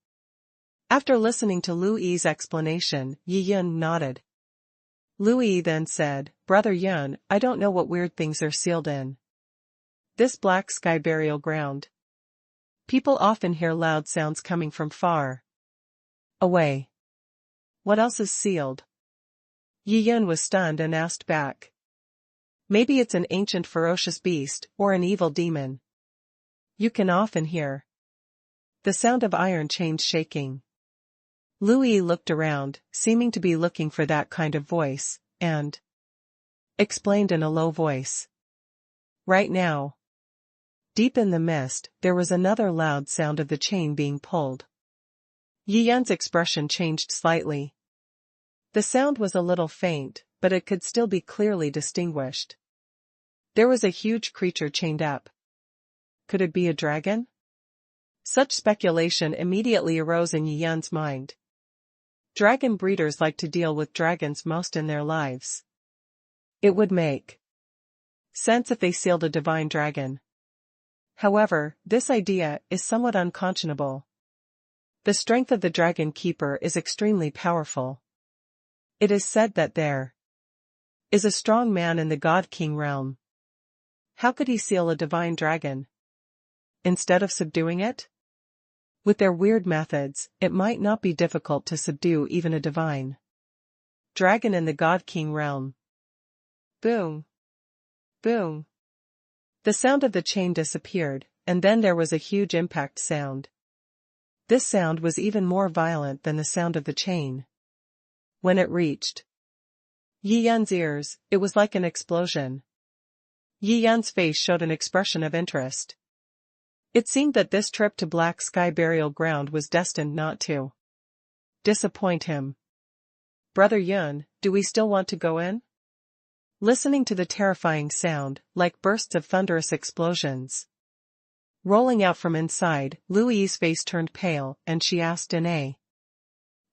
[SPEAKER 1] After listening to Louis's explanation, Yi Yan nodded. Louis then said, Brother Yun, I don't know what weird things are sealed in this black sky burial ground. People often hear loud sounds coming from far away. What else is sealed? Yi Yan was stunned and asked back. Maybe it's an ancient ferocious beast or an evil demon. You can often hear the sound of iron chains shaking. Louis looked around, seeming to be looking for that kind of voice, and explained in a low voice. Right now. Deep in the mist, there was another loud sound of the chain being pulled. Yi Yan's expression changed slightly. The sound was a little faint, but it could still be clearly distinguished. There was a huge creature chained up. Could it be a dragon? Such speculation immediately arose in Yi Yan's mind. Dragon breeders like to deal with dragons most in their lives. It would make sense if they sealed a divine dragon. However, this idea is somewhat unconscionable. The strength of the dragon keeper is extremely powerful. It is said that there is a strong man in the God King realm. How could he seal a divine dragon? Instead of subduing it? With their weird methods, it might not be difficult to subdue even a divine dragon in the God King realm. Boom. Boom. The sound of the chain disappeared, and then there was a huge impact sound. This sound was even more violent than the sound of the chain. When it reached Yi Yan's ears, it was like an explosion. Yi Yan's face showed an expression of interest. It seemed that this trip to Black Sky Burial Ground was destined not to disappoint him. Brother Yun, do we still want to go in? Listening to the terrifying sound, like bursts of thunderous explosions rolling out from inside, Louis's face turned pale and she asked in a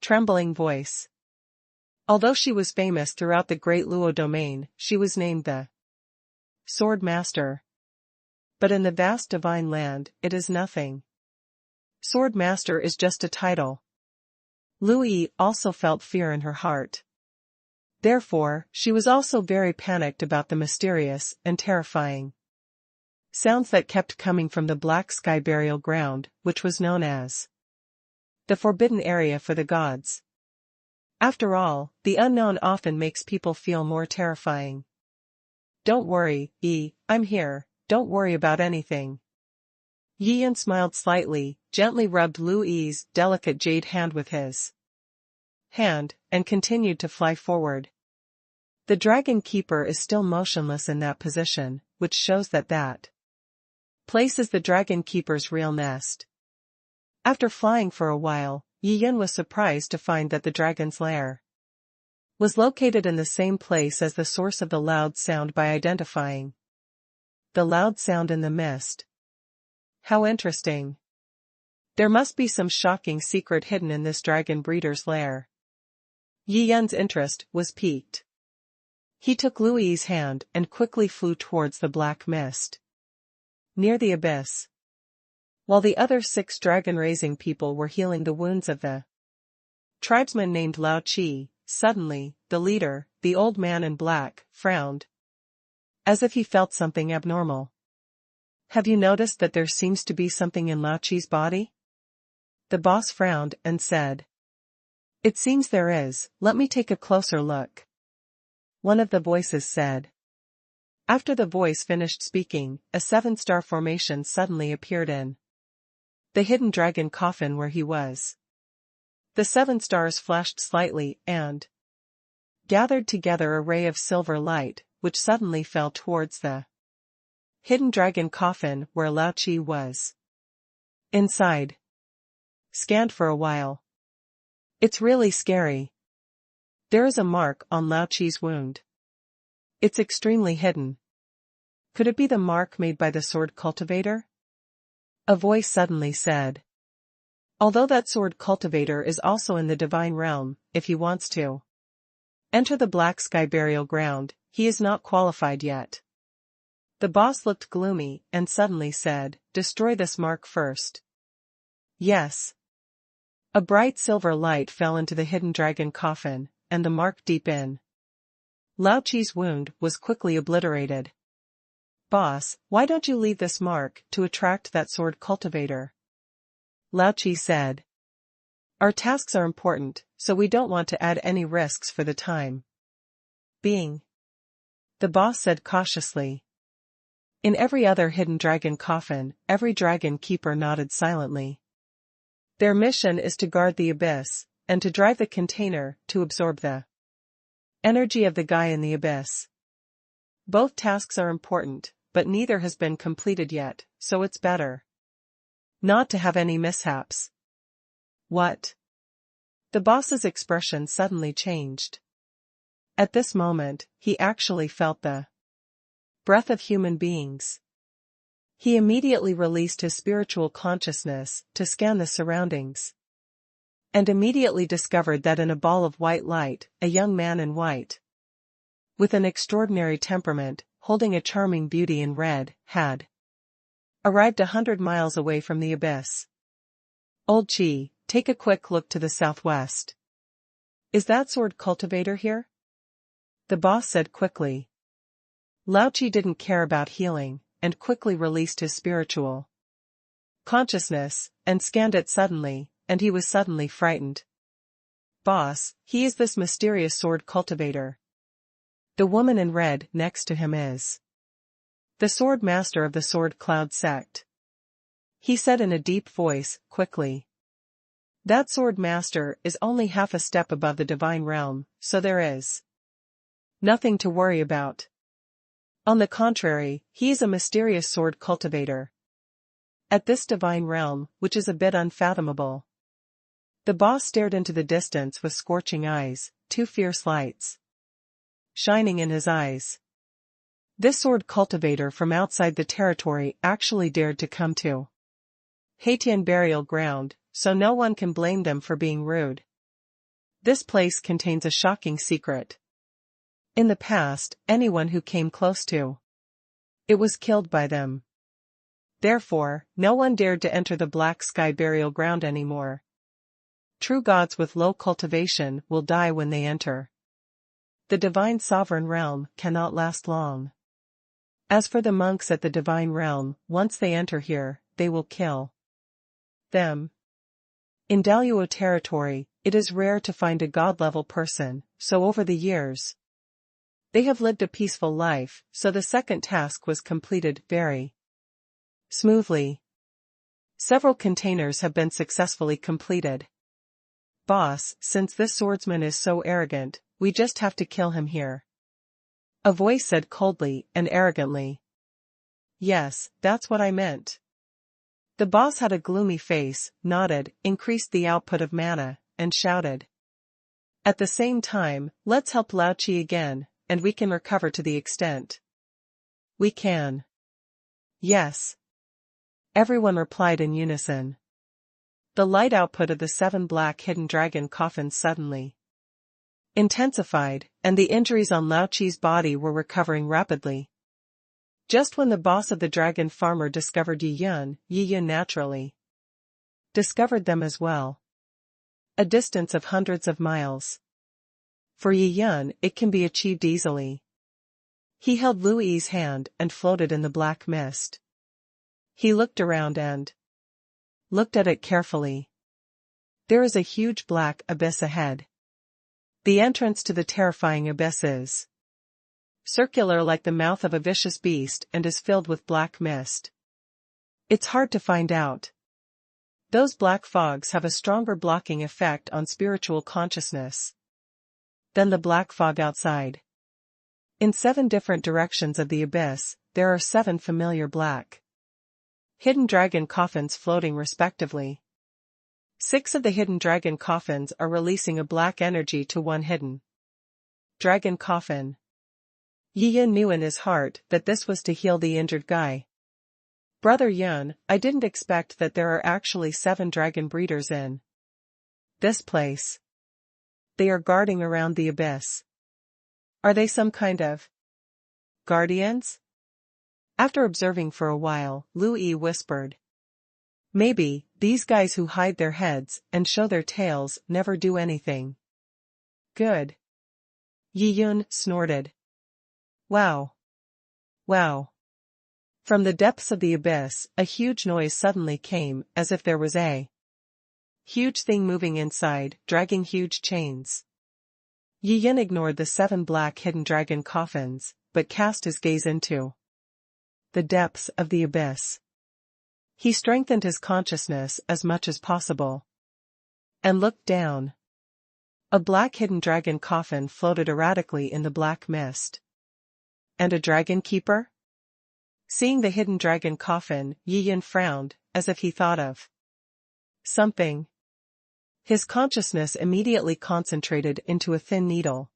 [SPEAKER 1] trembling voice. Although she was famous throughout the Great Luo domain, she was named the Sword Master. But in the vast divine land, it is nothing. Sword Master is just a title. Louis also felt fear in her heart. Therefore, she was also very panicked about the mysterious and terrifying sounds that kept coming from the black sky burial ground, which was known as the forbidden area for the gods. After all, the unknown often makes people feel more terrifying. Don't worry, I'm here, don't worry about anything. Yi Yan smiled slightly, gently rubbed Lu Yi's delicate jade hand with his hand, and continued to fly forward. The dragon keeper is still motionless in that position, which shows that place is the dragon keeper's real nest. After flying for a while, Yi Yan was surprised to find that the dragon's lair was located in the same place as the source of the loud sound by identifying the loud sound in the mist. How interesting. There must be some shocking secret hidden in this dragon breeder's lair. Yi Yan's interest was piqued. He took Lu Yi's hand and quickly flew towards the black mist near the abyss. While the other 6 dragon-raising people were healing the wounds of the tribesman named Lao Qi, suddenly, the leader, the old man in black, frowned, as if he felt something abnormal. Have you noticed that there seems to be something in Lao Qi's body? The boss frowned and said. It seems there is, let me take a closer look. One of the voices said. After the voice finished speaking, a 7-star formation suddenly appeared in the hidden dragon coffin where he was. The 7 stars flashed slightly and gathered together a ray of silver light, which suddenly fell towards the hidden dragon coffin where Lao Qi was inside. Scanned for a while. It's really scary. There is a mark on Lao Qi's wound. It's extremely hidden. Could it be the mark made by the sword cultivator? A voice suddenly said. Although that sword cultivator is also in the divine realm, if he wants to enter the black sky burial ground, he is not qualified yet. The boss looked gloomy and suddenly said, destroy this mark first. Yes. A bright silver light fell into the hidden dragon coffin, and the mark deep in Lao Qi's wound was quickly obliterated. Boss, why don't you leave this mark to attract that sword cultivator? Lao Qi said. Our tasks are important, so we don't want to add any risks for the time being. The boss said cautiously. In every other hidden dragon coffin, every dragon keeper nodded silently. Their mission is to guard the abyss, and to drive the container to absorb the energy of the guy in the abyss. Both tasks are important, but neither has been completed yet, so it's better not to have any mishaps. What? The boss's expression suddenly changed. At this moment, he actually felt the breath of human beings. He immediately released his spiritual consciousness to scan the surroundings, and immediately discovered that in a ball of white light, a young man in white, with an extraordinary temperament, holding a charming beauty in red, had arrived 100 miles away from the abyss. Old Qi, take a quick look to the southwest. Is that sword cultivator here? The boss said quickly. Lao Qi didn't care about healing, and quickly released his spiritual consciousness, and scanned it suddenly, and he was suddenly frightened. Boss, he is this mysterious sword cultivator. The woman in red next to him is the sword master of the Sword Cloud Sect. He said in a deep voice, quickly. That sword master is only half a step above the divine realm, so there is nothing to worry about. On the contrary, he is a mysterious sword cultivator at this divine realm, which is a bit unfathomable. The boss stared into the distance with scorching eyes, 2 fierce lights shining in his eyes. This sword cultivator from outside the territory actually dared to come to Haitian burial ground, so no one can blame them for being rude. This place contains a shocking secret. In the past, anyone who came close to it was killed by them. Therefore, no one dared to enter the black sky burial ground anymore. True gods with low cultivation will die when they enter. The divine sovereign realm cannot last long. As for the monks at the divine realm, once they enter here, they will kill them. In Daluo territory, it is rare to find a god-level person, so over the years, they have lived a peaceful life, so the second task was completed very smoothly. Several containers have been successfully completed. Boss, since this swordsman is so arrogant, we just have to kill him here. A voice said coldly and arrogantly. Yes, that's what I meant. The boss had a gloomy face, nodded, increased the output of mana, and shouted. At the same time, let's help Lao Chi again, and we can recover to the extent we can. Yes. Everyone replied in unison. The light output of the 7 black hidden dragon coffins suddenly intensified, and the injuries on Lao Chi's body were recovering rapidly. Just when the boss of the dragon farmer discovered Yi Yun naturally discovered them as well. A distance of hundreds of miles. For Yi Yun, it can be achieved easily. He held Lu Yi's hand and floated in the black mist. He looked around and looked at it carefully. There is a huge black abyss ahead. The entrance to the terrifying abyss is circular like the mouth of a vicious beast and is filled with black mist. It's hard to find out. Those black fogs have a stronger blocking effect on spiritual consciousness than the black fog outside. In 7 different directions of the abyss, there are 7 familiar black hidden dragon coffins floating respectively. 6 of the hidden dragon coffins are releasing a black energy to one hidden dragon coffin. Yi Yun knew in his heart that this was to heal the injured guy. Brother Yun, I didn't expect that there are actually 7 dragon breeders in this place. They are guarding around the abyss. Are they some kind of guardians? After observing for a while, Lu Yi whispered. Maybe, these guys who hide their heads and show their tails never do anything good. Yi Yun snorted. Wow. Wow. From the depths of the abyss, a huge noise suddenly came, as if there was a huge thing moving inside, dragging huge chains. Yi Yun ignored the 7 black hidden dragon coffins, but cast his gaze into the depths of the abyss. He strengthened his consciousness as much as possible and looked down. A black hidden dragon coffin floated erratically in the black mist. And a dragon keeper? Seeing the hidden dragon coffin, Yi Yun frowned, as if he thought of something. His consciousness immediately concentrated into a thin needle,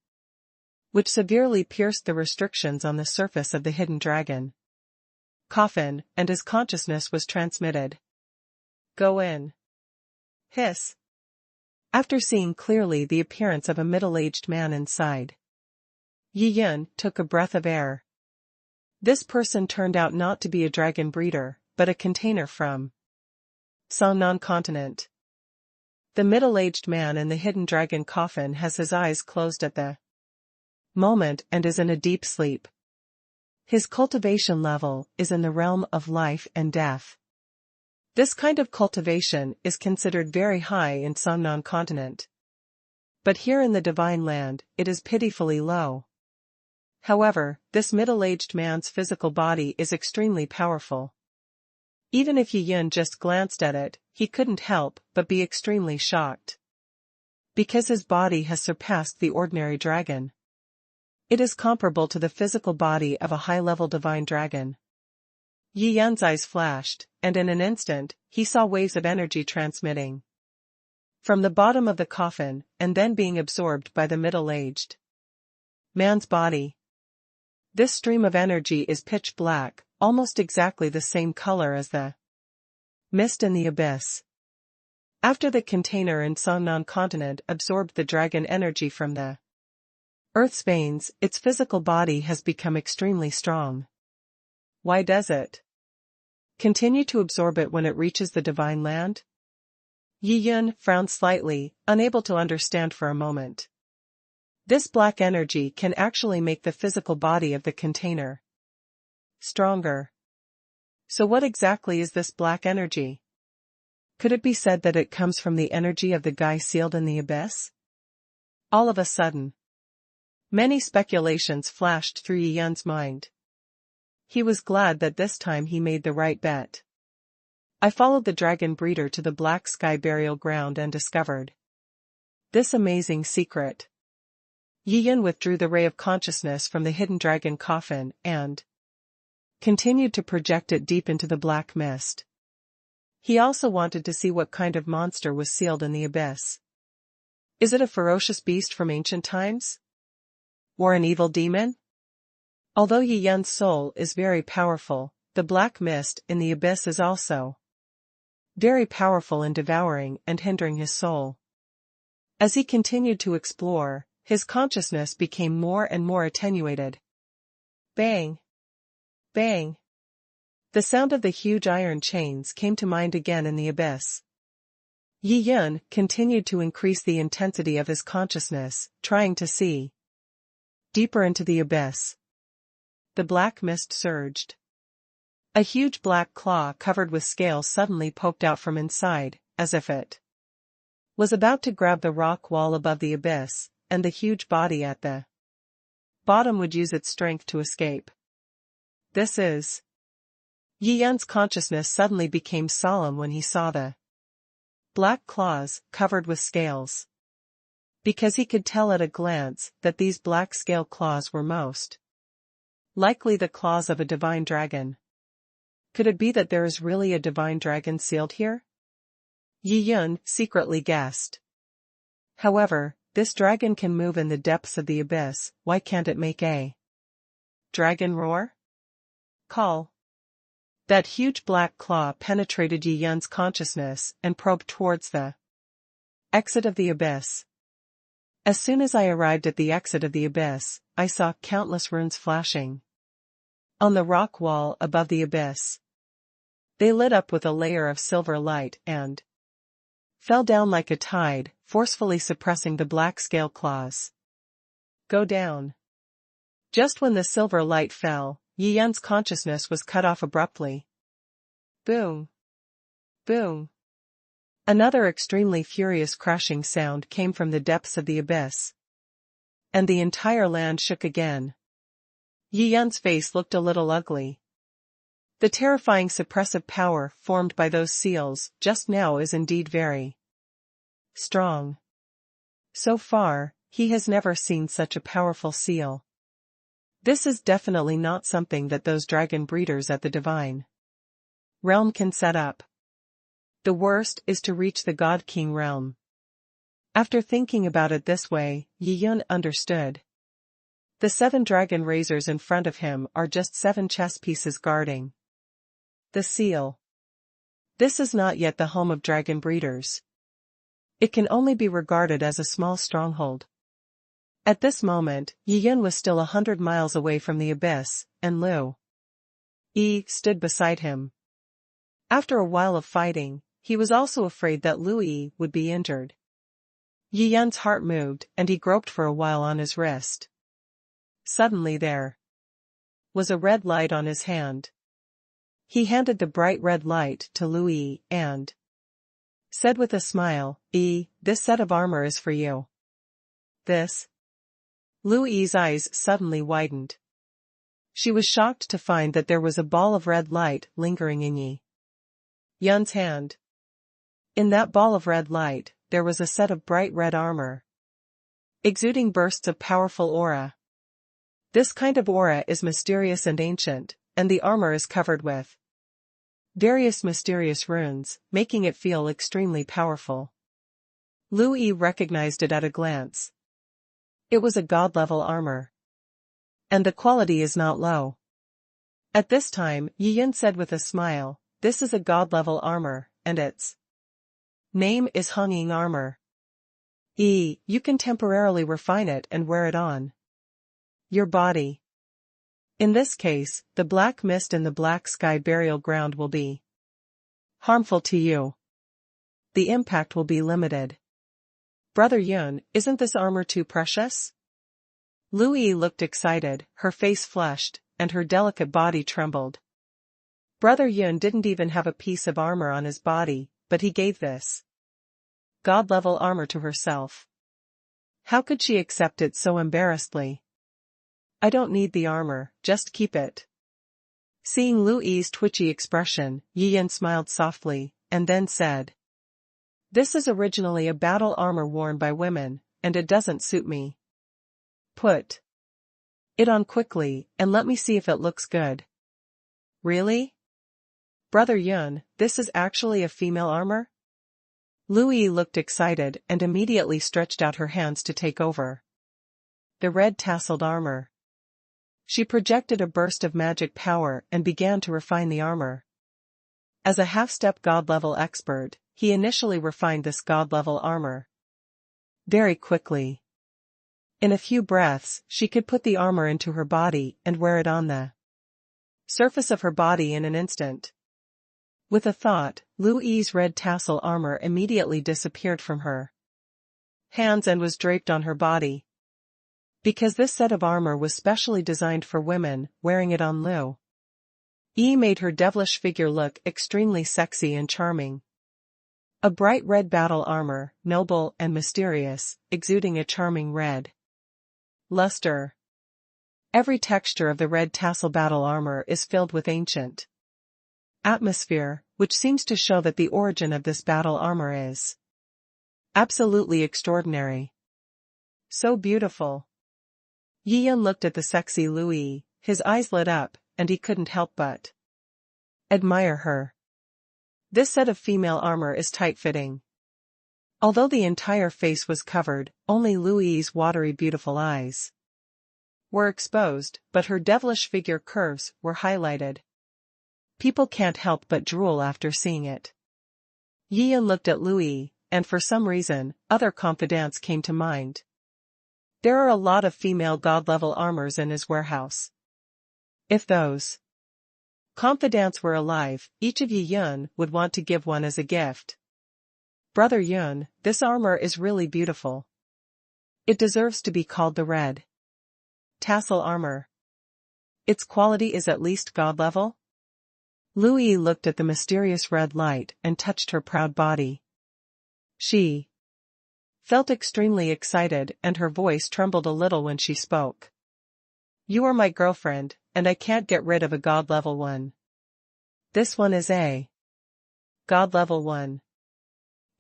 [SPEAKER 1] which severely pierced the restrictions on the surface of the hidden dragon coffin, and his consciousness was transmitted. Go in. Hiss. After seeing clearly the appearance of a middle-aged man inside, Yi Yun took a breath of air. This person turned out not to be a dragon breeder, but a container from Shenlong continent. The middle-aged man in the hidden dragon coffin has his eyes closed at the moment and is in a deep sleep. His cultivation level is in the realm of life and death. This kind of cultivation is considered very high in Shenlong continent. But here in the divine land, it is pitifully low. However, this middle-aged man's physical body is extremely powerful. Even if Yi Yun just glanced at it, he couldn't help but be extremely shocked. Because his body has surpassed the ordinary dragon. It is comparable to the physical body of a high-level divine dragon. Yi Yun's eyes flashed, and in an instant, he saw waves of energy transmitting from the bottom of the coffin, and then being absorbed by the middle-aged man's body. This stream of energy is pitch black, almost exactly the same color as the mist in the abyss. After the container in Shenlong continent absorbed the dragon energy from the Earth's veins, its physical body has become extremely strong. Why does it continue to absorb it when it reaches the divine land? Yi Yun frowned slightly, unable to understand for a moment. This black energy can actually make the physical body of the container stronger. So what exactly is this black energy? Could it be said that it comes from the energy of the guy sealed in the abyss? All of a sudden, many speculations flashed through Yi Yun's mind. He was glad that this time he made the right bet. I followed the dragon breeder to the black sky burial ground and discovered this amazing secret. Yi Yun withdrew the ray of consciousness from the hidden dragon coffin and continued to project it deep into the black mist. He also wanted to see what kind of monster was sealed in the abyss. Is it a ferocious beast from ancient times? Or an evil demon? Although Yi Yun's soul is very powerful, the black mist in the abyss is also very powerful in devouring and hindering his soul. As he continued to explore, his consciousness became more and more attenuated. Bang! Bang! The sound of the huge iron chains came to mind again in the abyss. Yi Yun continued to increase the intensity of his consciousness, trying to see deeper into the abyss. The black mist surged. A huge black claw covered with scales suddenly poked out from inside, as if it was about to grab the rock wall above the abyss, and the huge body at the bottom would use its strength to escape. This is... Yi Yun's consciousness suddenly became solemn when he saw the black claws covered with scales. Because he could tell at a glance that these black scale claws were most likely the claws of a divine dragon. Could it be that there is really a divine dragon sealed here? Yi Yun secretly guessed. However, this dragon can move in the depths of the abyss, why can't it make a dragon roar? Call. That huge black claw penetrated Yi Yun's consciousness and probed towards the exit of the abyss. As soon as I arrived at the exit of the abyss, I saw countless runes flashing on the rock wall above the abyss. They lit up with a layer of silver light and fell down like a tide, forcefully suppressing the black scale claws. Go down. Just when the silver light fell, Yi Yun's consciousness was cut off abruptly. Boom. Boom. Another extremely furious crashing sound came from the depths of the abyss. And the entire land shook again. Yi Yun's face looked a little ugly. The terrifying suppressive power formed by those seals just now is indeed very strong. So far, he has never seen such a powerful seal. This is definitely not something that those dragon breeders at the divine realm can set up. The worst is to reach the God King realm. After thinking about it this way, Yi Yun understood. The 7 dragon razors in front of him are just 7 chess pieces guarding the seal. This is not yet the home of dragon breeders. It can only be regarded as a small stronghold. At this moment, Yi Yun was still 100 miles away from the abyss, and Lu Yi stood beside him. After a while of fighting, he was also afraid that Lu Yi would be injured. Yi Yun's heart moved and he groped for a while on his wrist. Suddenly there was a red light on his hand. He handed the bright red light to Lu Yi and said with a smile, "Yi, this set of armor is for you." This? Lu Yi's eyes suddenly widened. She was shocked to find that there was a ball of red light lingering in Yi Yun's hand. In that ball of red light, there was a set of bright red armor, exuding bursts of powerful aura. This kind of aura is mysterious and ancient, and the armor is covered with various mysterious runes, making it feel extremely powerful. Lu Yi recognized it at a glance. It was a god-level armor. And the quality is not low. At this time, Yi Yun said with a smile, "This is a god-level armor, and its name is Hongying armor. Yi, you can temporarily refine it and wear it on your body. In this case, the black mist in the black sky burial ground will be harmful to you. The impact will be limited. Brother Yun, isn't this armor too precious?" Lui looked excited, her face flushed, and her delicate body trembled. Brother Yun didn't even have a piece of armor on his body, but he gave this god-level armor to herself. How could she accept it so embarrassedly? I don't need the armor, just keep it. Seeing Lui's twitchy expression, Yiyan smiled softly, and then said, This is originally a battle armor worn by women, and it doesn't suit me. Put it on quickly, and let me see if it looks good. Really? Brother Yun, this is actually a female armor? Lui looked excited and immediately stretched out her hands to take over the red tasseled armor. She projected a burst of magic power and began to refine the armor. As a half-step god-level expert, he initially refined this god-level armor very quickly. In a few breaths, she could put the armor into her body and wear it on the surface of her body in an instant. With a thought, Lui's red tassel armor immediately disappeared from her hands and was draped on her body. Because this set of armor was specially designed for women, wearing it on Lu Yi made her devilish figure look extremely sexy and charming. A bright red battle armor, noble and mysterious, exuding a charming red luster. Every texture of the red tassel battle armor is filled with ancient atmosphere, which seems to show that the origin of this battle armor is absolutely extraordinary. So beautiful. Yiyan looked at the sexy Lui, his eyes lit up, and he couldn't help but admire her. This set of female armor is tight-fitting. Although the entire face was covered, only Lui's watery beautiful eyes were exposed, but her devilish figure curves were highlighted. People can't help but drool after seeing it. Yiyan looked at Lui, and for some reason, other confidants came to mind. There are a lot of female god-level armors in his warehouse. If those confidants were alive, each of Yiyan would want to give one as a gift. Brother Yun, this armor is really beautiful. It deserves to be called the red tassel armor. Its quality is at least god-level? Lui looked at the mysterious red light and touched her proud body. She felt extremely excited and her voice trembled a little when she spoke. You are my girlfriend, and I can't get rid of a god-level one. This one is a god-level one.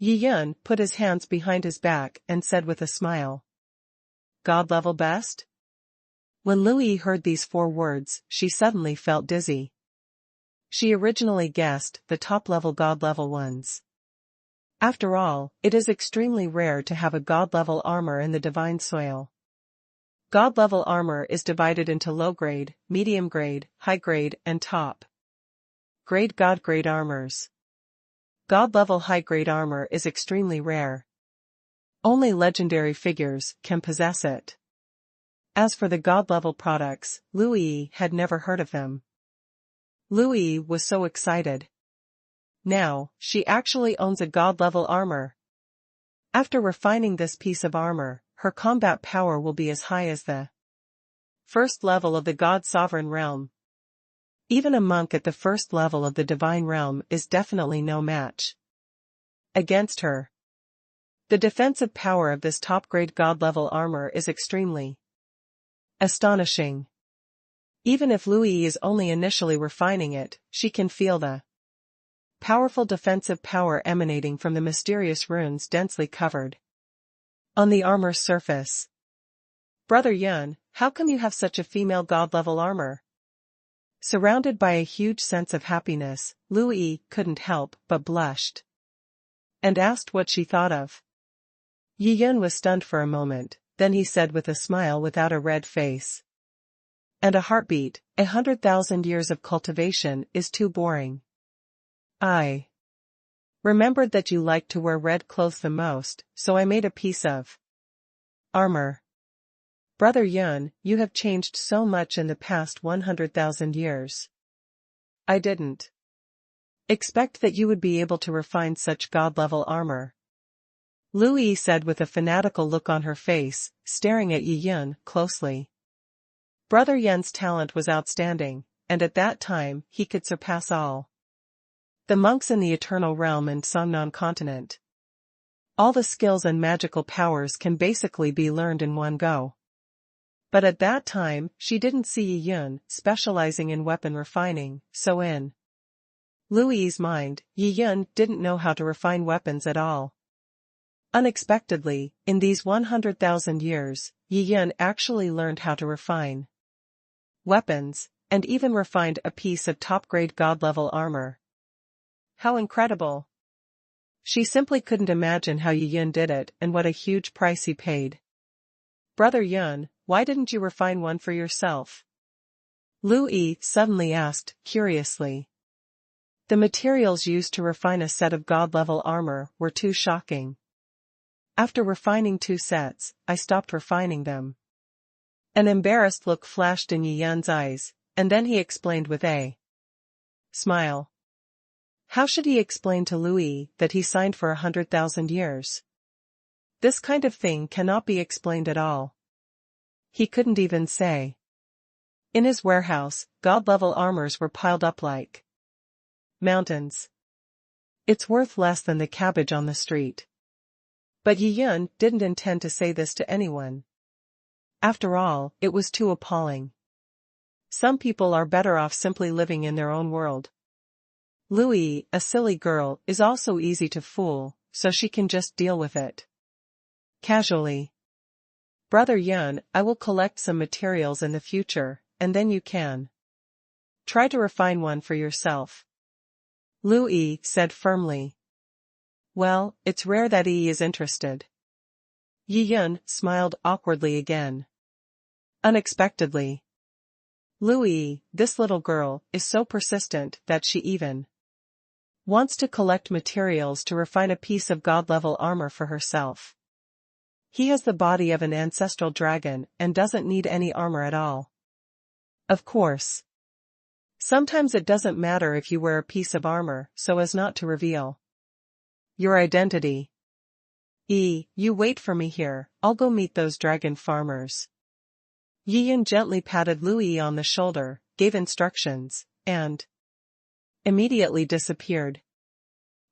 [SPEAKER 1] Yiyan put his hands behind his back and said with a smile. God-level best? When Lui heard these 4 words, she suddenly felt dizzy. She originally guessed the top-level god-level ones. After all, it is extremely rare to have a god-level armor in the divine soil. God-level armor is divided into low-grade, medium-grade, high-grade, and top-grade god-grade armors. God-level high-grade armor is extremely rare. Only legendary figures can possess it. As for the god-level products, Lui had never heard of them. Lui was so excited. Now, she actually owns a god-level armor. After refining this piece of armor, her combat power will be as high as the first level of the God-Sovereign realm. Even a monk at the first level of the divine realm is definitely no match against her. The defensive power of this top-grade god-level armor is extremely astonishing. Even if Lui is only initially refining it, she can feel the powerful defensive power emanating from the mysterious runes densely covered on the armor's surface. Brother Yun, how come you have such a female god-level armor? Surrounded by a huge sense of happiness, Lui couldn't help but blushed and asked what she thought of. Yiyan was stunned for a moment, then he said with a smile without a red face. And a heartbeat, 100,000 years of cultivation is too boring. I remembered that you liked to wear red clothes the most, so I made a piece of armor. Brother Yun, you have changed so much in the past 100,000 years. I didn't expect that you would be able to refine such god-level armor. Lu Yi said with a fanatical look on her face, staring at Yi Yun closely. Brother Yan's talent was outstanding, and at that time he could surpass all the monks in the Eternal Realm and Songnan continent. All the skills and magical powers can basically be learned in one go. But at that time, she didn't see Yi Yun specializing in weapon refining, so in Lu Yi's mind, Yi Yun didn't know how to refine weapons at all. Unexpectedly, in these 100,000 years, Yi Yun actually learned how to refine weapons, and even refined a piece of top-grade god-level armor. How incredible! She simply couldn't imagine how Yi Yun did it and what a huge price he paid. Brother Yun, why didn't you refine one for yourself? Lu Yi suddenly asked, curiously. The materials used to refine a set of god-level armor were too shocking. After refining 2 sets, I stopped refining them. An embarrassed look flashed in Yi Yun's eyes, and then he explained with a smile. How should he explain to Lu Yi that he signed for 100,000 years? This kind of thing cannot be explained at all. He couldn't even say. In his warehouse, god-level armors were piled up like mountains. It's worth less than the cabbage on the street. But Yi Yun didn't intend to say this to anyone. After all, it was too appalling. Some people are better off simply living in their own world. Lu Yi, a silly girl, is also easy to fool, so she can just deal with it casually. Brother Yun, I will collect some materials in the future, and then you can try to refine one for yourself. Lu Yi said firmly. Well, it's rare that Yi is interested. Yi Yun smiled awkwardly again. Unexpectedly. Lu Yi, this little girl, is so persistent that she even wants to collect materials to refine a piece of god-level armor for herself. He has the body of an ancestral dragon and doesn't need any armor at all. Of course. Sometimes it doesn't matter if you wear a piece of armor so as not to reveal your identity. You wait for me here, I'll go meet those dragon farmers. Yi Yun gently patted Lu Yi on the shoulder, gave instructions, and immediately disappeared.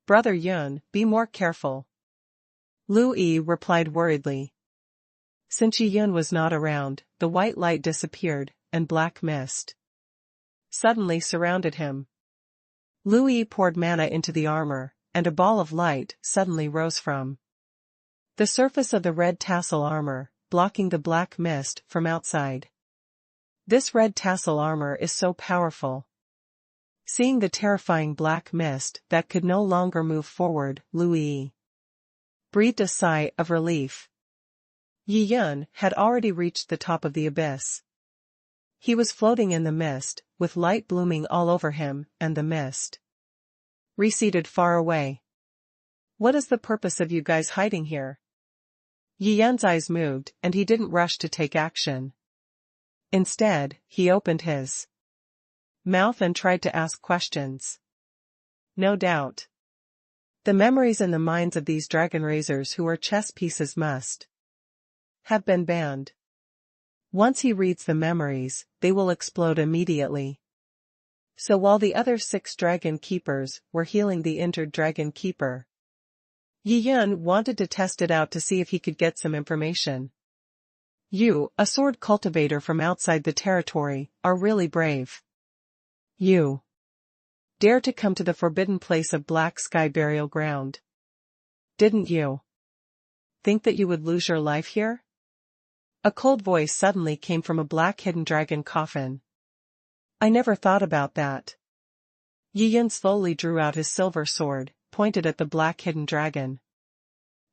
[SPEAKER 1] Brother Yun, be more careful. Lu Yi replied worriedly. Since Yi Yun was not around, the white light disappeared, and black mist suddenly surrounded him. Lu Yi poured mana into the armor, and a ball of light suddenly rose from the surface of the red tassel armor, blocking the black mist from outside. This red tassel armor is so powerful. Seeing the terrifying black mist that could no longer move forward, Lu Yi breathed a sigh of relief. Yi Yun had already reached the top of the abyss. He was floating in the mist, with light blooming all over him, and the mist receded far away. What is the purpose of you guys hiding here? Yi Yun's eyes moved, and he didn't rush to take action. Instead, he opened his mouth and tried to ask questions. No doubt. The memories in the minds of these dragon raisers who are chess pieces must have been banned. Once he reads the memories, they will explode immediately. So while the other 6 dragon keepers were healing the injured dragon keeper, Yi Yun wanted to test it out to see if he could get some information. You, a sword cultivator from outside the territory, are really brave. You dare to come to the forbidden place of Black Sky Burial Ground. Didn't you think that you would lose your life here? A cold voice suddenly came from a black hidden dragon coffin. I never thought about that. Yi Yun slowly drew out his silver sword, pointed at the black hidden dragon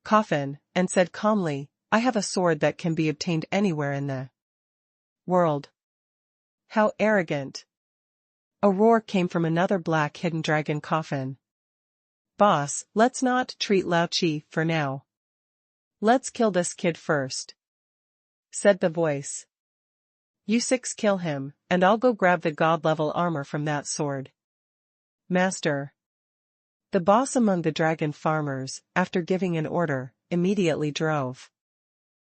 [SPEAKER 1] coffin, and said calmly, I have a sword that can be obtained anywhere in the world. How arrogant. A roar came from another black hidden dragon coffin. Boss, let's not treat Lao Chi for now. Let's kill this kid first, said the voice. You 6 kill him, and I'll go grab the god-level armor from that sword. Master. The boss among the dragon farmers, after giving an order, immediately drove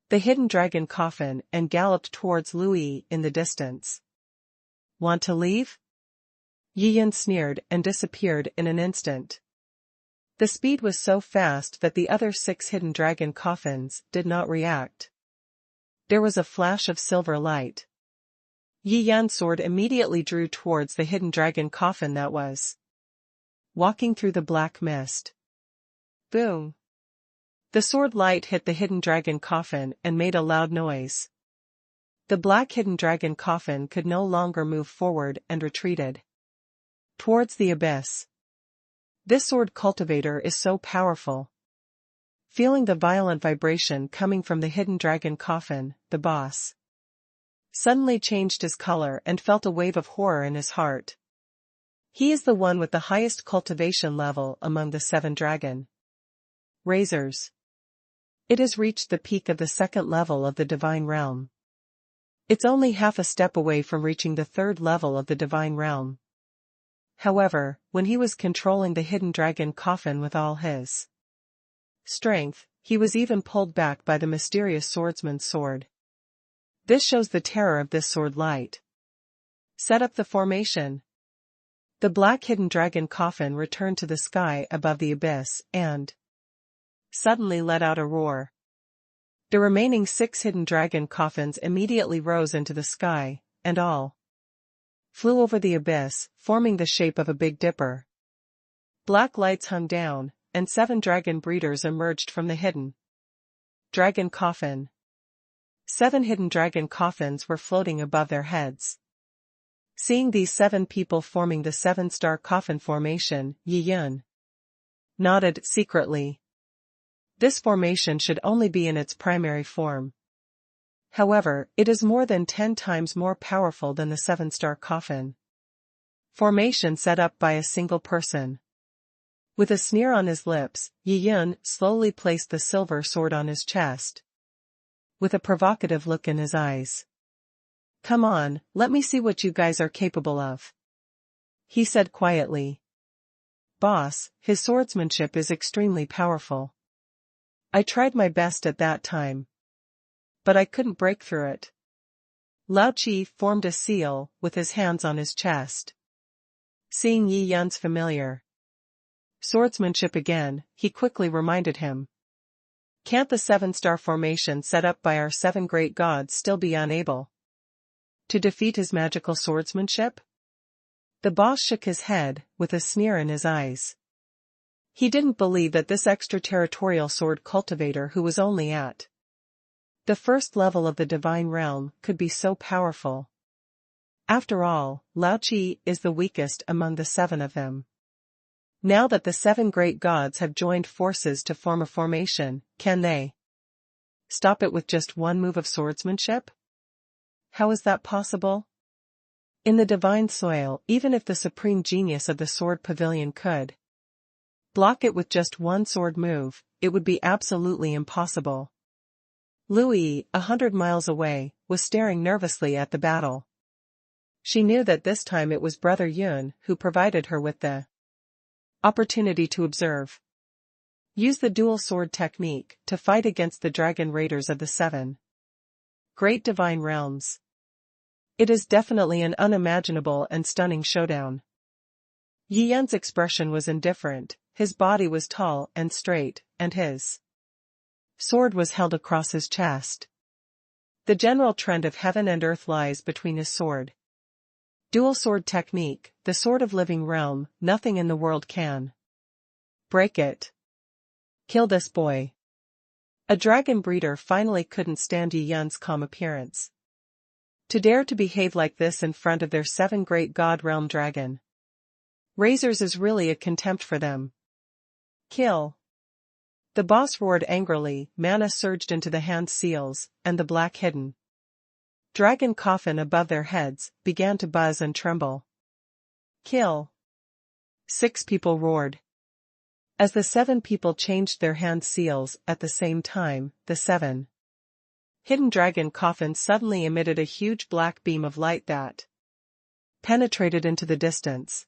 [SPEAKER 1] the hidden dragon coffin and galloped towards Louis in the distance. Want to leave? Yi Yan sneered and disappeared in an instant. The speed was so fast that the other 6 hidden dragon coffins did not react. There was a flash of silver light. Yi Yan's sword immediately drew towards the hidden dragon coffin that was walking through the black mist. Boom! The sword light hit the hidden dragon coffin and made a loud noise. The black hidden dragon coffin could no longer move forward and retreated towards the abyss. This sword cultivator is so powerful. Feeling the violent vibration coming from the hidden dragon coffin, the boss suddenly changed his color and felt a wave of horror in his heart. He is the one with the highest cultivation level among the 7 dragon raisers. It has reached the peak of the 2nd level of the divine realm. It's only half a step away from reaching the 3rd level of the divine realm. However, when he was controlling the hidden dragon coffin with all his strength, he was even pulled back by the mysterious swordsman's sword. This shows the terror of this sword light. Set up the formation. The black hidden dragon coffin returned to the sky above the abyss and suddenly let out a roar. The remaining 6 hidden dragon coffins immediately rose into the sky, and all flew over the abyss, forming the shape of a Big Dipper. Black lights hung down, and 7 dragon breeders emerged from the hidden dragon coffin. 7 hidden dragon coffins were floating above their heads. Seeing these 7 people forming the 7-star coffin formation, Yi Yan nodded secretly. This formation should only be in its primary form. However, it is more than 10 times more powerful than the 7-star coffin formation set up by a single person. With a sneer on his lips, Yi Yan slowly placed the silver sword on his chest, with a provocative look in his eyes. "Come on, let me see what you guys are capable of," he said quietly. "Boss, his swordsmanship is extremely powerful. I tried my best at that time, but I couldn't break through it." Lao Chi formed a seal with his hands on his chest. Seeing Yi Yan's familiar swordsmanship again, he quickly reminded him. "Can't the 7-star formation set up by our 7 great gods still be unable to defeat his magical swordsmanship?" The boss shook his head, with a sneer in his eyes. He didn't believe that this extraterritorial sword cultivator who was only at the 1st level of the divine realm could be so powerful. After all, Lao Chi is the weakest among the 7 of them. Now that the 7 great gods have joined forces to form a formation, can they stop it with just one move of swordsmanship? How is that possible? In the divine soil, even if the supreme genius of the sword pavilion could block it with just one sword move, it would be absolutely impossible. Louis, 100 miles away, was staring nervously at the battle. She knew that this time it was Brother Yun who provided her with the opportunity to observe. Use the dual sword technique to fight against the dragon raiders of the 7 great divine realms. It is definitely an unimaginable and stunning showdown. Yi Yan's expression was indifferent, his body was tall and straight, and his sword was held across his chest. The general trend of heaven and earth lies between his sword. Dual sword technique, the sword of living realm, nothing in the world can break it. Kill this boy. A dragon breeder finally couldn't stand Yi Yan's calm appearance. To dare to behave like this in front of their 7 great god realm dragon raisers is really a contempt for them. Kill. The boss roared angrily, mana surged into the hand seals, and the black hidden dragon coffin above their heads began to buzz and tremble. Kill. 6 people roared. As the 7 people changed their hand seals at the same time, the 7 hidden dragon coffin suddenly emitted a huge black beam of light that penetrated into the distance.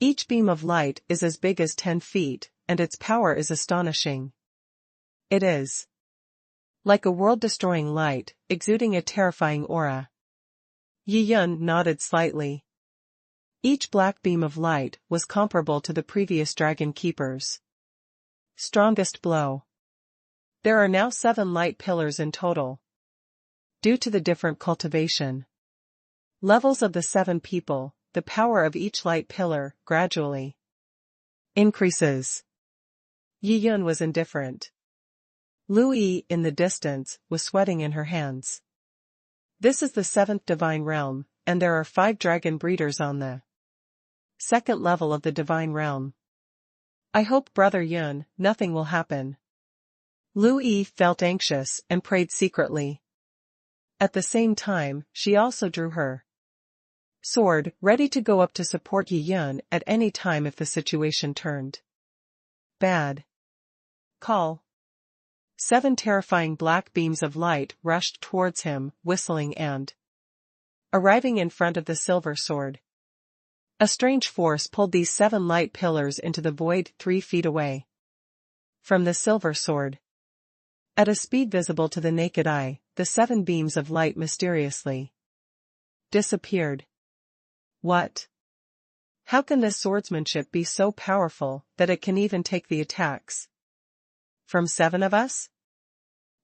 [SPEAKER 1] Each beam of light is as big as 10 feet, and its power is astonishing. It is like a world-destroying light, exuding a terrifying aura. Yi Yun nodded slightly. Each black beam of light was comparable to the previous Dragon Keeper's strongest blow. There are now 7 light pillars in total. Due to the different cultivation levels of the 7 people, the power of each light pillar gradually increases. Yi Yun was indifferent. Lu Yi, in the distance, was sweating in her hands. This is the 7th divine realm, and there are 5 dragon breeders on the 2nd level of the divine realm. I hope, Brother Yun, nothing will happen. Lu Yi felt anxious and prayed secretly. At the same time, she also drew her sword, ready to go up to support Yi Yun at any time if the situation turned bad. Call. 7 terrifying black beams of light rushed towards him, whistling and arriving in front of the silver sword. A strange force pulled these 7 light pillars into the void 3 feet away from the silver sword. At a speed visible to the naked eye, the 7 beams of light mysteriously disappeared. What? How can this swordsmanship be so powerful that it can even take the attacks from 7 of us?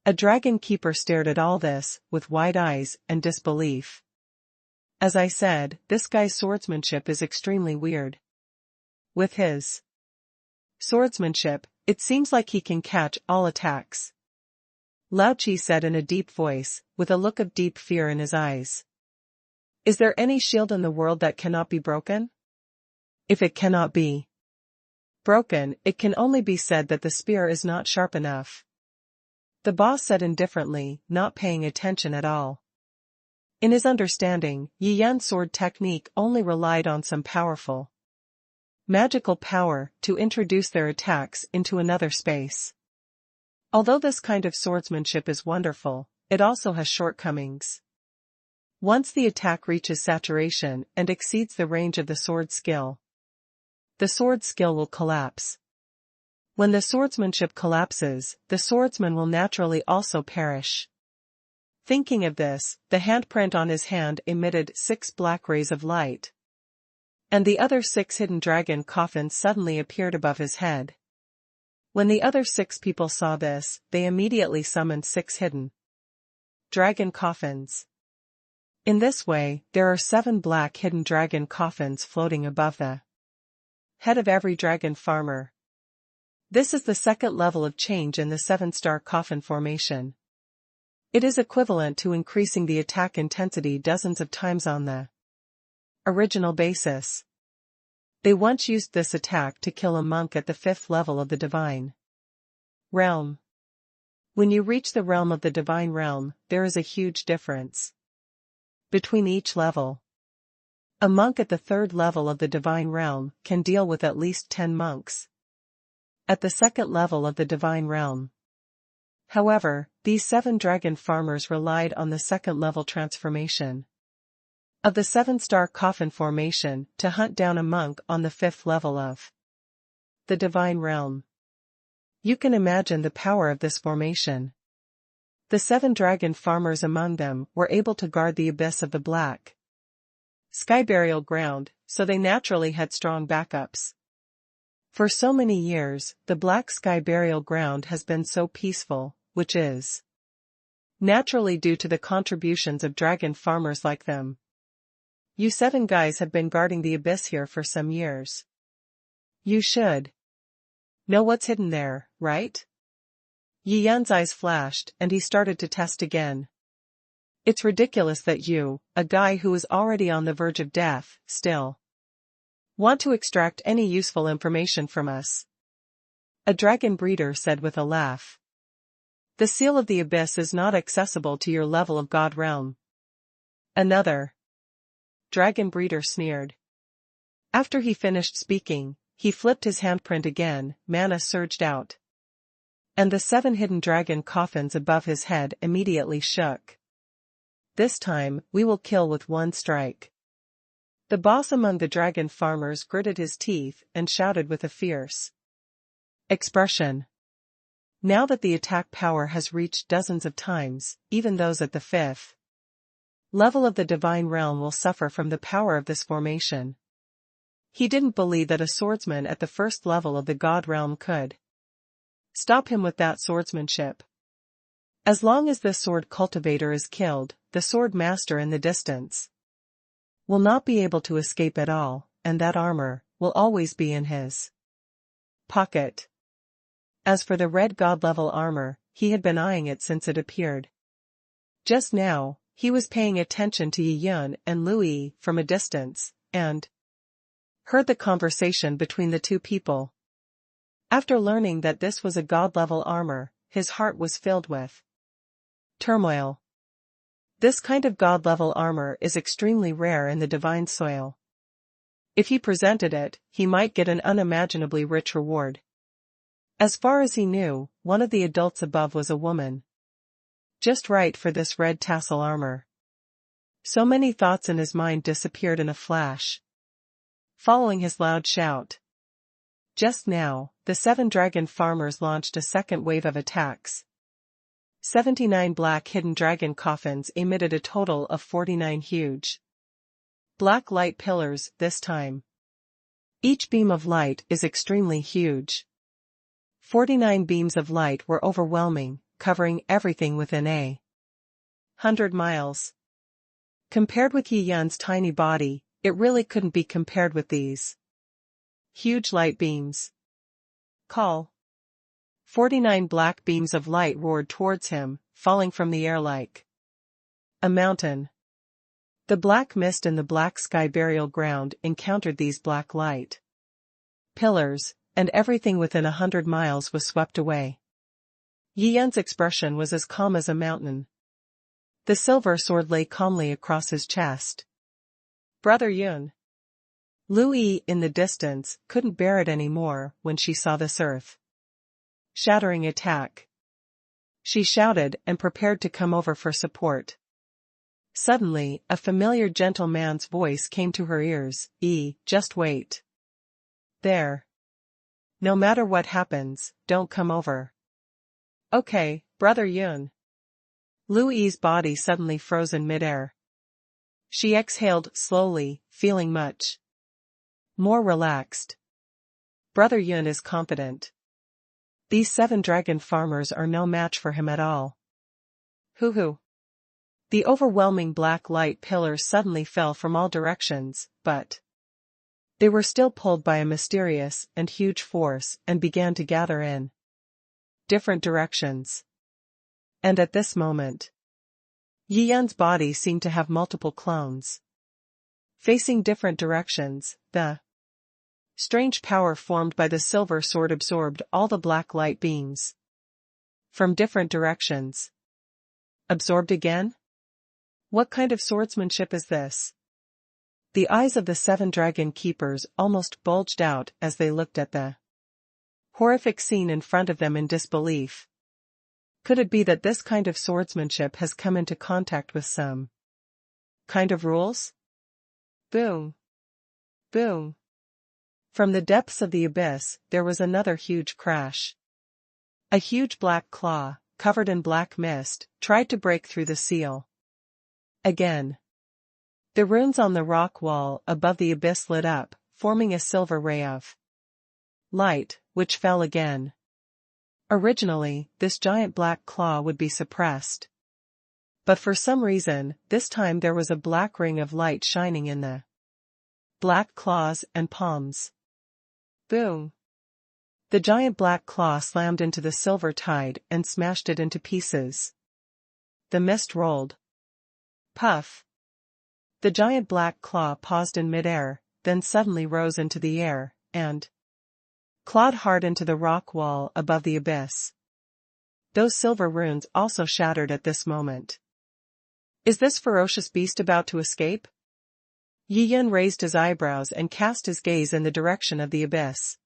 [SPEAKER 1] A dragon keeper stared at all this, with wide eyes and disbelief. As I said, this guy's swordsmanship is extremely weird. With his swordsmanship, it seems like he can catch all attacks. Lao Chi said in a deep voice, with a look of deep fear in his eyes. Is there any shield in the world that cannot be broken? If it cannot be broken, it can only be said that the spear is not sharp enough. The boss said indifferently, not paying attention at all. In his understanding, Yi Yan's sword technique only relied on some powerful magical power to introduce their attacks into another space. Although this kind of swordsmanship is wonderful, it also has shortcomings. Once the attack reaches saturation and exceeds the range of the sword skill, the sword skill will collapse. When the swordsmanship collapses, the swordsman will naturally also perish. Thinking of this, the handprint on his hand emitted 6 black rays of light. And the other 6 hidden dragon coffins suddenly appeared above his head. When the other 6 people saw this, they immediately summoned 6 hidden dragon coffins. In this way, there are 7 black hidden dragon coffins floating above the head of every dragon farmer. This is the 2nd level of change in the 7-star coffin formation. It is equivalent to increasing the attack intensity dozens of times on the original basis. They once used this attack to kill a monk at the 5th level of the divine realm. When you reach the realm of the divine realm, there is a huge difference between each level. A monk at the 3rd level of the divine realm can deal with at least 10 monks at the 2nd level of the divine realm. However, these 7 dragon farmers relied on the 2nd level transformation of the 7-star coffin formation to hunt down a monk on the 5th level of the divine realm. You can imagine the power of this formation. The 7 dragon farmers among them were able to guard the abyss of the black sky burial ground, so they naturally had strong backups. For so many years, the black sky burial ground has been so peaceful, which is naturally due to the contributions of dragon farmers like them. You 7 guys have been guarding the abyss here for some years. You should know what's hidden there, right? Yi Yan's eyes flashed and he started to test again. It's ridiculous that you, a guy who is already on the verge of death, still want to extract any useful information from us. A dragon breeder said with a laugh. The seal of the abyss is not accessible to your level of God realm. Another dragon breeder sneered. After he finished speaking, he flipped his handprint again, mana surged out. And the 7 hidden dragon coffins above his head immediately shook. This time, we will kill with 1 strike. The boss among the dragon farmers gritted his teeth and shouted with a fierce expression. Now that the attack power has reached dozens of times, even those at the 5th level of the divine realm will suffer from the power of this formation. He didn't believe that a swordsman at the 1st level of the god realm could stop him with that swordsmanship. As long as this sword cultivator is killed, the sword master in the distance will not be able to escape at all, and that armor will always be in his pocket. As for the red god-level armor, he had been eyeing it since it appeared. Just now, he was paying attention to Yi Yun and Lu Yi from a distance, and heard the conversation between the two people. After learning that this was a god-level armor, his heart was filled with turmoil. This kind of god-level armor is extremely rare in the divine soil. If he presented it, he might get an unimaginably rich reward. As far as he knew, one of the adults above was a woman. Just right for this red tassel armor. So many thoughts in his mind disappeared in a flash, following his loud shout. Just now, the 7 dragon farmers launched a second wave of attacks. 79 black hidden dragon coffins emitted a total of 49 huge black light pillars this time. Each beam of light is extremely huge. 49 beams of light were overwhelming, covering everything within 100 miles. Compared with Yi Yun's tiny body, it really couldn't be compared with these huge light beams. Call. 49 black beams of light roared towards him, falling from the air like a mountain. The black mist and the black sky burial ground encountered these black light pillars, and everything within 100 miles was swept away. Yi Yun's expression was as calm as a mountain. The silver sword lay calmly across his chest. Brother Yun. Lu Yi in the distance couldn't bear it anymore when she saw this earth-shattering attack. She shouted and prepared to come over for support. Suddenly, a familiar gentle man's voice came to her ears. Just wait. There. No matter what happens, don't come over. Okay, Brother Yun. Lu Yi's body suddenly froze in midair. She exhaled slowly, feeling much more relaxed. Brother Yun is confident. These 7 dragon farmers are no match for him at all. Hoo-hoo. The overwhelming black light pillars suddenly fell from all directions, but they were still pulled by a mysterious and huge force and began to gather in different directions. And at this moment, Yi Yun's body seemed to have multiple clones. Facing different directions, the strange power formed by the silver sword absorbed all the black light beams from different directions. Absorbed again? What kind of swordsmanship is this? The eyes of the 7 dragon keepers almost bulged out as they looked at the horrific scene in front of them in disbelief. Could it be that this kind of swordsmanship has come into contact with some kind of rules? Boom. Boom. From the depths of the abyss, there was another huge crash. A huge black claw, covered in black mist, tried to break through the seal. Again. The runes on the rock wall above the abyss lit up, forming a silver ray of light, which fell again. Originally, this giant black claw would be suppressed. But for some reason, this time there was a black ring of light shining in the black claws and palms. Boom. The giant black claw slammed into the silver tide and smashed it into pieces. The mist rolled. Puff. The giant black claw paused in midair, then suddenly rose into the air, and clawed hard into the rock wall above the abyss. Those silver runes also shattered at this moment. Is this ferocious beast about to escape? Yi Yun raised his eyebrows and cast his gaze in the direction of the abyss.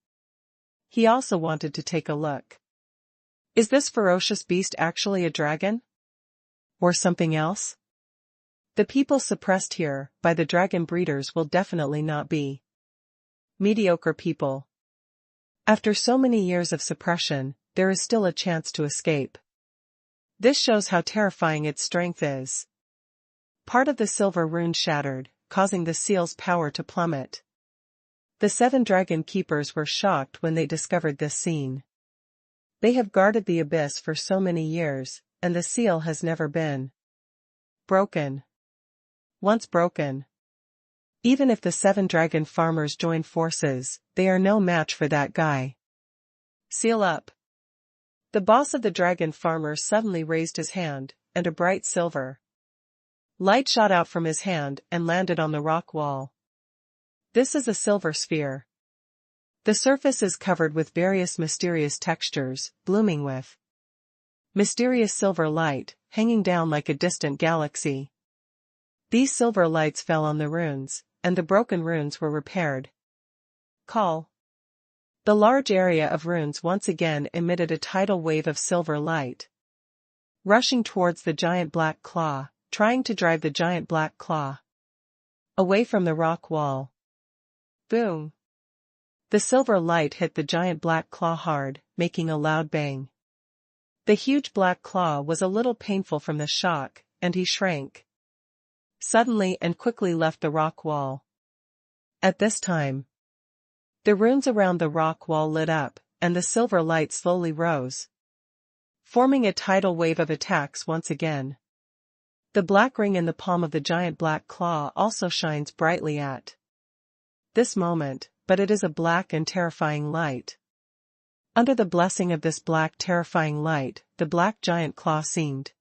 [SPEAKER 1] He also wanted to take a look. Is this ferocious beast actually a dragon? Or something else? The people suppressed here by the dragon breeders will definitely not be mediocre people. After so many years of suppression, there is still a chance to escape. This shows how terrifying its strength is. Part of the silver rune shattered, causing the seal's power to plummet. The 7 dragon keepers were shocked when they discovered this scene. They have guarded the abyss for so many years, and the seal has never been broken. Once broken. Even if the 7 dragon farmers join forces, they are no match for that guy. Seal up. The boss of the dragon farmers suddenly raised his hand, and a bright silver light shot out from his hand and landed on the rock wall. This is a silver sphere. The surface is covered with various mysterious textures, blooming with mysterious silver light, hanging down like a distant galaxy. These silver lights fell on the runes, and the broken runes were repaired. Call. The large area of runes once again emitted a tidal wave of silver light, rushing towards the giant black claw, trying to drive the giant black claw away from the rock wall. Boom! The silver light hit the giant black claw hard, making a loud bang. The huge black claw was a little painful from the shock, and he shrank suddenly and quickly left the rock wall. At this time, the runes around the rock wall lit up, and the silver light slowly rose, forming a tidal wave of attacks once again. The black ring in the palm of the giant black claw also shines brightly at this moment, but it is a black and terrifying light. Under the blessing of this black terrifying light, the black giant claw seemed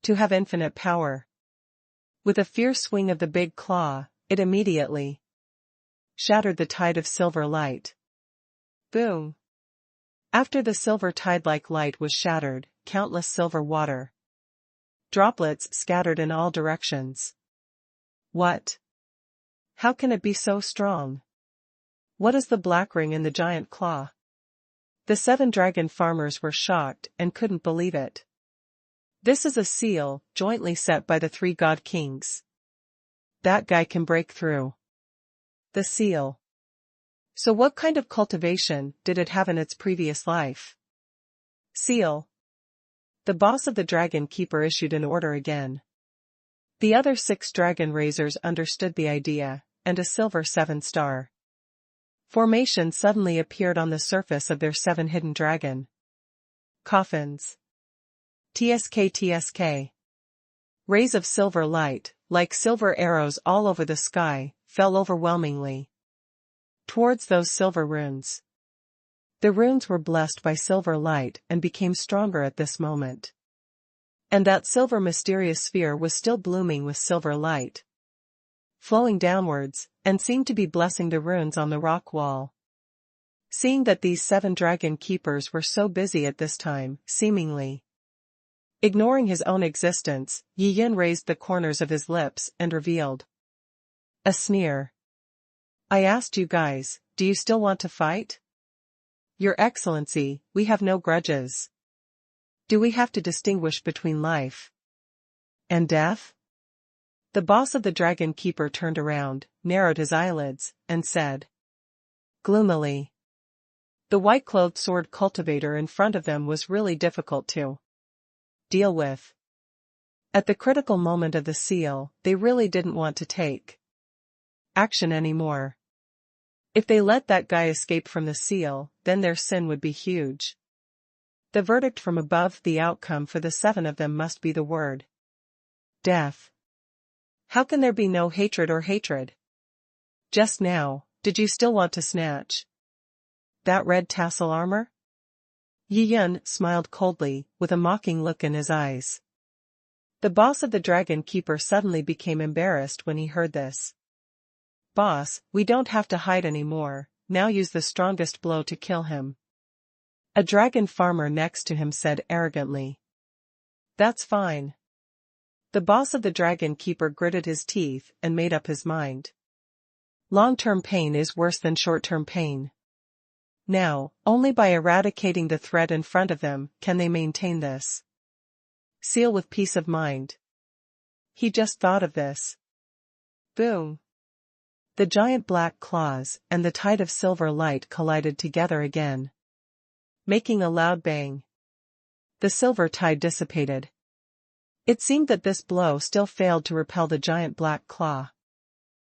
[SPEAKER 1] to have infinite power. With a fierce swing of the big claw, it immediately shattered the tide of silver light. Boom! After the silver tide-like light was shattered, countless silver water droplets scattered in all directions. What? How can it be so strong? What is the black ring in the giant claw? The 7 dragon farmers were shocked and couldn't believe it. This is a seal, jointly set by the 3 god kings. That guy can break through. The seal. So what kind of cultivation did it have in its previous life? Seal. The boss of the dragon keeper issued an order again. The other 6 dragon raisers understood the idea, and a silver 7-star formation suddenly appeared on the surface of their 7 hidden dragon coffins. TSK. Rays of silver light, like silver arrows all over the sky, fell overwhelmingly towards those silver runes. The runes were blessed by silver light and became stronger at this moment. And that silver mysterious sphere was still blooming with silver light, flowing downwards, and seemed to be blessing the runes on the rock wall. Seeing that these 7 dragon keepers were so busy at this time, seemingly ignoring his own existence, Yi Yin raised the corners of his lips and revealed a sneer. I asked you guys, do you still want to fight? Your Excellency, we have no grudges. Do we have to distinguish between life and death? The boss of the dragon keeper turned around, narrowed his eyelids, and said gloomily. The white-clothed sword cultivator in front of them was really difficult to deal with. At the critical moment of the seal, they really didn't want to take action anymore. If they let that guy escape from the seal, then their sin would be huge. The verdict from above, the outcome for the 7 of them must be the word death. How can there be no hatred or hatred? Just now, did you still want to snatch that red tassel armor? Yi Yin smiled coldly, with a mocking look in his eyes. The boss of the dragon keeper suddenly became embarrassed when he heard this. Boss, we don't have to hide anymore, now use the strongest blow to kill him. A dragon farmer next to him said arrogantly. That's fine. The boss of the dragon keeper gritted his teeth and made up his mind. Long-term pain is worse than short-term pain. Now, only by eradicating the threat in front of them can they maintain this seal with peace of mind. He just thought of this. Boom! The giant black claws and the tide of silver light collided together again. making a loud bang. The silver tide dissipated. It seemed that this blow still failed to repel the giant black claw.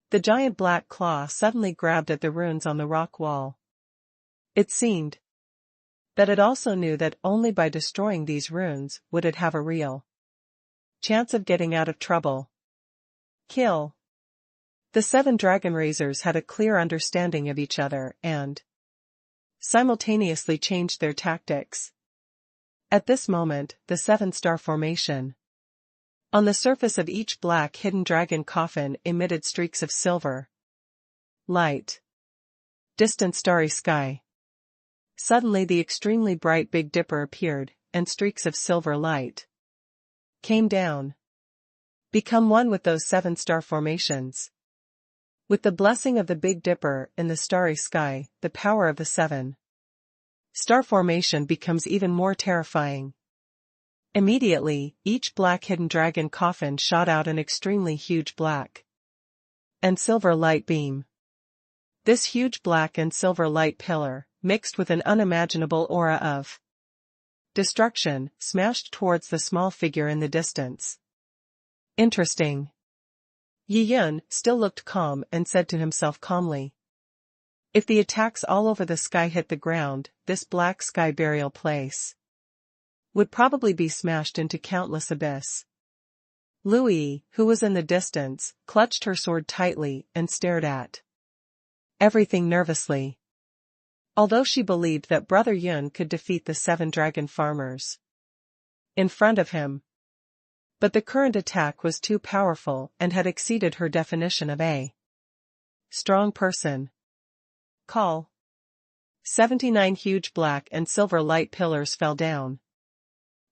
[SPEAKER 1] The giant black claw suddenly grabbed at the runes on the rock wall. It seemed that it also knew that only by destroying these runes would it have a real chance of getting out of trouble. Kill. The 7 dragon raisers had a clear understanding of each other and simultaneously changed their tactics. At this moment, the 7-star formation on the surface of each black hidden dragon coffin emitted streaks of silver light. Distant starry sky. Suddenly the extremely bright Big Dipper appeared, and streaks of silver light came down. Become one with those 7-star formations. With the blessing of the Big Dipper in the starry sky, the power of the 7-star formation becomes even more terrifying. Immediately, each black hidden dragon coffin shot out an extremely huge black and silver light beam. This huge black and silver light pillar, mixed with an unimaginable aura of destruction, smashed towards the small figure in the distance. Interesting. Yi Yun still looked calm and said to himself calmly, if the attacks all over the sky hit the ground, this black sky burial place would probably be smashed into countless abyss. Louis, who was in the distance, clutched her sword tightly and stared at everything nervously. Although she believed that Brother Yun could defeat the 7 dragon farmers in front of him, but the current attack was too powerful and had exceeded her definition of a strong person. Call. 79 huge black and silver light pillars fell down.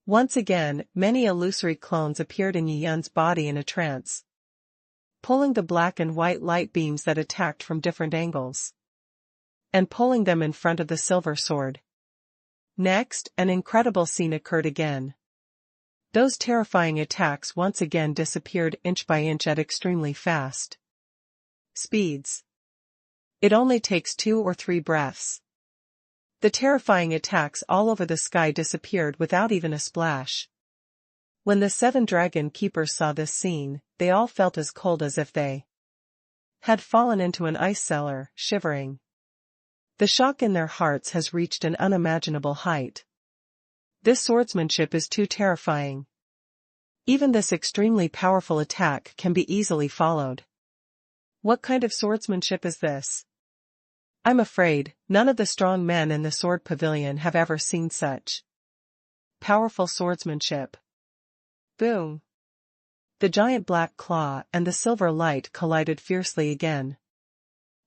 [SPEAKER 1] Once again, many illusory clones appeared in Yi Yun's body in a trance, pulling the black and white light beams that attacked from different angles, and pulling them in front of the silver sword. Next, an incredible scene occurred again. Those terrifying attacks once again disappeared inch by inch at extremely fast speeds. It only takes 2 or 3 breaths. The terrifying attacks all over the sky disappeared without even a splash. When the 7 dragon keepers saw this scene, they all felt as cold as if they had fallen into an ice cellar, shivering. The shock in their hearts has reached an unimaginable height. This swordsmanship is too terrifying. Even this extremely powerful attack can be easily followed. What kind of swordsmanship is this? I'm afraid none of the strong men in the sword pavilion have ever seen such powerful swordsmanship. Boom! The giant black claw and the silver light collided fiercely again.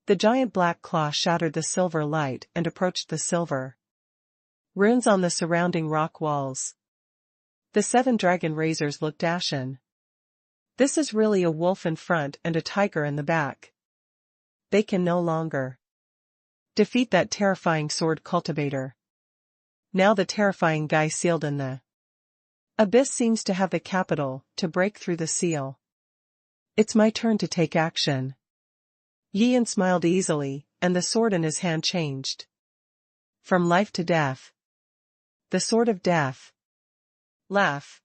[SPEAKER 1] The giant black claw shattered the silver light and approached the silver runes on the surrounding rock walls. The 7 dragon raisers looked ashen. This is really a wolf in front and a tiger in the back. They can no longer defeat that terrifying sword cultivator. Now the terrifying guy sealed in the abyss seems to have the capital to break through the seal. It's my turn to take action. Yi Yun smiled easily, and the sword in his hand changed from life to death. The sword of death. Laugh.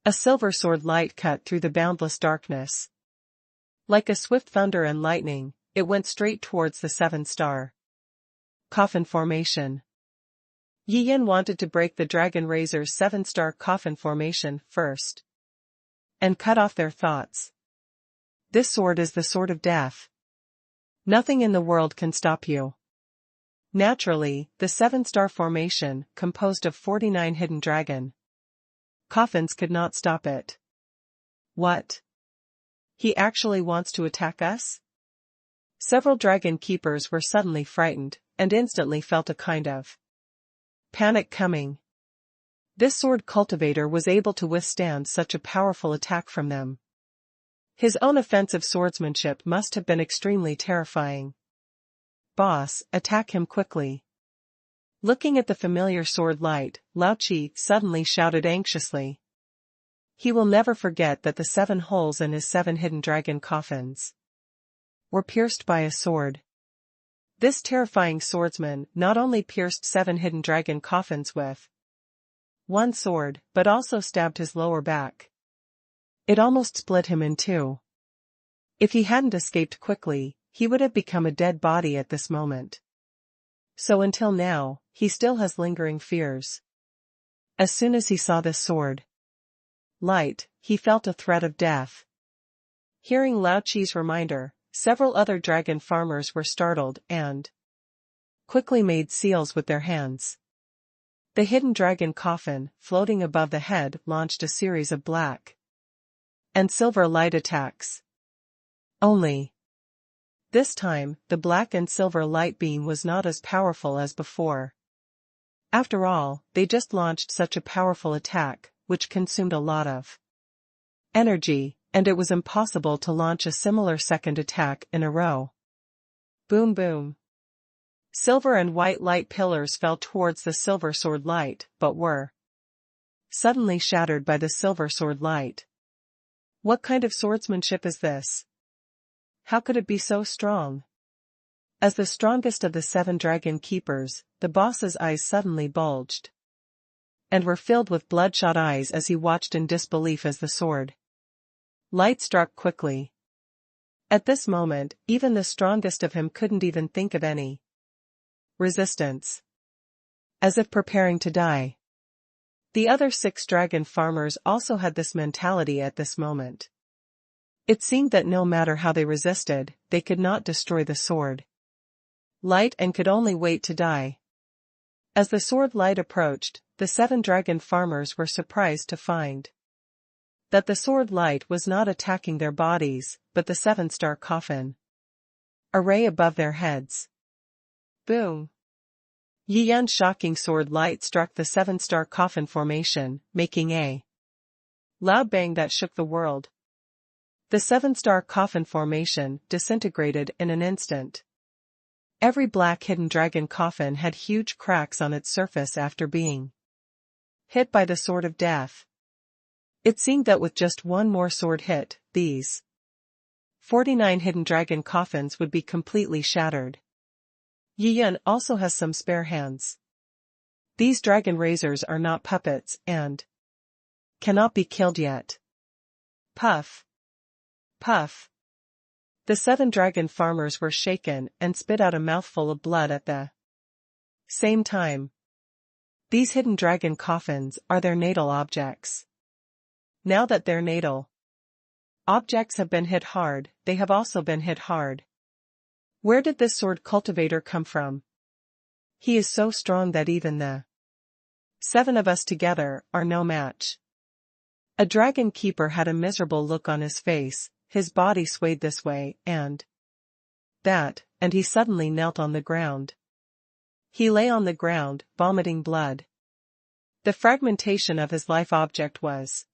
[SPEAKER 1] A silver sword light cut through the boundless darkness. Like a swift thunder and lightning, it went straight towards the 7-star coffin formation. Yi Yun wanted to break the dragon raiser's 7-star coffin formation first and cut off their thoughts. This sword is the sword of death. Nothing in the world can stop you. Naturally, the 7-star formation, composed of 49 hidden dragon coffins, could not stop it. What? He actually wants to attack us? Several dragon keepers were suddenly frightened, and instantly felt a kind of panic coming. This sword cultivator was able to withstand such a powerful attack from them. His own offensive swordsmanship must have been extremely terrifying. Boss, attack him quickly. Looking at the familiar sword light, Lao Chi suddenly shouted anxiously. He will never forget that the 7 holes in his 7 hidden dragon coffins were pierced by a sword. This terrifying swordsman not only pierced 7 hidden dragon coffins with one sword, but also stabbed his lower back. It almost split him in two. If he hadn't escaped quickly, he would have become a dead body at this moment. So until now, he still has lingering fears. As soon as he saw this sword light, he felt a threat of death. Hearing Lao Chi's reminder, several other dragon farmers were startled and quickly made seals with their hands. The hidden dragon coffin, floating above the head, launched a series of black and silver light attacks. Only this time, the black and silver light beam was not as powerful as before. After all, they just launched such a powerful attack, which consumed a lot of energy, and it was impossible to launch a similar second attack in a row. Boom boom. Silver and white light pillars fell towards the silver sword light, but were suddenly shattered by the silver sword light. What kind of swordsmanship is this? How could it be so strong? As the strongest of the 7 dragon keepers, the boss's eyes suddenly bulged and were filled with bloodshot eyes as he watched in disbelief as the sword light struck quickly. At this moment, even the strongest of him couldn't even think of any resistance. As if preparing to die. The other 6 dragon farmers also had this mentality at this moment. It seemed that no matter how they resisted, they could not destroy the sword light and could only wait to die. As the sword light approached, the 7 dragon farmers were surprised to find that the sword light was not attacking their bodies, but the 7-star coffin array above their heads. Boom! Yi Yan's shocking sword light struck the 7-star coffin formation, making a loud bang that shook the world. The 7-star coffin formation disintegrated in an instant. Every black hidden dragon coffin had huge cracks on its surface after being hit by the sword of death. It seemed that with just one more sword hit, these 49 hidden dragon coffins would be completely shattered. Yi Yan also has some spare hands. These dragon razors are not puppets and cannot be killed yet. Puff. Puff. The 7 dragon farmers were shaken and spit out a mouthful of blood at the same time. These hidden dragon coffins are their natal objects. Now that their natal objects have been hit hard, they have also been hit hard. Where did this sword cultivator come from? He is so strong that even the 7 of us together are no match. A dragon keeper had a miserable look on his face. His body swayed this way and that, and he suddenly knelt on the ground. He lay on the ground, vomiting blood. The fragmentation of his life object was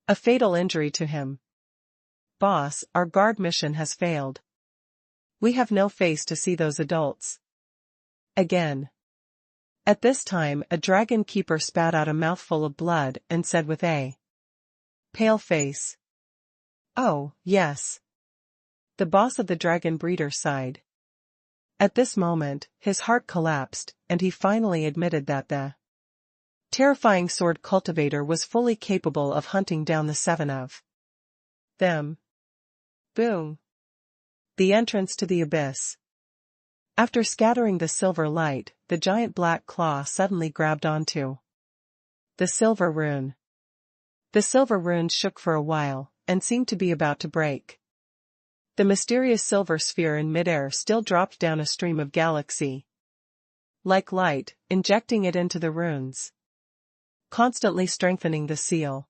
[SPEAKER 1] a fatal injury to him. Boss, our guard mission has failed. We have no face to see those adults again. At this time, a dragon keeper spat out a mouthful of blood and said with a pale face, "Oh, yes." The boss of the dragon breeder sighed. At this moment, his heart collapsed, and he finally admitted that the terrifying sword cultivator was fully capable of hunting down the 7 of them. Boom! The entrance to the abyss. After scattering the silver light, the giant black claw suddenly grabbed onto the silver rune. The silver rune shook for a while, and seemed to be about to break. The mysterious silver sphere in midair still dropped down a stream of galaxy like light, injecting it into the runes, constantly strengthening the seal.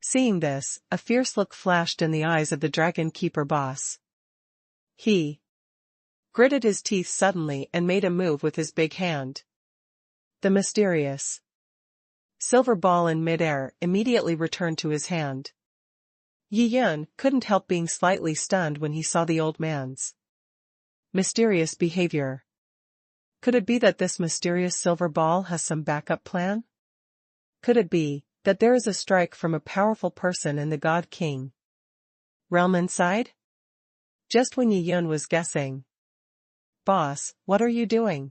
[SPEAKER 1] Seeing this, a fierce look flashed in the eyes of the dragon keeper boss. He gritted his teeth suddenly and made a move with his big hand. The mysterious silver ball in midair immediately returned to his hand. Yi Yan couldn't help being slightly stunned when he saw the old man's mysterious behavior. Could it be that this mysterious silver ball has some backup plan? Could it be that there is a strike from a powerful person in the God King realm inside? Just when Yi Yan was guessing Boss, what are you doing?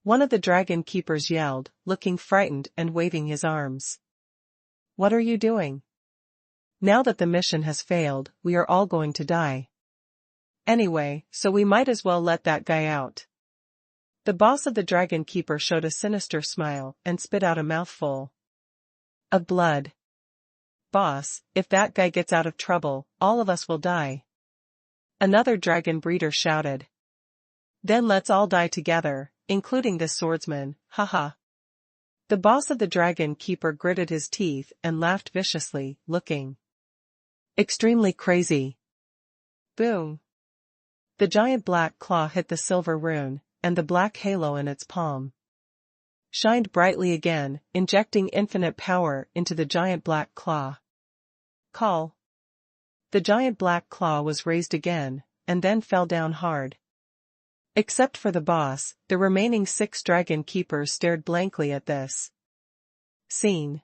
[SPEAKER 1] One of the dragon keepers yelled, looking frightened and waving his arms. What are you doing? Now that the mission has failed, we are all going to die. Anyway, so we might as well let that guy out. The boss of the dragon keeper showed a sinister smile and spit out a mouthful of blood. Boss, if that guy gets out of trouble, all of us will die. Another dragon breeder shouted. Then let's all die together, including this swordsman, haha. The boss of the dragon keeper gritted his teeth and laughed viciously, looking extremely crazy. Boom. The giant black claw hit the silver rune, and the black halo in its palm shined brightly again, injecting infinite power into the giant black claw. Call. The giant black claw was raised again, and then fell down hard. Except for the boss, the remaining 6 dragon keepers stared blankly at this scene.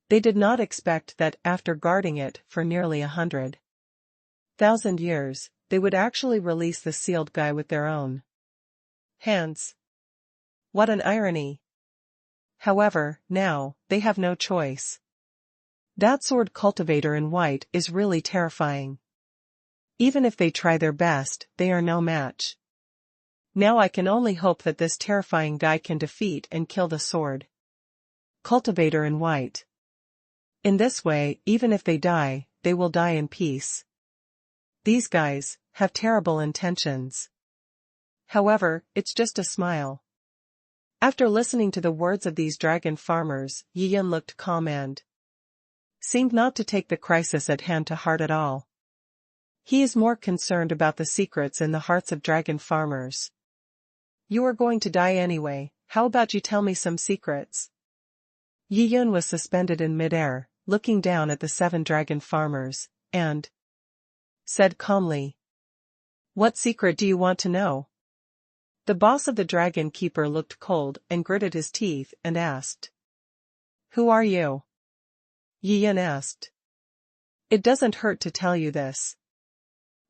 [SPEAKER 1] They did not expect that, after guarding it for nearly 100,000 years, they would actually release the sealed guy with their own hands. What an irony. However, now, they have no choice. That sword cultivator in white is really terrifying. Even if they try their best, they are no match. Now I can only hope that this terrifying guy can defeat and kill the sword cultivator in white. In this way, even if they die, they will die in peace. These guys have terrible intentions. However, it's just a smile. After listening to the words of these dragon farmers, Yiyan looked calm and seemed not to take the crisis at hand to heart at all. He is more concerned about the secrets in the hearts of dragon farmers. You are going to die anyway, how about you tell me some secrets? Yiyan was suspended in midair, looking down at the 7 dragon farmers, and said calmly, What secret do you want to know? The boss of the dragon keeper looked cold and gritted his teeth and asked, Who are you? Yiyan asked. It doesn't hurt to tell you this.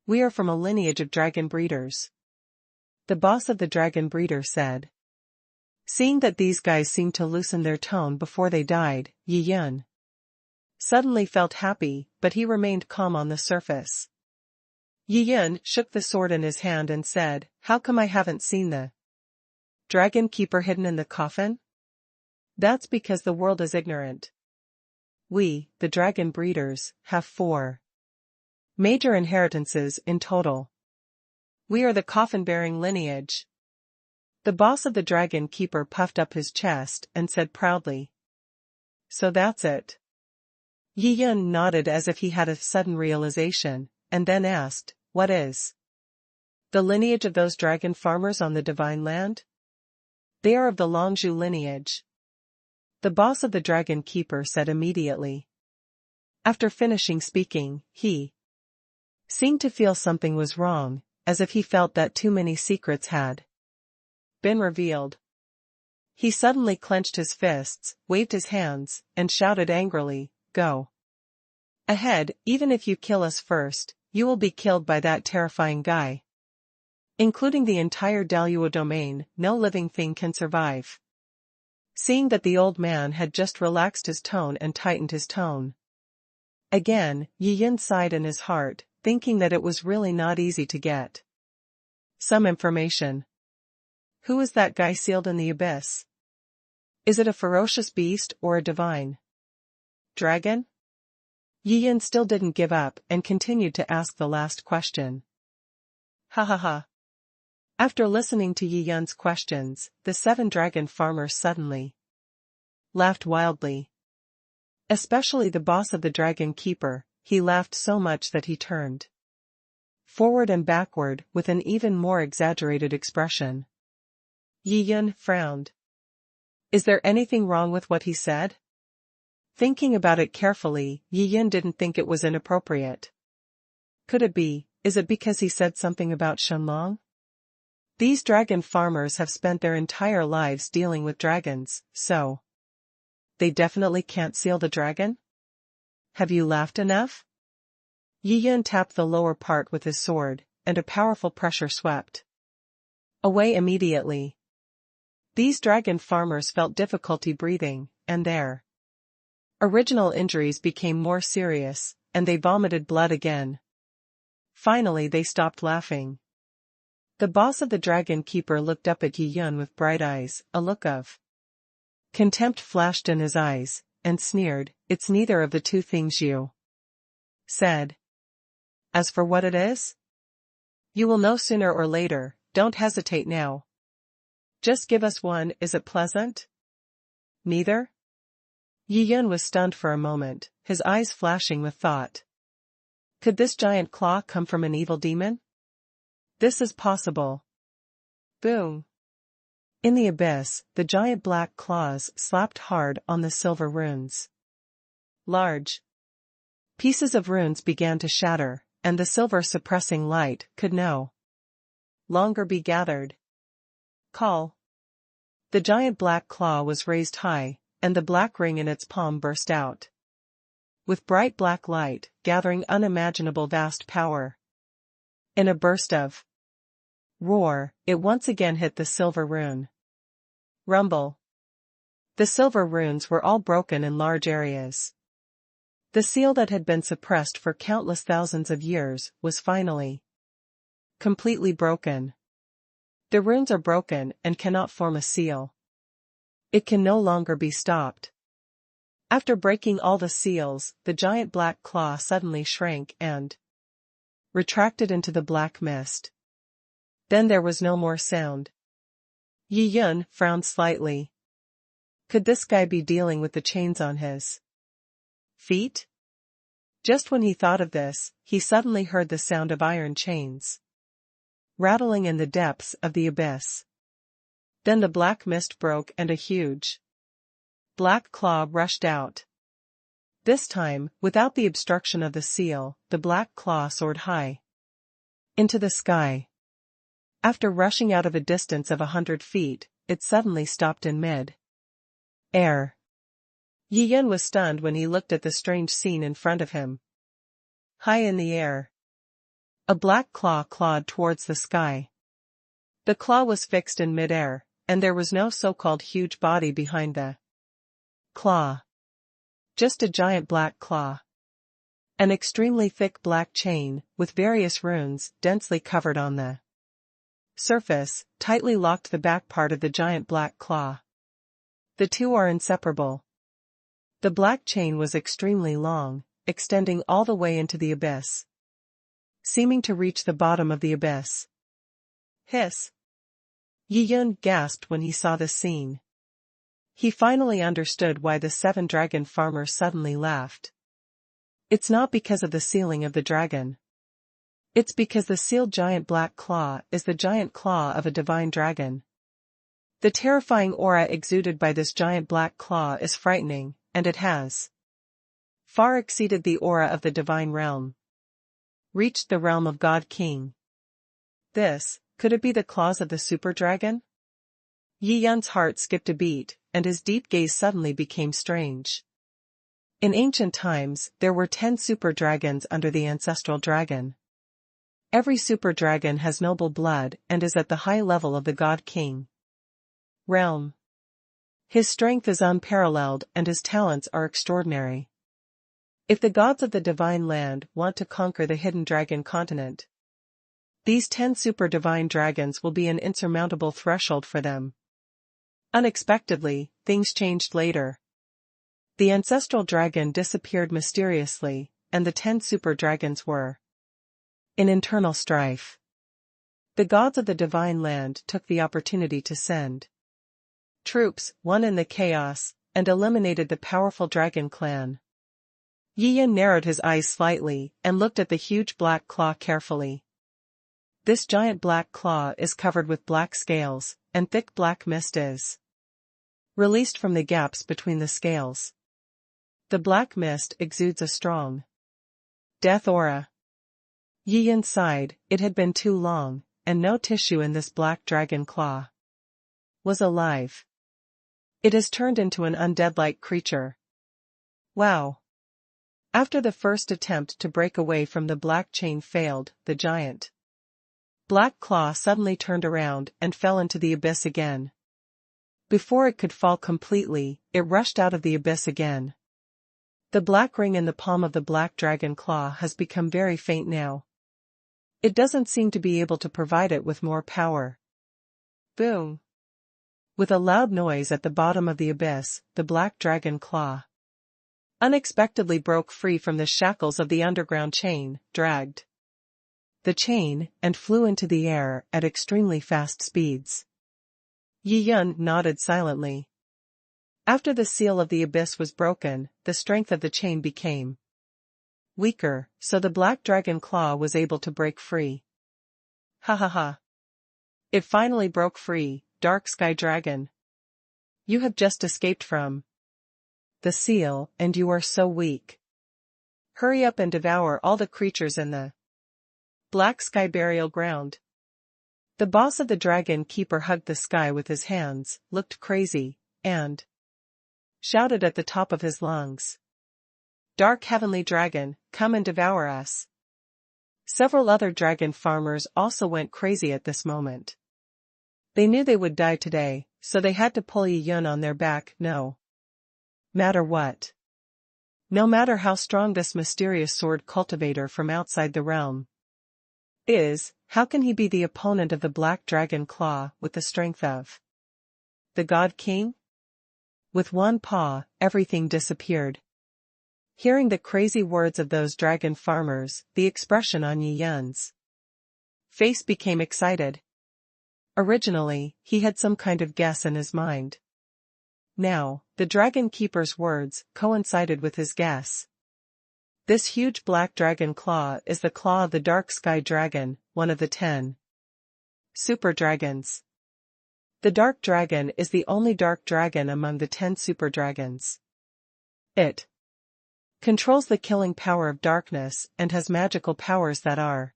[SPEAKER 1] We are from a lineage of dragon breeders. The boss of the dragon breeder said. Seeing that these guys seemed to loosen their tone before they died, Yiyan suddenly felt happy, but he remained calm on the surface. Yiyan shook the sword in his hand and said, How come I haven't seen the dragon keeper hidden in the coffin? That's because the world is ignorant. We, the dragon breeders, have 4 major inheritances in total. We are the coffin-bearing lineage. The boss of the dragon keeper puffed up his chest and said proudly. So that's it. Yiyan nodded as if he had a sudden realization, and then asked, What is the lineage of those dragon farmers on the divine land? They are of the Longzhu lineage. The boss of the dragon keeper said immediately. After finishing speaking, he seemed to feel something was wrong, as if he felt that too many secrets had been revealed. He suddenly clenched his fists, waved his hands, and shouted angrily, Go ahead, even if you kill us first, you will be killed by that terrifying guy. Including the entire Daluo domain, no living thing can survive. Seeing that the old man had just relaxed his tone and tightened his tone again, Yiyan sighed in his heart, thinking that it was really not easy to get some information. Who is that guy sealed in the abyss? Is it a ferocious beast or a divine dragon? Yiyan still didn't give up and continued to ask the last question. Ha ha ha. After listening to Yiyan's questions, the 7 dragon farmers suddenly laughed wildly. Especially the boss of the dragon keeper, he laughed so much that he turned forward and backward with an even more exaggerated expression. Yiyan frowned. Is there anything wrong with what he said? Thinking about it carefully, Yiyan didn't think it was inappropriate. Could it be, is it because he said something about Shenlong? These dragon farmers have spent their entire lives dealing with dragons, so they definitely can't seal the dragon? Have you laughed enough? Yiyan tapped the lower part with his sword, and a powerful pressure swept Away immediately. These dragon farmers felt difficulty breathing, and their original injuries became more serious, and they vomited blood again. Finally they stopped laughing. The boss of the dragon keeper looked up at Yi Yun with bright eyes, a look of contempt flashed in his eyes, and sneered, "It's neither of the two things you said. As for what it is, you will know sooner or later, don't hesitate now. Just give us one, is it pleasant?" Neither? Yi Yun was stunned for a moment, his eyes flashing with thought. Could this giant claw come from an evil demon? This is possible. Boom. In the abyss, the giant black claws slapped hard on the silver runes. Large pieces of runes began to shatter, and the silver suppressing light could no longer be gathered. Call. The giant black claw was raised high, and the black ring in its palm burst out with bright black light, gathering unimaginable vast power. In a burst of roar, it once again hit the silver rune. Rumble. The silver runes were all broken in large areas. The seal that had been suppressed for countless thousands of years was finally completely broken. The runes are broken and cannot form a seal. It can no longer be stopped. After breaking all the seals, the giant black claw suddenly shrank and retracted into the black mist. Then there was no more sound. Yi Yun frowned slightly. Could this guy be dealing with the chains on his feet? Just when he thought of this, he suddenly heard the sound of iron chains rattling in the depths of the abyss. Then the black mist broke and a huge black claw rushed out. This time, without the obstruction of the seal, the black claw soared high into the sky. After rushing out of a distance of 100 feet, it suddenly stopped in mid-air. Yi Yun was stunned when he looked at the strange scene in front of him. High in the air, a black claw clawed towards the sky. The claw was fixed in mid-air, and there was no so-called huge body behind the claw. Just a giant black claw. An extremely thick black chain, with various runes densely covered on the surface, tightly locked the back part of the giant black claw. The two are inseparable. The black chain was extremely long, extending all the way into the abyss, seeming to reach the bottom of the abyss. Hiss! Yi Yun gasped when he saw this scene. He finally understood why the 7 dragon farmers suddenly laughed. It's not because of the sealing of the dragon. It's because the sealed giant black claw is the giant claw of a divine dragon. The terrifying aura exuded by this giant black claw is frightening, and it has far exceeded the aura of the divine realm. Reached the realm of God King. Could it be the claws of the super dragon? Yi Yun's heart skipped a beat, and his deep gaze suddenly became strange. In ancient times, there were 10 super dragons under the ancestral dragon. Every super dragon has noble blood and is at the high level of the God King realm. His strength is unparalleled and his talents are extraordinary. If the gods of the divine land want to conquer the hidden dragon continent, these 10 super divine dragons will be an insurmountable threshold for them. Unexpectedly, things changed later. The ancestral dragon disappeared mysteriously, and the 10 super dragons were in internal strife. The gods of the divine land took the opportunity to send troops, won in the chaos, and eliminated the powerful dragon clan. Yi Yun narrowed his eyes slightly and looked at the huge black claw carefully. This giant black claw is covered with black scales, and thick black mist is released from the gaps between the scales. The black mist exudes a strong death aura. Yi Yun sighed, it had been too long, and no tissue in this black dragon claw was alive. It has turned into an undead-like creature. Wow! After the first attempt to break away from the black chain failed, the giant Black Claw suddenly turned around and fell into the abyss again. Before it could fall completely, it rushed out of the abyss again. The black ring in the palm of the black dragon claw has become very faint now. It doesn't seem to be able to provide it with more power. Boom! With a loud noise at the bottom of the abyss, the black dragon claw unexpectedly broke free from the shackles of the underground chain, dragged the chain, and flew into the air at extremely fast speeds. Yi Yun nodded silently. After the seal of the abyss was broken, the strength of the chain became weaker, so the black dragon claw was able to break free. Ha ha ha. It finally broke free, Dark Sky Dragon. You have just escaped from the seal, and you are so weak. Hurry up and devour all the creatures in the Black Sky Burial Ground. The boss of the Dragon Keeper hugged the sky with his hands, looked crazy, and shouted at the top of his lungs. Dark Heavenly Dragon, come and devour us. Several other dragon farmers also went crazy at this moment. They knew they would die today, so they had to pull Yi Yun on their back, no matter what. No matter how strong this mysterious sword cultivator from outside the realm is, how can he be the opponent of the Black Dragon Claw with the strength of the God King? With one paw, everything disappeared. Hearing the crazy words of those dragon farmers, the expression on Yi Yun's face became excited. Originally, he had some kind of guess in his mind. Now, the Dragon Keeper's words coincided with his guess. This huge black dragon claw is the claw of the Dark Sky Dragon, one of the 10 super dragons. The Dark Dragon is the only dark dragon among the 10 super dragons. It controls the killing power of darkness and has magical powers that are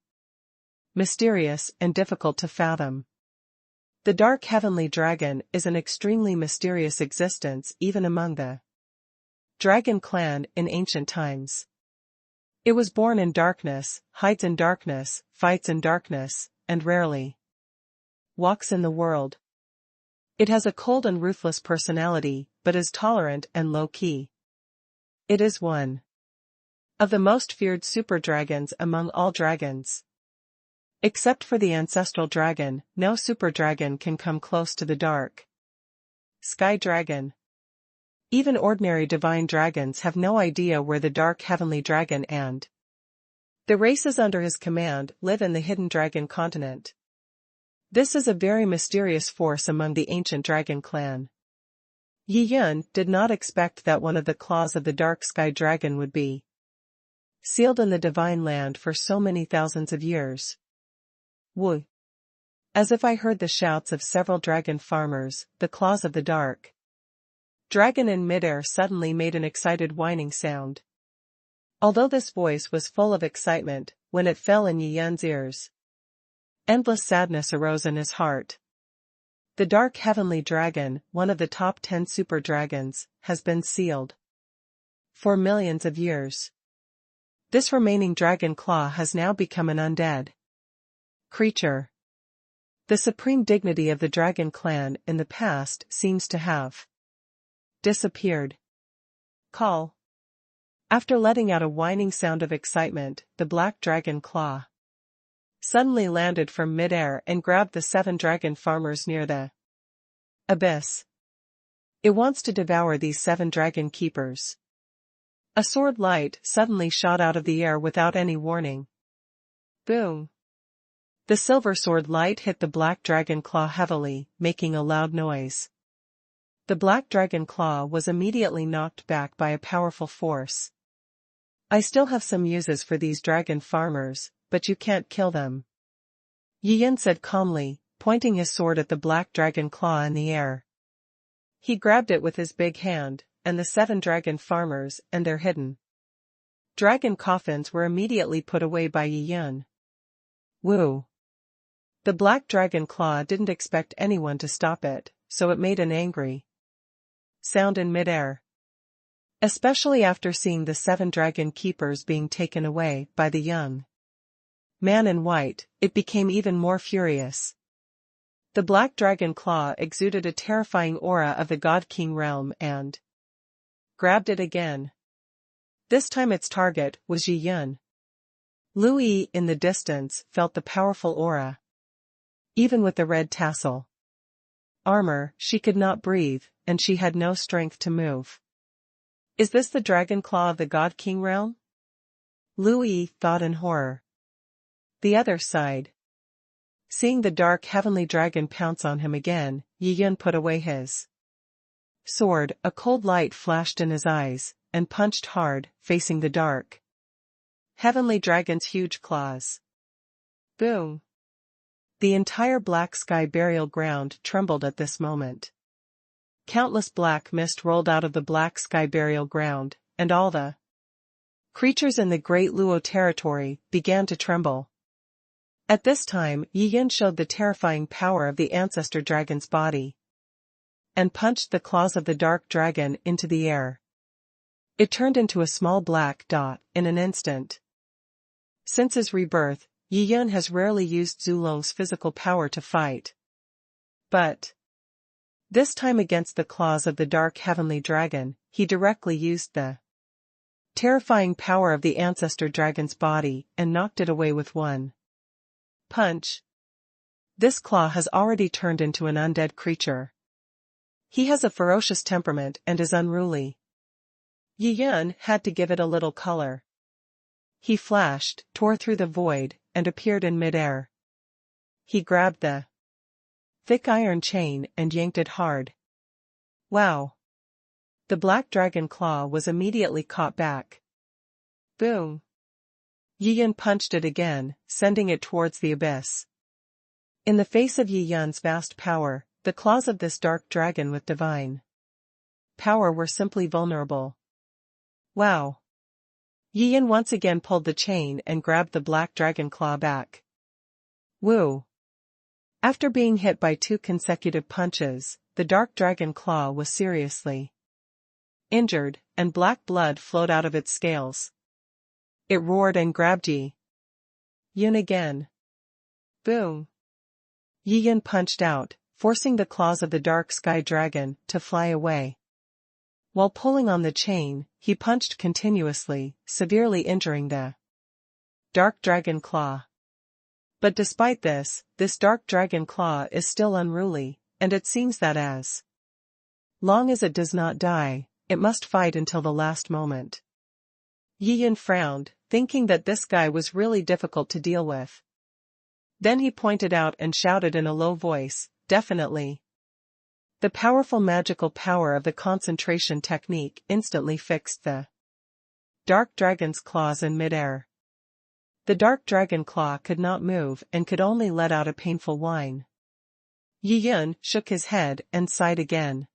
[SPEAKER 1] mysterious and difficult to fathom. The Dark Heavenly Dragon is an extremely mysterious existence even among the Dragon Clan in ancient times. It was born in darkness, hides in darkness, fights in darkness, and rarely walks in the world. It has a cold and ruthless personality, but is tolerant and low-key. It is one of the most feared super dragons among all dragons. Except for the ancestral dragon, no super dragon can come close to the Dark Sky Dragon. Even ordinary divine dragons have no idea where the Dark Heavenly Dragon and the races under his command live in the hidden dragon continent. This is a very mysterious force among the ancient dragon clan. Yi Yun did not expect that one of the claws of the Dark Sky Dragon would be sealed in the divine land for so many thousands of years. Woo! As if I heard the shouts of several dragon farmers, the claws of the Dark Dragon in midair suddenly made an excited whining sound. Although this voice was full of excitement, when it fell in Yi Yun's ears, endless sadness arose in his heart. The Dark Heavenly Dragon, one of the top 10 super dragons, has been sealed for millions of years. This remaining dragon claw has now become an undead creature. The supreme dignity of the dragon clan in the past seems to have disappeared. Call. After letting out a whining sound of excitement, the black dragon claw suddenly landed from midair and grabbed the 7 dragon farmers near the abyss. It wants to devour these 7 dragon keepers. A sword light suddenly shot out of the air without any warning. Boom! The silver sword light hit the black dragon claw heavily, making a loud noise. The black dragon claw was immediately knocked back by a powerful force. I still have some uses for these dragon farmers, but you can't kill them. Yi Yun said calmly, pointing his sword at the black dragon claw in the air. He grabbed it with his big hand, and the 7 dragon farmers and their hidden dragon coffins were immediately put away by Yi Yun. Woo! The black dragon claw didn't expect anyone to stop it, so it made an angry sound in midair. Especially after seeing the 7 dragon keepers being taken away by the young Man in white, it became even more furious. The black dragon claw exuded a terrifying aura of the God King realm and grabbed it again. This time its target was Yi Yun. Lu Yi in the distance felt the powerful aura. Even with the red tassel armor, she could not breathe, and she had no strength to move. Is this the dragon claw of the God King realm? Lu Yi thought in horror. The other side. Seeing the dark heavenly dragon pounce on him again, Yi Yun put away his sword, a cold light flashed in his eyes, and punched hard, facing the dark heavenly dragon's huge claws. Boom! The entire black sky burial ground trembled at this moment. Countless black mist rolled out of the black sky burial ground, and all the creatures in the Great Luo territory began to tremble. At this time, Yi Yun showed the terrifying power of the ancestor dragon's body and punched the claws of the dark dragon into the air. It turned into a small black dot in an instant. Since his rebirth, Yi Yun has rarely used Zulong's physical power to fight. But this time against the claws of the dark heavenly dragon, he directly used the terrifying power of the ancestor dragon's body and knocked it away with one punch. This claw has already turned into an undead creature. He has a ferocious temperament and is unruly. Yi Yun had to give it a little color. He flashed, tore through the void, and appeared in midair. He grabbed the thick iron chain and yanked it hard. Wow! The black dragon claw was immediately caught back. Boom! Yi Yun punched it again, sending it towards the abyss. In the face of Yi Yun's vast power, the claws of this dark dragon with divine power were simply vulnerable. Wow! Yi Yun once again pulled the chain and grabbed the black dragon claw back. Woo! After being hit by 2 consecutive punches, the dark dragon claw was seriously injured, and black blood flowed out of its scales. It roared and grabbed Yi Yun again. Boom! Yi Yun punched out, forcing the claws of the dark sky dragon to fly away. While pulling on the chain, he punched continuously, severely injuring the dark dragon claw. But despite this dark dragon claw is still unruly, and it seems that as long as it does not die, it must fight until the last moment. Yi Yun frowned, thinking that this guy was really difficult to deal with. Then he pointed out and shouted in a low voice, "Definitely." The powerful magical power of the concentration technique instantly fixed the dark dragon's claws in midair. The dark dragon claw could not move and could only let out a painful whine. Yi Yun shook his head and sighed again.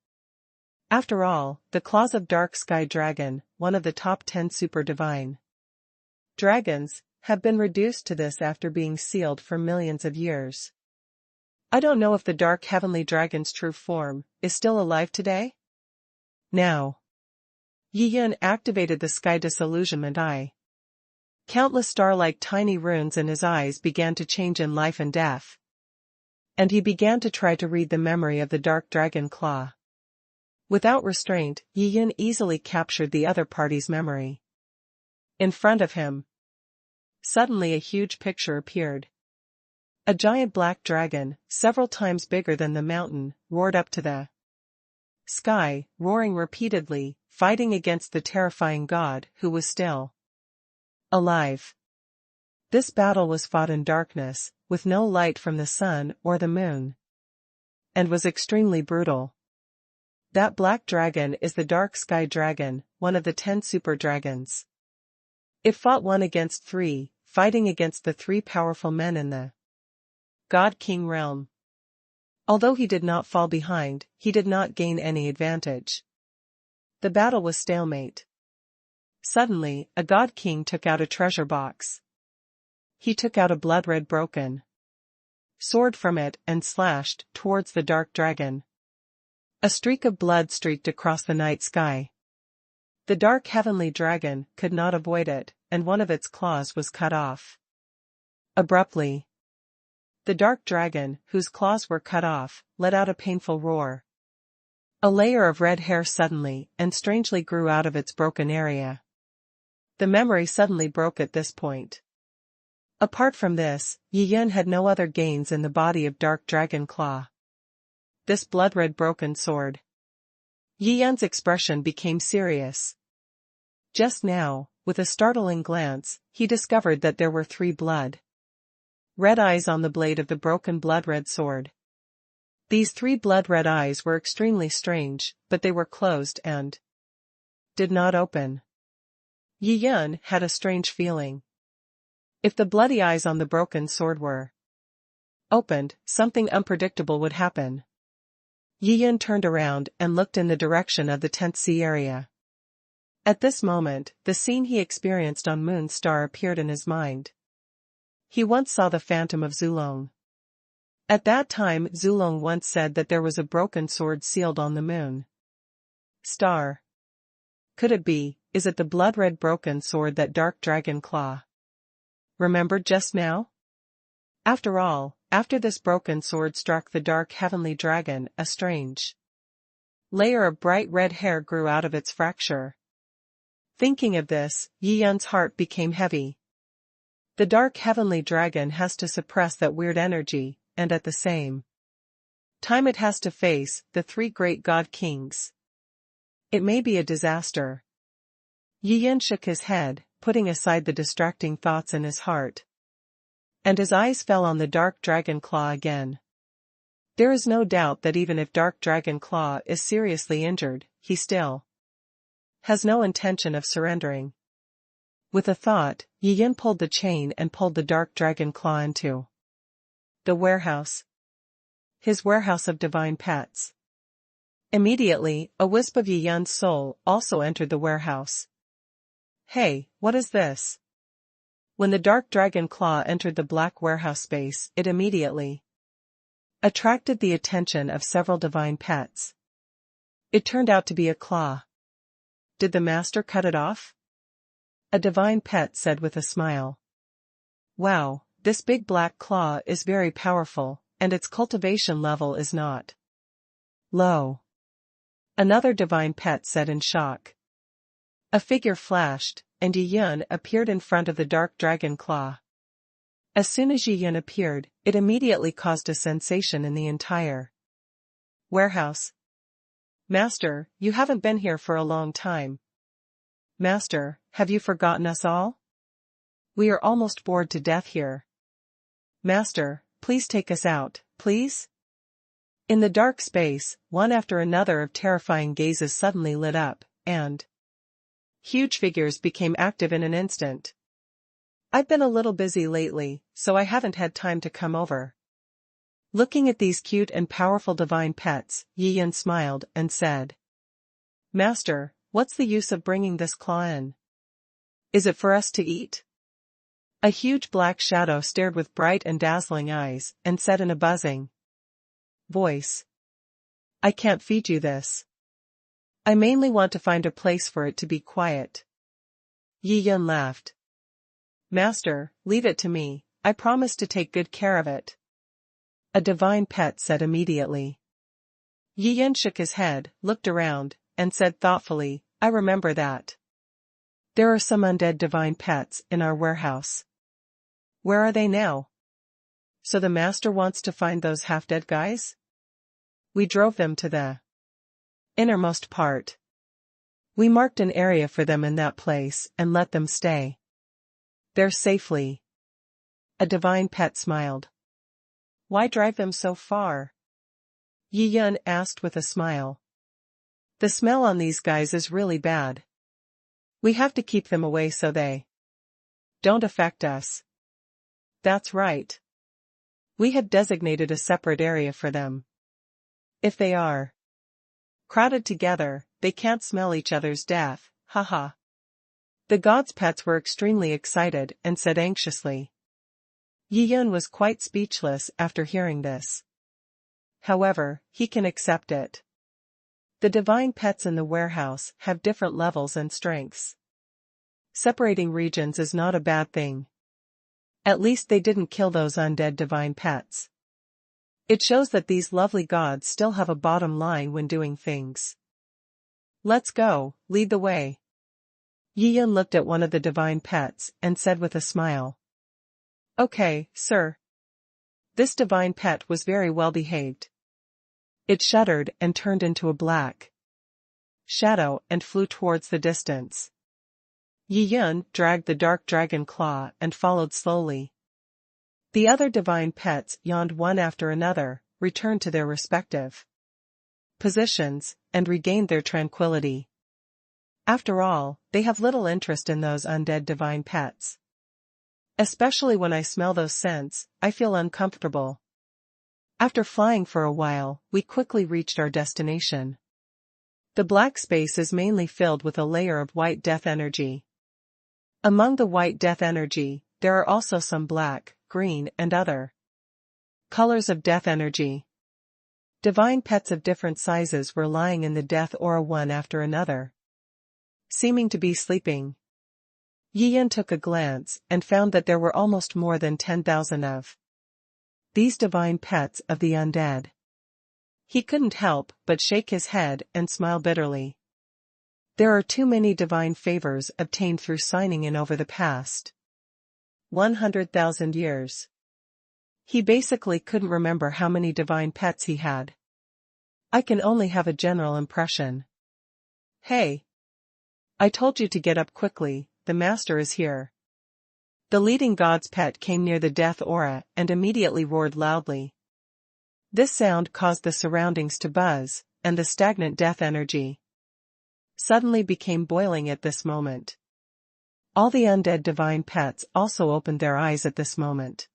[SPEAKER 1] After all, the claws of Dark Sky Dragon, one of the top 10 super divine dragons, have been reduced to this after being sealed for millions of years. I don't know if the dark heavenly dragon's true form is still alive today? Now. Yi Yun activated the sky disillusionment eye. Countless star-like tiny runes in his eyes began to change in life and death. And he began to try to read the memory of the dark dragon claw. Without restraint, Yi Yun easily captured the other party's memory. In front of him, suddenly a huge picture appeared. A giant black dragon, several times bigger than the mountain, roared up to the sky, roaring repeatedly, fighting against the terrifying god who was still alive. This battle was fought in darkness, with no light from the sun or the moon, and was extremely brutal. That black dragon is the Dark Sky Dragon, one of the 10 super dragons. It fought 1 against 3, fighting against the 3 powerful men in the God King realm. Although he did not fall behind, he did not gain any advantage. The battle was stalemate. Suddenly, a God King took out a treasure box. He took out a blood-red broken sword from it and slashed towards the dark dragon. A streak of blood streaked across the night sky. The dark heavenly dragon could not avoid it, and one of its claws was cut off. Abruptly, the dark dragon, whose claws were cut off, let out a painful roar. A layer of red hair suddenly and strangely grew out of its broken area. The memory suddenly broke at this point. Apart from this, Yi Yan had no other gains in the body of Dark Dragon Claw. This blood-red broken sword. Yi Yan's expression became serious. Just now, with a startling glance, he discovered that there were 3 red eyes on the blade of the broken blood-red sword. These 3 blood-red eyes were extremely strange, but they were closed and did not open. Yi Yan had a strange feeling. If the bloody eyes on the broken sword were opened, something unpredictable would happen. Yi Yan turned around and looked in the direction of the Chen Xi area. At this moment, the scene he experienced on Moon Star appeared in his mind. He once saw the phantom of Zulong. At that time, Zulong once said that there was a broken sword sealed on the Moon Star. Could it be? Is it the blood-red broken sword that Dark Dragon Claw remembered just now? After all, after this broken sword struck the dark heavenly dragon, a strange layer of bright red hair grew out of its fracture. Thinking of this, Yi Yan's heart became heavy. The dark heavenly dragon has to suppress that weird energy, and at the same time it has to face the 3 great god kings. It may be a disaster. Yi Yan shook his head, putting aside the distracting thoughts in his heart. And his eyes fell on the Dark Dragon Claw again. There is no doubt that even if Dark Dragon Claw is seriously injured, he still has no intention of surrendering. With a thought, Yi Yan pulled the chain and pulled the Dark Dragon Claw into the warehouse. His warehouse of divine pets. Immediately, a wisp of Yi Yan's soul also entered the warehouse. Hey, what is this? When the Dark Dragon Claw entered the black warehouse space, it immediately attracted the attention of several divine pets. It turned out to be a claw. Did the master cut it off? A divine pet said with a smile. Wow, this big black claw is very powerful, and its cultivation level is not low. Another divine pet said in shock. A figure flashed, and Yi Yan appeared in front of the Dark Dragon Claw. As soon as Yi Yan appeared, it immediately caused a sensation in the entire warehouse. Master, you haven't been here for a long time. Master, have you forgotten us all? We are almost bored to death here. Master, please take us out, please? In the dark space, one after another of terrifying gazes suddenly lit up, and huge figures became active in an instant. I've been a little busy lately, so I haven't had time to come over. Looking at these cute and powerful divine pets, Yi Yan smiled and said, Master, what's the use of bringing this claw in? Is it for us to eat? A huge black shadow stared with bright and dazzling eyes, and said in a buzzing voice, I can't feed you this. I mainly want to find a place for it to be quiet. Yi Yan laughed. Master, leave it to me, I promise to take good care of it. A divine pet said immediately. Yi Yan shook his head, looked around, and said thoughtfully, I remember that. There are some undead divine pets in our warehouse. Where are they now? So the master wants to find those half-dead guys? We drove them to the innermost part. We marked an area for them in that place and let them stay there safely. A divine pet smiled. Why drive them so far? Yi Yan asked with a smile. The smell on these guys is really bad. We have to keep them away so they don't affect us. That's right. We have designated a separate area for them. If they are crowded together, they can't smell each other's death, haha. The gods' pets were extremely excited and said anxiously. Yi Yan was quite speechless after hearing this. However, he can accept it. The divine pets in the warehouse have different levels and strengths. Separating regions is not a bad thing. At least they didn't kill those undead divine pets. It shows that these lovely gods still have a bottom line when doing things. Let's go, lead the way. Yi Yan looked at one of the divine pets and said with a smile. Okay, sir. This divine pet was very well behaved. It shuddered and turned into a black shadow and flew towards the distance. Yi Yan dragged the dark dragon claw and followed slowly. The other divine pets yawned one after another, returned to their respective positions, and regained their tranquility. After all, they have little interest in those undead divine pets. Especially when I smell those scents, I feel uncomfortable. After flying for a while, we quickly reached our destination. The black space is mainly filled with a layer of white death energy. Among the white death energy, there are also some black, green, and other colors of death energy. Divine pets of different sizes were lying in the death aura one after another, seeming to be sleeping. Yi Yan took a glance and found that there were almost more than 10,000 of these divine pets of the undead. He couldn't help but shake his head and smile bitterly. There are too many divine favors obtained through signing in over the past 100,000 years. He basically couldn't remember how many divine pets he had. I can only have a general impression. Hey! I told you to get up quickly, the master is here. The leading god's pet came near the death aura and immediately roared loudly. This sound caused the surroundings to buzz, and the stagnant death energy suddenly became boiling at this moment. All the undead divine pets also opened their eyes at this moment.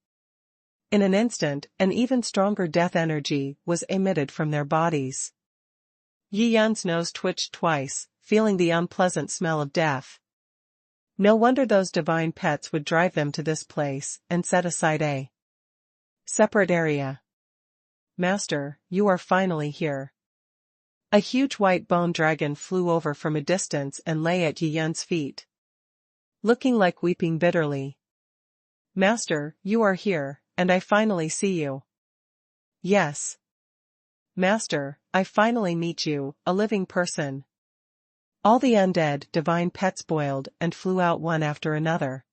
[SPEAKER 1] In an instant, an even stronger death energy was emitted from their bodies. Yi Yan's nose twitched twice, feeling the unpleasant smell of death. No wonder those divine pets would drive them to this place and set aside a separate area. Master, you are finally here. A huge white bone dragon flew over from a distance and lay at Yi Yan's feet, looking like weeping bitterly. Master, you are here, and I finally see you. Yes. Master, I finally meet you, a living person. All the undead divine pets boiled and flew out one after another.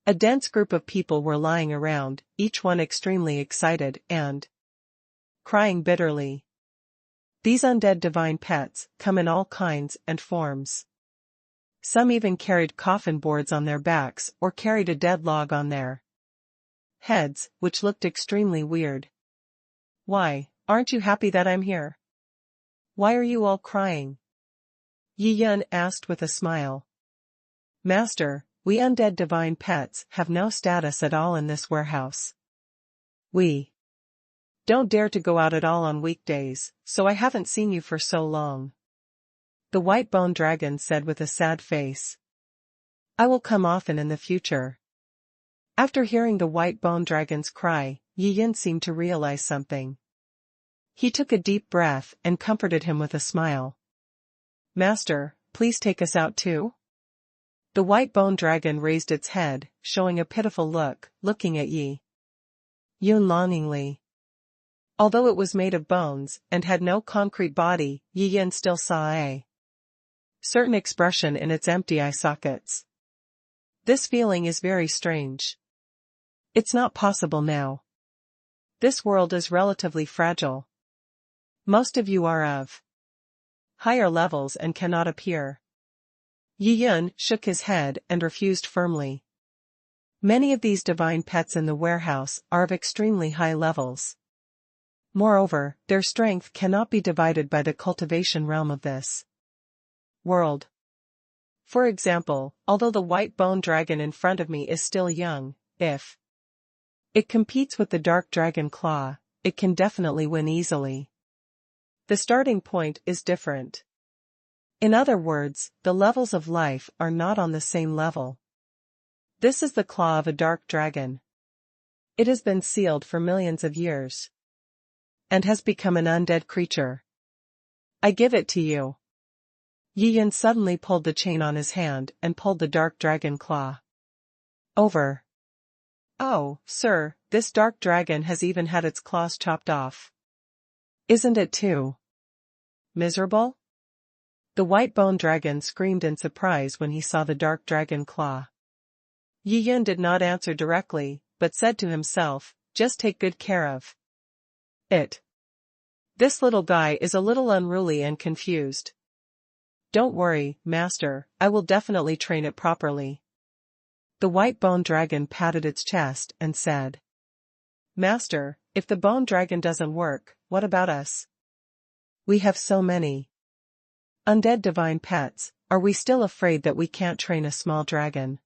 [SPEAKER 1] A dense group of people were lying around, each one extremely excited and crying bitterly. These undead divine pets come in all kinds and forms. Some even carried coffin boards on their backs or carried a dead log on their heads, which looked extremely weird. Why, aren't you happy that I'm here? Why are you all crying? Yi Yan asked with a smile. Master, we undead divine pets have no status at all in this warehouse. We don't dare to go out at all on weekdays, so I haven't seen you for so long. The white bone dragon said with a sad face. I will come often in the future. After hearing the white bone dragon's cry, Yi Yan seemed to realize something. He took a deep breath and comforted him with a smile. Master, please take us out too? The white bone dragon raised its head, showing a pitiful look, looking at Yi Yan longingly. Although it was made of bones and had no concrete body, Yi Yan still saw a certain expression in its empty eye sockets. This feeling is very strange. It's not possible now. This world is relatively fragile. Most of you are of higher levels and cannot appear. Yi Yan shook his head and refused firmly. Many of these divine pets in the warehouse are of extremely high levels. Moreover, their strength cannot be divided by the cultivation realm of this world. For example, although the white bone dragon in front of me is still young, if it competes with the dark dragon claw, it can definitely win easily. The starting point is different. In other words, the levels of life are not on the same level. This is the claw of a dark dragon. It has been sealed for millions of years and has become an undead creature. I give it to you. Yi Yan suddenly pulled the chain on his hand and pulled the dark dragon claw over. Oh, sir, this dark dragon has even had its claws chopped off. Isn't it too miserable? The white bone dragon screamed in surprise when he saw the dark dragon claw. Yi Yun did not answer directly, but said to himself, just take good care of it. This little guy is a little unruly and confused. Don't worry, master, I will definitely train it properly. The white bone dragon patted its chest and said, Master, if the bone dragon doesn't work, what about us? We have so many undead divine pets, are we still afraid that we can't train a small dragon?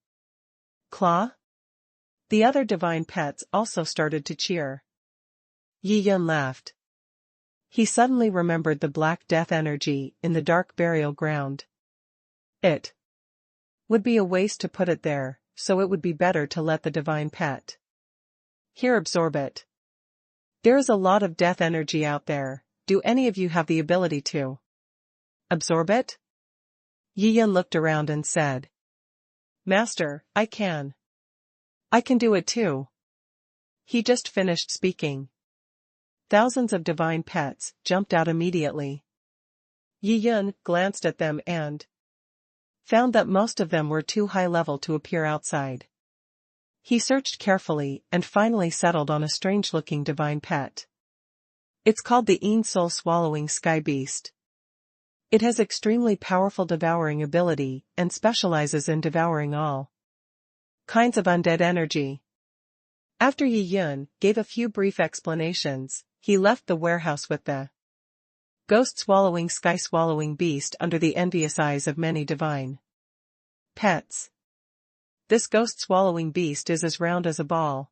[SPEAKER 1] Claw? The other divine pets also started to cheer. Yi Yun laughed. He suddenly remembered the black death energy in the dark burial ground. It would be a waste to put it there, so it would be better to let the divine pet here absorb it. There is a lot of death energy out there. Do any of you have the ability to absorb it? Yi Yun looked around and said, Master, I can. I can do it too. He just finished speaking. Thousands of divine pets jumped out immediately. Yi Yun glanced at them and found that most of them were too high level to appear outside. He searched carefully and finally settled on a strange-looking divine pet. It's called the soul-swallowing sky beast. It has extremely powerful devouring ability and specializes in devouring all kinds of undead energy. After Yi Yun gave a few brief explanations, he left the warehouse with the ghost-swallowing sky-swallowing beast under the envious eyes of many divine pets. This ghost-swallowing beast is as round as a ball.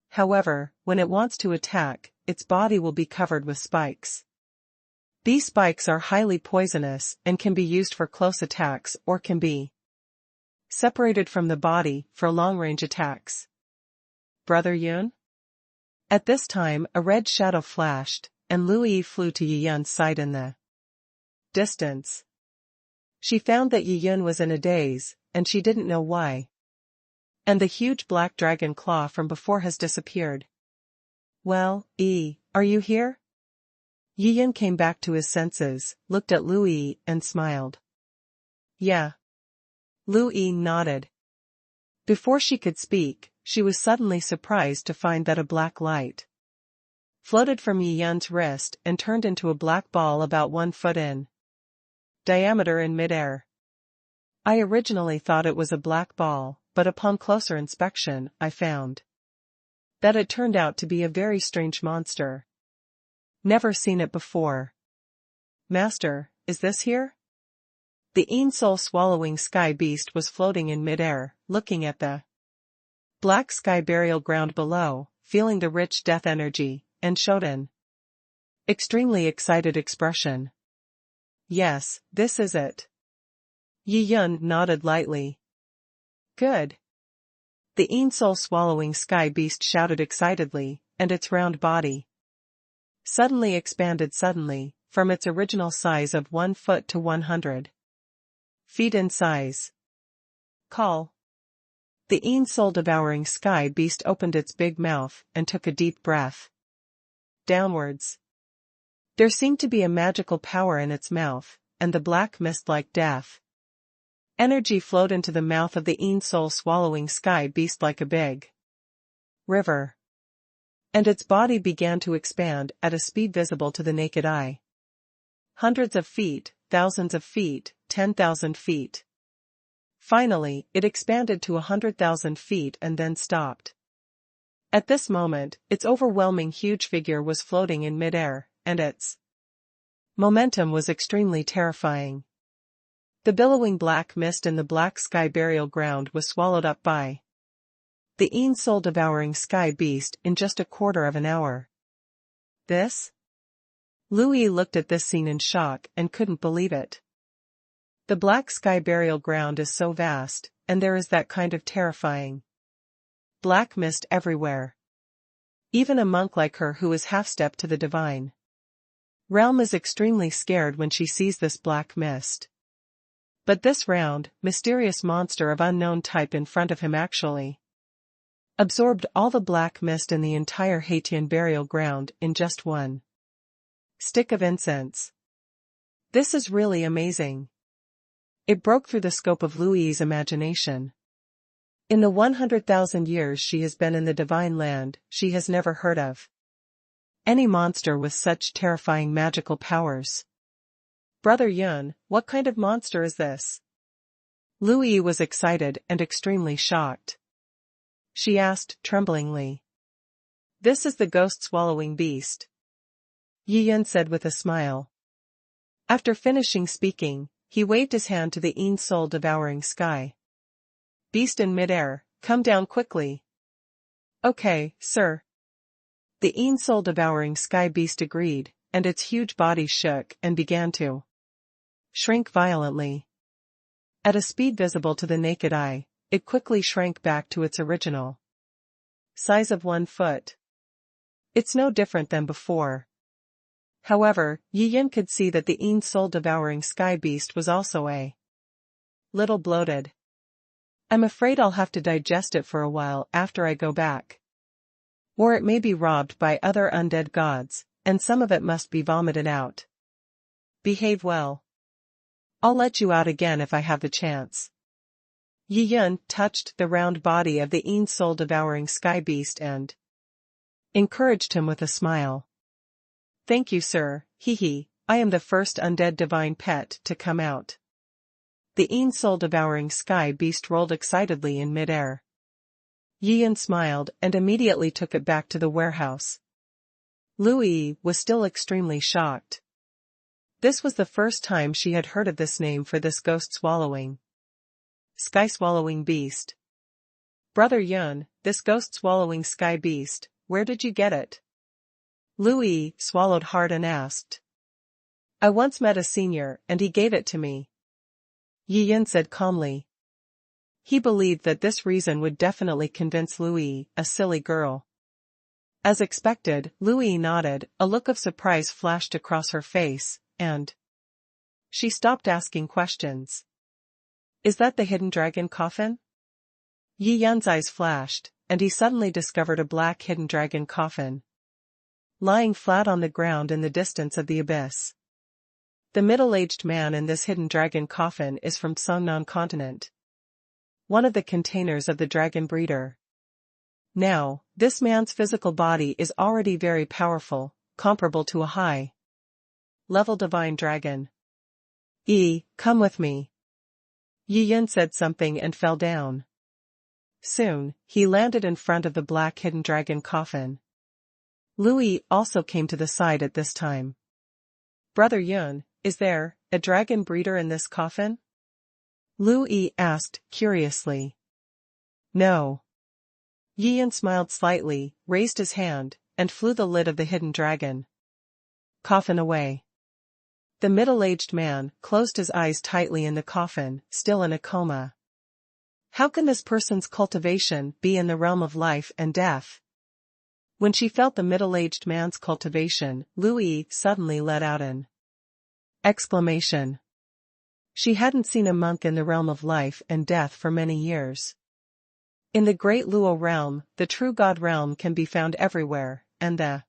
[SPEAKER 1] However, when it wants to attack, its body will be covered with spikes. These spikes are highly poisonous and can be used for close attacks or can be separated from the body for long-range attacks. Brother Yun? At this time a red shadow flashed, and Lu Yi flew to Yi Yun's side in the distance. She found that Yi Yun was in a daze, and she didn't know why. And the huge black dragon claw from before has disappeared. Well, are you here? Yi Yun came back to his senses, looked at Lu Yi and smiled. Yeah. Lu Yi nodded. Before she could speak, she was suddenly surprised to find that a black light floated from Yi Yun's wrist and turned into a black ball about 1 foot in diameter in midair. I originally thought it was a black ball, but upon closer inspection, I found that it turned out to be a very strange monster. Never seen it before. Master, is this here? The soul-swallowing sky beast was floating in midair, looking at the black sky burial ground below, feeling the rich death energy, and showed an extremely excited expression. Yes, this is it. Yi Yun nodded lightly. Good. The soul-swallowing sky beast shouted excitedly, and its round body suddenly expanded from its original size of 1 foot to 100 feet in size. Call. The soul-devouring sky beast opened its big mouth and took a deep breath downwards. There seemed to be a magical power in its mouth, and the black mist-like death energy flowed into the mouth of the soul-swallowing sky beast like a big river. And its body began to expand at a speed visible to the naked eye. Hundreds of feet, thousands of feet, 10,000 feet. Finally, it expanded to 100,000 feet and then stopped. At this moment, its overwhelming huge figure was floating in midair, and its momentum was extremely terrifying. The billowing black mist in the black sky burial ground was swallowed up by the soul-devouring sky beast in just a quarter of an hour. This? Lu Yi looked at this scene in shock and couldn't believe it. The black sky burial ground is so vast, and there is that kind of terrifying black mist everywhere. Even a monk like her who is half-step to the divine realm is extremely scared when she sees this black mist. But this round, mysterious monster of unknown type in front of him actually absorbed all the black mist in the entire Haitian burial ground in just one stick of incense. This is really amazing. It broke through the scope of Louis's imagination. In the 100,000 years she has been in the divine land, she has never heard of any monster with such terrifying magical powers. Brother Yun, what kind of monster is this? Louis was excited and extremely shocked. She asked tremblingly. This is the ghost-swallowing beast, Yi Yun said with a smile. After finishing speaking, he waved his hand to the soul-devouring sky. Beast in midair, come down quickly. Okay, sir. The soul-devouring sky beast agreed, and its huge body shook and began to shrink violently. At a speed visible to the naked eye, it quickly shrank back to its original size of 1 foot. It's no different than before. However, Yi Yin could see that the soul-devouring sky beast was also a little bloated. I'm afraid I'll have to digest it for a while after I go back. Or it may be robbed by other undead gods, and some of it must be vomited out. Behave well. I'll let you out again if I have the chance. Yi Yun touched the round body of the soul-devouring sky beast and encouraged him with a smile. Thank you, sir, hee. I am the first undead divine pet to come out. The soul-devouring sky beast rolled excitedly in midair. Yi Yun smiled and immediately took it back to the warehouse. Louis was still extremely shocked. This was the first time she had heard of this name for this ghost-swallowing, sky-swallowing beast. Brother Yun, this ghost-swallowing sky beast, where did you get it? Louis swallowed hard and asked. I once met a senior and he gave it to me, Yi Yin said calmly. He believed that this reason would definitely convince Louis, a silly girl. As expected, Louis nodded, a look of surprise flashed across her face, and she stopped asking questions. Is that the hidden dragon coffin? Yi Yun's eyes flashed, and he suddenly discovered a black hidden dragon coffin lying flat on the ground in the distance of the abyss. The middle-aged man in this hidden dragon coffin is from Songnan continent, one of the containers of the dragon breeder. Now, this man's physical body is already very powerful, comparable to a high-level divine dragon. Come with me. Yi Yun said something and fell down. Soon, he landed in front of the black hidden dragon coffin. Louis also came to the side at this time. Brother Yun, is there a dragon breeder in this coffin? Louis asked curiously. No. Yi Yun smiled slightly, raised his hand, and flew the lid of the hidden dragon coffin away. The middle-aged man closed his eyes tightly in the coffin, still in a coma. How can this person's cultivation be in the realm of life and death? When she felt the middle-aged man's cultivation, Louis suddenly let out an exclamation. She hadn't seen a monk in the realm of life and death for many years. In the great Luo realm, the true God realm can be found everywhere, and the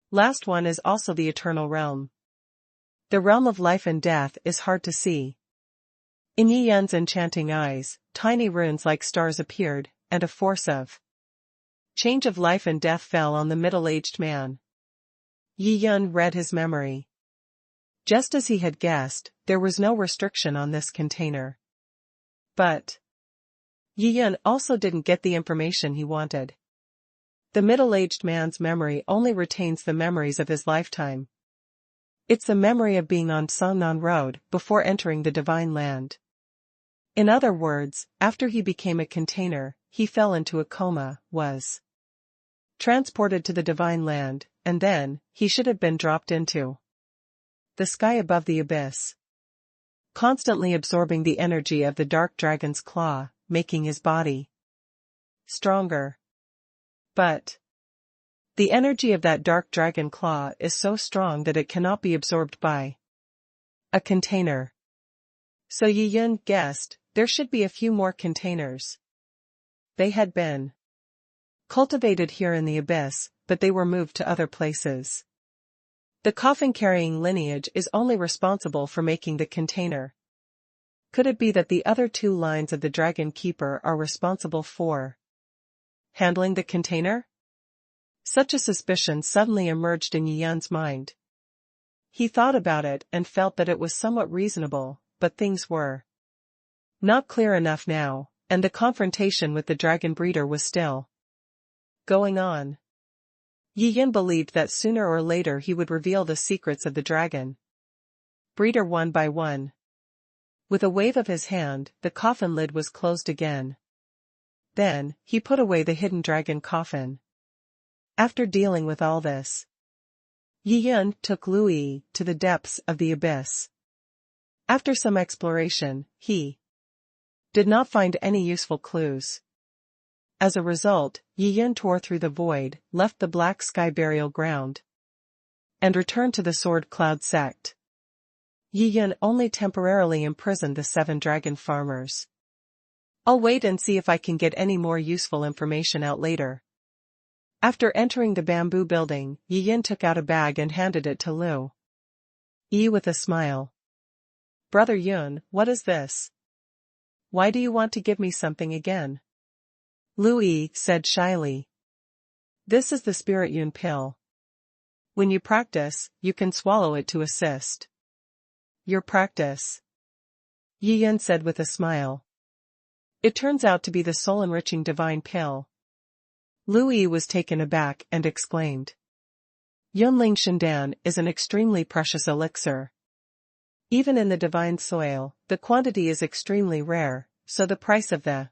[SPEAKER 1] last one is also the eternal realm. The realm of life and death is hard to see. In Yi Yun's enchanting eyes, tiny runes like stars appeared, and a force of change of life and death fell on the middle-aged man. Yi Yun read his memory. Just as he had guessed, there was no restriction on this container. But Yi Yun also didn't get the information he wanted. The middle-aged man's memory only retains the memories of his lifetime. It's the memory of being on Songnan Road before entering the divine land. In other words, after he became a container, he fell into a coma, was transported to the divine land, and then, he should have been dropped into the sky above the abyss, constantly absorbing the energy of the dark dragon's claw, making his body stronger. But the energy of that dark dragon claw is so strong that it cannot be absorbed by a container. So Yi Yun guessed, there should be a few more containers. They had been cultivated here in the abyss, but they were moved to other places. The coffin-carrying lineage is only responsible for making the container. Could it be that the other two lines of the Dragon Keeper are responsible for handling the container? Such a suspicion suddenly emerged in Yi Yun's mind. He thought about it and felt that it was somewhat reasonable, but things were not clear enough now, and the confrontation with the dragon breeder was still going on. Yi Yun believed that sooner or later he would reveal the secrets of the dragon breeder one by one. With a wave of his hand, the coffin lid was closed again. Then, he put away the hidden dragon coffin. After dealing with all this, Yi Yun took Lu Yi to the depths of the abyss. After some exploration, he did not find any useful clues. As a result, Yi Yun tore through the void, left the black sky burial ground, and returned to the Sword Cloud Sect. Yi Yun only temporarily imprisoned the 7 dragon farmers. I'll wait and see if I can get any more useful information out later. After entering the bamboo building, Yi Yun took out a bag and handed it to Lu Yi with a smile. Brother Yun, what is this? Why do you want to give me something again? Lu Yi said shyly. This is the Spirit Yun pill. When you practice, you can swallow it to assist your practice. Yi Yun said with a smile. It turns out to be the soul-enriching divine pill. Lu Yi was taken aback and exclaimed. Yunling Shendan is an extremely precious elixir. Even in the divine soil, the quantity is extremely rare, so the price of the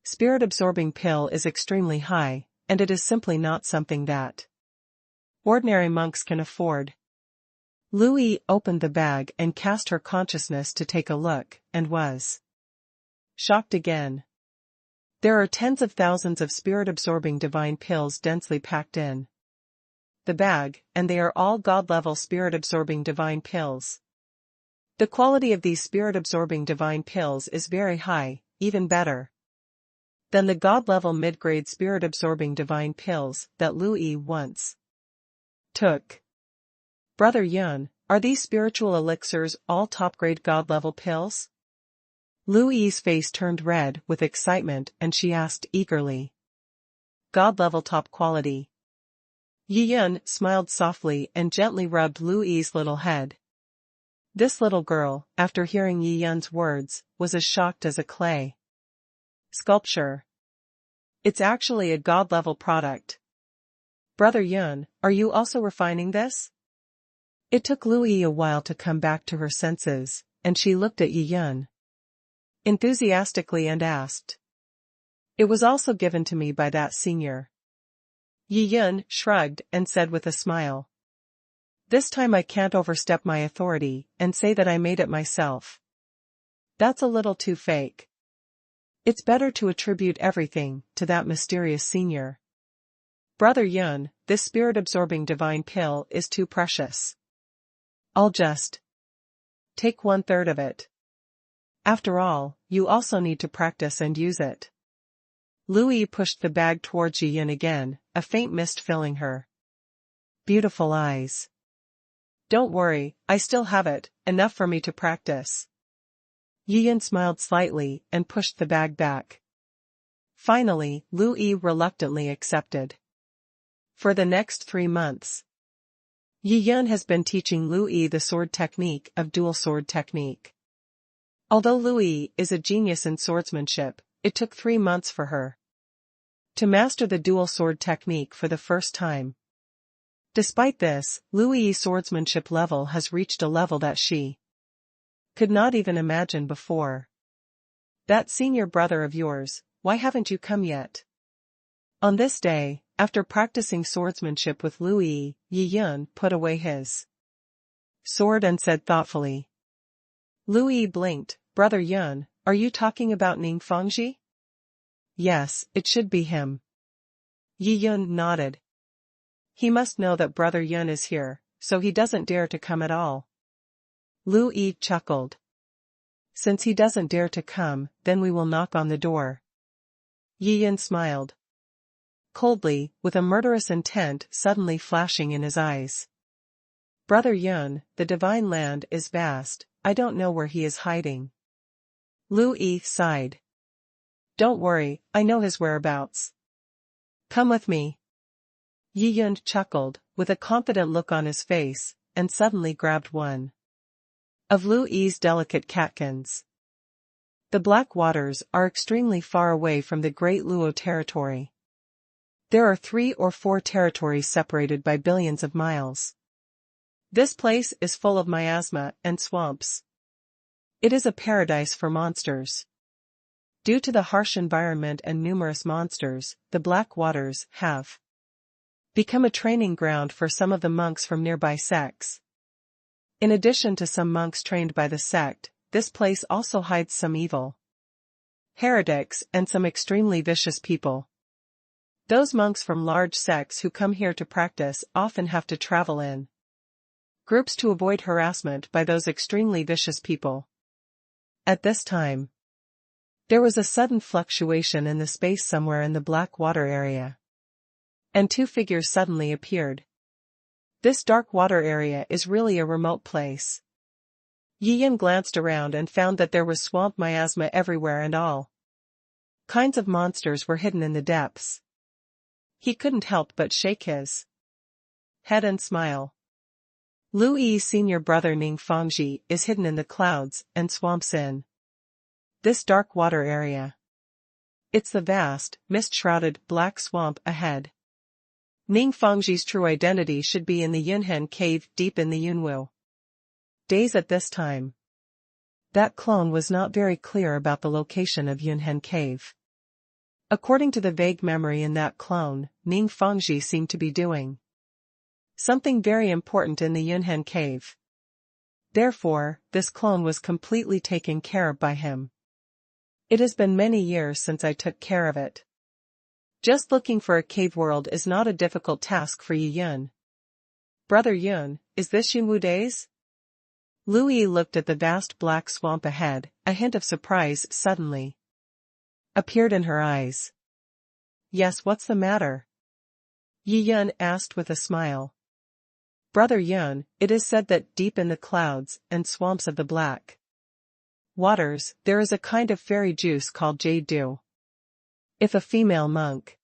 [SPEAKER 1] spirit-absorbing pill is extremely high, and it is simply not something that ordinary monks can afford. Lu Yi opened the bag and cast her consciousness to take a look, and was shocked again. There are tens of thousands of spirit-absorbing divine pills densely packed in the bag, and they are all god-level spirit-absorbing divine pills. The quality of these spirit-absorbing divine pills is very high, even better than the god-level mid-grade spirit-absorbing divine pills that Lu Yi once took. Brother Yun, are these spiritual elixirs all top-grade god-level pills? Lu Yi's face turned red with excitement and she asked eagerly. God-level top quality. Yi Yun smiled softly and gently rubbed Lu Yi's little head. This little girl, after hearing Yi Yun's words, was as shocked as a clay sculpture. It's actually a god-level product. Brother Yun, are you also refining this? It took Lu Yi a while to come back to her senses, and she looked at Yi Yun enthusiastically and asked. It was also given to me by that senior. Yi Yun shrugged and said with a smile. This time I can't overstep my authority and say that I made it myself. That's a little too fake. It's better to attribute everything to that mysterious senior. Brother Yun, this spirit-absorbing divine pill is too precious. I'll just take 1/3 of it. After all, you also need to practice and use it. Lu Yi pushed the bag towards Yi Yun again, a faint mist filling her beautiful eyes. Don't worry, I still have it, enough for me to practice. Yi Yun smiled slightly and pushed the bag back. Finally, Lu Yi reluctantly accepted. For the next 3 months, Yi Yun has been teaching Lu Yi the sword technique of dual sword technique. Although Lu Yi is a genius in swordsmanship, it took 3 months for her to master the dual sword technique for the first time. Despite this, Lu Yi's swordsmanship level has reached a level that she could not even imagine before. That senior brother of yours, why haven't you come yet? On this day, after practicing swordsmanship with Lu Yi, Yi Yun put away his sword and said thoughtfully. Lu Yi blinked. Brother Yun, are you talking about Ning Fengji? Yes, it should be him. Yi Yun nodded. He must know that Brother Yun is here, so he doesn't dare to come at all. Lu Yi chuckled. Since he doesn't dare to come, then we will knock on the door. Yi Yun smiled. coldly, with a murderous intent suddenly flashing in his eyes. Brother Yun, the divine land is vast, I don't know where he is hiding. Lu Yi sighed. Don't worry, I know his whereabouts. Come with me. Yi Yun chuckled, with a confident look on his face, and suddenly grabbed one of Lu Yi's delicate catkins. The Black Waters are extremely far away from the Great Luo territory. There are 3 or 4 territories separated by billions of miles. This place is full of miasma and swamps. It is a paradise for monsters. Due to the harsh environment and numerous monsters, the Black Waters have become a training ground for some of the monks from nearby sects. In addition to some monks trained by the sect, this place also hides some evil heretics and some extremely vicious people. Those monks from large sects who come here to practice often have to travel in groups to avoid harassment by those extremely vicious people. At this time, there was a sudden fluctuation in the space somewhere in the Black Water area, and 2 figures suddenly appeared. This dark water area is really a remote place. Yi Yin glanced around and found that there was swamp miasma everywhere and all kinds of monsters were hidden in the depths. He couldn't help but shake his head and smile. Lu Yi's senior brother Ning Fangji is hidden in the clouds and swamps in this dark water area. It's the vast, mist-shrouded, black swamp ahead. Ning Fangji's true identity should be in the Yunhen cave deep in the Yunwu days at this time. That clone was not very clear about the location of Yunhen cave. According to the vague memory in that clone, Ning Fangji seemed to be doing something very important in the Yunhen cave. Therefore, this clone was completely taken care of by him. It has been many years since I took care of it. Just looking for a cave world is not a difficult task for Yi Yun. Brother Yun, is this Yunwu days? Lu Yi looked at the vast black swamp ahead, a hint of surprise suddenly appeared in her eyes. Yes, what's the matter? Yi Yun asked with a smile. Brother Yun, it is said that deep in the clouds and swamps of the Black Waters, there is a kind of fairy juice called jade dew. If a female monk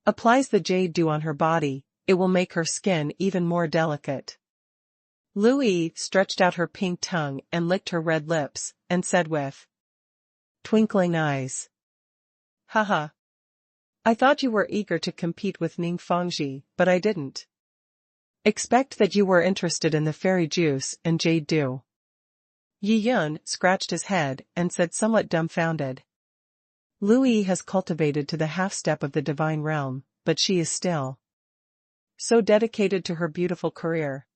[SPEAKER 1] applies the jade dew on her body, it will make her skin even more delicate. Lu Yi stretched out her pink tongue and licked her red lips, and said with twinkling eyes, Haha. I thought you were eager to compete with Ning Fangji, but I didn't expect that you were interested in the fairy juice and jade dew. Yi Yun scratched his head and said somewhat dumbfounded. Lu Yi has cultivated to the half-step of the divine realm, but she is still so dedicated to her beautiful career.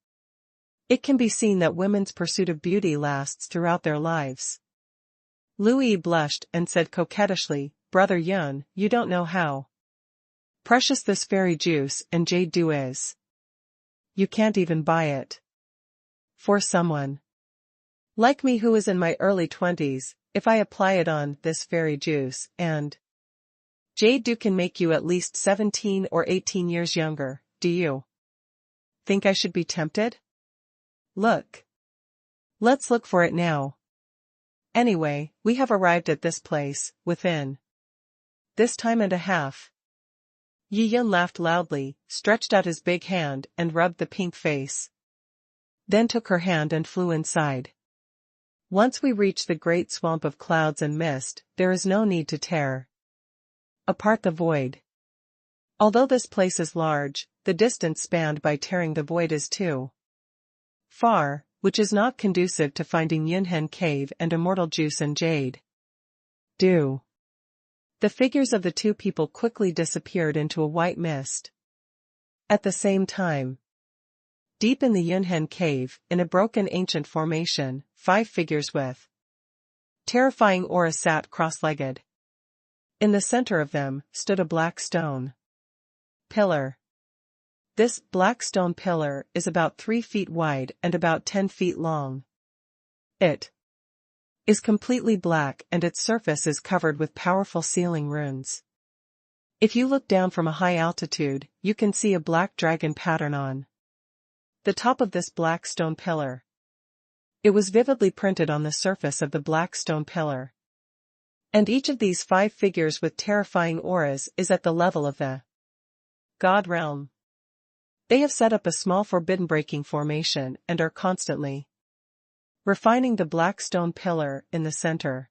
[SPEAKER 1] It can be seen that women's pursuit of beauty lasts throughout their lives. Lu Yi blushed and said coquettishly, Brother Yun, you don't know how precious this fairy juice and jade dew is. You can't even buy it. For someone like me who is in my early 20s, if I apply it on this fairy juice and jade dew can make you at least 17 or 18 years younger, do you think I should be tempted? Look. Let's look for it now. Anyway, we have arrived at this place, within this time and a half. Yi Yun laughed loudly, stretched out his big hand and rubbed the pink face. Then took her hand and flew inside. Once we reach the great swamp of clouds and mist, there is no need to tear apart the void. Although this place is large, the distance spanned by tearing the void is too far, which is not conducive to finding Yunhen cave and immortal juice and jade dew. The figures of the 2 people quickly disappeared into a white mist. At the same time, deep in the Yunhen cave, in a broken ancient formation, 5 figures with terrifying aura sat cross-legged. In the center of them stood a black stone pillar. This black stone pillar is about 3 feet wide and about 10 feet long. It is completely black and its surface is covered with powerful sealing runes. If you look down from a high altitude, you can see a black dragon pattern on the top of this black stone pillar. It was vividly printed on the surface of the black stone pillar. And each of these 5 figures with terrifying auras is at the level of the God realm. They have set up a small forbidden-breaking formation and are constantly refining the black stone pillar in the center.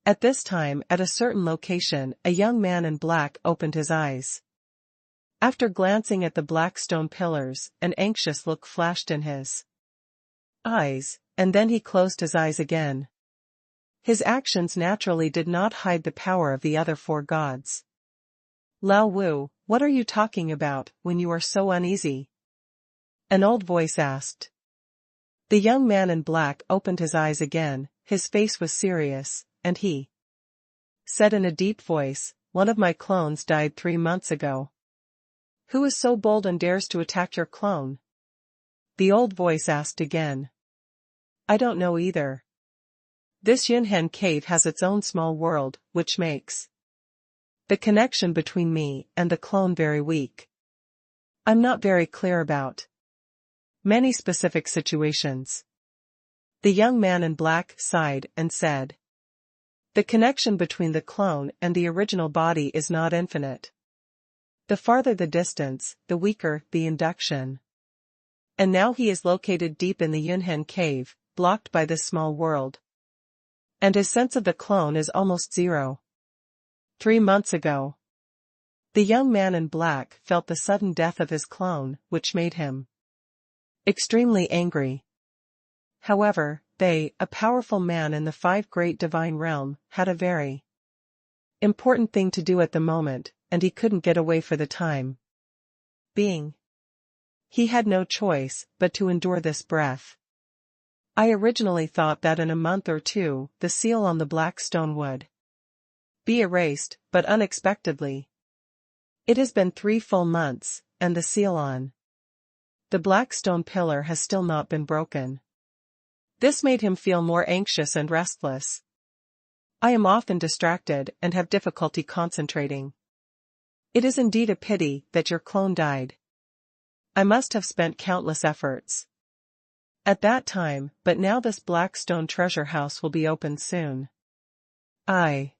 [SPEAKER 1] At this time, at a certain location, a young man in black opened his eyes. After glancing at the black stone pillars, an anxious look flashed in his eyes, and then he closed his eyes again. His actions naturally did not hide the power of the other 4 gods. Lao Wu, what are you talking about when you are so uneasy? An old voice asked. The young man in black opened his eyes again, his face was serious, and he said in a deep voice, one of my clones died 3 months ago. Who is so bold and dares to attack your clone? The old voice asked again. I don't know either. This Yunhen cave has its own small world, which makes the connection between me and the clone very weak. I'm not very clear about many specific situations. The young man in black sighed and said, the connection between the clone and the original body is not infinite. The farther the distance, the weaker the induction. And now he is located deep in the Yunhen cave, blocked by this small world. And his sense of the clone is almost 0. 3 months ago. The young man in black felt the sudden death of his clone, which made him extremely angry. However, they, a powerful man in the 5 great divine realm, had a very important thing to do at the moment, and he couldn't get away for the time being. He had no choice but to endure this breath. I originally thought that in a month or 2, the seal on the black stone would be erased, but unexpectedly. It has been 3 full months, and the seal on the black stone pillar has still not been broken. This made him feel more anxious and restless. I am often distracted and have difficulty concentrating. It is indeed a pity that your clone died. I must have spent countless efforts at that time, but now this black stone treasure house will be opened soon. I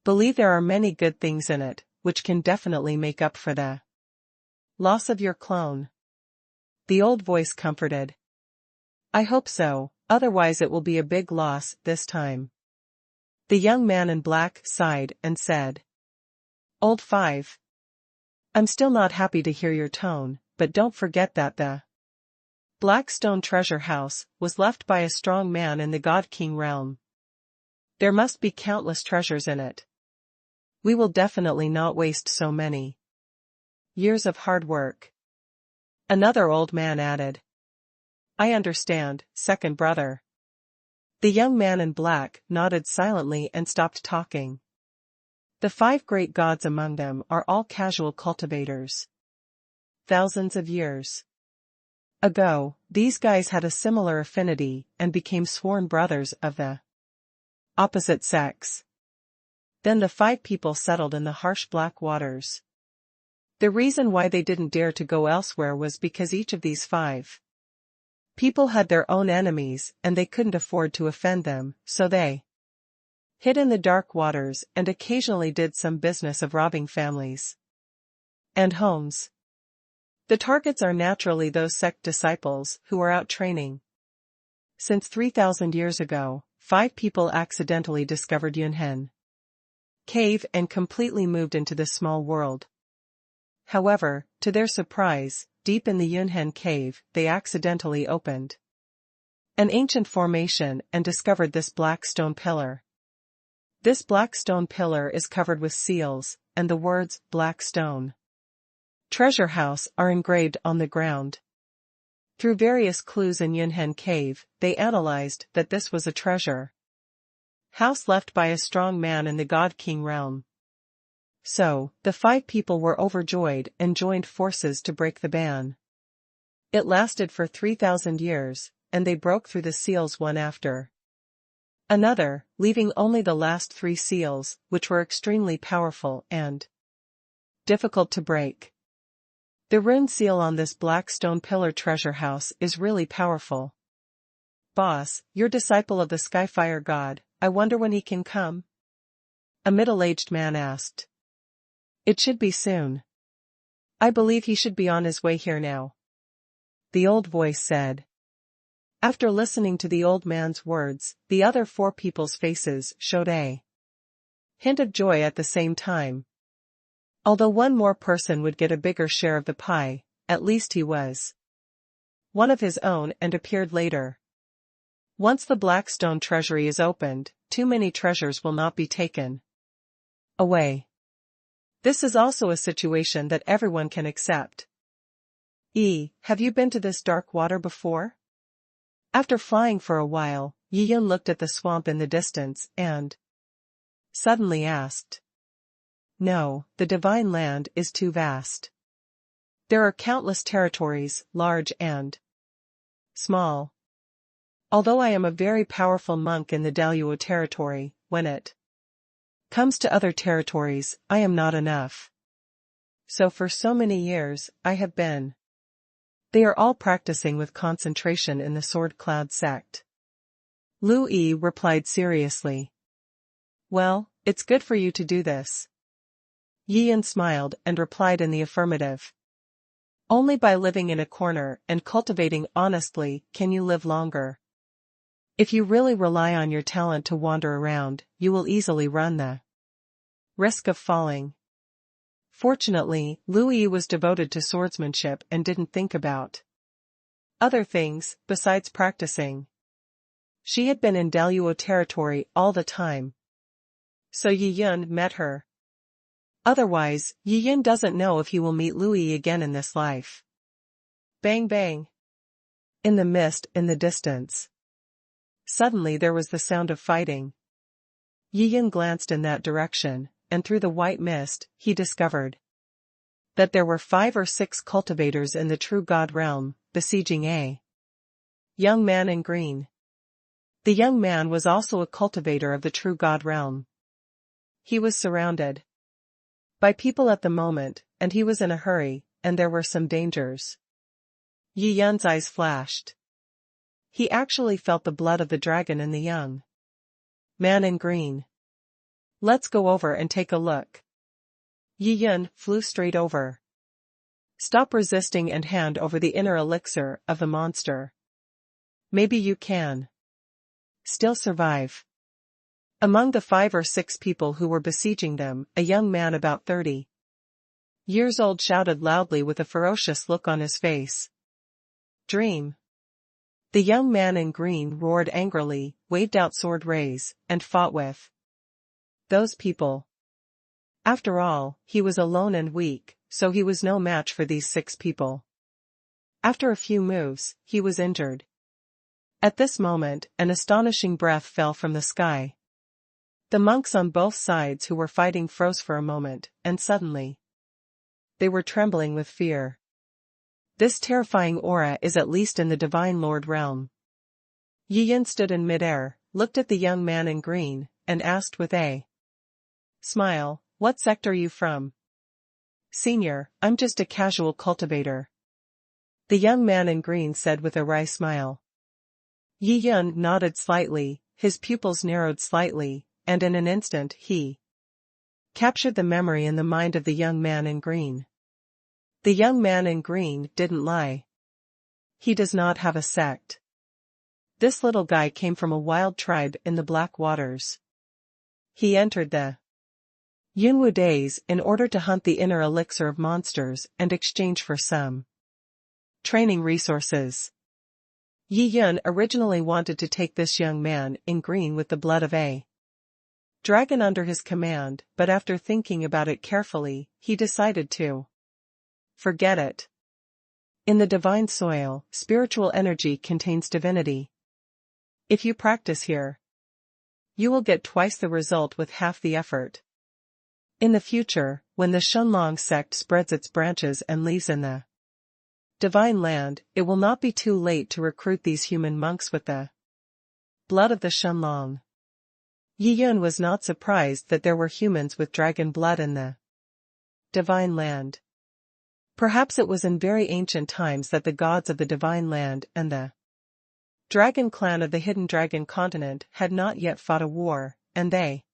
[SPEAKER 1] believe there are many good things in it, which can definitely make up for the loss of your clone. The old voice comforted. I hope so, otherwise it will be a big loss this time. The young man in black sighed and said, Old 5. I'm still not happy to hear your tone, but don't forget that the black stone treasure house was left by a strong man in the God King realm. There must be countless treasures in it. We will definitely not waste so many years of hard work. Another old man added. I understand, second brother. The young man in black nodded silently and stopped talking. The 5 great gods among them are all casual cultivators. Thousands of years ago, these guys had a similar affinity and became sworn brothers of the opposite sex. Then the 5 people settled in the harsh black waters. The reason why they didn't dare to go elsewhere was because each of these 5 people had their own enemies and they couldn't afford to offend them, so they hid in the dark waters and occasionally did some business of robbing families and homes. The targets are naturally those sect disciples who are out training. Since 3,000 years ago, 5 people accidentally discovered Yunhen cave and completely moved into this small world. However, to their surprise, deep in the Yunhen cave, they accidentally opened an ancient formation and discovered this black stone pillar. This black stone pillar is covered with seals, and the words, Black Stone Treasure House, are engraved on the ground. Through various clues in Yunhen cave, they analyzed that this was a treasure house left by a strong man in the God King realm. So, the 5 people were overjoyed and joined forces to break the ban. It lasted for 3,000 years, and they broke through the seals one after another, leaving only the last 3 seals, which were extremely powerful and difficult to break. The rune seal on this black stone pillar treasure house is really powerful. Boss, your disciple of the Skyfire god, I wonder when he can come? A middle-aged man asked. It should be soon. I believe he should be on his way here now. The old voice said. After listening to the old man's words, the other four people's faces showed a hint of joy at the same time. Although one more person would get a bigger share of the pie, at least he was one of his own and appeared later. Once the Blackstone treasury is opened, too many treasures will not be taken away. This is also a situation that everyone can accept. Have you been to this dark water before? After flying for a while, Yi-Yun looked at the swamp in the distance and suddenly asked. No, the divine land is too vast. There are countless territories, large and small. Although I am a very powerful monk in the Daluo territory, when it comes to other territories, I am not enough. So for so many years, I have been. They are all practicing with concentration in the Sword Cloud sect. Lu Yi replied seriously. Well, it's good for you to do this. Yi-Yun smiled and replied in the affirmative. Only by living in a corner and cultivating honestly can you live longer. If you really rely on your talent to wander around, you will easily run the risk of falling. Fortunately, Lu Yi was devoted to swordsmanship and didn't think about other things, besides practicing. She had been in Daluo territory all the time. So Yi-Yun met her. Otherwise, Yi-Yun doesn't know if he will meet Lu Yi again in this life. Bang bang. In the mist in the distance. Suddenly there was the sound of fighting. Yi-Yun glanced in that direction, and through the white mist, he discovered that there were 5 or 6 cultivators in the true god realm, besieging a young man in green. The young man was also a cultivator of the true god realm. He was surrounded by people at the moment, and he was in a hurry, and there were some dangers. Yi-Yun's eyes flashed. He actually felt the blood of the dragon in the young man in green. Let's go over and take a look. Yi-Yun flew straight over. Stop resisting and hand over the inner elixir of the monster. Maybe you can still survive. Among the 5 or 6 people who were besieging them, a young man about 30 years old shouted loudly with a ferocious look on his face. Dream. The young man in green roared angrily, waved out sword rays, and fought with those people. After all, he was alone and weak, so he was no match for these 6 people. After a few moves, he was injured. At this moment, an astonishing breath fell from the sky. The monks on both sides who were fighting froze for a moment, and suddenly they were trembling with fear. This terrifying aura is at least in the Divine Lord realm. Yi-Yun stood in midair, looked at the young man in green, and asked with a smile, what sect are you from? Senior, I'm just a casual cultivator. The young man in green said with a wry smile. Yi-Yun nodded slightly, his pupils narrowed slightly, and in an instant he captured the memory in the mind of the young man in green. The young man in green didn't lie. He does not have a sect. This little guy came from a wild tribe in the Black Waters. He entered the Yunwu days in order to hunt the inner elixir of monsters and exchange for some training resources. Yi-Yun originally wanted to take this young man in green with the blood of a dragon under his command, but after thinking about it carefully, he decided to forget it. In the divine soil, spiritual energy contains divinity. If you practice here, you will get twice the result with half the effort. In the future, when the Shenlong Sect spreads its branches and leaves in the divine land, it will not be too late to recruit these human monks with the blood of the Shenlong. Yi-Yun was not surprised that there were humans with dragon blood in the Divine Land. Perhaps it was in very ancient times that the gods of the Divine Land and the Dragon Clan of the Hidden Dragon Continent had not yet fought a war, and they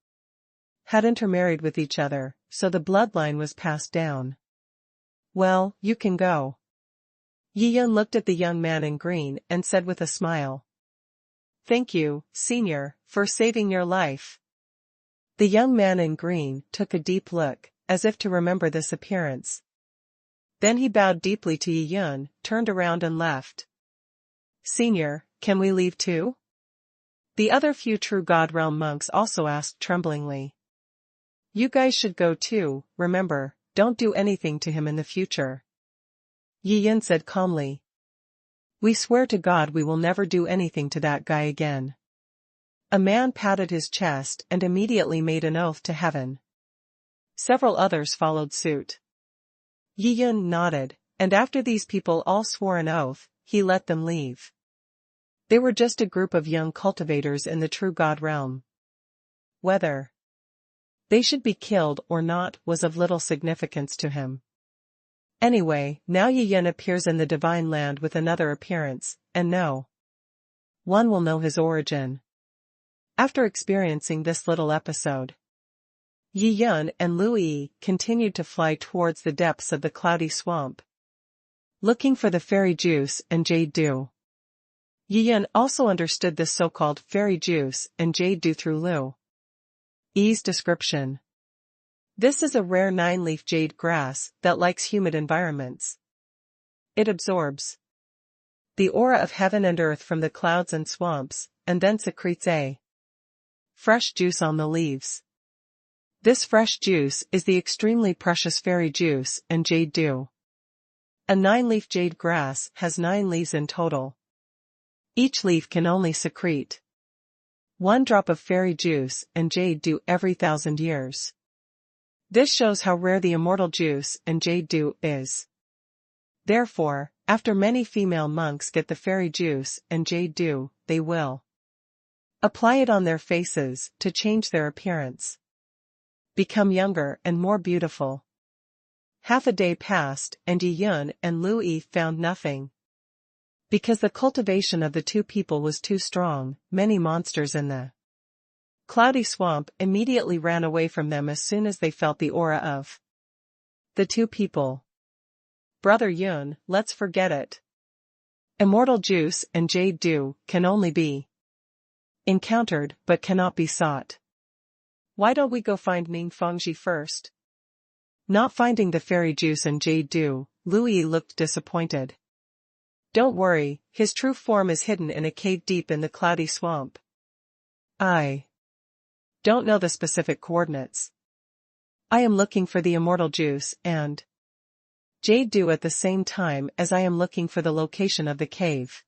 [SPEAKER 1] had intermarried with each other, so the bloodline was passed down. Well, you can go. Yi Yun looked at the young man in green and said with a smile. Thank you, Senior, for saving your life. The young man in green took a deep look, as if to remember this appearance. Then he bowed deeply to Yi Yun, turned around and left. Senior, can we leave too? The other few True God Realm monks also asked tremblingly. You guys should go too, remember, don't do anything to him in the future. Yi Yun said calmly. We swear to God we will never do anything to that guy again. A man patted his chest and immediately made an oath to heaven. Several others followed suit. Yi Yun nodded, and after these people all swore an oath, he let them leave. They were just a group of young cultivators in the True God Realm. Whether they should be killed or not was of little significance to him. Anyway, now Yi Yun appears in the Divine Land with another appearance, and no one will know his origin. After experiencing this little episode, Yi Yun and Lu Yi continued to fly towards the depths of the cloudy swamp, looking for the fairy juice and jade dew. Yi Yun also understood this so-called fairy juice and jade dew through Lu Yi's description. This is a rare 9-leaf jade grass that likes humid environments. It absorbs the aura of heaven and earth from the clouds and swamps, and then secretes a fresh juice on the leaves. This fresh juice is the extremely precious fairy juice and jade dew. A 9-leaf jade grass has 9 leaves in total. Each leaf can only secrete 1 drop of fairy juice and jade dew every 1,000 years. This shows how rare the immortal juice and jade dew is. Therefore, after many female monks get the fairy juice and jade dew, they will apply it on their faces to change their appearance, become younger and more beautiful. Half a day passed and Yi Yun and Lu Yi found nothing. Because the cultivation of the two people was too strong, many monsters in the cloudy swamp immediately ran away from them as soon as they felt the aura of the two people. Brother Yun, let's forget it. Immortal juice and jade dew can only be encountered but cannot be sought. Why don't we go find Ning Fengji first? Not finding the fairy juice and jade dew, Lu Yi looked disappointed. Don't worry, his true form is hidden in a cave deep in the cloudy swamp. I don't know the specific coordinates. I am looking for the immortal juice and jade dew at the same time as I am looking for the location of the cave.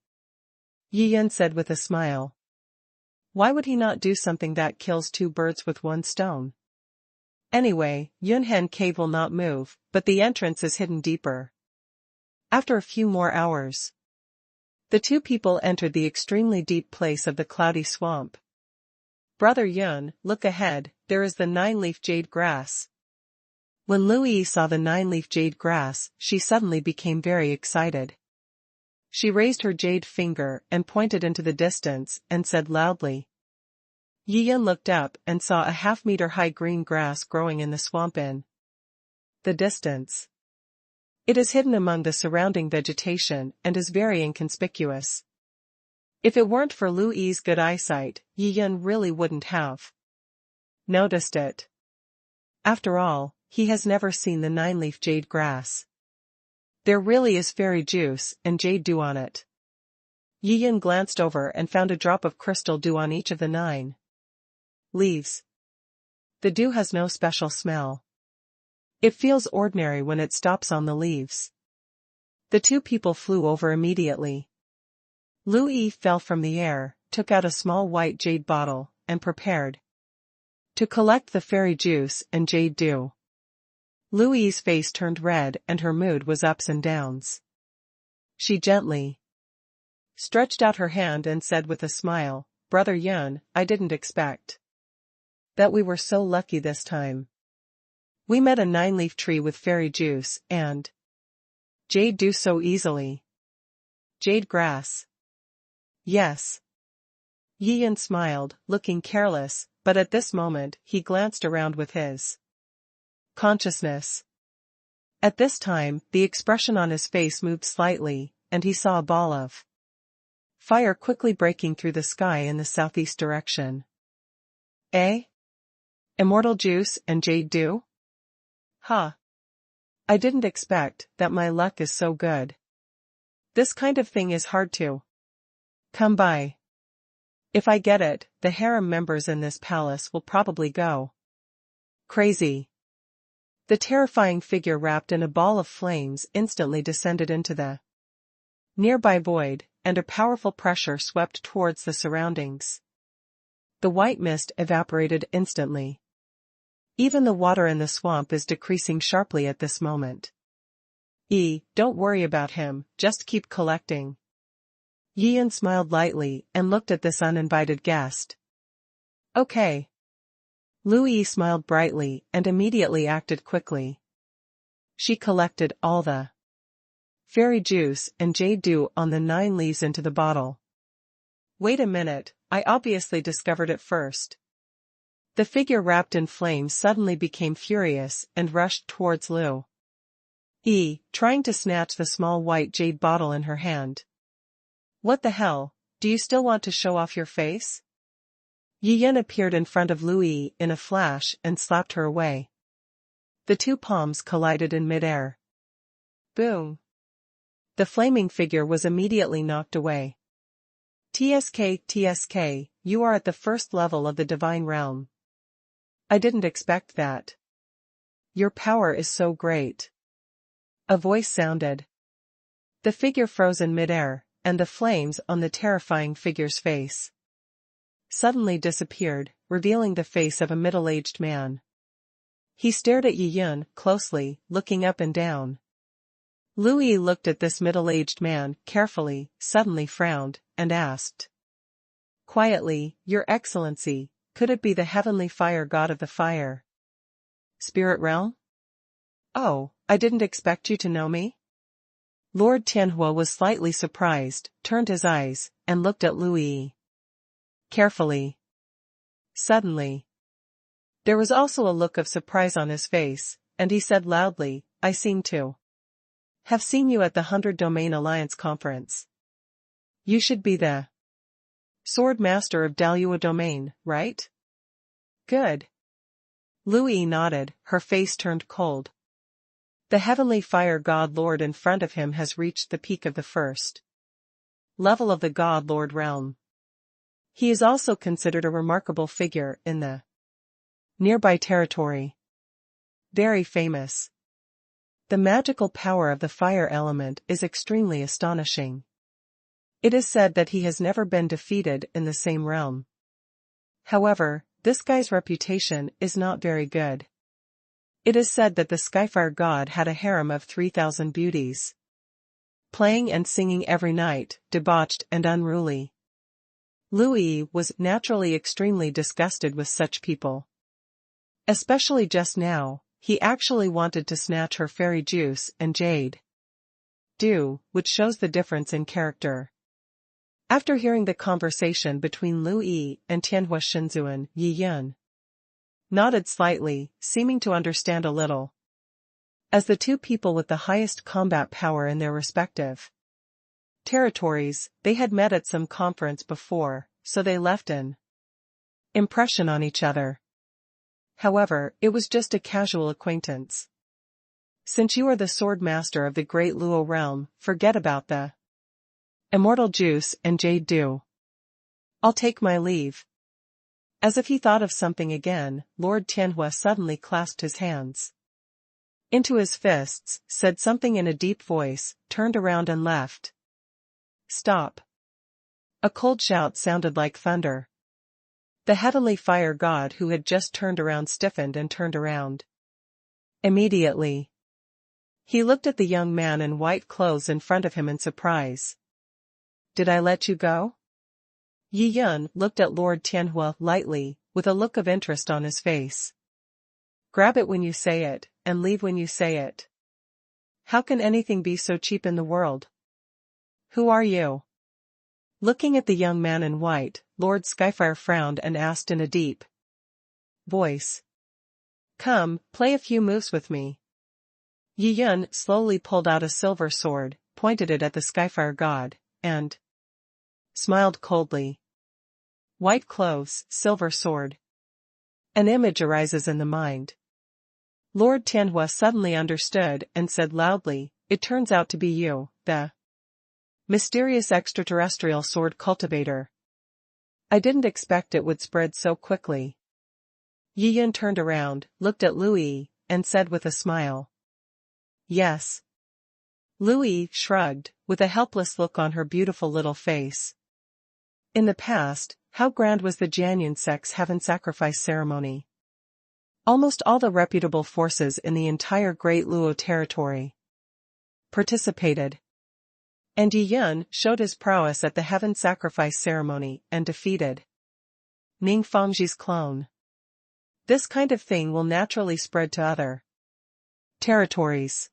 [SPEAKER 1] Yi Yun said with a smile. Why would he not do something that kills 2 birds with 1 stone? Anyway, Yunhen Cave will not move, but the entrance is hidden deeper. After a few more hours, the two people entered the extremely deep place of the cloudy swamp. Brother Yun, look ahead, there is the 9-leaf jade grass. When Lu Yi saw the 9-leaf jade grass, she suddenly became very excited. She raised her jade finger and pointed into the distance and said loudly. Yi Yun looked up and saw a half-meter high green grass growing in the swamp in the distance. It is hidden among the surrounding vegetation and is very inconspicuous. If it weren't for Lu Yi's good eyesight, Yi Yun really wouldn't have noticed it. After all, he has never seen the 9-leaf jade grass. There really is fairy juice and jade dew on it. Yi Yun glanced over and found a drop of crystal dew on each of the 9 leaves. The dew has no special smell. It feels ordinary when it stops on the leaves. The two people flew over immediately. Lu Yi fell from the air, took out a small white jade bottle, and prepared to collect the fairy juice and jade dew. Lu Yi's face turned red and her mood was ups and downs. She gently stretched out her hand and said with a smile, Brother Yun, I didn't expect that we were so lucky this time. We met a 9-leaf tree with fairy juice and jade do so easily. Jade grass. Yes. Yi Yan smiled, looking careless, but at this moment he glanced around with his consciousness. At this time, the expression on his face moved slightly, and he saw a ball of fire quickly breaking through the sky in the southeast direction. Eh? Immortal juice and jade dew? Huh. I didn't expect that. My luck is so good. This kind of thing is hard to come by. If I get it, the harem members in this palace will probably go crazy. The terrifying figure wrapped in a ball of flames instantly descended into the nearby void, and a powerful pressure swept towards the surroundings. The white mist evaporated instantly. Even the water in the swamp is decreasing sharply at this moment. Don't worry about him, just keep collecting. Yi Yan smiled lightly and looked at this uninvited guest. Okay. Lu Yi smiled brightly and immediately acted quickly. She collected all the fairy juice and jade dew on the 9 leaves into the bottle. Wait a minute, I obviously discovered it first. The figure wrapped in flames suddenly became furious and rushed towards Lu Yi, trying to snatch the small white jade bottle in her hand. What the hell, do you still want to show off your face? Yi Yan appeared in front of Lu Yi in a flash and slapped her away. The two palms collided in midair. Boom. The flaming figure was immediately knocked away. TSK, you are at the first level of the divine realm. I didn't expect that. Your power is so great. A voice sounded. The figure froze in midair, and the flames on the terrifying figure's face suddenly disappeared, revealing the face of a middle-aged man. He stared at Yi Yan closely, looking up and down. Lu Yi looked at this middle-aged man carefully, suddenly frowned, and asked quietly, Your Excellency, could it be the heavenly fire god of the fire spirit realm? Oh, I didn't expect you to know me? Lord Tianhua was slightly surprised, turned his eyes, and looked at Lu Yi carefully. Suddenly, there was also a look of surprise on his face, and he said loudly, I seem to have seen you at the 100 Domain Alliance conference. You should be the Sword Master of Dalua Domain, right? Good. Lu Yi nodded, her face turned cold. The heavenly fire god lord in front of him has reached the peak of the first level of the god lord realm. He is also considered a remarkable figure in the nearby territory. Very famous. The magical power of the fire element is extremely astonishing. It is said that he has never been defeated in the same realm. However, this guy's reputation is not very good. It is said that the Skyfire god had a harem of 3,000 beauties, playing and singing every night, debauched and unruly. Lu Yi was naturally extremely disgusted with such people. Especially just now, he actually wanted to snatch her fairy juice and jade dew, which shows the difference in character. After hearing the conversation between Lu Yi and Tianhua Shenzhuan, Yi Yan nodded slightly, seeming to understand a little. As the two people with the highest combat power in their respective territories, they had met at some conference before, so they left an impression on each other. However, it was just a casual acquaintance. Since you are the sword master of the great Luo realm, forget about the immortal juice and jade dew. I'll take my leave. As if he thought of something again, Lord Tianhua suddenly clasped his hands into his fists, said something in a deep voice, turned around and left. Stop. A cold shout sounded like thunder. The heavenly fire god who had just turned around stiffened and turned around. Immediately, he looked at the young man in white clothes in front of him in surprise. Did I let you go? Yi Yan looked at Lord Tianhua lightly, with a look of interest on his face. Grab it when you say it, and leave when you say it. How can anything be so cheap in the world? Who are you? Looking at the young man in white, Lord Skyfire frowned and asked in a deep voice. Come, play a few moves with me. Yi Yun slowly pulled out a silver sword, pointed it at the Skyfire god, and smiled coldly. White clothes, silver sword. An image arises in the mind. Lord Tianhua suddenly understood and said loudly, It turns out to be you, the mysterious extraterrestrial sword cultivator. I didn't expect it would spread so quickly. Yi Yun turned around, looked at Lu Yi, and said with a smile. Yes. Lu Yi shrugged, with a helpless look on her beautiful little face. In the past, how grand was the Jianyun sect's heaven sacrifice ceremony? Almost all the reputable forces in the entire Great Luo territory participated. And Yi Yun showed his prowess at the heaven sacrifice ceremony and defeated Ning Fangji's clone. This kind of thing will naturally spread to other territories.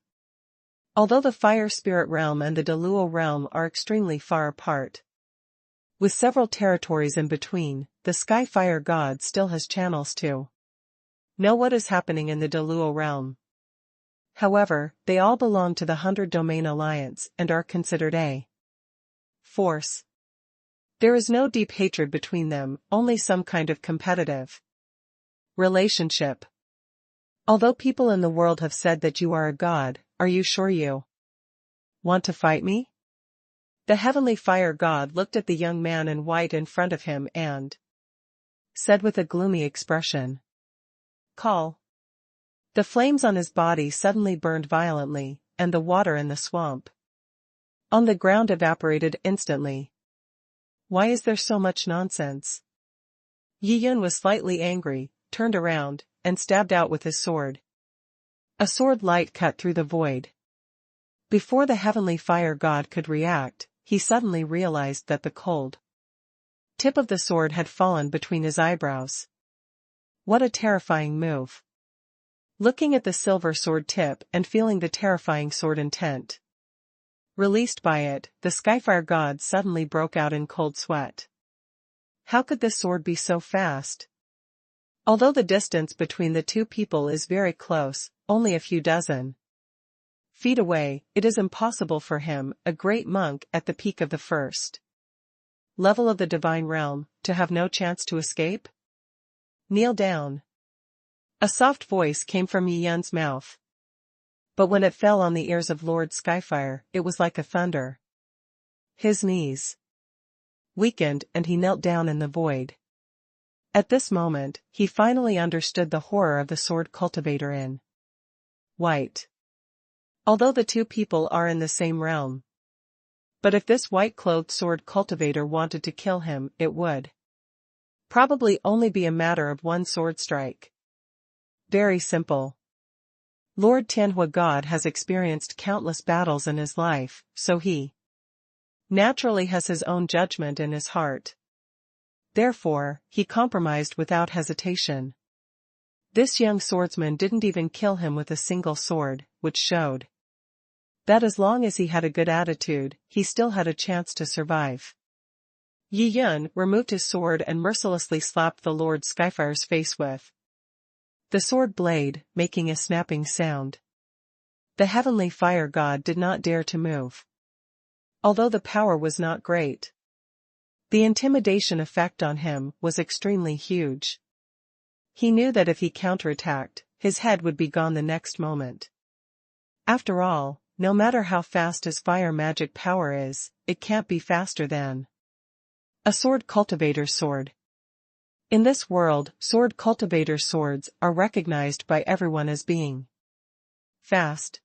[SPEAKER 1] Although the Fire Spirit Realm and the Deluo Realm are extremely far apart, with several territories in between, the Sky Fire God still has channels to know what is happening in the Deluo Realm. However, they all belong to the 100 Domain Alliance and are considered a force. There is no deep hatred between them, only some kind of competitive relationship. Although people in the world have said that you are a god, are you sure you want to fight me? The heavenly fire god looked at the young man in white in front of him and said with a gloomy expression, Call. The flames on his body suddenly burned violently, and the water in the swamp on the ground evaporated instantly. Why is there so much nonsense? Yi Yun was slightly angry, turned around, and stabbed out with his sword. A sword light cut through the void. Before the heavenly fire god could react, he suddenly realized that the cold tip of the sword had fallen between his eyebrows. What a terrifying move. Looking at the silver sword tip and feeling the terrifying sword intent released by it, the Skyfire god suddenly broke out in cold sweat. How could this sword be so fast? Although the distance between the two people is very close, only a few dozen feet away, it is impossible for him, a great monk at the peak of the first level of the divine realm, to have no chance to escape? Kneel down. A soft voice came from Yi Yun's mouth. But when it fell on the ears of Lord Skyfire, it was like a thunder. His knees weakened and he knelt down in the void. At this moment, he finally understood the horror of the sword cultivator in white. Although the two people are in the same realm. But if this white-clothed sword cultivator wanted to kill him, it would probably only be a matter of one sword strike. Very simple. Lord Tianhua God has experienced countless battles in his life, so he naturally has his own judgment in his heart. Therefore, he compromised without hesitation. This young swordsman didn't even kill him with a single sword, which showed that as long as he had a good attitude, he still had a chance to survive. Yi Yun removed his sword and mercilessly slapped the Lord Skyfire's face with the sword blade, making a snapping sound. The heavenly fire god did not dare to move. Although the power was not great, the intimidation effect on him was extremely huge. He knew that if he counterattacked, his head would be gone the next moment. After all, no matter how fast his fire magic power is, it can't be faster than a sword cultivator's sword. In this world, sword cultivator swords are recognized by everyone as being fast.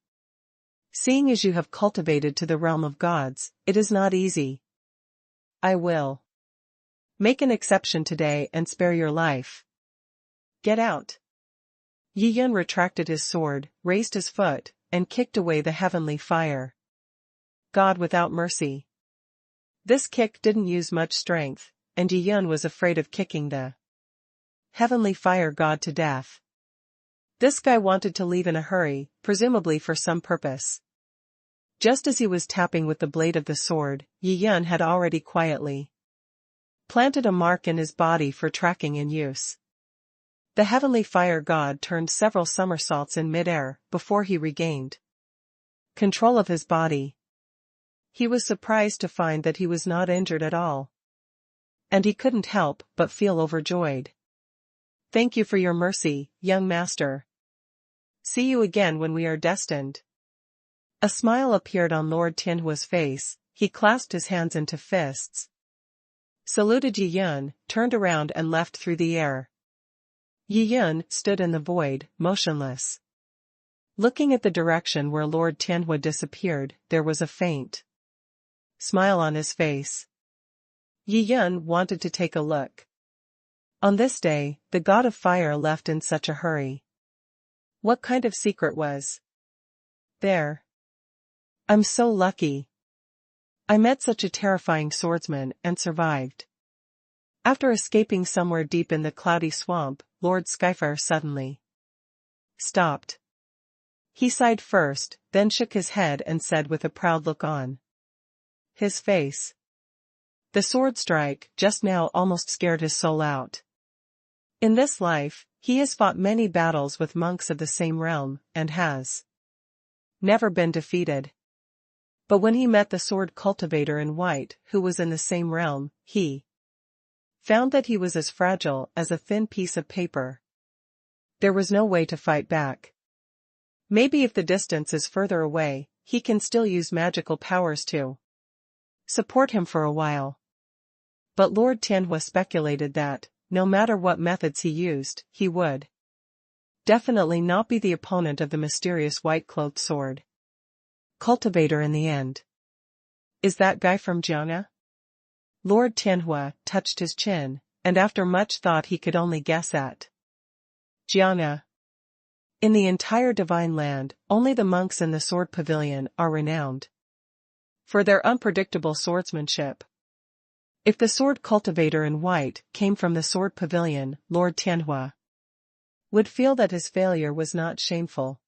[SPEAKER 1] Seeing as you have cultivated to the realm of gods, it is not easy. I will make an exception today and spare your life. Get out. Yi Yun retracted his sword, raised his foot, and kicked away the heavenly fire god without mercy. This kick didn't use much strength, and Yi Yun was afraid of kicking the heavenly fire god to death. This guy wanted to leave in a hurry, presumably for some purpose. Just as he was tapping with the blade of the sword, Yi Yun had already quietly planted a mark in his body for tracking and use. The heavenly fire god turned several somersaults in midair before he regained control of his body. He was surprised to find that he was not injured at all. And he couldn't help but feel overjoyed. Thank you for your mercy, young master. See you again when we are destined. A smile appeared on Lord Tianhua's face. He clasped his hands into fists, saluted Yi Yun, turned around and left through the air. Yi Yun stood in the void, motionless. Looking at the direction where Lord Tianhua disappeared, there was a faint smile on his face. Yi Yun wanted to take a look. On this day, the god of fire left in such a hurry. What kind of secret was there? I'm so lucky. I met such a terrifying swordsman and survived. After escaping somewhere deep in the cloudy swamp, Lord Skyfire suddenly stopped. He sighed first, then shook his head and said with a proud look on his face, "The sword strike just now almost scared his soul out. In this life, he has fought many battles with monks of the same realm, and has never been defeated. But when he met the sword cultivator in white, who was in the same realm, he found that he was as fragile as a thin piece of paper. There was no way to fight back. Maybe if the distance is further away, he can still use magical powers to support him for a while." But Lord Tianhua speculated that, no matter what methods he used, he would definitely not be the opponent of the mysterious white-clothed sword cultivator in the end. "Is that guy from Jiang'a?" Lord Tianhua touched his chin, and after much thought he could only guess at Jiang'a. In the entire divine land, only the monks in the sword pavilion are renowned for their unpredictable swordsmanship. If the sword cultivator in white came from the sword pavilion, Lord Tianhua would feel that his failure was not shameful.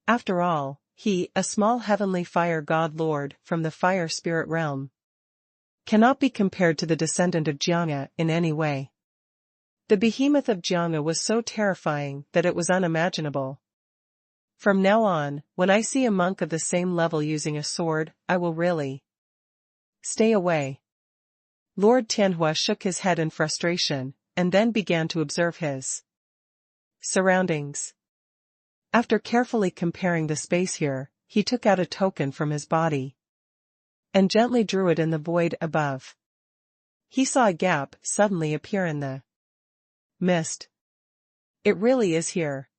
[SPEAKER 1] After all, he, a small heavenly fire god lord from the fire spirit realm, cannot be compared to the descendant of Jiang'a in any way. The behemoth of Jiang'a was so terrifying that it was unimaginable. From now on, when I see a monk of the same level using a sword, I will really stay away. Lord Tianhua shook his head in frustration, and then began to observe his surroundings. After carefully comparing the space here, he took out a token from his body and gently drew it in the void above. He saw a gap suddenly appear in the mist. It really is here.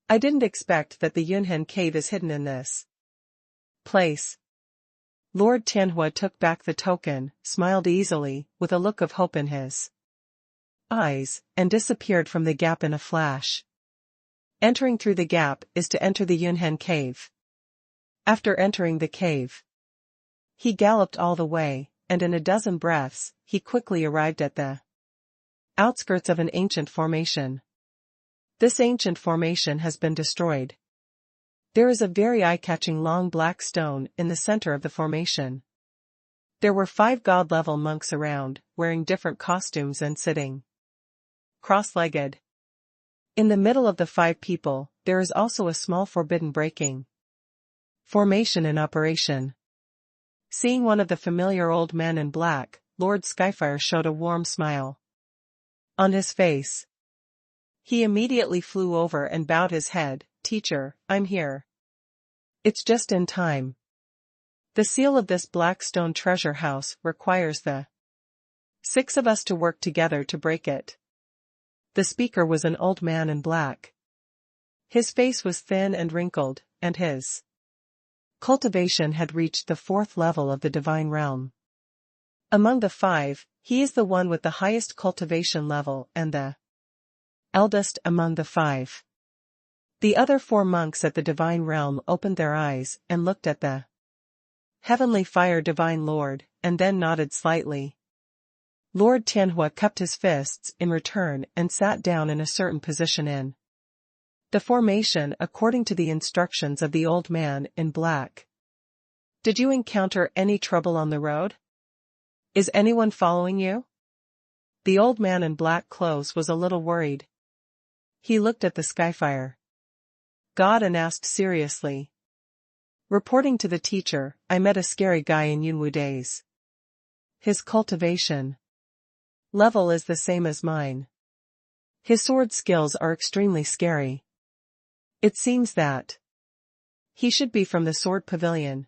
[SPEAKER 1] I didn't expect that the Yunhen cave is hidden in this place. Lord Tianhua took back the token, smiled easily, with a look of hope in his eyes, and disappeared from the gap in a flash. Entering through the gap is to enter the Yunhen cave. After entering the cave, he galloped all the way, and in a dozen breaths, he quickly arrived at the outskirts of an ancient formation. This ancient formation has been destroyed. There is a very eye-catching long black stone in the center of the formation. There were 5 god-level monks around, wearing different costumes and sitting cross-legged. In the middle of the 5 people, there is also a small forbidden breaking formation in operation. Seeing one of the familiar old men in black, Lord Skyfire showed a warm smile on his face. He immediately flew over and bowed his head. "Teacher, I'm here. It's just in time. The seal of this black stone treasure house requires the 6 of us to work together to break it." The speaker was an old man in black. His face was thin and wrinkled, and his cultivation had reached the 4th level of the divine realm. Among the 5, he is the one with the highest cultivation level and the eldest among the 5. The other 4 monks at the divine realm opened their eyes and looked at the heavenly fire divine lord, and then nodded slightly. Lord Tianhua cupped his fists in return and sat down in a certain position in The formation according to the instructions of the old man in black. Did you encounter any trouble on the road? Is anyone following you? The old man in black clothes was a little worried. He looked at the skyfire god and asked seriously. Reporting to the teacher, I met a scary guy in Yunwu days. His cultivation level is the same as mine. His sword skills are extremely scary. It seems that he should be from the sword pavilion.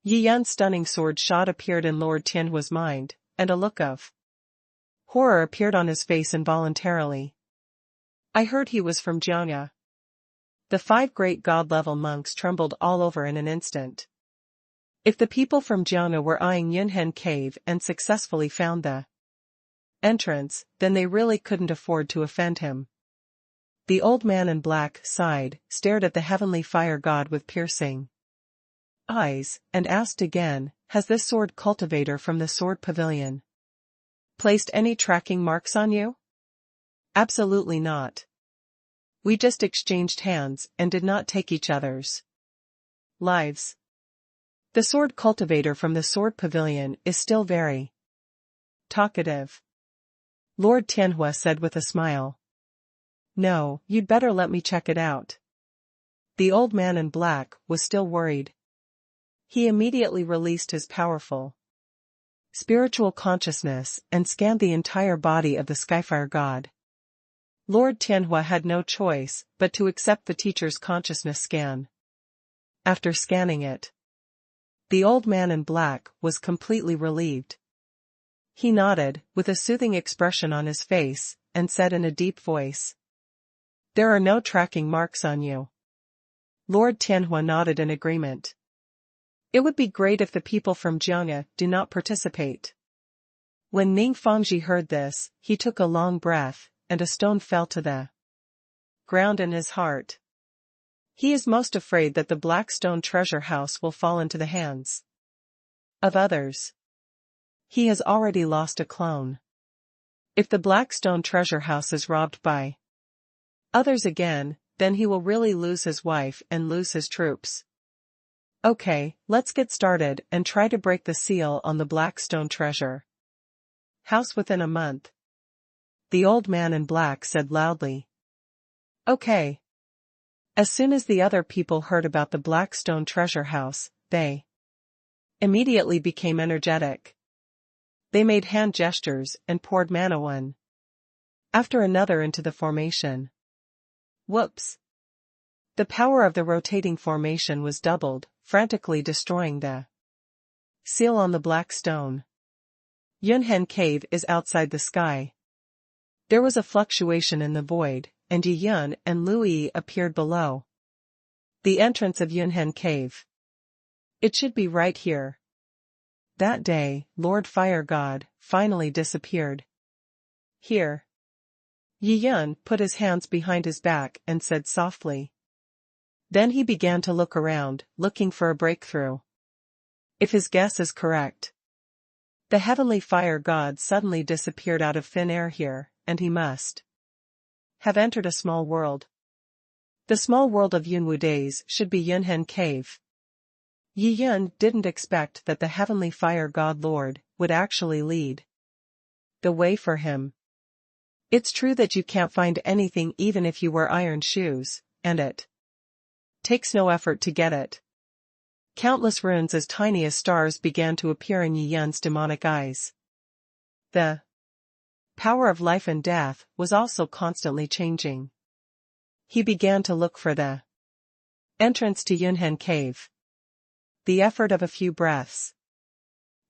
[SPEAKER 1] Yi Yun's stunning sword shot appeared in Lord Tianhua's mind, and a look of horror appeared on his face involuntarily. I heard he was from Jiangya. The 5 great god-level monks trembled all over in an instant. If the people from Jiangya were eyeing Yunhen Cave and successfully found the entrance, then they really couldn't afford to offend him. The old man in black sighed, stared at the heavenly fire god with piercing eyes, and asked again, has this sword cultivator from the sword pavilion placed any tracking marks on you? Absolutely not. We just exchanged hands and did not take each other's lives. The sword cultivator from the sword pavilion is still very talkative, Lord Tianhua said with a smile. No, you'd better let me check it out. The old man in black was still worried. He immediately released his powerful spiritual consciousness and scanned the entire body of the Skyfire god. Lord Tianhua had no choice but to accept the teacher's consciousness scan. After scanning it, the old man in black was completely relieved. He nodded, with a soothing expression on his face, and said in a deep voice, there are no tracking marks on you. Lord Tianhua nodded in agreement. It would be great if the people from Jiangya do not participate. When Ning Fangji heard this, he took a long breath, and a stone fell to the ground in his heart. He is most afraid that the Black Stone treasure house will fall into the hands of others. He has already lost a clone. If the Black Stone treasure house is robbed by others again, then he will really lose his wife and lose his troops. Okay, let's get started and try to break the seal on the Black Stone treasure house within a month. The old man in black said loudly. Okay. As soon as the other people heard about the Black Stone treasure house, they immediately became energetic. They made hand gestures and poured mana one after another into the formation. Whoops! The power of the rotating formation was doubled, frantically destroying the seal on the Black Stone. Yunhen Cave is outside the sky. There was a fluctuation in the void, and Yi Yun and Lu Yi appeared below the entrance of Yunhen Cave. It should be right here. That day, Lord Fire God finally disappeared. Here. Yi Yun put his hands behind his back and said softly. Then he began to look around, looking for a breakthrough. If his guess is correct, the heavenly fire god suddenly disappeared out of thin air here, and he must have entered a small world. The small world of Yunwu days should be Yunhen Cave. Yi Yun didn't expect that the heavenly fire god lord would actually lead the way for him. It's true that you can't find anything even if you wear iron shoes, and it takes no effort to get it. Countless runes as tiny as stars began to appear in Yi Yun's demonic eyes. The power of life and death was also constantly changing. He began to look for the entrance to Yunhen Cave. The effort of a few breaths.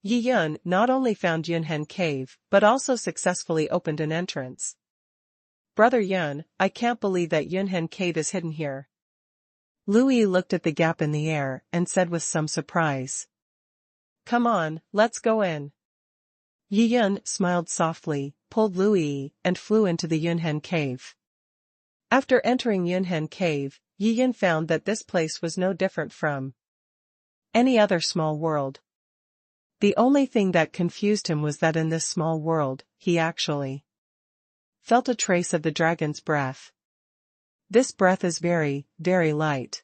[SPEAKER 1] Yi Yun not only found Yunhen Cave, but also successfully opened an entrance. Brother Yun, I can't believe that Yunhen Cave is hidden here. Lu Yi looked at the gap in the air and said with some surprise. Come on, let's go in. Yi Yun smiled softly, pulled Lu Yi, and flew into the Yunhen Cave. After entering Yunhen Cave, Yi Yun found that this place was no different from any other small world. The only thing that confused him was that in this small world, he actually felt a trace of the dragon's breath. This breath is very, very light.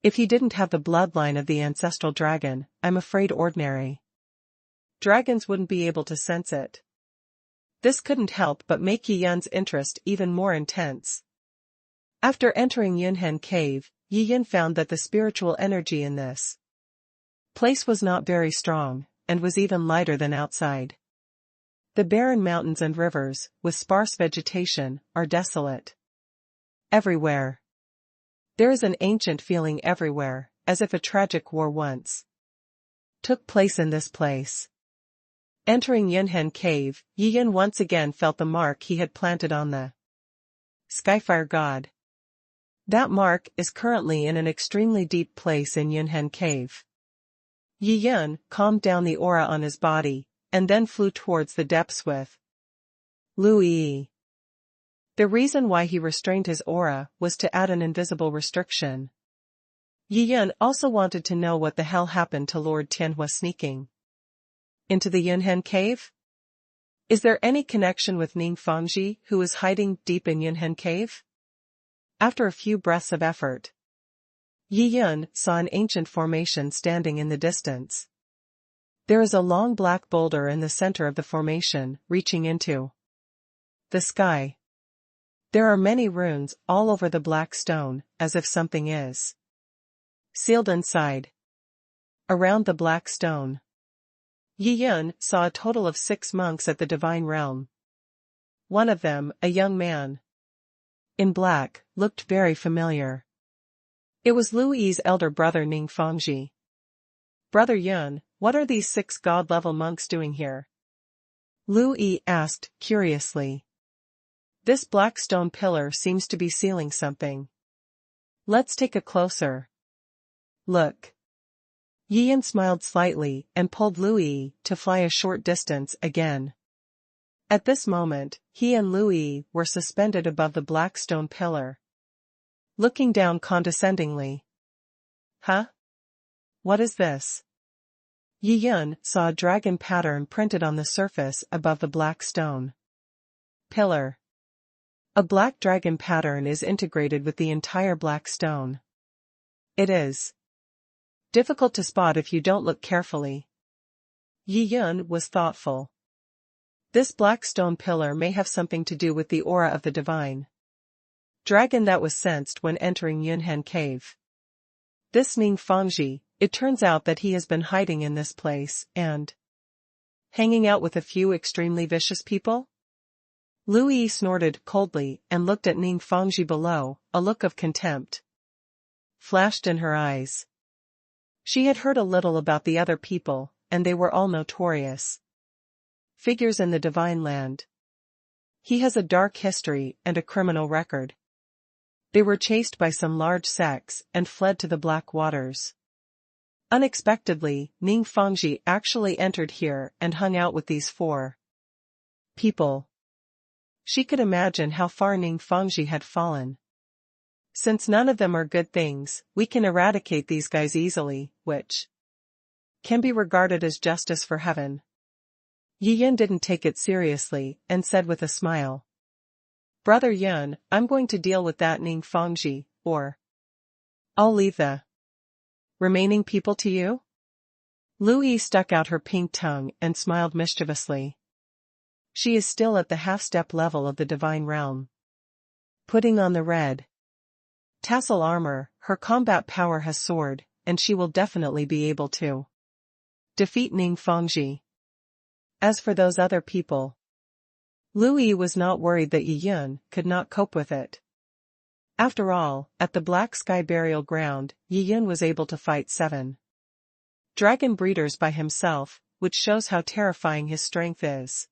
[SPEAKER 1] If he didn't have the bloodline of the ancestral dragon, I'm afraid ordinary dragons wouldn't be able to sense it. This couldn't help but make Yi Yun's interest even more intense. After entering Yunhen Cave, Yi Yun found that the spiritual energy in this place was not very strong, and was even lighter than outside. The barren mountains and rivers, with sparse vegetation, are desolate. Everywhere. There is an ancient feeling everywhere, as if a tragic war once took place in this place. Entering Yunhen Cave, Yi Yun once again felt the mark he had planted on the Skyfire god. That mark is currently in an extremely deep place in Yunhen Cave. Yi Yun calmed down the aura on his body, and then flew towards the depths with Lu Yi. The reason why he restrained his aura was to add an invisible restriction. Yi Yun also wanted to know what the hell happened to Lord Tianhua sneaking into the Yunhen Cave? Is there any connection with Ning Fangji, who is hiding deep in Yunhen Cave? After a few breaths of effort, Yi Yun saw an ancient formation standing in the distance. There is a long black boulder in the center of the formation, reaching into the sky. There are many runes all over the black stone, as if something is sealed inside. Around the black stone, Yi Yun saw a total of 6 monks at the divine realm. One of them, a young man in black, looked very familiar. It was Lu Yi's elder brother Ning Fangji. Brother Yun, what are these 6 god-level monks doing here? Lu Yi asked, curiously. This black stone pillar seems to be sealing something. Let's take a closer look. Yi Yun smiled slightly and pulled Lu Yi to fly a short distance again. At this moment, he and Lu Yi were suspended above the black stone pillar, looking down condescendingly. Huh? What is this? Yi Yun saw a dragon pattern printed on the surface above the black stone pillar. A black dragon pattern is integrated with the entire black stone. It is difficult to spot if you don't look carefully. Yi Yun was thoughtful. This black stone pillar may have something to do with the aura of the divine dragon that was sensed when entering Yunhen Cave. This Ning Fangji, it turns out that he has been hiding in this place and hanging out with a few extremely vicious people? Lu Yi snorted coldly and looked at Ning Fangji below. A look of contempt flashed in her eyes. She had heard a little about the other people, and they were all notorious figures in the divine land. He has a dark history and a criminal record. They were chased by some large sects and fled to the Black Waters. Unexpectedly, Ning Fangji actually entered here and hung out with these 4 people. She could imagine how far Ning Fangji had fallen. Since none of them are good things, we can eradicate these guys easily, which can be regarded as justice for heaven. Yi Yun didn't take it seriously and said with a smile, Brother Yun, I'm going to deal with that Ning Fangji, or I'll leave the remaining people to you? Lu Yi stuck out her pink tongue and smiled mischievously. She is still at the half-step level of the divine realm. Putting on the red tassel armor, her combat power has soared, and she will definitely be able to defeat Ning Fangji. As for those other people, Lu Yi was not worried that Yi Yun could not cope with it. After all, at the Black Sky Burial Ground, Yi Yun was able to fight 7 dragon breeders by himself, which shows how terrifying his strength is.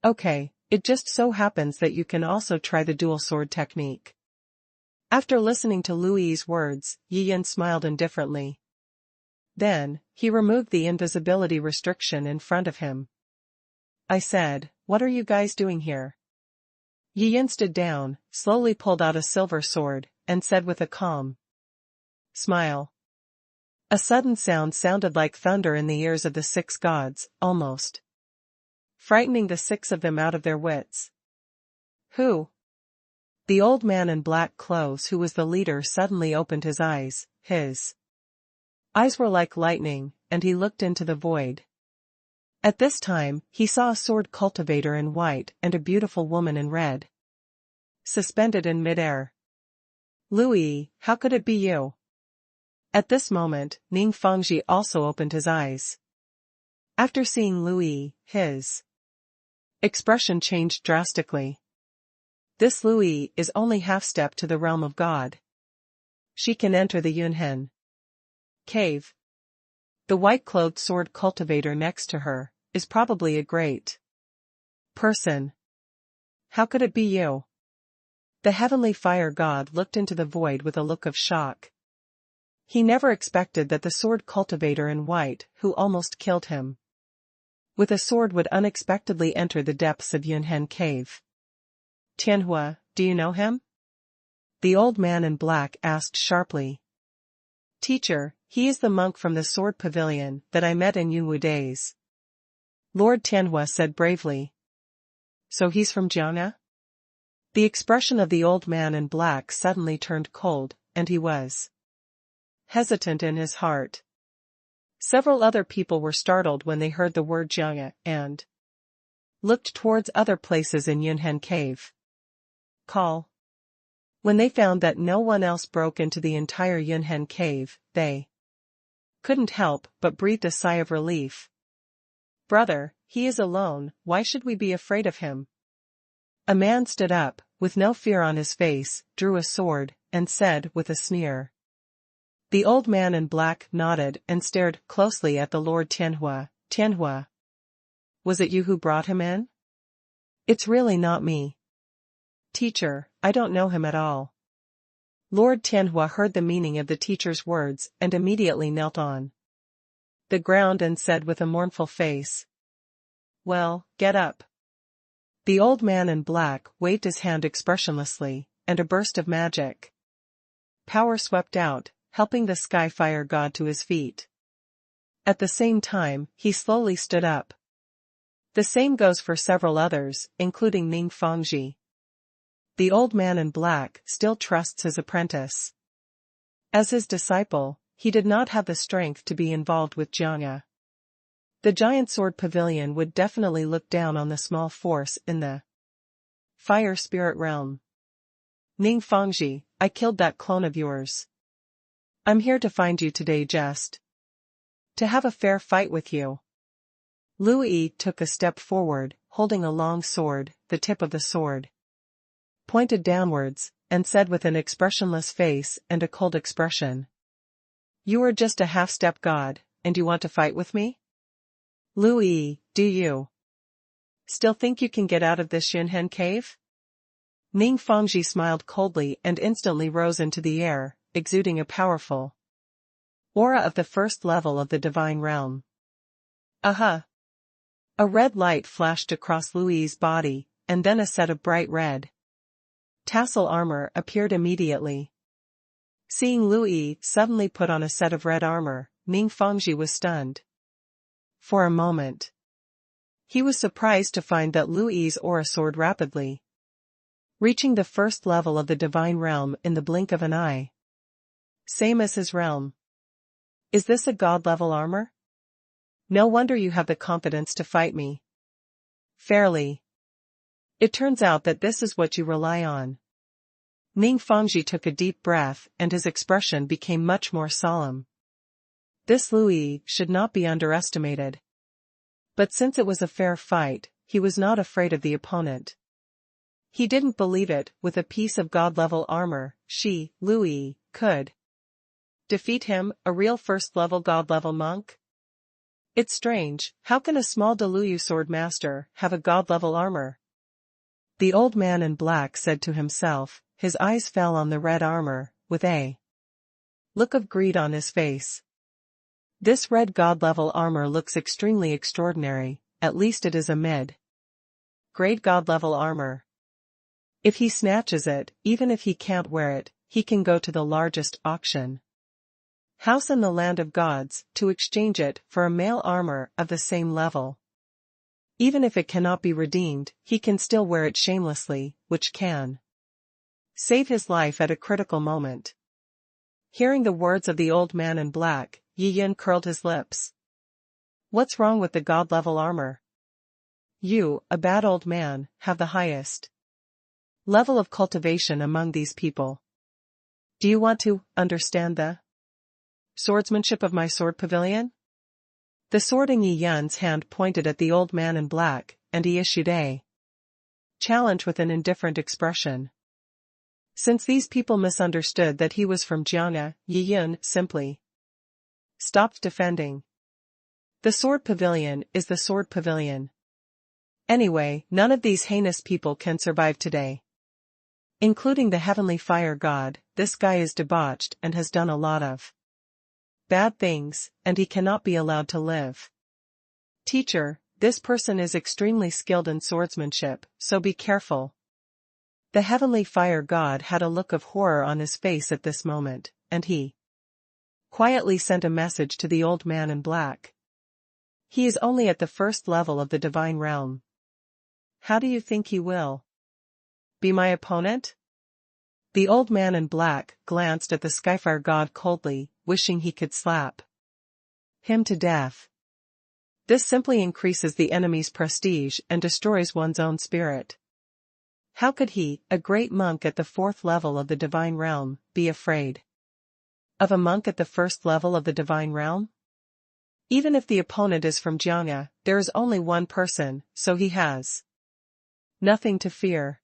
[SPEAKER 1] Okay, it just so happens that you can also try the dual sword technique. After listening to Lu Yi's words, Yi Yun smiled indifferently. Then, he removed the invisibility restriction in front of him. I said, what are you guys doing here? Yi Yun stood down, slowly pulled out a silver sword, and said with a calm smile. A sudden sound sounded like thunder in the ears of the 6 gods, almost frightening the 6 of them out of their wits. Who The old man in black clothes who was the leader suddenly opened his eyes. His eyes were like lightning, and he looked into the void. At this time, he saw a sword cultivator in white and a beautiful woman in red, suspended in midair. Louis, how could it be you? At this moment, Ning Fangji also opened his eyes. After seeing Louis, his expression changed drastically. This Louis is only half-step to the realm of God. She can enter the Yunhen cave. The white-clothed sword cultivator next to her is probably a great person. How could it be you? The heavenly fire god looked into the void with a look of shock. He never expected that the sword cultivator in white, who almost killed him with a sword, would unexpectedly enter the depths of Yunhen cave. Tianhua, do you know him? The old man in black asked sharply. Teacher, he is the monk from the sword pavilion that I met in Yunwu days. Lord Tianhua said bravely. So he's from Jiangna? The expression of the old man in black suddenly turned cold, and he was hesitant in his heart. Several other people were startled when they heard the word Jiangna and looked towards other places in Yunhen cave. Call. When they found that no one else broke into the entire Yunhen cave, they couldn't help but breathe a sigh of relief. Brother, he is alone, why should we be afraid of him? A man stood up, with no fear on his face, drew a sword, and said with a sneer. The old man in black nodded and stared closely at the Lord Tianhua. Tianhua, was it you who brought him in? It's really not me. Teacher, I don't know him at all. Lord Tianhua heard the meaning of the teacher's words and immediately knelt on the ground and said with a mournful face. Well, get up. The old man in black waved his hand expressionlessly, and a burst of magic power swept out, helping the sky fire god to his feet. At the same time, he slowly stood up. The same goes for several others, including Ning Fangji. The old man in black still trusts his apprentice. As his disciple, he did not have the strength to be involved with Jiangna. The giant sword pavilion would definitely look down on the small force in the fire spirit realm. Ning Fangji, I killed that clone of yours. I'm here to find you today just to have a fair fight with you. Louis took a step forward, holding a long sword, the tip of the sword pointed downwards, and said with an expressionless face and a cold expression. You are just a half-step god, and you want to fight with me? Louis, do you still think you can get out of this Yunhen cave? Ning Fangji smiled coldly and instantly rose into the air, exuding a powerful aura of the first level of the divine realm. Aha! A red light flashed across Louis's body, and then a set of bright red tassel armor appeared immediately. Seeing Louis suddenly put on a set of red armor, Ning Fangji was stunned. For a moment, he was surprised to find that Louis's aura soared rapidly, reaching the first level of the divine realm in the blink of an eye. Same as his realm. Is this a god-level armor? No wonder you have the confidence to fight me fairly. It turns out that this is what you rely on. Ning Fangji took a deep breath and his expression became much more solemn. This Louis should not be underestimated. But since it was a fair fight, he was not afraid of the opponent. He didn't believe it, with a piece of god-level armor, Louis, could defeat him, a real first-level god-level monk? It's strange, how can a small Deluyu sword master have a god-level armor? The old man in black said to himself, his eyes fell on the red armor, with a look of greed on his face. This red god-level armor looks extremely extraordinary, at least it is a mid-grade god-level armor. If he snatches it, even if he can't wear it, he can go to the largest auction house in the land of gods, to exchange it for a male armor of the same level. Even if it cannot be redeemed, he can still wear it shamelessly, which can Save his life at a critical moment. Hearing the words of the old man in black, Yi Yun curled his lips. What's wrong with the god-level armor? You, a bad old man, have the highest level of cultivation among these people. Do you want to understand the swordsmanship of my sword pavilion? The sword in Yi Yun's hand pointed at the old man in black, and he issued a challenge with an indifferent expression. Since these people misunderstood that he was from Jiang'e, Yi Yun simply stopped defending. The sword pavilion is the sword pavilion. Anyway, none of these heinous people can survive today. Including the heavenly fire god, this guy is debauched and has done a lot of bad things, and he cannot be allowed to live. Teacher, this person is extremely skilled in swordsmanship, so be careful. The heavenly fire god had a look of horror on his face at this moment, and he quietly sent a message to the old man in black. He is only at the first level of the divine realm. How do you think he will be my opponent? The old man in black glanced at the Skyfire god coldly, wishing he could slap him to death. This simply increases the enemy's prestige and destroys one's own spirit. How could he, a great monk at the fourth level of the divine realm, be afraid of a monk at the first level of the divine realm? Even if the opponent is from Jiang'e, there is only one person, so he has nothing to fear.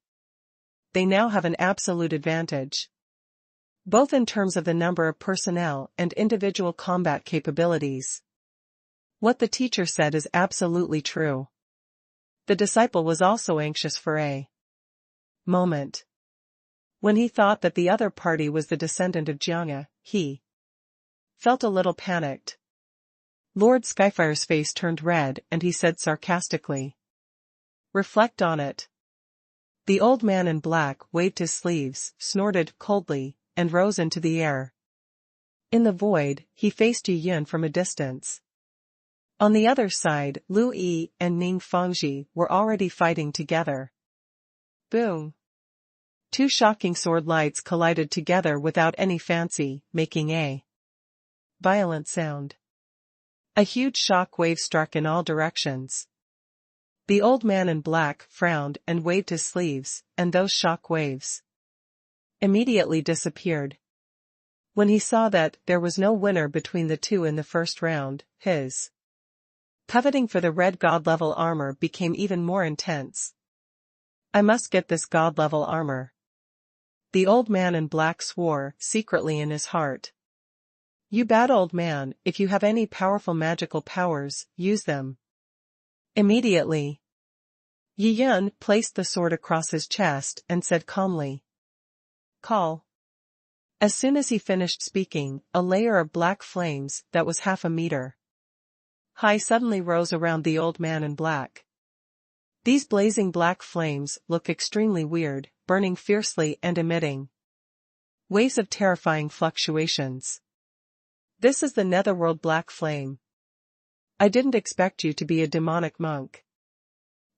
[SPEAKER 1] They now have an absolute advantage, both in terms of the number of personnel and individual combat capabilities. What the teacher said is absolutely true. The disciple was also anxious for a moment. When he thought that the other party was the descendant of Jiang'e, he felt a little panicked. Lord Skyfire's face turned red and he said sarcastically, "Reflect on it." The old man in black waved his sleeves, snorted coldly, and rose into the air. In the void, he faced Yi Yun from a distance. On the other side, Lu Yi and Ning Fengji were already fighting together. Boom! Two shocking sword lights collided together without any fancy, making a violent sound. A huge shock wave struck in all directions. The old man in black frowned and waved his sleeves, and those shock waves immediately disappeared. When he saw that there was no winner between the two in the first round, his coveting for the red god-level armor became even more intense. I must get this god-level armor. The old man in black swore secretly in his heart. You bad old man, if you have any powerful magical powers, use them. Immediately, Yi Yun placed the sword across his chest and said calmly, "Call." As soon as he finished speaking, a layer of black flames that was half a meter high suddenly rose around the old man in black. These blazing black flames look extremely weird, burning fiercely and emitting waves of terrifying fluctuations. This is the netherworld black flame. I didn't expect you to be a demonic monk.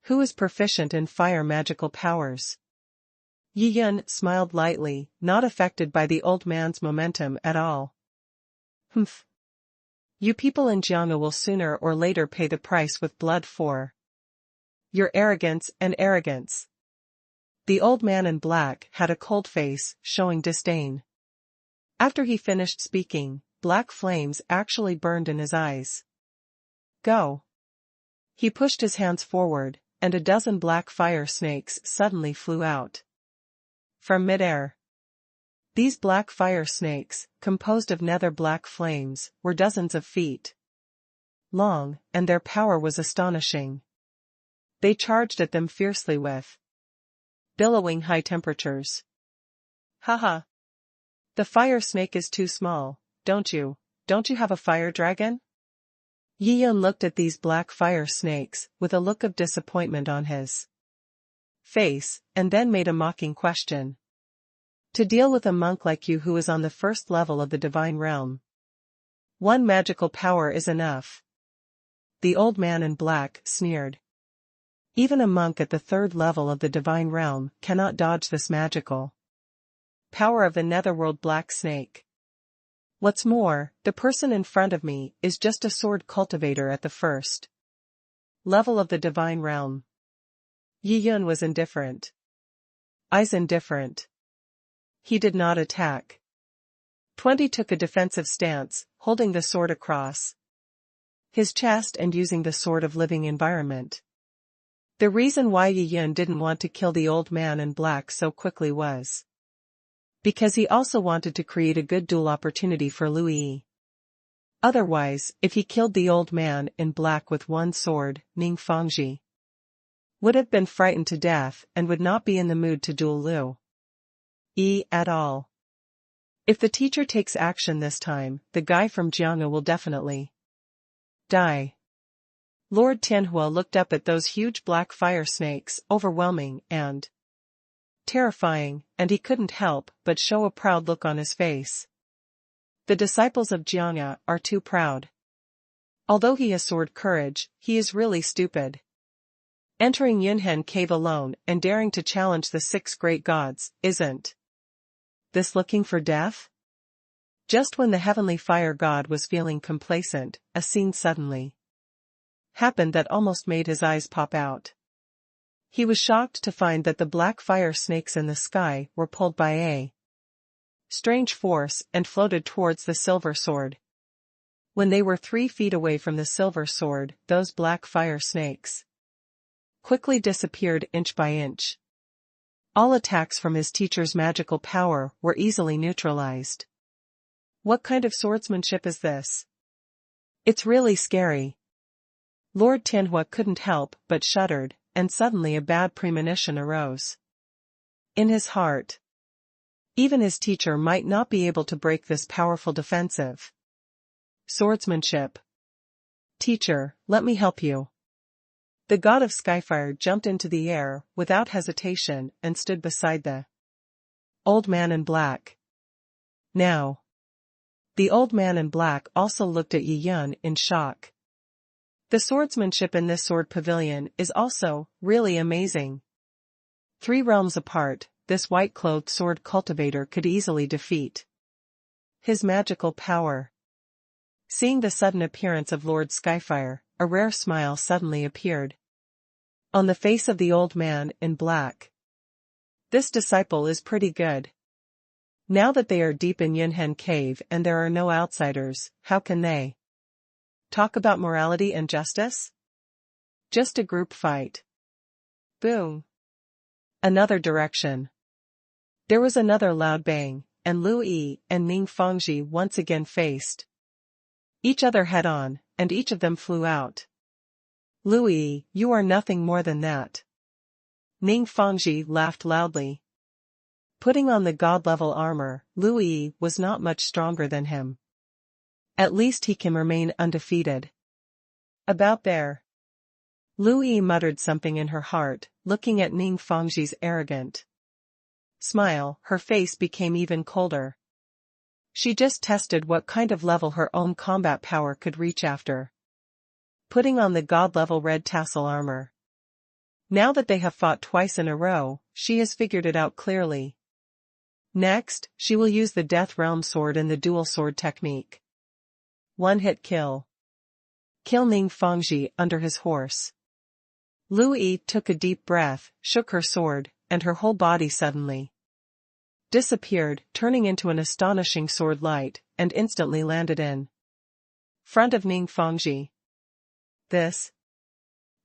[SPEAKER 1] Who is proficient in fire magical powers? Yi Yun smiled lightly, not affected by the old man's momentum at all. Humph. You people in Jiang'e will sooner or later pay the price with blood for your arrogance and arrogance. The old man in black had a cold face, showing disdain. After he finished speaking, black flames actually burned in his eyes. Go. He pushed his hands forward, and a dozen black fire snakes suddenly flew out from midair. These black fire snakes, composed of nether black flames, were dozens of feet long, and their power was astonishing. They charged at them fiercely with billowing high temperatures. Haha. The fire snake is too small, don't you have a fire dragon? Yi Yun looked at these black fire snakes with a look of disappointment on his face, and then made a mocking question. To deal with a monk like you who is on the first level of the divine realm, one magical power is enough. The old man in black sneered. Even a monk at the third level of the divine realm cannot dodge this magical power of the netherworld black snake. What's more, the person in front of me is just a sword cultivator at the first level of the divine realm. Yi Yun was indifferent. Eyes indifferent. He did not attack. 20 took a defensive stance, holding the sword across his chest and using the sword of living environment. The reason why Yi Yun didn't want to kill the old man in black so quickly was because he also wanted to create a good duel opportunity for Lu Yi. Otherwise, if he killed the old man in black with one sword, Ning Fangji would have been frightened to death and would not be in the mood to duel Lu Yi at all. If the teacher takes action this time, the guy from Jianghe will definitely die. Lord Tianhua looked up at those huge black fire snakes, overwhelming and terrifying, and he couldn't help but show a proud look on his face. The disciples of Jianghe are too proud. Although he has sword courage, he is really stupid. Entering Yunhen cave alone and daring to challenge the 6 great gods, isn't this looking for death? Just when the heavenly fire god was feeling complacent, a scene suddenly happened that almost made his eyes pop out. He was shocked to find that the black fire snakes in the sky were pulled by a strange force and floated towards the silver sword. When they were 3 feet away from the silver sword, those black fire snakes quickly disappeared inch by inch. All attacks from his teacher's magical power were easily neutralized. What kind of swordsmanship is this? It's really scary. Lord Tianhua couldn't help but shuddered, and suddenly a bad premonition arose in his heart. Even his teacher might not be able to break this powerful defensive swordsmanship. Teacher, let me help you. The god of Skyfire jumped into the air without hesitation and stood beside the old man in black. Now, the old man in black also looked at Yi Yun in shock. The swordsmanship in this sword pavilion is also really amazing. 3 realms apart, this white-clothed sword cultivator could easily defeat his magical power. Seeing the sudden appearance of Lord Skyfire, a rare smile suddenly appeared on the face of the old man in black. This disciple is pretty good. Now that they are deep in Yunhen Cave and there are no outsiders, how can they talk about morality and justice? Just a group fight. Boom. Another direction. There was another loud bang, and Lu Yi and Ning Fangji once again faced each other head-on, and each of them flew out. Lu Yi, you are nothing more than that. Ning Fangji laughed loudly. Putting on the god-level armor, Lu Yi was not much stronger than him. At least he can remain undefeated. About there. Lu Yi muttered something in her heart, looking at Ning Fangji's arrogant smile, her face became even colder. She just tested what kind of level her own combat power could reach after putting on the god-level red tassel armor. Now that they have fought twice in a row, she has figured it out clearly. Next, she will use the Death Realm sword and the dual sword technique. One-hit kill. Kill Ning Fangji under his horse. Lu Yi took a deep breath, shook her sword, and her whole body suddenly disappeared, turning into an astonishing sword light, and instantly landed in front of Ning Fangji. This.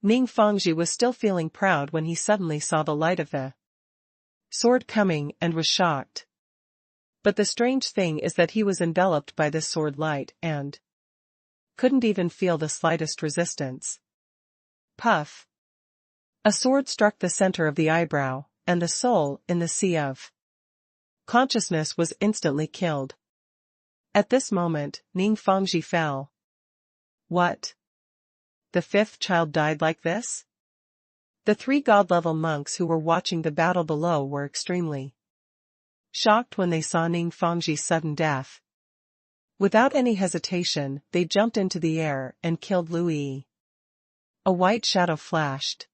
[SPEAKER 1] Ning Fangji was still feeling proud when he suddenly saw the light of the sword coming and was shocked. But the strange thing is that he was enveloped by this sword light and couldn't even feel the slightest resistance. Puff. A sword struck the center of the eyebrow, and the soul, in the sea of consciousness, was instantly killed. At this moment, Ning Fangji fell. What? The 5th child died like this? The 3 god-level monks who were watching the battle below were extremely shocked when they saw Ning Fangji's sudden death. Without any hesitation, they jumped into the air and killed Lu Yi. A white shadow flashed.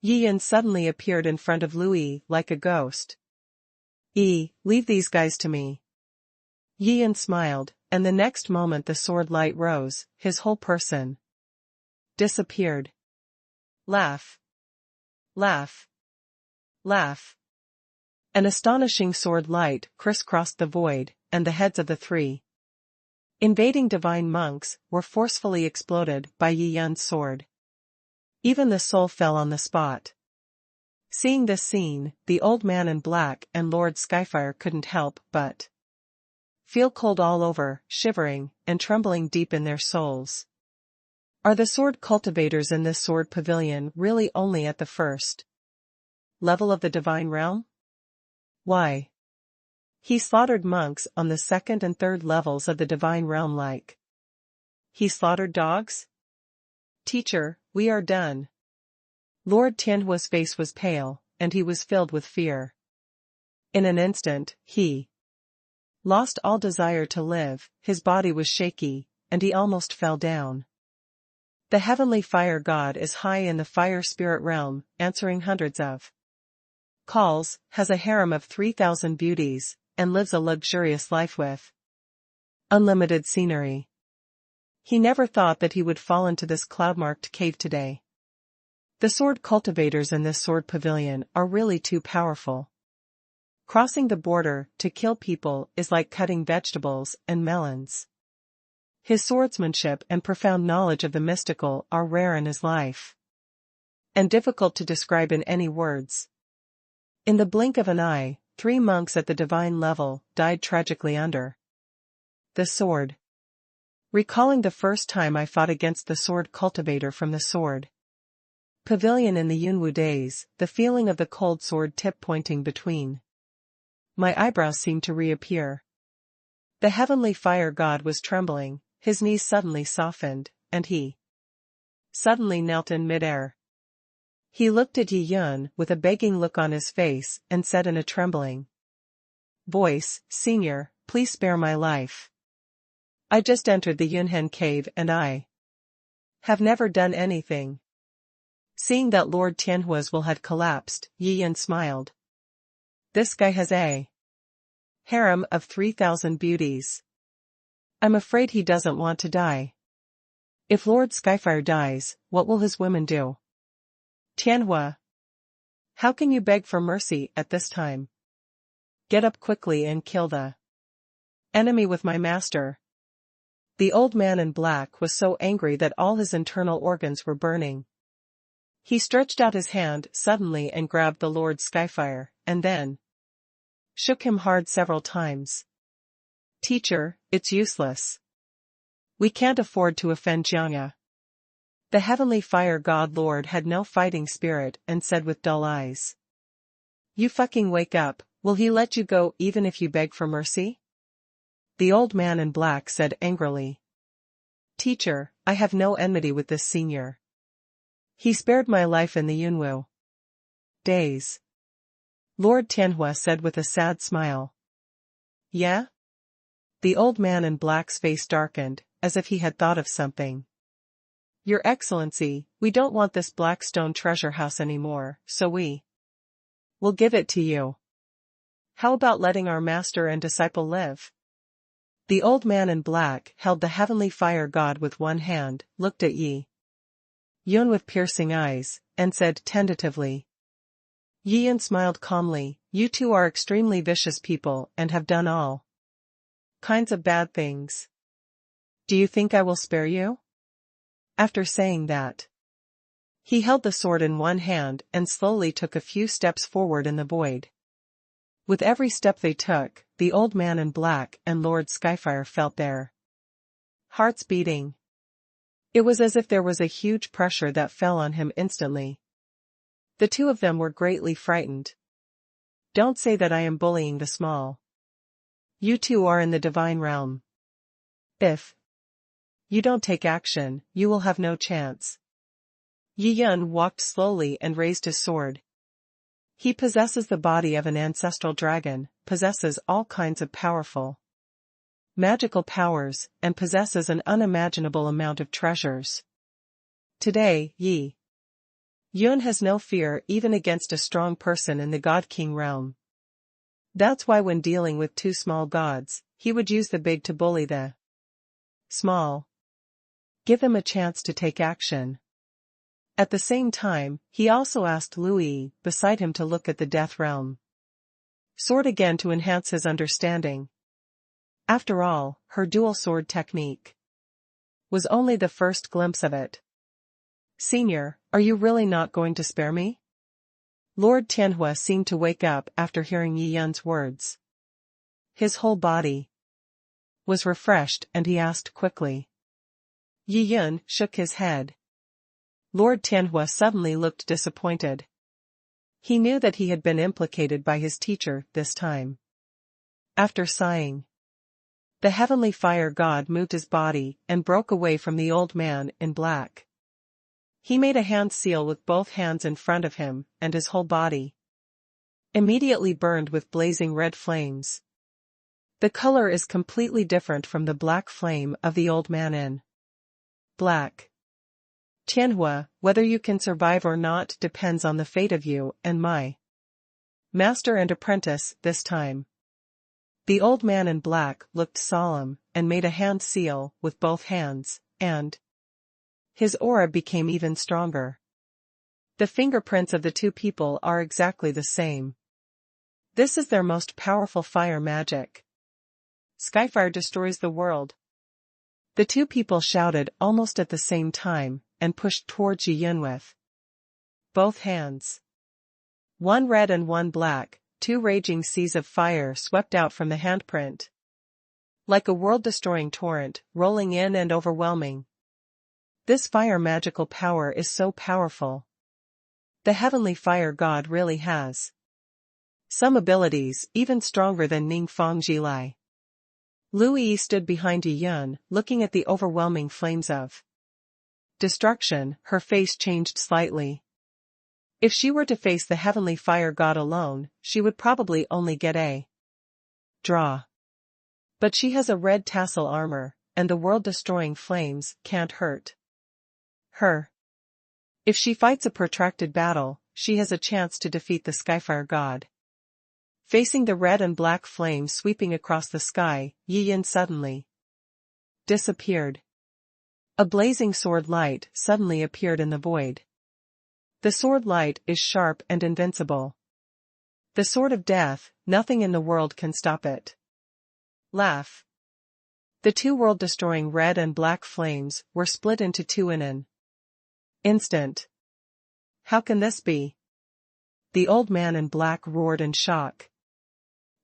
[SPEAKER 1] Yi Yun suddenly appeared in front of Lu Yi like a ghost. Leave these guys to me. Yi Yan smiled, and the next moment the sword light rose, his whole person disappeared. Laugh. Laugh. Laugh. An astonishing sword light crisscrossed the void, and the heads of the three invading divine monks were forcefully exploded by Yi Yan's sword. Even the soul fell on the spot. Seeing this scene, the old man in black and Lord Skyfire couldn't help but feel cold all over, shivering and trembling deep in their souls. Are the sword cultivators in this sword pavilion really only at the first level of the divine realm? Why? He slaughtered monks on the second and third levels of the divine realm like he slaughtered dogs? Teacher, we are done. Lord Tianhua's face was pale, and he was filled with fear. In an instant, he lost all desire to live, his body was shaky, and he almost fell down. The heavenly fire god is high in the fire spirit realm, answering hundreds of calls, has a harem of 3,000 beauties, and lives a luxurious life with unlimited scenery. He never thought that he would fall into this cloud-marked cave today. The sword cultivators in this sword pavilion are really too powerful. Crossing the border to kill people is like cutting vegetables and melons. His swordsmanship and profound knowledge of the mystical are rare in his life, and difficult to describe in any words. In the blink of an eye, 3 monks at the divine level died tragically under the sword. Recalling the first time I fought against the sword cultivator from the sword pavilion in the Yunwu days, the feeling of the cold sword tip pointing between my eyebrows seemed to reappear. The heavenly fire god was trembling, his knees suddenly softened, and he suddenly knelt in midair. He looked at Yi Yan with a begging look on his face and said in a trembling voice, Senior, please spare my life. I just entered the Yunhen cave and I have never done anything. Seeing that Lord Tianhua's will had collapsed, Yi Yan smiled. This guy has a harem of 3,000 beauties. I'm afraid he doesn't want to die. If Lord Skyfire dies, what will his women do? Tianhua, how can you beg for mercy at this time? Get up quickly and kill the enemy with my master. The old man in black was so angry that all his internal organs were burning. He stretched out his hand suddenly and grabbed the Lord Skyfire, and then shook him hard several times. Teacher, it's useless. We can't afford to offend Jiangya. The heavenly fire god lord had no fighting spirit and said with dull eyes. You fucking wake up, will he let you go even if you beg for mercy? The old man in black said angrily. Teacher, I have no enmity with this senior. He spared my life in the Yunwu days. Lord Tianhua said with a sad smile. Yeah? The old man in black's face darkened, as if he had thought of something. Your Excellency, we don't want this Blackstone treasure house anymore, so we will give it to you. How about letting our master and disciple live? The old man in black held the heavenly fire god with one hand, looked at Yi Yan with piercing eyes, and said tentatively. Yi Yan smiled calmly, you two are extremely vicious people and have done all kinds of bad things. Do you think I will spare you? After saying that, he held the sword in one hand and slowly took a few steps forward in the void. With every step they took, the old man in black and Lord Skyfire felt their hearts beating. It was as if there was a huge pressure that fell on him instantly. The two of them were greatly frightened. Don't say that I am bullying the small. You two are in the divine realm. If you don't take action, you will have no chance. Yi Yan walked slowly and raised his sword. He possesses the body of an ancestral dragon, possesses all kinds of powerful magical powers, and possesses an unimaginable amount of treasures. Today, Yi Yan has no fear even against a strong person in the God King realm. That's why when dealing with two small gods, he would use the big to bully the small. Give them a chance to take action. At the same time, he also asked Louis beside him to look at the Death Realm sword again to enhance his understanding. After all, her dual sword technique was only the first glimpse of it. Senior, are you really not going to spare me? Lord Tianhua seemed to wake up after hearing Yi Yun's words. His whole body was refreshed and he asked quickly. Yi Yun shook his head. Lord Tianhua suddenly looked disappointed. He knew that he had been implicated by his teacher this time. After sighing, the heavenly fire god moved his body and broke away from the old man in black. He made a hand seal with both hands in front of him, and his whole body immediately burned with blazing red flames. The color is completely different from the black flame of the old man in black. Tianhua, whether you can survive or not depends on the fate of you and my master and apprentice this time. The old man in black looked solemn and made a hand seal with both hands, and his aura became even stronger. The fingerprints of the two people are exactly the same. This is their most powerful fire magic. Skyfire destroys the world. The two people shouted almost at the same time, and pushed towards Yi Yun with both hands. One red and one black, two raging seas of fire swept out from the handprint. Like a world-destroying torrent, rolling in and overwhelming. This fire magical power is so powerful. The heavenly fire god really has some abilities even stronger than Ning Fong Jilai. Louis stood behind Yi Yun, looking at the overwhelming flames of destruction. Her face changed slightly. If she were to face the heavenly fire god alone, she would probably only get a draw. But she has a red tassel armor, and the world-destroying flames can't hurt her. If she fights a protracted battle, she has a chance to defeat the Skyfire god. Facing the red and black flames sweeping across the sky, Yi Yun suddenly disappeared. A blazing sword light suddenly appeared in the void. The sword light is sharp and invincible. The sword of death, nothing in the world can stop it. Laugh. The two world-destroying red and black flames were split into two in an instant. How can this be? The old man in black roared in shock.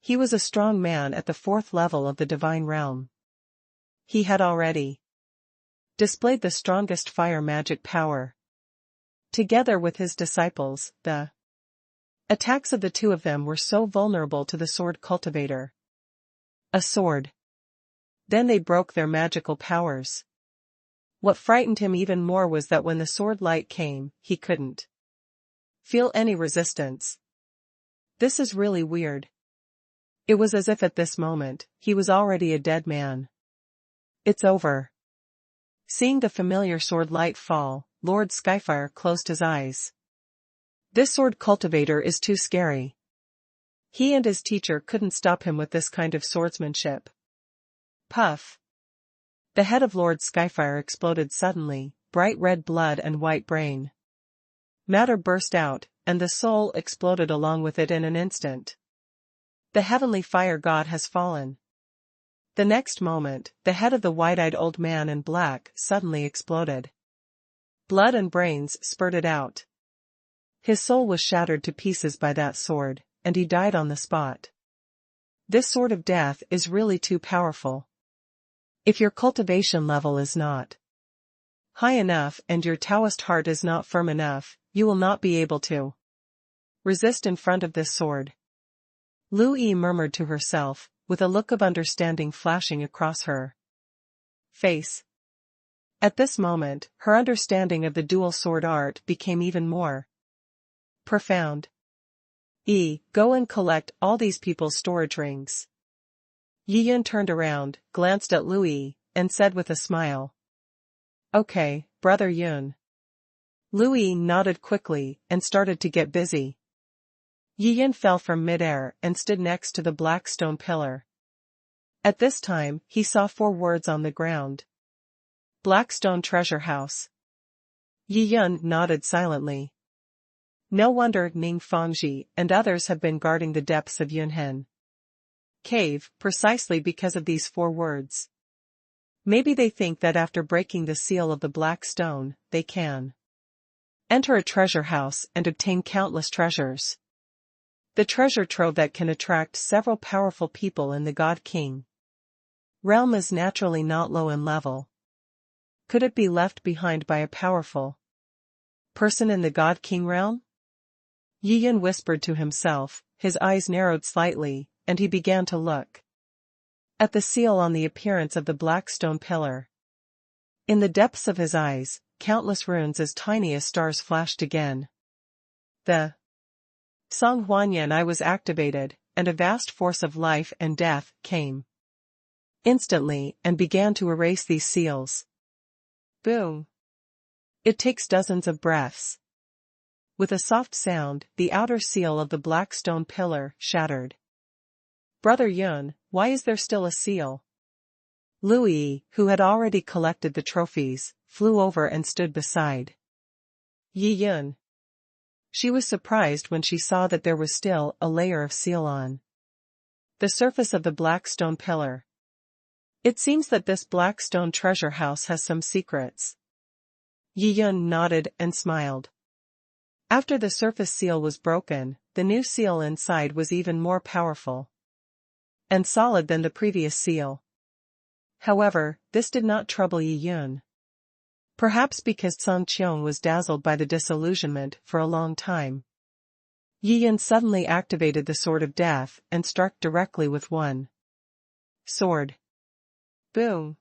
[SPEAKER 1] He was a strong man at the 4th level of the divine realm. He had already displayed the strongest fire magic power. Together with his disciples, the attacks of the two of them were so vulnerable to the sword cultivator. A sword. Then they broke their magical powers. What frightened him even more was that when the sword light came, he couldn't feel any resistance. This is really weird. It was as if at this moment, he was already a dead man. It's over. Seeing the familiar sword light fall, Lord Skyfire closed his eyes. This sword cultivator is too scary. He and his teacher couldn't stop him with this kind of swordsmanship. Puff. The head of Lord Skyfire exploded suddenly, bright red blood and white brain matter burst out, and the soul exploded along with it in an instant. The heavenly fire god has fallen. The next moment, the head of the wide-eyed old man in black suddenly exploded. Blood and brains spurted out. His soul was shattered to pieces by that sword, and he died on the spot. This sword of death is really too powerful. If your cultivation level is not high enough and your Taoist heart is not firm enough, you will not be able to resist in front of this sword. Lu Yi murmured to herself, with a look of understanding flashing across her face. At this moment, her understanding of the dual sword art became even more profound. Go and collect all these people's storage rings. Yi Yun turned around, glanced at Louis, and said with a smile. Okay, Brother Yun. Louis nodded quickly and started to get busy. Yi Yin fell from midair and stood next to the black stone pillar. At this time, he saw 4 words on the ground. Blackstone Treasure House. Yi Yin nodded silently. No wonder Ning Fangji and others have been guarding the depths of Yunhen Cave, precisely because of these 4 words. Maybe they think that after breaking the seal of the black stone, they can enter a treasure house and obtain countless treasures. The treasure trove that can attract several powerful people in the God King realm is naturally not low in level. Could it be left behind by a powerful person in the God King realm? Yi Yin whispered to himself, his eyes narrowed slightly, and he began to look at the seal on the appearance of the black stone pillar. In the depths of his eyes, countless runes as tiny as stars flashed again. The Song Huanyan I was activated, and a vast force of life and death came instantly and began to erase these seals. Boom! It takes dozens of breaths. With a soft sound, the outer seal of the black stone pillar shattered. Brother Yun, why is there still a seal? Lu Yi, who had already collected the trophies, flew over and stood beside Yi Yun. She was surprised when she saw that there was still a layer of seal on the surface of the black stone pillar. It seems that this black stone treasure house has some secrets. Yi Yun nodded and smiled. After the surface seal was broken, the new seal inside was even more powerful and solid than the previous seal. However, this did not trouble Yi Yun. Perhaps because Song Qiong was dazzled by the disillusionment for a long time. Yi Yun suddenly activated the Sword of Death and struck directly with one sword. Boom!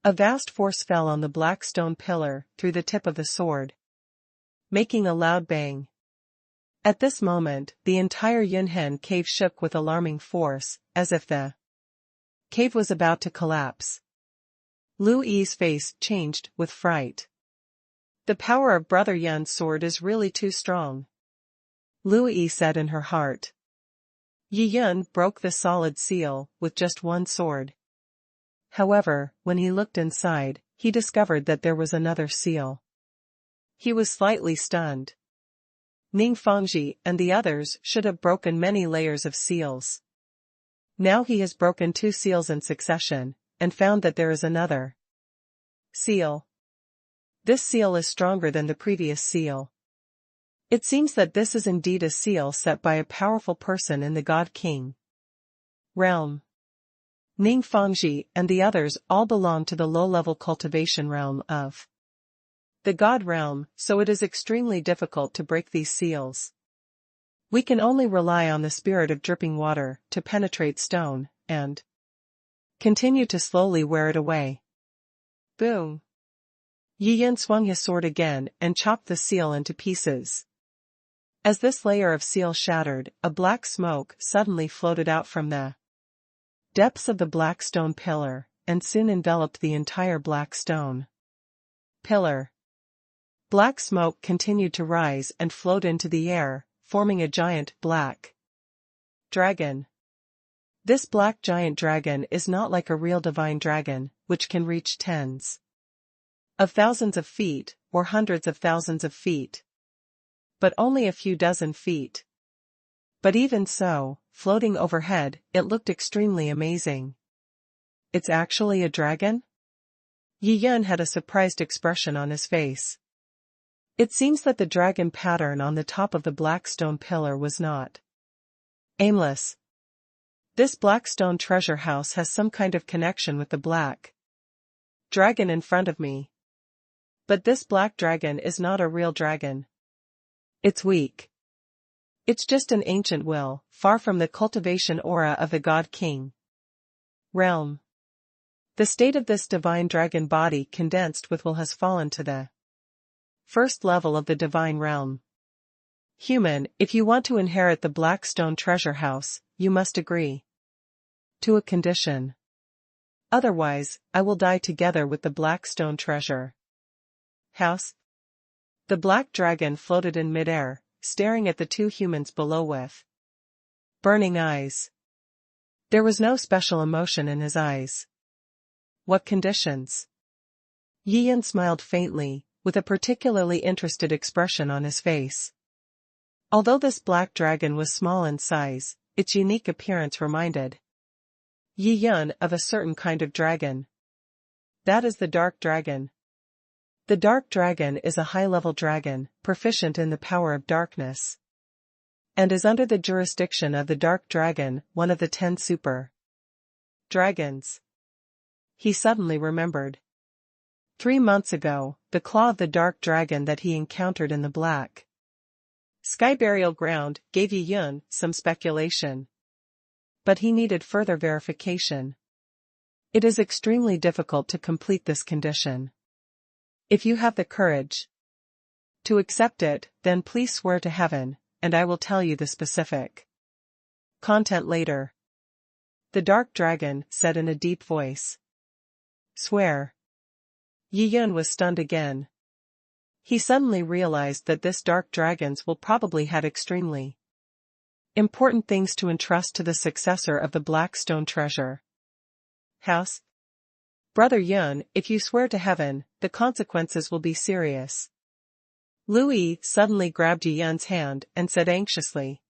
[SPEAKER 1] A vast force fell on the black stone pillar through the tip of the sword, making a loud bang. At this moment, the entire Yunhen cave shook with alarming force, as if the cave was about to collapse. Lu Yi's face changed with fright. The power of Brother Yun's sword is really too strong, Lu Yi said in her heart. Yi Yun broke the solid seal with just one sword. However, when he looked inside, he discovered that there was another seal. He was slightly stunned. Ning Fangji and the others should have broken many layers of seals. Now he has broken 2 seals in succession, and found that there is another seal. This seal is stronger than the previous seal. It seems that this is indeed a seal set by a powerful person in the God King realm. Ning Fangji and the others all belong to the low-level cultivation realm of the God realm, so it is extremely difficult to break these seals. We can only rely on the spirit of dripping water to penetrate stone, and continue to slowly wear it away. Boom! Yi Yin swung his sword again and chopped the seal into pieces. As this layer of seal shattered, a black smoke suddenly floated out from the depths of the black stone pillar, and soon enveloped the entire black stone pillar. Black smoke continued to rise and float into the air, forming a giant black dragon. This black giant dragon is not like a real divine dragon, which can reach tens of thousands of feet, or hundreds of thousands of feet, but only a few dozen feet. But even so, floating overhead, it looked extremely amazing. It's actually a dragon? Yi Yun had a surprised expression on his face. It seems that the dragon pattern on the top of the black stone pillar was not aimless. This black stone treasure house has some kind of connection with the black dragon in front of me. But this black dragon is not a real dragon. It's weak. It's just an ancient will, far from the cultivation aura of the God King realm. The state of this divine dragon body condensed with will has fallen to the first level of the divine realm. Human, if you want to inherit the black stone treasure house, you must agree to a condition. Otherwise, I will die together with the black stone treasure house. The black dragon floated in midair, staring at the two humans below with burning eyes. There was no special emotion in his eyes. What conditions? Yi Yan smiled faintly, with a particularly interested expression on his face. Although this black dragon was small in size, its unique appearance reminded Yi Yan of a certain kind of dragon. That is the dark dragon. The dark dragon is a high-level dragon, proficient in the power of darkness, and is under the jurisdiction of the dark dragon, one of the 10 super dragons. He suddenly remembered. 3 months ago, the claw of the dark dragon that he encountered in the black sky burial ground gave Yi Yan some speculation. But he needed further verification. It is extremely difficult to complete this condition. If you have the courage to accept it, then please swear to heaven, and I will tell you the specific content later. The dark dragon said in a deep voice. Swear. Yi Yan was stunned again. He suddenly realized that this dark dragons will probably have extremely important things to entrust to the successor of the Black Stone Treasure House. Brother Yun, if you swear to heaven, the consequences will be serious. Louis suddenly grabbed Yi Yan's hand and said anxiously.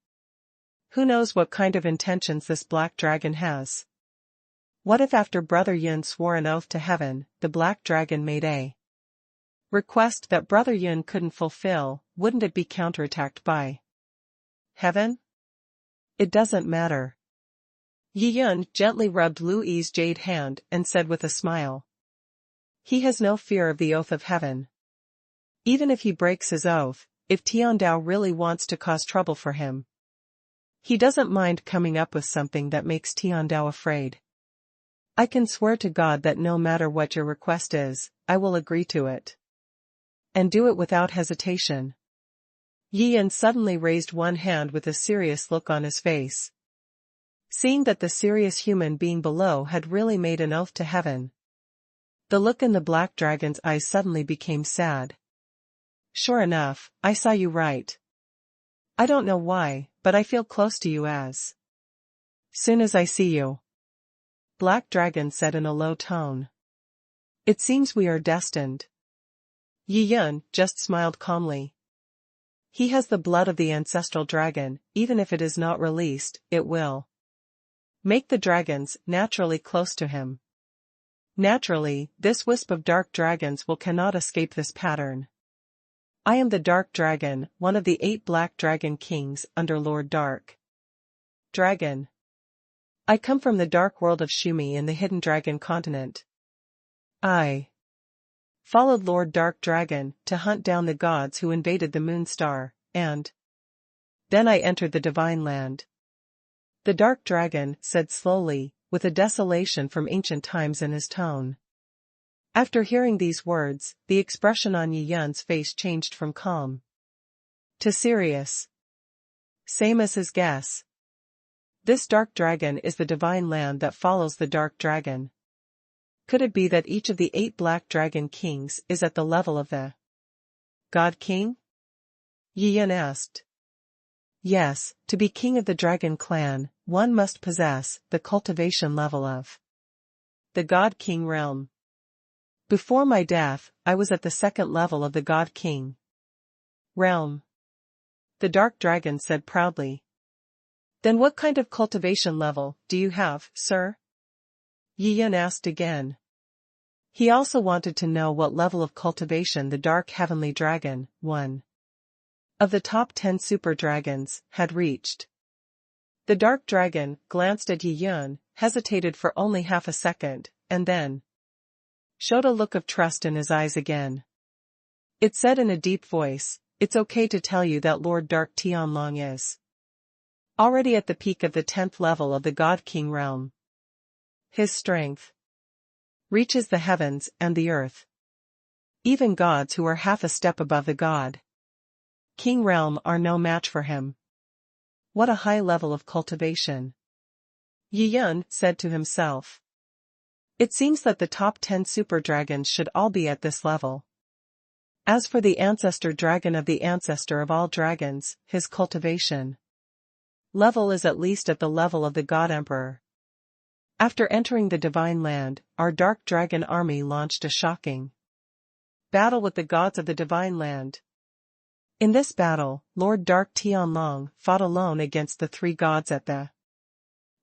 [SPEAKER 1] Who knows what kind of intentions this black dragon has? What if after Brother Yun swore an oath to heaven, the black dragon made a request that Brother Yun couldn't fulfill? Wouldn't it be counterattacked by heaven? It doesn't matter. Yi Yan gently rubbed Louis's jade hand and said with a smile. He has no fear of the oath of heaven. Even if he breaks his oath, if Tiandao really wants to cause trouble for him, he doesn't mind coming up with something that makes Tiandao afraid. I can swear to God that no matter what your request is, I will agree to it. And do it without hesitation. Yi Yan suddenly raised one hand with a serious look on his face. Seeing that the serious human being below had really made an oath to heaven, the look in the black dragon's eyes suddenly became sad. Sure enough, I saw you right. I don't know why, but I feel close to you as soon as I see you. Black Dragon said in a low tone. It seems we are destined. Yi Yan just smiled calmly. He has the blood of the ancestral dragon, even if it is not released, it will make the dragons naturally close to him. Naturally, this wisp of dark dragons cannot escape this pattern. I am the Dark Dragon, one of the 8 Black Dragon Kings under Lord Dark Dragon. I come from the dark world of Shumi in the Hidden Dragon continent. I followed Lord Dark Dragon to hunt down the gods who invaded the Moon Star, and then I entered the Divine Land. The Dark Dragon said slowly, with a desolation from ancient times in his tone. After hearing these words, the expression on Yi Yan's face changed from calm to serious. Same as his guess. This dark dragon is the divine land that follows the dark dragon. Could it be that each of the 8 black dragon kings is at the level of the God King? Yi Yan asked. Yes, to be king of the dragon clan, one must possess the cultivation level of the God King realm. Before my death, I was at the 2nd level of the God King realm. The dark dragon said proudly. Then what kind of cultivation level do you have, sir? Yi Yan asked again. He also wanted to know what level of cultivation the dark heavenly dragon, one of the top 10 super dragons, had reached. The dark dragon glanced at Yi Yan, hesitated for only half a second, and then showed a look of trust in his eyes again. It said in a deep voice, it's okay to tell you that Lord Dark Tianlong is already at the peak of the 10th level of the God King realm. His strength reaches the heavens and the earth. Even gods who are half a step above the God King realm are no match for him. What a high level of cultivation. Yi Yan said to himself. It seems that the top 10 super dragons should all be at this level. As for the ancestor dragon of the ancestor of all dragons, his cultivation level is at least at the level of the God Emperor. After entering the divine land, our dark dragon army launched a shocking battle with the gods of the divine land. In this battle, Lord Dark Tianlong fought alone against the three gods at the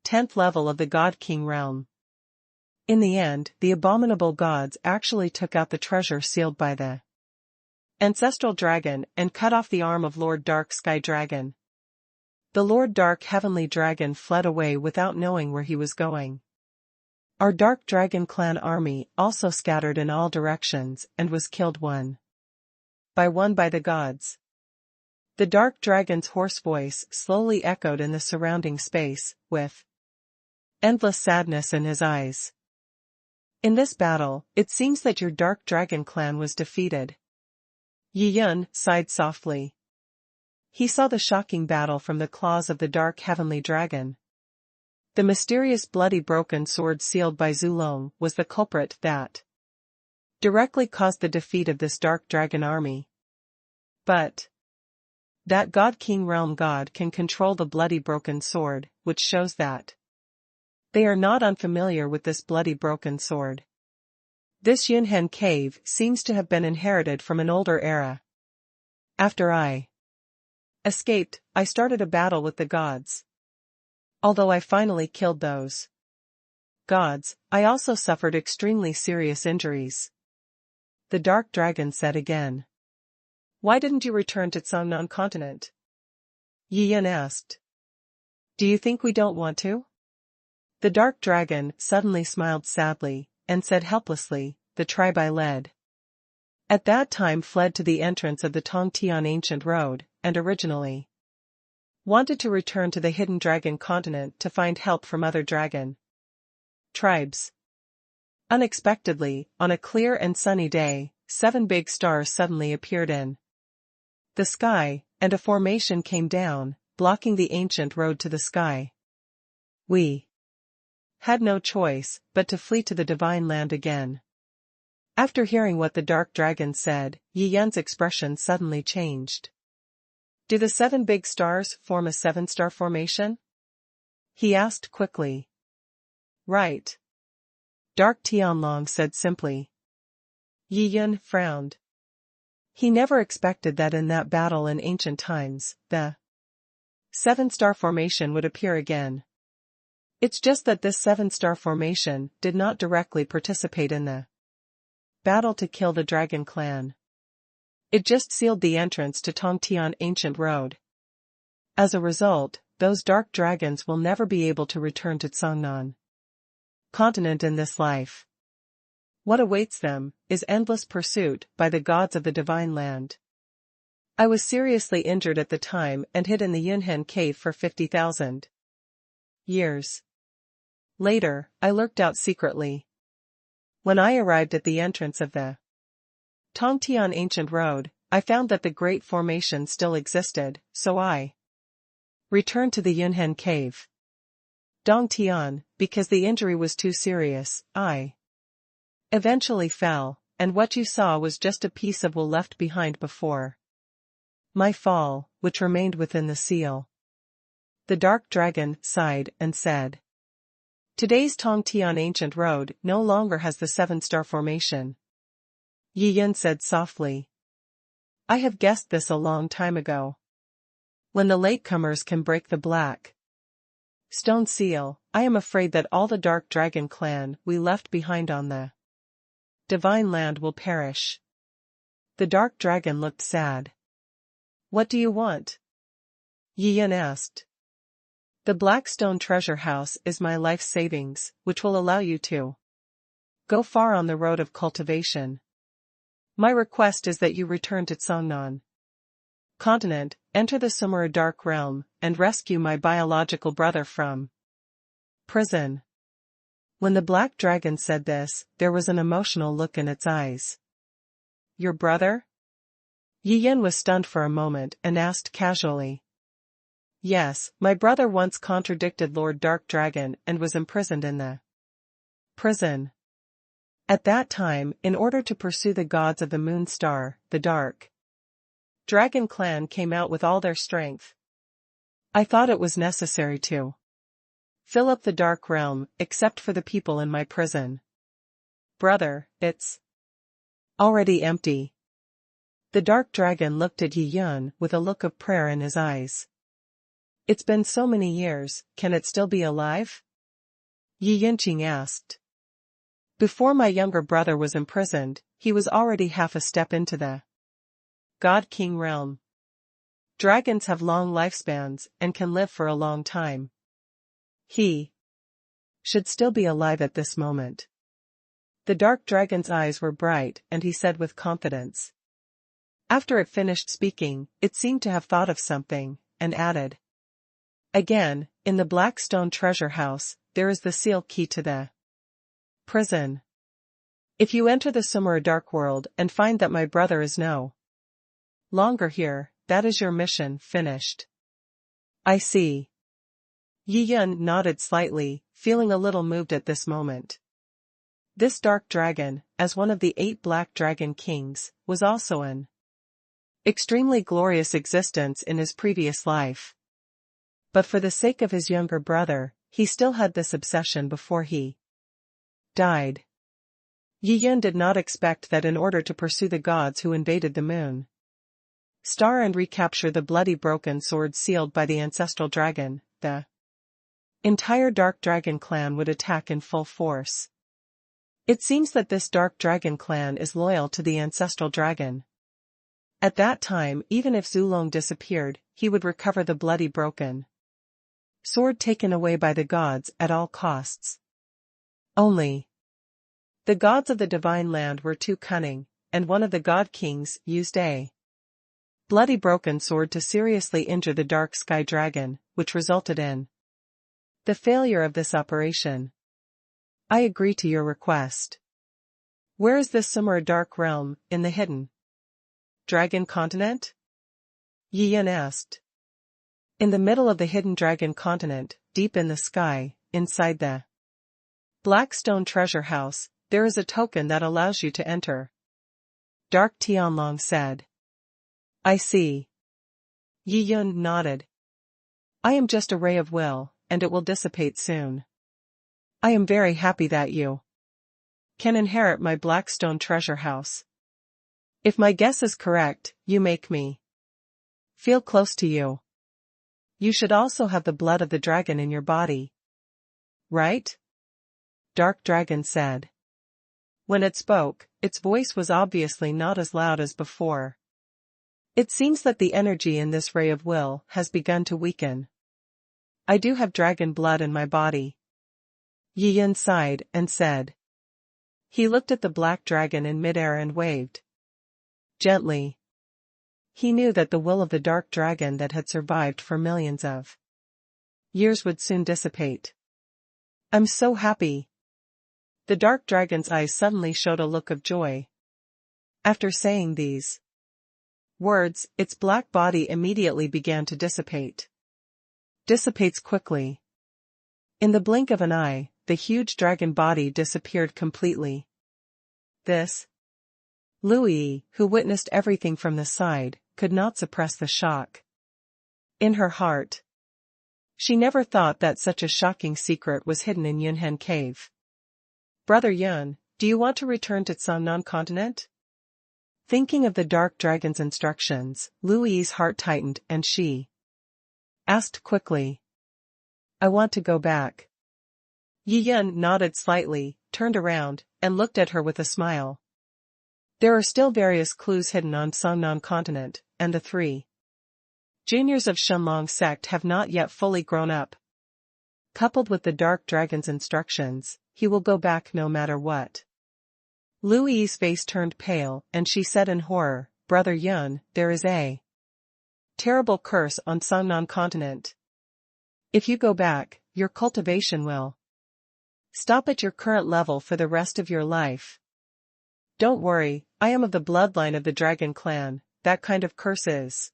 [SPEAKER 1] 10th level of the God King realm. In the end, the abominable gods actually took out the treasure sealed by the ancestral dragon and cut off the arm of Lord Dark Sky Dragon. The Lord Dark Heavenly Dragon fled away without knowing where he was going. Our Dark Dragon clan army also scattered in all directions and was killed one by the gods. The Dark Dragon's hoarse voice slowly echoed in the surrounding space, with endless sadness in his eyes. In this battle, it seems that your Dark Dragon clan was defeated. Yi Yun sighed softly. He saw the shocking battle from the claws of the Dark Heavenly Dragon. The mysterious bloody broken sword sealed by Zulong was the culprit that directly caused the defeat of this Dark Dragon army. But that God King Realm God can control the bloody broken sword, which shows that they are not unfamiliar with this bloody broken sword. This Yunhen cave seems to have been inherited from an older era. After I escaped, I started a battle with the gods. Although I finally killed those gods, I also suffered extremely serious injuries. The Dark Dragon said again. Why didn't you return to Tsangnan continent? Yi Yun asked. Do you think we don't want to? The Dark Dragon suddenly smiled sadly, and said helplessly, the tribe I led at that time fled to the entrance of the Tongtian ancient road, and originally wanted to return to the hidden dragon continent to find help from other dragon tribes. Unexpectedly, on a clear and sunny day, 7 big stars suddenly appeared in the sky, and a formation came down, blocking the ancient road to the sky. We had no choice but to flee to the divine land again. After hearing what the Dark Dragon said, Yi Yun's expression suddenly changed. Do the 7 big stars form a 7-star formation? He asked quickly. Right. Dark Tianlong said simply. Yi Yun frowned. He never expected that in that battle in ancient times, the 7-star formation would appear again. It's just that this 7-star formation did not directly participate in the battle to kill the dragon clan. It just sealed the entrance to Tongtian ancient road. As a result, those dark dragons will never be able to return to Tsangnan continent in this life. What awaits them is endless pursuit by the gods of the divine land. I was seriously injured at the time and hid in the Yunhen cave for 50,000 years. Later, I lurked out secretly. When I arrived at the entrance of the Tongtian ancient road, I found that the great formation still existed, so I returned to the Yunhen cave. Dongtian, because the injury was too serious, I eventually fell, and what you saw was just a piece of wool left behind before my fall, which remained within the seal. The Dark Dragon sighed and said. Today's Tongtian ancient road no longer has the 7-star formation. Yi Yun said softly. I have guessed this a long time ago. When the latecomers can break the black stone seal, I am afraid that all the Dark Dragon clan we left behind on the divine land will perish. The Dark Dragon looked sad. What do you want? Yi Yun asked. The Blackstone treasure house is my life savings, which will allow you to go far on the road of cultivation. My request is that you return to Tsangnan continent, enter the Sumera Dark Realm, and rescue my biological brother from prison. When the Black Dragon said this, there was an emotional look in its eyes. Your brother? Yi Yun was stunned for a moment and asked casually. Yes, my brother once contradicted Lord Dark Dragon and was imprisoned in the prison. At that time, in order to pursue the gods of the moon star, the dark dragon clan came out with all their strength. I thought it was necessary to fill up the dark realm, except for the people in my prison. Brother, it's already empty. The dark dragon looked at Yi Yun with a look of prayer in his eyes. It's been so many years, can it still be alive? Yi Yunqing asked. Before my younger brother was imprisoned, he was already half a step into the God King realm. Dragons have long lifespans and can live for a long time. He should still be alive at this moment. The dark dragon's eyes were bright and he said with confidence. After it finished speaking, it seemed to have thought of something, and added. Again, in the black stone treasure house, there is the seal key to the prison. If you enter the Sumera dark world and find that my brother is no longer here, that is your mission finished. I see. Yi Yun nodded slightly, feeling a little moved at this moment. This dark dragon, as one of the 8 black dragon kings, was also an extremely glorious existence in his previous life. But for the sake of his younger brother, he still had this obsession before he died. Yi Yun did not expect that in order to pursue the gods who invaded the moon star and recapture the bloody broken sword sealed by the ancestral dragon, the entire dark dragon clan would attack in full force. It seems that this dark dragon clan is loyal to the ancestral dragon. At that time, even if Zulong disappeared, he would recover the bloody broken sword taken away by the gods at all costs. Only the gods of the divine land were too cunning, and one of the god kings used a bloody broken sword to seriously injure the dark sky dragon, which resulted in the failure of this operation. I agree to your request. Where is this Sumera dark realm, in the hidden dragon continent? Yi Yun asked. In the middle of the hidden dragon continent, deep in the sky, inside the black stone treasure house, there is a token that allows you to enter. Dark Tianlong said. I see. Yi Yun nodded. I am just a ray of will, and it will dissipate soon. I am very happy that you can inherit my Blackstone treasure house. If my guess is correct, you make me feel close to you. You should also have the blood of the dragon in your body. Right? Dark Dragon said. When it spoke, its voice was obviously not as loud as before. It seems that the energy in this ray of will has begun to weaken. I do have dragon blood in my body. Yi Yun sighed and said. He looked at the black dragon in midair and waved gently. He knew that the will of the dark dragon that had survived for millions of years would soon dissipate. I'm so happy. The dark dragon's eyes suddenly showed a look of joy. After saying these words, its black body immediately began to dissipate. Dissipates quickly. In the blink of an eye, the huge dragon body disappeared completely. This Louis, who witnessed everything from the side, could not suppress the shock. In her heart, she never thought that such a shocking secret was hidden in Yunhen Cave. Brother Yun, do you want to return to Sangnan continent? Thinking of the dark dragon's instructions, Louis's heart tightened and she asked quickly. I want to go back. Yi Yun nodded slightly, turned around, and looked at her with a smile. There are still various clues hidden on Sangnan continent, and the 3 juniors of Shenlong Sect have not yet fully grown up. Coupled with the dark dragon's instructions, he will go back no matter what. Louis's face turned pale, and she said in horror, Brother Yun, there is a terrible curse on Sangnan continent. If you go back, your cultivation will stop at your current level for the rest of your life. Don't worry, I am of the bloodline of the dragon clan, that kind of curse is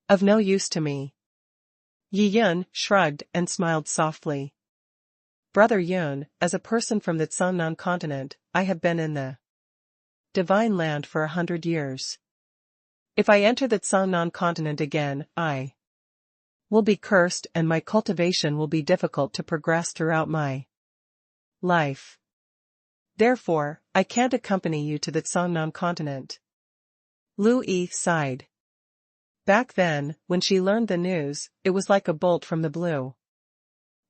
[SPEAKER 1] of no use to me. Yi Yun shrugged and smiled softly. Brother Yun, as a person from the Shenlong continent, I have been in the divine land for 100 years. If I enter the Shenlong continent again, I will be cursed and my cultivation will be difficult to progress throughout my life. Therefore, I can't accompany you to the Shenlong continent. Lu Yi sighed. Back then, when she learned the news, it was like a bolt from the blue.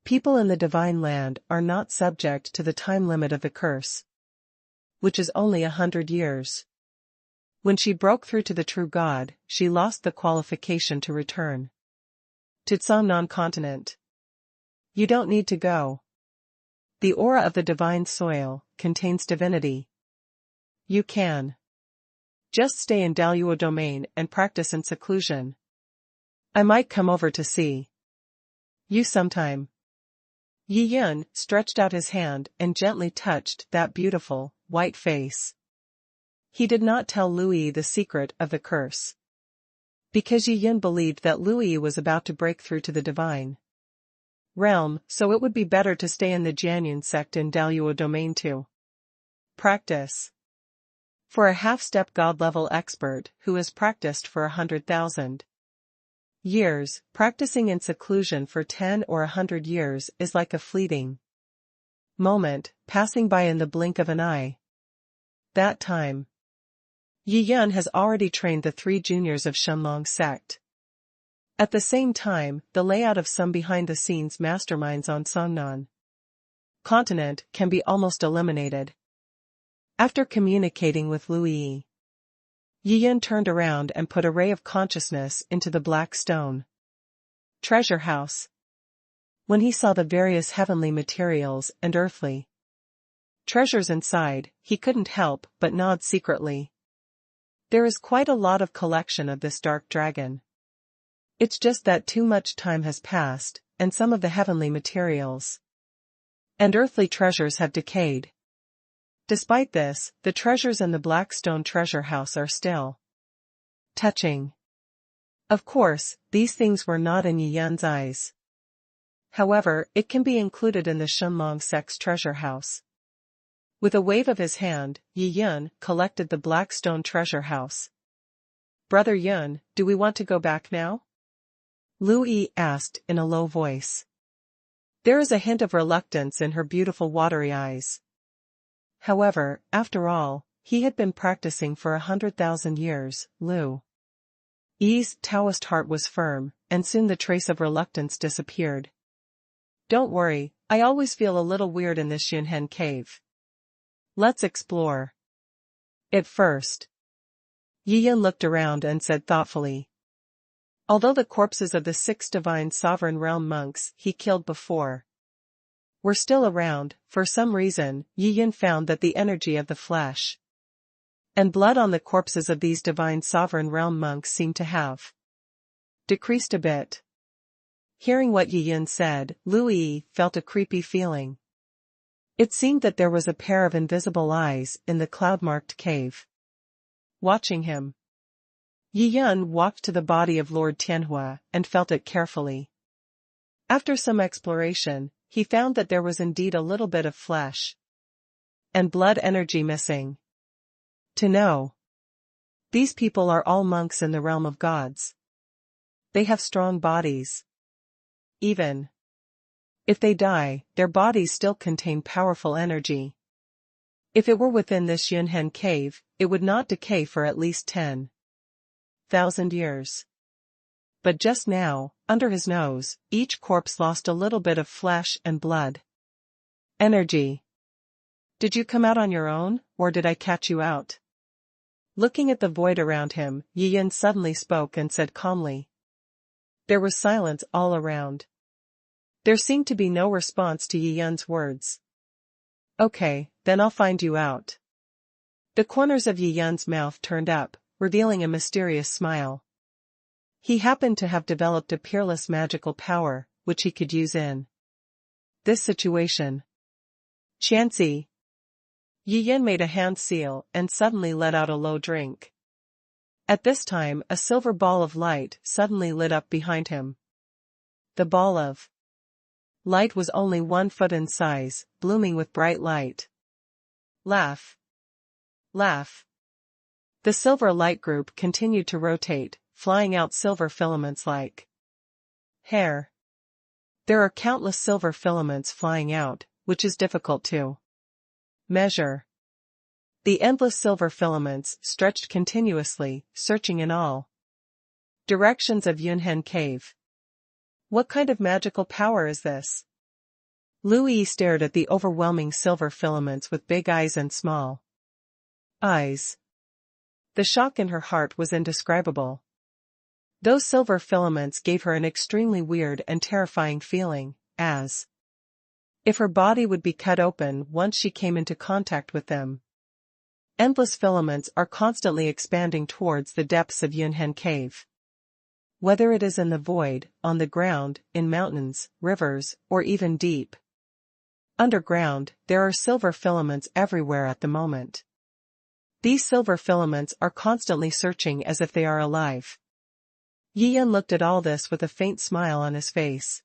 [SPEAKER 1] People in the divine land are not subject to the time limit of the curse, which is only 100 years. When she broke through to the true God, she lost the qualification to return to Shenlong continent. You don't need to go. The aura of the divine soil contains divinity. You can just stay in Daluo domain and practice in seclusion. I might come over to see you sometime. Yi Yun stretched out his hand and gently touched that beautiful, white face. He did not tell Lu Yi the secret of the curse, because Yi Yun believed that Lu Yi was about to break through to the divine realm, so it would be better to stay in the Shenlong Sect in Daluo domain to practice. For a half-step God-level expert who has practiced for 100,000 years, practicing in seclusion for 10 or 100 years is like a fleeting moment, passing by in the blink of an eye. That time, Yi Yun has already trained the 3 juniors of Shenlong Sect. At the same time, the layout of some behind-the-scenes masterminds on Shenlong continent can be almost eliminated. After communicating with Lu Yi, Yi Yun turned around and put a ray of consciousness into the black stone treasure house. When he saw the various heavenly materials and earthly treasures inside, he couldn't help but nod secretly. There is quite a lot of collection of this dark dragon. It's just that too much time has passed, and some of the heavenly materials and earthly treasures have decayed. Despite this, the treasures in the Blackstone treasure house are still touching. Of course, these things were not in Yi Yun's eyes. However, it can be included in the Shenlong Sect's treasure house. With a wave of his hand, Yi Yun collected the Blackstone treasure house. Brother Yun, do we want to go back now? Lu Yi asked in a low voice. There is a hint of reluctance in her beautiful watery eyes. However, after all, he had been practicing for 100,000 years. Lu Yi's Taoist heart was firm, and soon the trace of reluctance disappeared. Don't worry, I always feel a little weird in this Yunhen cave. Let's explore it first. Yi Yun looked around and said thoughtfully. Although the corpses of the 6 divine sovereign realm monks he killed before were still around, for some reason, Yi Yun found that the energy of the flesh and blood on the corpses of these divine sovereign realm monks seemed to have decreased a bit. Hearing what Yi Yun said, Lu Yi felt a creepy feeling. It seemed that there was a pair of invisible eyes in the cloud-marked cave watching him. Yi Yun walked to the body of Lord Tianhua and felt it carefully. After some exploration, he found that there was indeed a little bit of flesh and blood energy missing. To know. These people are all monks in the realm of gods. They have strong bodies. Even if they die, their bodies still contain powerful energy. If it were within this Yunhen cave, it would not decay for at least 10,000 years. But just now, under his nose, each corpse lost a little bit of flesh and blood energy. Did you come out on your own, or did I catch you out? Looking at the void around him, Yi Yun suddenly spoke and said calmly. There was silence all around. There seemed to be no response to Yi Yun's words. Okay, then I'll find you out. The corners of Yi Yun's mouth turned up, revealing a mysterious smile. He happened to have developed a peerless magical power, which he could use in this situation. Chen Xi. Yi Yun made a hand seal and suddenly let out a low drink. At this time, a silver ball of light suddenly lit up behind him. The ball of Light was only 1 foot in size, blooming with bright light. Laugh. Laugh. The silver light group continued to rotate, flying out silver filaments like hair. There are countless silver filaments flying out, which is difficult to measure. The endless silver filaments stretched continuously, searching in all directions of Yunhen Cave. What kind of magical power is this? Lu Yi stared at the overwhelming silver filaments with big eyes and small eyes. The shock in her heart was indescribable. Those silver filaments gave her an extremely weird and terrifying feeling, as if her body would be cut open once she came into contact with them. Endless filaments are constantly expanding towards the depths of Yunhen Cave. Whether it is in the void, on the ground, in mountains, rivers, or even deep underground, there are silver filaments everywhere at the moment. These silver filaments are constantly searching as if they are alive. Yi Yan looked at all this with a faint smile on his face.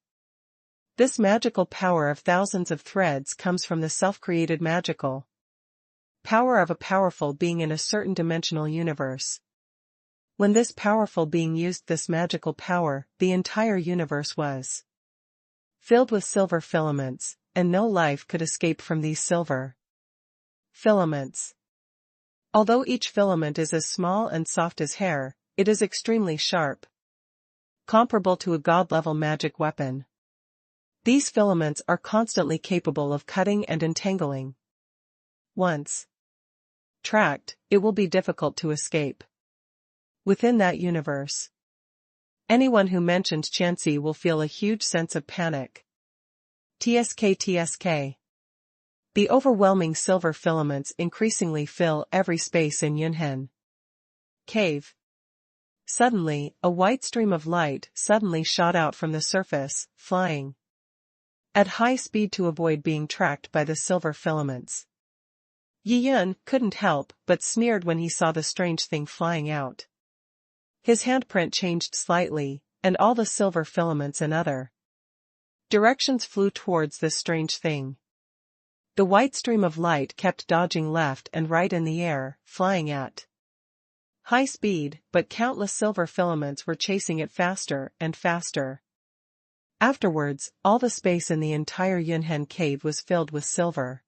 [SPEAKER 1] This magical power of thousands of threads comes from the self-created magical power of a powerful being in a certain dimensional universe. When this powerful being used this magical power, the entire universe was filled with silver filaments, and no life could escape from these silver filaments. Although each filament is as small and soft as hair, it is extremely sharp, comparable to a god-level magic weapon. These filaments are constantly capable of cutting and entangling. Once tracked, it will be difficult to escape. Within that universe, anyone who mentions Chen Xi will feel a huge sense of panic. TSK. The overwhelming silver filaments increasingly fill every space in Yunhen Cave. Suddenly, a white stream of light suddenly shot out from the surface, flying at high speed to avoid being tracked by the silver filaments. Yi Yan couldn't help but sneered when he saw the strange thing flying out. His handprint changed slightly, and all the silver filaments in other directions flew towards this strange thing. The white stream of light kept dodging left and right in the air, flying at high speed, but countless silver filaments were chasing it faster and faster. Afterwards, all the space in the entire Yunhen Cave was filled with silver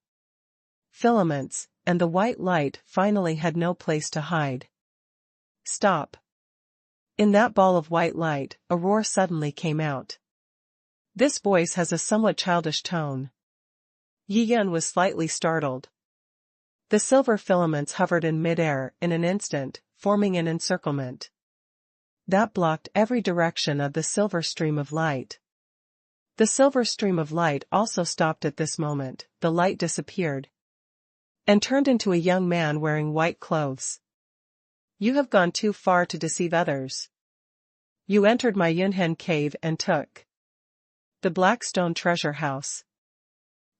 [SPEAKER 1] filaments, and the white light finally had no place to hide. Stop. In that ball of white light, a roar suddenly came out. This voice has a somewhat childish tone. Yi Yan was slightly startled. The silver filaments hovered in mid-air in an instant, forming an encirclement that blocked every direction of the silver stream of light. The silver stream of light also stopped at this moment. The light disappeared and turned into a young man wearing white clothes. You have gone too far to deceive others. You entered my Yunhen Cave and took the black stone treasure house.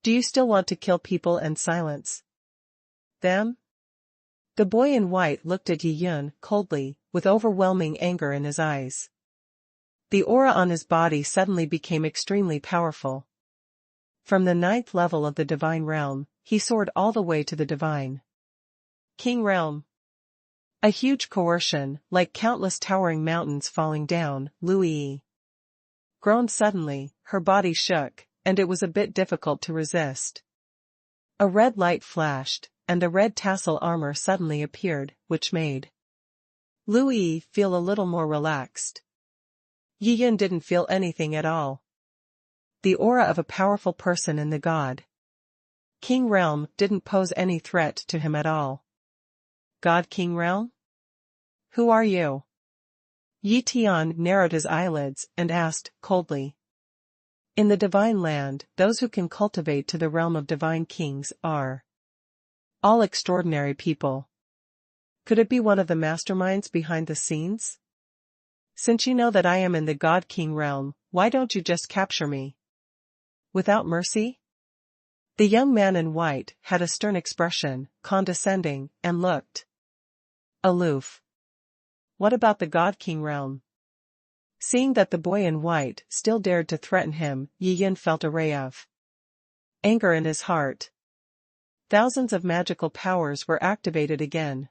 [SPEAKER 1] Do you still want to kill people and silence them? The boy in white looked at Yi Yan coldly, with overwhelming anger in his eyes. The aura on his body suddenly became extremely powerful. From the 9th level of the divine realm, he soared all the way to the divine king realm. A huge coercion, like countless towering mountains falling down. Lu Yi groaned suddenly, her body shook, and it was a bit difficult to resist. A red light flashed, and the red tassel armor suddenly appeared, which made Lu Yi feel a little more relaxed. Yi Yan didn't feel anything at all. The aura of a powerful person in the God King realm didn't pose any threat to him at all. God King realm? Who are you? Yi Tian narrowed his eyelids and asked, coldly. In the divine land, those who can cultivate to the realm of divine kings are all extraordinary people. Could it be one of the masterminds behind the scenes? Since you know that I am in the God King realm, why don't you just capture me? Without mercy? The young man in white had a stern expression, condescending, and looked aloof. What about the God King realm? Seeing that the boy in white still dared to threaten him, Yi Yin felt a ray of anger in his heart. Thousands of magical powers were activated again.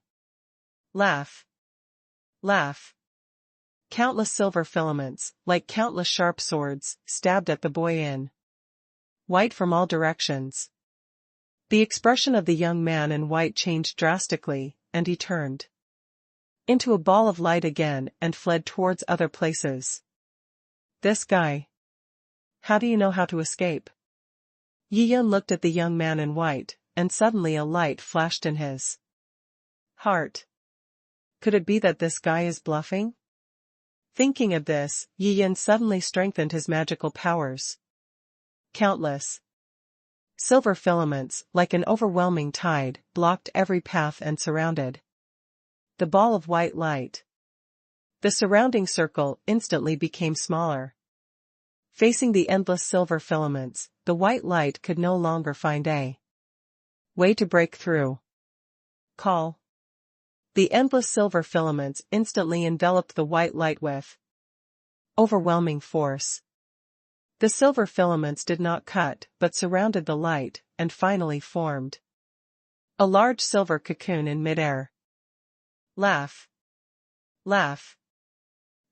[SPEAKER 1] Laugh. Laugh. Countless silver filaments, like countless sharp swords, stabbed at the boy in white from all directions. The expression of the young man in white changed drastically, and he turned into a ball of light again and fled towards other places. This guy. How do you know how to escape? Yi Yin looked at the young man in white, and suddenly a light flashed in his heart. Could it be that this guy is bluffing? Thinking of this, Yi Yin suddenly strengthened his magical powers. Countless silver filaments, like an overwhelming tide, blocked every path and surrounded the ball of white light. The surrounding circle instantly became smaller. Facing the endless silver filaments, the white light could no longer find a way to break through. Call. The endless silver filaments instantly enveloped the white light with overwhelming force. The silver filaments did not cut but surrounded the light, and finally formed a large silver cocoon in midair. Laugh. Laugh.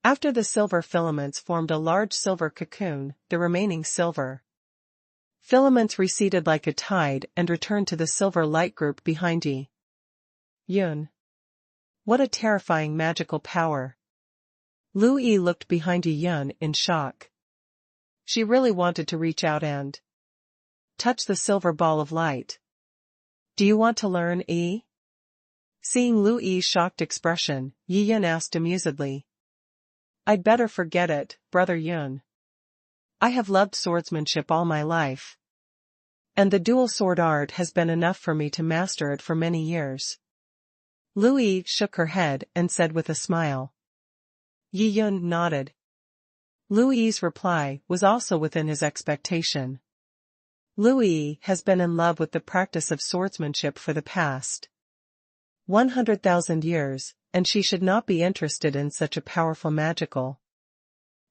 [SPEAKER 1] After the silver filaments formed a large silver cocoon, the remaining silver filaments receded like a tide and returned to the silver light group behind Yi Yin. What a terrifying magical power. Lu Yi looked behind Yi Yin in shock. She really wanted to reach out and touch the silver ball of light. Do you want to learn, Yi? Seeing Lu Yi's shocked expression, Yi Yin asked amusedly. I'd better forget it, Brother Yun. I have loved swordsmanship all my life. And the dual sword art has been enough for me to master it for many years. Lu Yi shook her head and said with a smile. Yi Yun nodded. Lu Yi's reply was also within his expectation. Lu Yi has been in love with the practice of swordsmanship for the past 100,000 years, and she should not be interested in such a powerful magical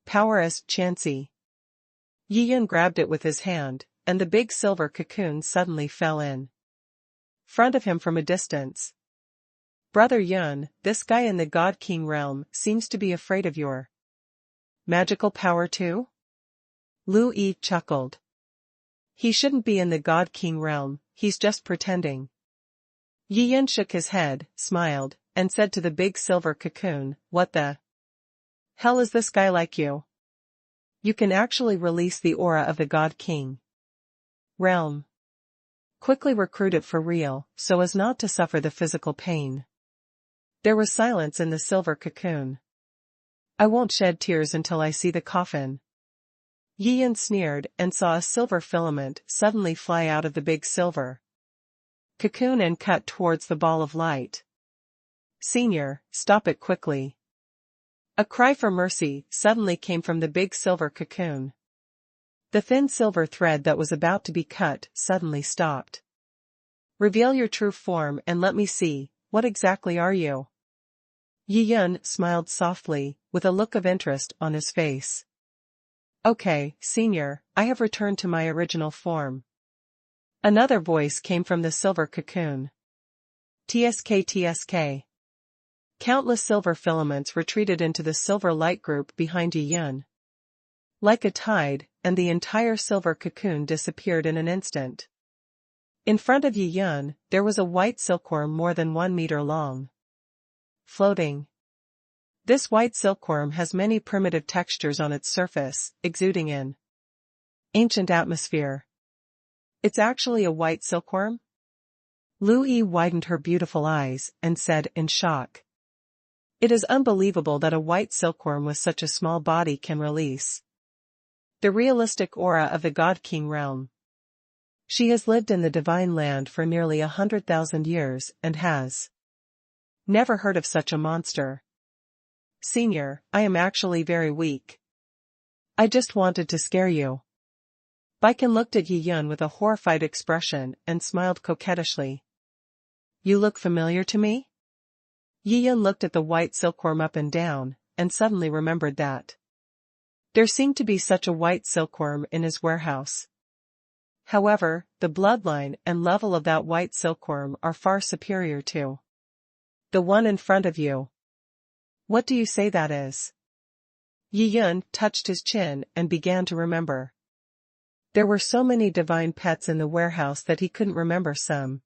[SPEAKER 1] power as Chen Xi. Yi Yin grabbed it with his hand, and the big silver cocoon suddenly fell in front of him from a distance. Brother Yun, this guy in the God King realm seems to be afraid of your magical power too? Lu Yi chuckled. He shouldn't be in the God King realm, he's just pretending. Yi Yin shook his head, smiled, and said to the big silver cocoon, what the hell is this guy like you? You can actually release the aura of the God King realm. Quickly recruit it for real, so as not to suffer the physical pain. There was silence in the silver cocoon. I won't shed tears until I see the coffin. Yi Yin sneered and saw a silver filament suddenly fly out of the big silver cocoon and cut towards the ball of light. Senior, stop it quickly. A cry for mercy suddenly came from the big silver cocoon. The thin silver thread that was about to be cut suddenly stopped. Reveal your true form and let me see, what exactly are you? Yi Yin smiled softly, with a look of interest on his face. Okay, Senior, I have returned to my original form. Another voice came from the silver cocoon. TSK TSK. Countless silver filaments retreated into the silver light group behind Yi Yin. Like a tide, and the entire silver cocoon disappeared in an instant. In front of Yi Yin, there was a white silkworm more than 1 meter long. Floating. This white silkworm has many primitive textures on its surface, exuding an ancient atmosphere. It's actually a white silkworm? Lu Yi widened her beautiful eyes and said in shock. It is unbelievable that a white silkworm with such a small body can release the realistic aura of the God King realm. She has lived in the divine land for nearly 100,000 years and has never heard of such a monster. Senior, I am actually very weak. I just wanted to scare you. Baiken looked at Yi Yin with a horrified expression and smiled coquettishly. You look familiar to me? Yi Yin looked at the white silkworm up and down, and suddenly remembered that There seemed to be such a white silkworm in his warehouse. However, the bloodline and level of that white silkworm are far superior to the one in front of you. What do you say that is? Yi Yun touched his chin and began to remember. There were so many divine pets in the warehouse that he couldn't remember some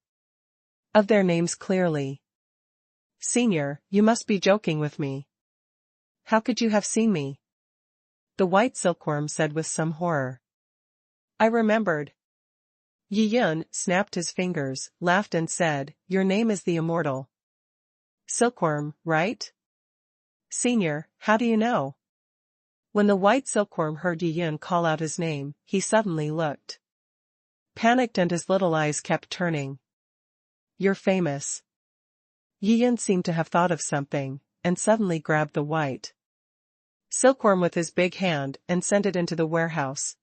[SPEAKER 1] of their names clearly. Senior, you must be joking with me. How could you have seen me? The white silkworm said with some horror. I remembered. Yi Yun snapped his fingers, laughed and said, your name is the immortal silkworm, right? Senior, how do you know? When the white silkworm heard Yi Yun call out his name, he suddenly looked panicked and his little eyes kept turning. You're famous. Yi Yun seemed to have thought of something, and suddenly grabbed the white silkworm with his big hand and sent it into the warehouse.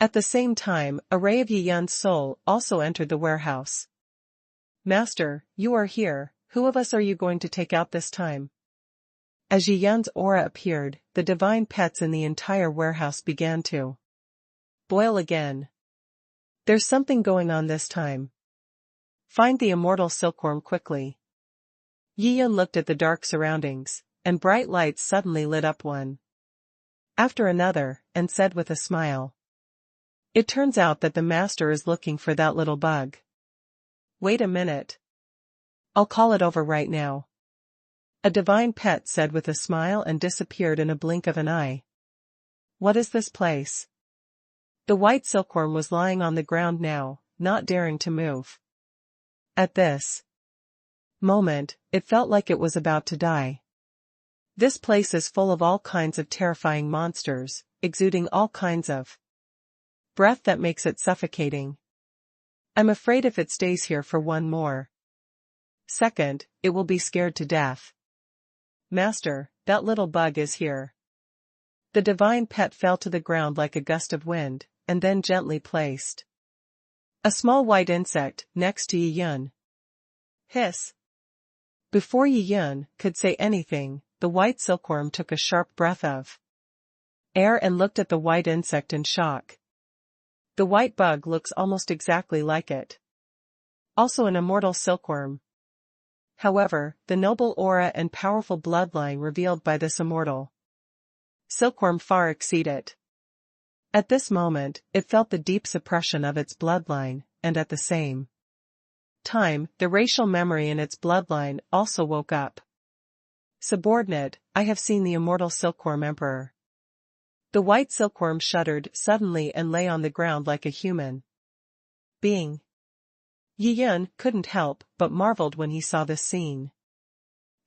[SPEAKER 1] At the same time, a ray of Yi Yun's soul also entered the warehouse. Master, you are here, who of us are you going to take out this time? As Yi Yun's aura appeared, the divine pets in the entire warehouse began to boil again. There's something going on this time. Find the immortal silkworm quickly. Yi Yun looked at the dark surroundings, and bright lights suddenly lit up one after another, and said with a smile. It turns out that the master is looking for that little bug. Wait a minute. I'll call it over right now. A divine pet said with a smile and disappeared in a blink of an eye. What is this place? The white silkworm was lying on the ground now, not daring to move. At this moment, it felt like it was about to die. This place is full of all kinds of terrifying monsters, exuding all kinds of breath that makes it suffocating. I'm afraid if it stays here for one more second, it will be scared to death. Master, that little bug is here. The divine pet fell to the ground like a gust of wind, and then gently placed a small white insect next to Yi Yun. Hiss. Before Yi Yun could say anything, the white silkworm took a sharp breath of air and looked at the white insect in shock. The white bug looks almost exactly like it. Also an immortal silkworm. However, the noble aura and powerful bloodline revealed by this immortal silkworm far exceed it. At this moment, it felt the deep suppression of its bloodline, and at the same time, the racial memory in its bloodline also woke up. Subordinate, I have seen the immortal silkworm emperor. The white silkworm shuddered suddenly and lay on the ground like a human being. Yi Yun couldn't help but marveled when he saw this scene.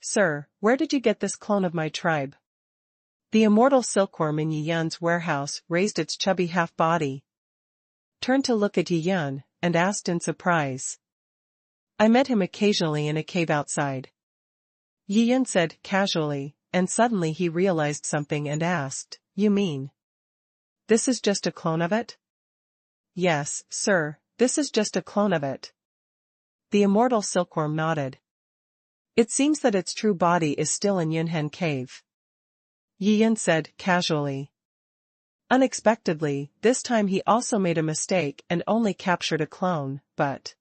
[SPEAKER 1] Sir, where did you get this clone of my tribe? The immortal silkworm in Yi Yun's warehouse raised its chubby half-body, turned to look at Yi Yun, and asked in surprise. I met him occasionally in a cave outside. Yi Yun said casually, and suddenly he realized something and asked, You mean this is just a clone of it? Yes, sir, this is just a clone of it. The immortal silkworm nodded. It seems that its true body is still in Yunhen Cave. Yi Yun said casually. Unexpectedly, this time he also made a mistake and only captured a clone, but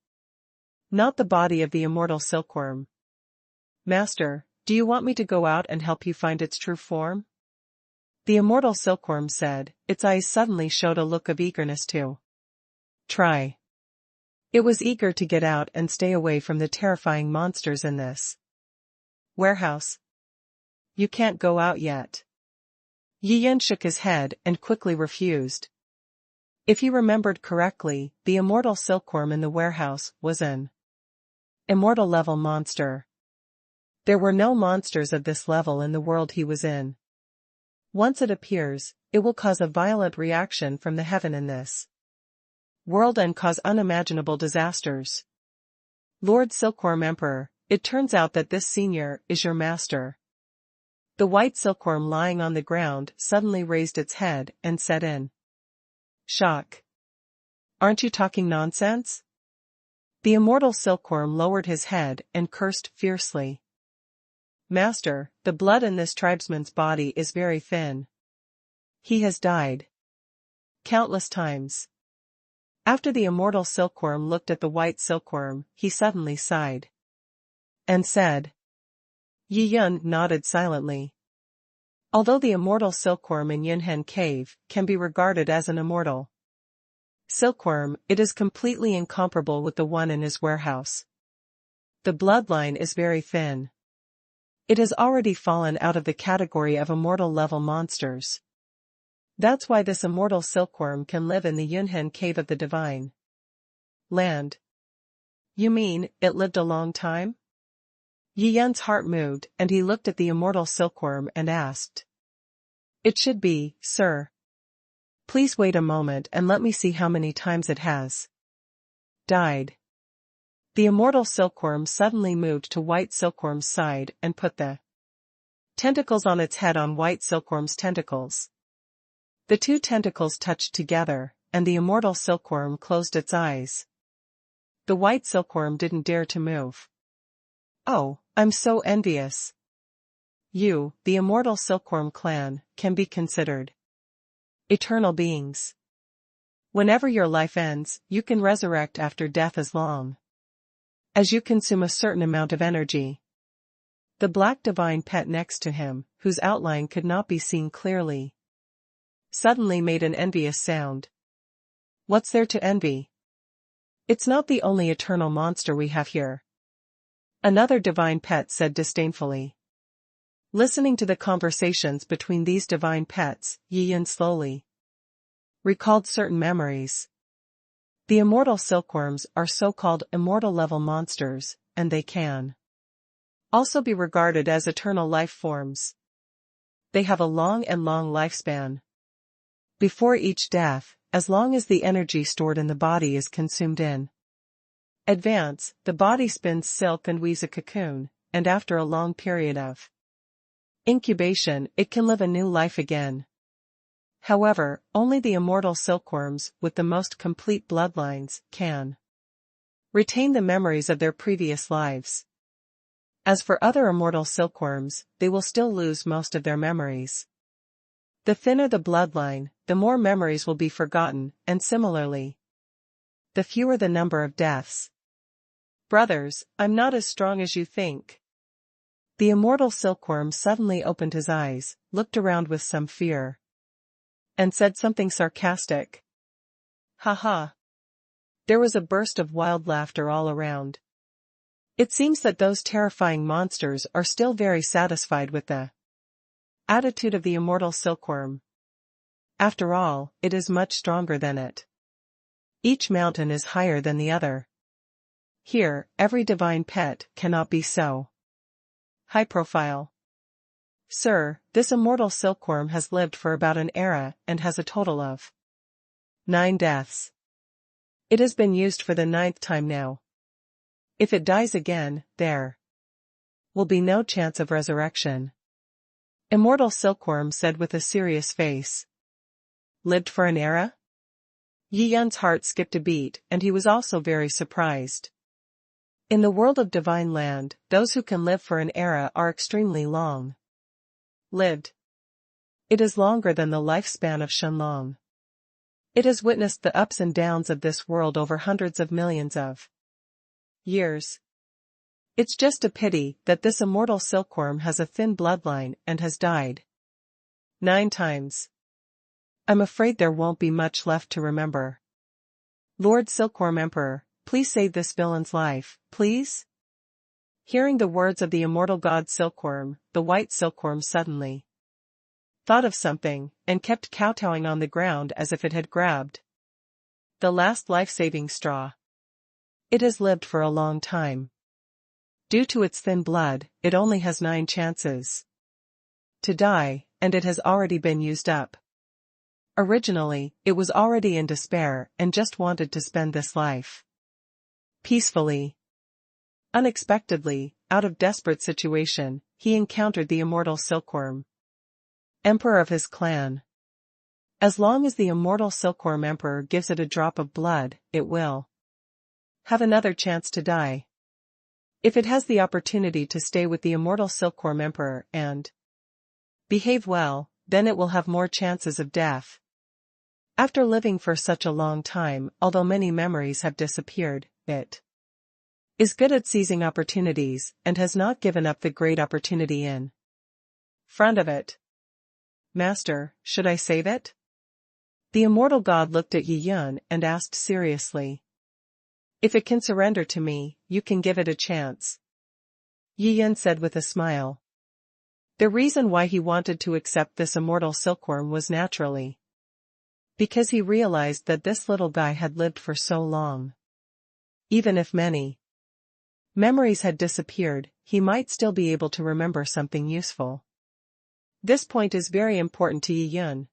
[SPEAKER 1] not the body of the immortal silkworm. Master, do you want me to go out and help you find its true form? The immortal silkworm said, its eyes suddenly showed a look of eagerness to try. It was eager to get out and stay away from the terrifying monsters in this warehouse. You can't go out yet. Yi Yun shook his head and quickly refused. If he remembered correctly, the immortal silkworm in the warehouse was an immortal level monster. There were no monsters of this level in the world he was in. Once it appears, it will cause a violent reaction from the heaven in this world and cause unimaginable disasters. Lord Silkworm Emperor, it turns out that this senior is your master. The white silkworm lying on the ground suddenly raised its head and said in shock. Aren't you talking nonsense? The immortal silkworm lowered his head and cursed fiercely. Master, the blood in this tribesman's body is very thin. He has died. Countless times. After the immortal silkworm looked at the white silkworm, he suddenly sighed. And said. Yi Yun nodded silently. Although the immortal silkworm in Yunhen Cave can be regarded as an immortal silkworm, it is completely incomparable with the one in his warehouse. The bloodline is very thin. It has already fallen out of the category of immortal-level monsters. That's why this immortal silkworm can live in the Yunhen Cave of the Divine Land. You mean, it lived a long time? Yi Yun's heart moved, and he looked at the immortal silkworm and asked. It should be, sir. Please wait a moment and let me see how many times it has died. The immortal silkworm suddenly moved to White Silkworm's side and put the tentacles on its head on White Silkworm's tentacles. The two tentacles touched together, and the immortal silkworm closed its eyes. The white silkworm didn't dare to move. Oh, I'm so envious. You, the immortal silkworm clan, can be considered eternal beings. Whenever your life ends, you can resurrect after death as long as you consume a certain amount of energy. The black divine pet next to him, whose outline could not be seen clearly, suddenly made an envious sound. What's there to envy? It's not the only eternal monster we have here. Another divine pet said disdainfully. Listening to the conversations between these divine pets, Yi Yun slowly recalled certain memories. The immortal silkworms are so-called immortal-level monsters, and they can also be regarded as eternal life forms. They have a long lifespan. Before each death, as long as the energy stored in the body is consumed in advance, the body spins silk and weaves a cocoon, and after a long period of incubation, it can live a new life again. However, only the immortal silkworms, with the most complete bloodlines, can retain the memories of their previous lives. As for other immortal silkworms, they will still lose most of their memories. The thinner the bloodline, the more memories will be forgotten, and similarly, the fewer the number of deaths. Brothers, I'm not as strong as you think. The immortal silkworm suddenly opened his eyes, looked around with some fear, and said something sarcastic. Ha ha. There was a burst of wild laughter all around. It seems that those terrifying monsters are still very satisfied with the attitude of the immortal silkworm. After all, it is much stronger than it. Each mountain is higher than the other. Here, every divine pet cannot be so high profile. Sir, this immortal silkworm has lived for about an era and has a total of 9 deaths. It has been used for the 9th time now. If it dies again, there will be no chance of resurrection. Immortal silkworm said with a serious face. Lived for an era? Yi Yun's heart skipped a beat, and he was also very surprised. In the world of Divine Land, those who can live for an era are extremely long lived. It is longer than the lifespan of Shenlong. It has witnessed the ups and downs of this world over hundreds of millions of years. It's just a pity that this immortal silkworm has a thin bloodline and has died 9 times. I'm afraid there won't be much left to remember. Lord Silkworm Emperor, please save this villain's life, please? Hearing the words of the immortal god Silkworm, the white silkworm suddenly thought of something, and kept kowtowing on the ground as if it had grabbed the last life-saving straw. It has lived for a long time. Due to its thin blood, it only has 9 chances to die, and it has already been used up. Originally, it was already in despair and just wanted to spend this life peacefully. Unexpectedly, out of desperate situation, he encountered the immortal silkworm, emperor of his clan. As long as the immortal silkworm emperor gives it a drop of blood, it will have another chance to die. If it has the opportunity to stay with the immortal silkworm emperor and behave well, then it will have more chances of death. After living for such a long time, although many memories have disappeared, it is good at seizing opportunities, and has not given up the great opportunity in front of it. Master, should I save it? The immortal god looked at Yi Yun and asked seriously. If it can surrender to me, you can give it a chance. Yi Yun said with a smile. The reason why he wanted to accept this immortal silkworm was naturally because he realized that this little guy had lived for so long. Even if many memories had disappeared, he might still be able to remember something useful. This point is very important to Yi Yun.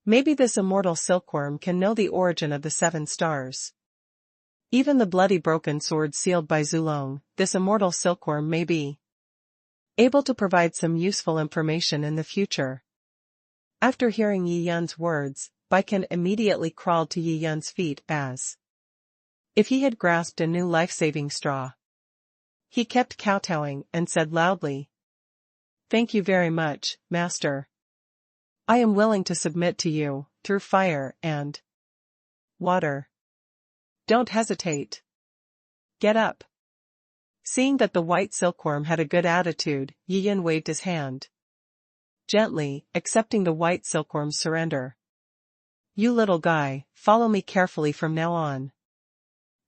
[SPEAKER 1] Maybe this immortal silkworm can know the origin of the 7 stars. Even the bloody broken sword sealed by Zulong, this immortal silkworm may be able to provide some useful information in the future. After hearing Yi Yun's words, Baiken immediately crawled to Yi Yun's feet as if he had grasped a new life-saving straw. He kept kowtowing and said loudly, "Thank you very much, Master. I am willing to submit to you, through fire and water. Don't hesitate. Get up." Seeing that the white silkworm had a good attitude, Yi Yun waved his hand, gently, accepting the white silkworm's surrender. You little guy, follow me carefully from now on.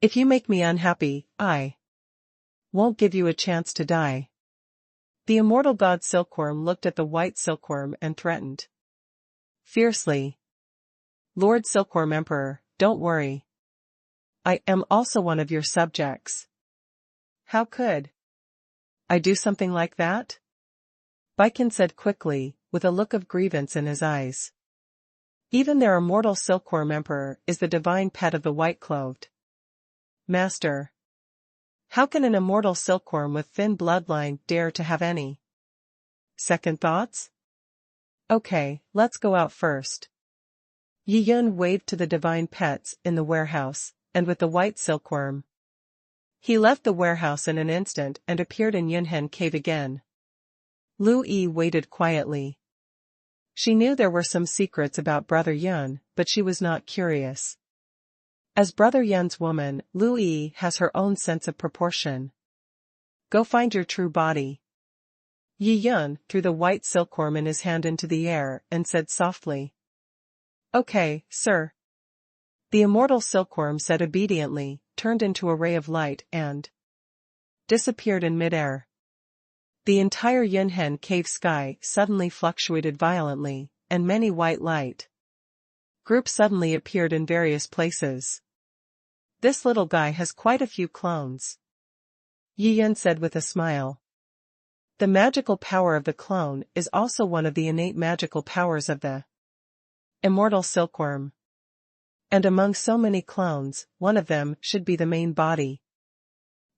[SPEAKER 1] If you make me unhappy, I won't give you a chance to die. The immortal god silkworm looked at the white silkworm and threatened fiercely. Lord Silkworm Emperor, don't worry. I am also one of your subjects. How could I do something like that? Baiken said quickly, with a look of grievance in his eyes. Even their immortal Silkworm Emperor is the divine pet of the white-clothed. Master. How can an immortal silkworm with thin bloodline dare to have any second thoughts? Okay, let's go out first. Yi Yun waved to the divine pets in the warehouse, and with the white silkworm, he left the warehouse in an instant and appeared in Yunhen Cave again. Lu Yi waited quietly. She knew there were some secrets about Brother Yun, but she was not curious. As Brother Yun's woman, Lu Yi has her own sense of proportion. Go find your true body. Yi Yun threw the white silkworm in his hand into the air and said softly. Okay, sir. The immortal silkworm said obediently, turned into a ray of light and disappeared in midair. The entire Yunhen cave sky suddenly fluctuated violently, and many white light groups suddenly appeared in various places. This little guy has quite a few clones, Yi Yun said with a smile. The magical power of the clone is also one of the innate magical powers of the immortal silkworm. And among so many clones, one of them should be the main body.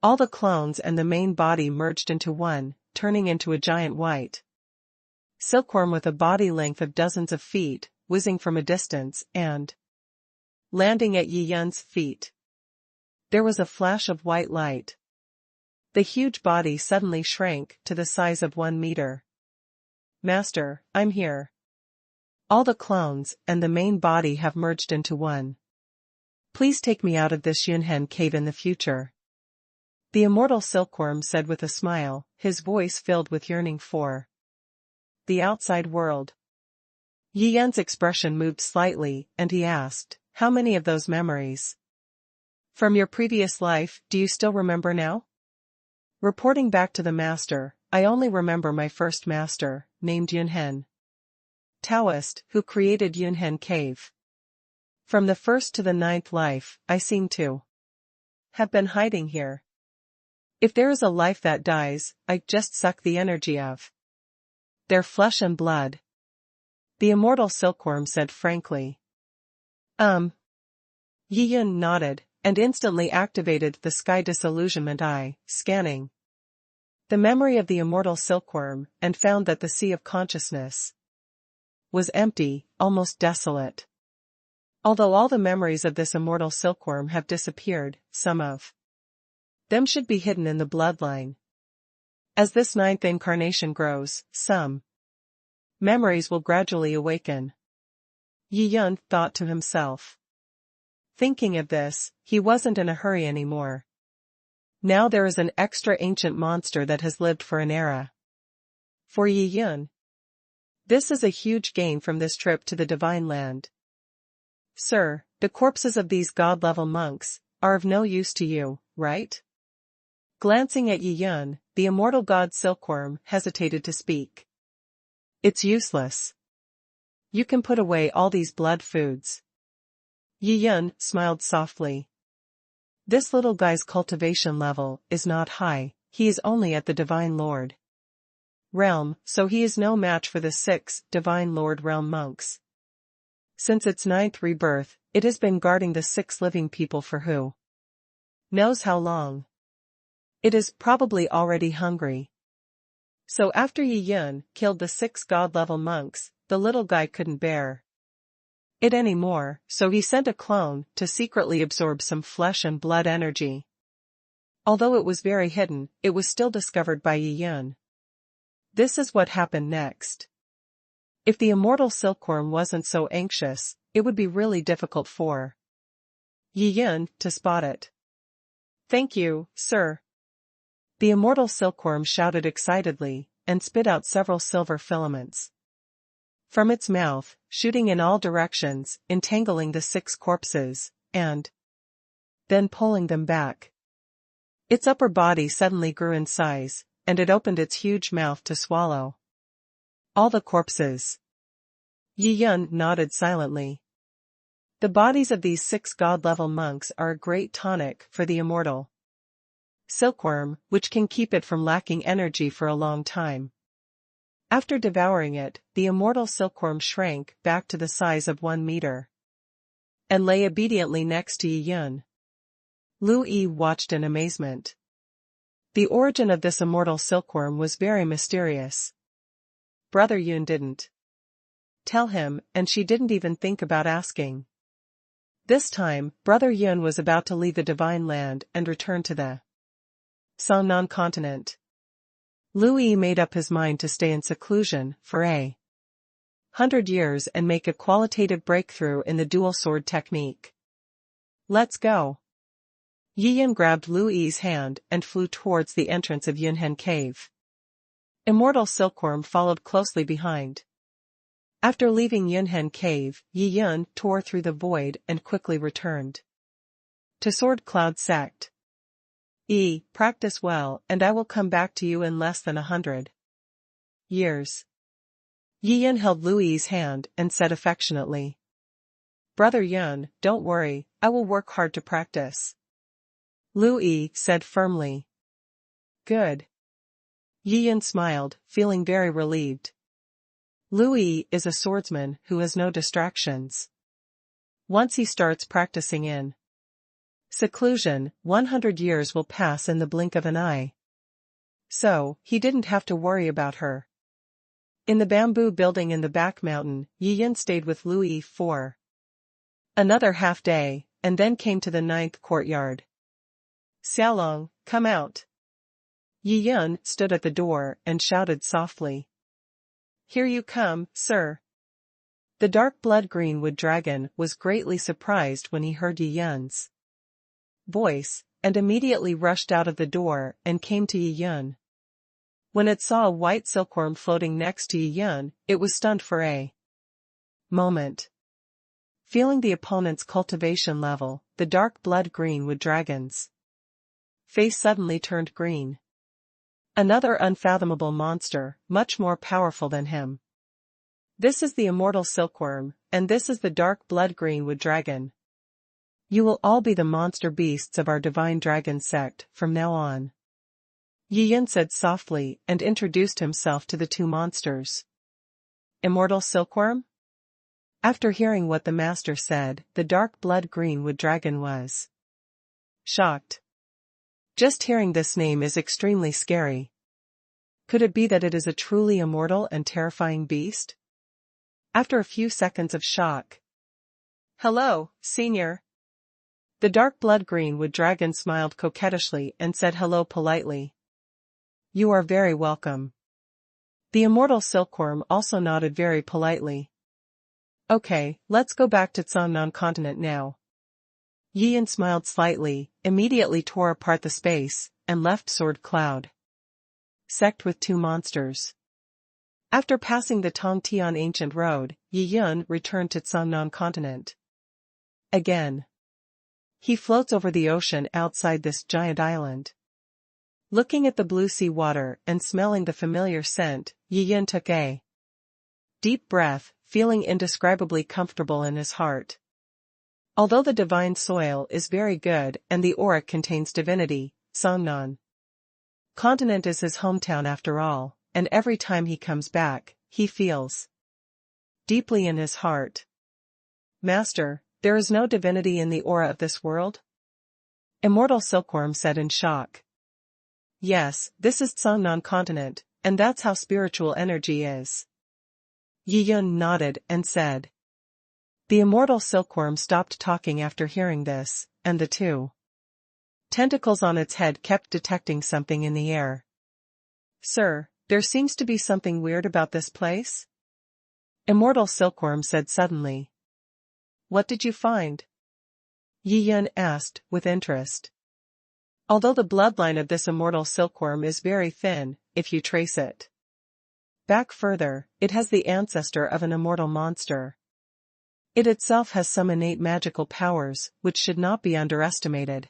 [SPEAKER 1] All the clones and the main body merged into one, turning into a giant white silkworm with a body length of dozens of feet, whizzing from a distance and landing at Yi Yun's feet. There was a flash of white light. The huge body suddenly shrank to the size of 1 meter. Master, I'm here. All the clones and the main body have merged into one. Please take me out of this Yunhen cave in the future. The immortal silkworm said with a smile, his voice filled with yearning for the outside world. Yi Yun's expression moved slightly, and he asked, how many of those memories from your previous life do you still remember now? Reporting back to the master, I only remember my first master, named Yunhen Taoist, who created Yunhen Cave. From the 1st to the 9th life, I seem to have been hiding here. If there is a life that dies, I just suck the energy of their flesh and blood. The immortal silkworm said frankly. Yi Yun nodded, and instantly activated the sky disillusionment eye, scanning the memory of the immortal silkworm, and found that the sea of consciousness was empty, almost desolate. Although all the memories of this immortal silkworm have disappeared, some of them should be hidden in the bloodline. As this 9th incarnation grows, some Memories will gradually awaken. Yi Yun thought to himself. Thinking of this, he wasn't in a hurry anymore. Now there is an extra ancient monster that has lived for an era. For Yi Yun, this is a huge gain from this trip to the Divine Land. Sir, the corpses of these god-level monks are of no use to you, right? Glancing at Yi Yun, the immortal god Silkworm hesitated to speak. It's useless. You can put away all these blood foods. Yi Yun smiled softly. This little guy's cultivation level is not high, he is only at the Divine Lord realm, so he is no match for the 6 Divine Lord realm monks. Since its 9th rebirth, it has been guarding the 6 living people for who knows how long. It is probably already hungry. So after Yi Yun killed the 6 god-level monks, the little guy couldn't bear it anymore, so he sent a clone to secretly absorb some flesh and blood energy. Although it was very hidden, it was still discovered by Yi Yun. This is what happened next. If the immortal silkworm wasn't so anxious, it would be really difficult for Yi Yun to spot it. Thank you, sir. The immortal silkworm shouted excitedly, and spit out several silver filaments from its mouth, shooting in all directions, entangling the 6 corpses, and then pulling them back. Its upper body suddenly grew in size, and it opened its huge mouth to swallow all the corpses. Yi Yun nodded silently. The bodies of these 6 god-level monks are a great tonic for the immortal silkworm, which can keep it from lacking energy for a long time. After devouring it, the immortal silkworm shrank back to the size of 1 meter and lay obediently next to Yi Yun. Lu Yi watched in amazement. The origin of this immortal silkworm was very mysterious. Brother Yun didn't tell him, and she didn't even think about asking. This time, Brother Yun was about to leave the Divine Land and return to the Songnan continent. Lu Yi made up his mind to stay in seclusion for 100 years and make a qualitative breakthrough in the dual sword technique. Let's go. Yi Yun grabbed Lu Yi's hand and flew towards the entrance of Yunhen Cave. Immortal Silkworm followed closely behind. After leaving Yunhen Cave, Yi Yun tore through the void and quickly returned to Sword Cloud Sect. Practice well, and I will come back to you in less than 100 years. Yi Yun held Lu Yi's hand and said affectionately, Brother Yun, don't worry, I will work hard to practice. Lu Yi said firmly. Good. Yi Yun smiled, feeling very relieved. Lu Yi is a swordsman who has no distractions. Once he starts practicing in seclusion, 100 years will pass in the blink of an eye. So, he didn't have to worry about her. In the bamboo building in the back mountain, Yi Yun stayed with Lu Yi for another half day, and then came to the 9th courtyard. Xiaolong, come out. Yi Yun stood at the door and shouted softly. Here you come, sir. The dark blood green wood dragon was greatly surprised when he heard Yi Yun's voice, and immediately rushed out of the door and came to Yi Yun. When it saw a white silkworm floating next to Yi Yun, it was stunned for a moment. Feeling the opponent's cultivation level, the dark blood green wood dragon's face suddenly turned green. Another unfathomable monster, much more powerful than him. This is the immortal silkworm, and this is the dark blood green wood dragon. You will all be the monster beasts of our divine dragon sect from now on. Yi Yun said softly and introduced himself to the 2 monsters. Immortal silkworm? After hearing what the master said, the dark blood green wood dragon was shocked. Just hearing this name is extremely scary. Could it be that it is a truly immortal and terrifying beast? After a few seconds of shock. Hello, senior. The dark blood green wood dragon smiled coquettishly and said hello politely. You are very welcome. The immortal silkworm also nodded very politely. Okay, let's go back to Shenlong continent now. Yiyan smiled slightly, immediately tore apart the space, and left Sword Cloud Sect with 2 monsters. After passing the Tongtian ancient road, Yiyan returned to Shenlong continent. Again. He floats over the ocean outside this giant island. Looking at the blue sea water and smelling the familiar scent, Yiyan took a deep breath, feeling indescribably comfortable in his heart. Although the divine soil is very good and the aura contains divinity, Shenlong continent is his hometown after all, and every time he comes back, he feels deeply in his heart. Master, there is no divinity in the aura of this world? Immortal Silkworm said in shock. Yes, this is Shenlong continent, and that's how spiritual energy is. Yiyan nodded and said. The immortal silkworm stopped talking after hearing this, and the 2 tentacles on its head kept detecting something in the air. Sir, there seems to be something weird about this place? Immortal Silkworm said suddenly. What did you find? Yiyan asked, with interest. Although the bloodline of this immortal silkworm is very thin, if you trace it back further, it has the ancestor of an immortal monster. It itself has some innate magical powers, which should not be underestimated.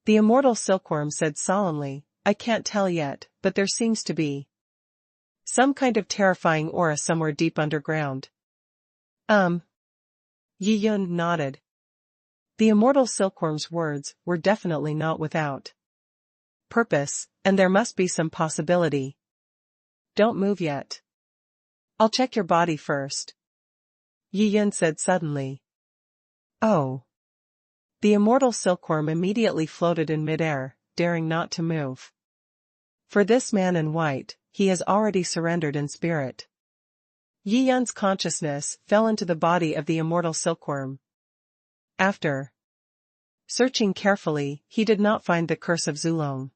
[SPEAKER 1] The immortal silkworm said solemnly, I can't tell yet, but there seems to be some kind of terrifying aura somewhere deep underground. Yiyan nodded. The immortal silkworm's words were definitely not without purpose, and there must be some possibility. Don't move yet. I'll check your body first. Yiyan said suddenly. Oh. The immortal silkworm immediately floated in midair, daring not to move. For this man in white, he has already surrendered in spirit. Yiyan's consciousness fell into the body of the immortal silkworm. After searching carefully, he did not find the curse of Zulong.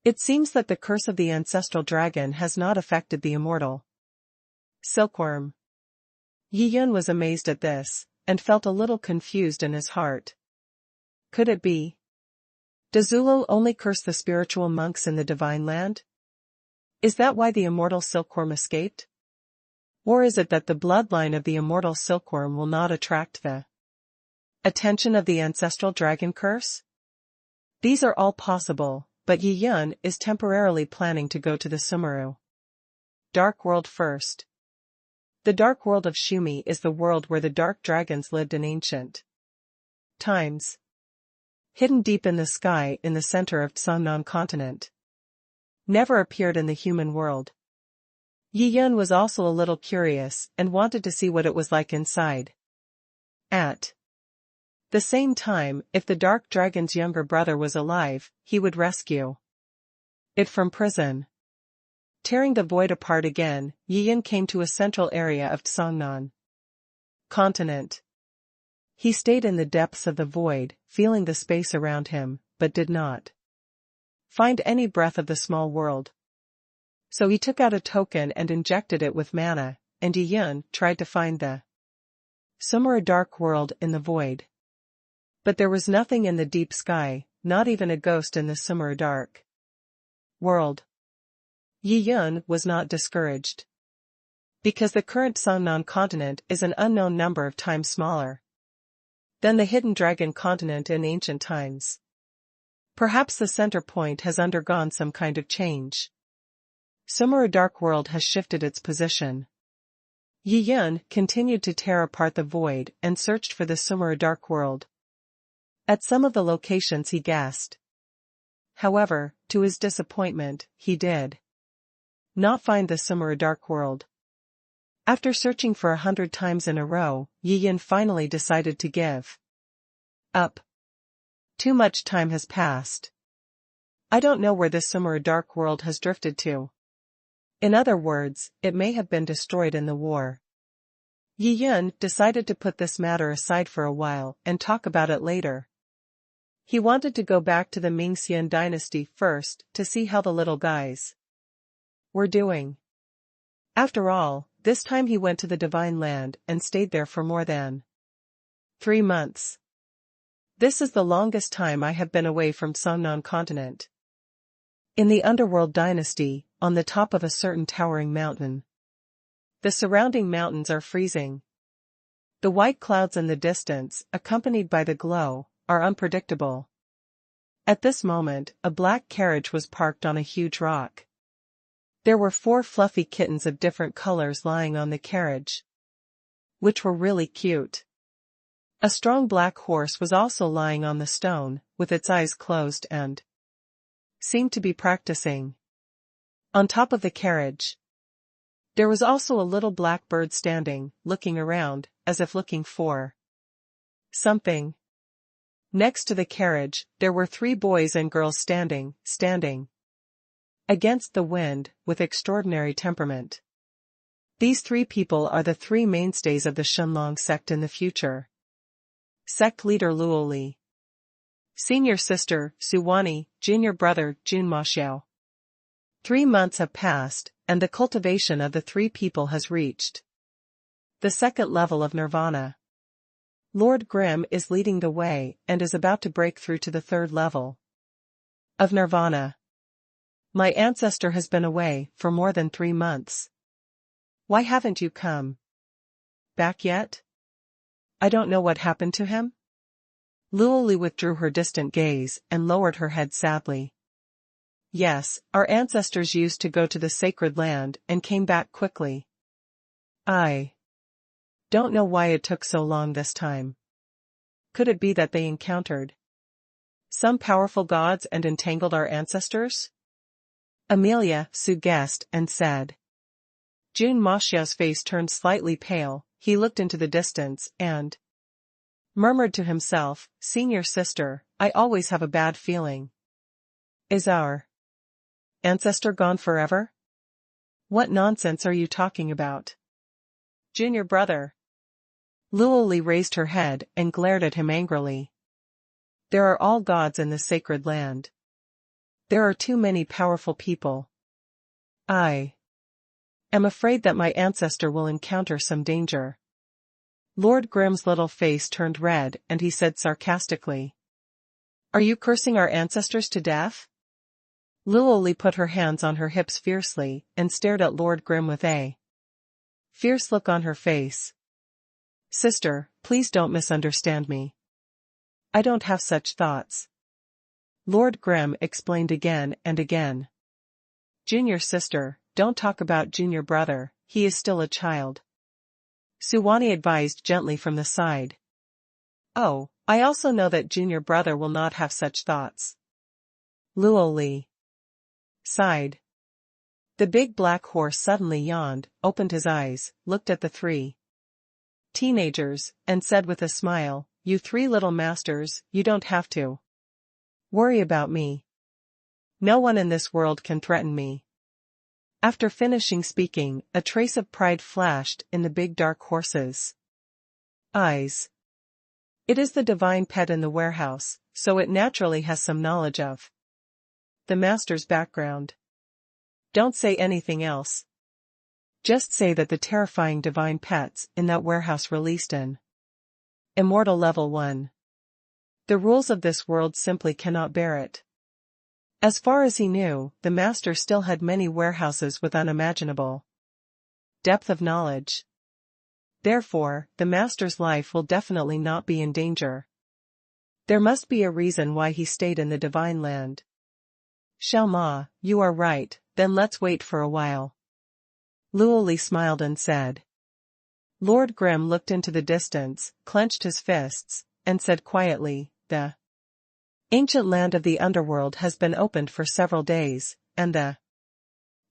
[SPEAKER 1] It seems that the curse of the ancestral dragon has not affected the immortal silkworm. Yiyan was amazed at this, and felt a little confused in his heart. Could it be? Does Zulong only curse the spiritual monks in the divine land? Is that why the immortal silkworm escaped? Or is it that the bloodline of the immortal silkworm will not attract the attention of the ancestral dragon curse? These are all possible, but Yiyan is temporarily planning to go to the Sumeru Dark World first. The Dark World of Shumi is the world where the dark dragons lived in ancient times. Hidden deep in the sky in the center of Shenlong continent. Never appeared in the human world. Yiyan was also a little curious and wanted to see what it was like inside. At the same time, if the dark dragon's younger brother was alive, he would rescue it from prison. Tearing the void apart again, Yiyan came to a central area of Shenlong continent. He stayed in the depths of the void, feeling the space around him, but did not find any breath of the small world. So he took out a token and injected it with mana, and Yiyan tried to find the Sumeru Dark World in the void. But there was nothing in the deep sky, not even a ghost in the Sumeru Dark World. Yiyan was not discouraged. Because the current Shenlong continent is an unknown number of times smaller than the hidden dragon continent in ancient times. Perhaps the center point has undergone some kind of change. Sumeru Dark World has shifted its position. Yiyan continued to tear apart the void and searched for the Sumeru Dark World. At some of the locations he guessed. However, to his disappointment, he did not find the Sumeru Dark World. After searching for 100 times in a row, Yiyan finally decided to give up. Too much time has passed. I don't know where this Sumeru Dark World has drifted to. In other words, it may have been destroyed in the war. Yiyan decided to put this matter aside for a while and talk about it later. He wanted to go back to the Mingxian dynasty first to see how the little guys were doing. After all, this time he went to the divine land and stayed there for more than 3 months. This is the longest time I have been away from Songnan continent. In the underworld dynasty, on the top of a certain towering mountain. The surrounding mountains are freezing. The white clouds in the distance, accompanied by the glow, are unpredictable. At this moment, a black carriage was parked on a huge rock. There were 4 fluffy kittens of different colors lying on the carriage, which were really cute. A strong black horse was also lying on the stone, with its eyes closed and seemed to be practicing. On top of the carriage, there was also a little black bird standing, looking around, as if looking for something. Next to the carriage, there were 3 boys and girls standing against the wind, with extraordinary temperament. These 3 people are the 3 mainstays of the Shenlong Sect in the future. Sect leader Luoli, senior sister Suwani, junior brother Jun Maxiao. 3 months have passed, and the cultivation of the 3 people has reached the 2nd level of nirvana. Lord Grimm is leading the way and is about to break through to the 3rd level of nirvana. My ancestor has been away for more than 3 months. Why haven't you come back yet? I don't know what happened to him. Luoli withdrew her distant gaze and lowered her head sadly. Yes, our ancestors used to go to the sacred land and came back quickly. I don't know why it took so long this time. Could it be that they encountered some powerful gods and entangled our ancestors? Amelia guessed and said. Jun Maxiao's face turned slightly pale. He looked into the distance and murmured to himself, "Senior sister, I always have a bad feeling. Is our ancestor gone forever? What nonsense are you talking about? Junior brother." Luoli raised her head and glared at him angrily. There are all gods in the sacred land. There are too many powerful people. I am afraid that my ancestor will encounter some danger. Lord Grimm's little face turned red and he said sarcastically, "Are you cursing our ancestors to death?" Luoli put her hands on her hips fiercely and stared at Lord Grimm with a fierce look on her face. "Sister, please don't misunderstand me. I don't have such thoughts." Lord Grimm explained again and again. "Junior sister, don't talk about junior brother, he is still a child." Suwani advised gently from the side. "Oh, I also know that junior brother will not have such thoughts." Luoli sighed. The big black horse suddenly yawned, opened his eyes, looked at the 3 teenagers, and said with a smile, "You 3 little masters, you don't have to worry about me. No one in this world can threaten me." After finishing speaking, a trace of pride flashed in the big dark horse's eyes. It is the divine pet in the warehouse, so it naturally has some knowledge of the master's background. Don't say anything else. Just say that the terrifying divine pets in that warehouse released an immortal level 1. The rules of this world simply cannot bear it. As far as he knew, the master still had many warehouses with unimaginable depth of knowledge. Therefore, the master's life will definitely not be in danger. There must be a reason why he stayed in the divine land. "Shelma, you are right, then let's wait for a while." Luoli smiled and said. Lord Grimm looked into the distance, clenched his fists, and said quietly, "The ancient land of the underworld has been opened for several days, and the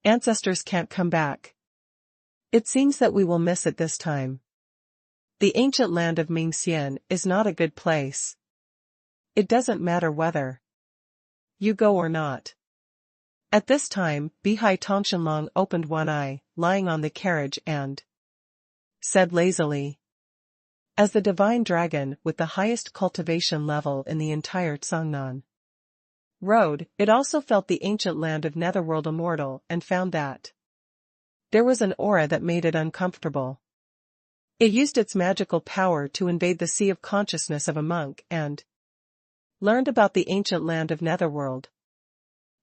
[SPEAKER 1] ancestors can't come back. It seems that we will miss it this time. The ancient land of Mingxian is not a good place. It doesn't matter whether you go or not." At this time, Bihai Tongshenlong opened one eye, lying on the carriage, and said lazily, "As the divine dragon with the highest cultivation level in the entire Songnan road, it also felt the ancient land of Netherworld immortal and found that There was an aura that made it uncomfortable. It used its magical power to invade the sea of consciousness of a monk and learned about the ancient land of Netherworld.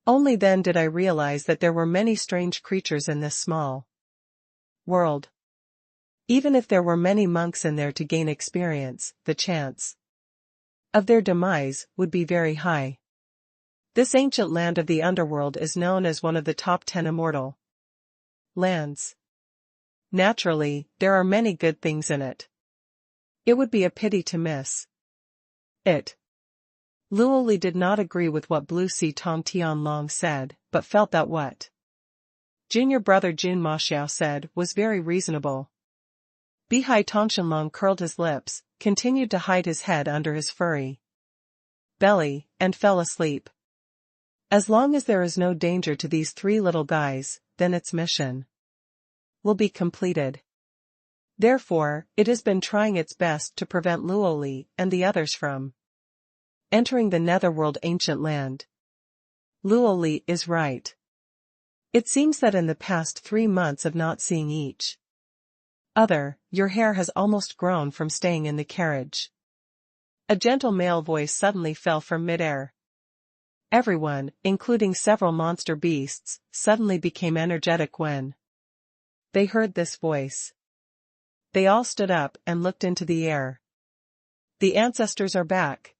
[SPEAKER 1] Only then did I realize that there were many strange creatures in this small world. Even if there were many monks in there to gain experience, the chance of their demise would be very high. This ancient land of the underworld is known as one of the top 10 immortal lands. Naturally, there are many good things in it. It would be a pity to miss it. Luoli did not agree with what Blue Sea Tong Tianlong said, but felt that what junior brother Jun Ma Xiao said was very reasonable. Bihai Tongshenlong curled his lips, continued to hide his head under his furry belly, and fell asleep. As long as there is no danger to these three little guys, then its mission will be completed. Therefore, it has been trying its best to prevent Luoli and the others from entering the Netherworld ancient land. Luoli is right. It seems that in the past 3 months of not seeing each other, your hair has almost grown from staying in the carriage. A gentle male voice suddenly fell from midair. Everyone, including several monster beasts, suddenly became energetic when they heard this voice. They all stood up and looked into the air. The ancestors are back.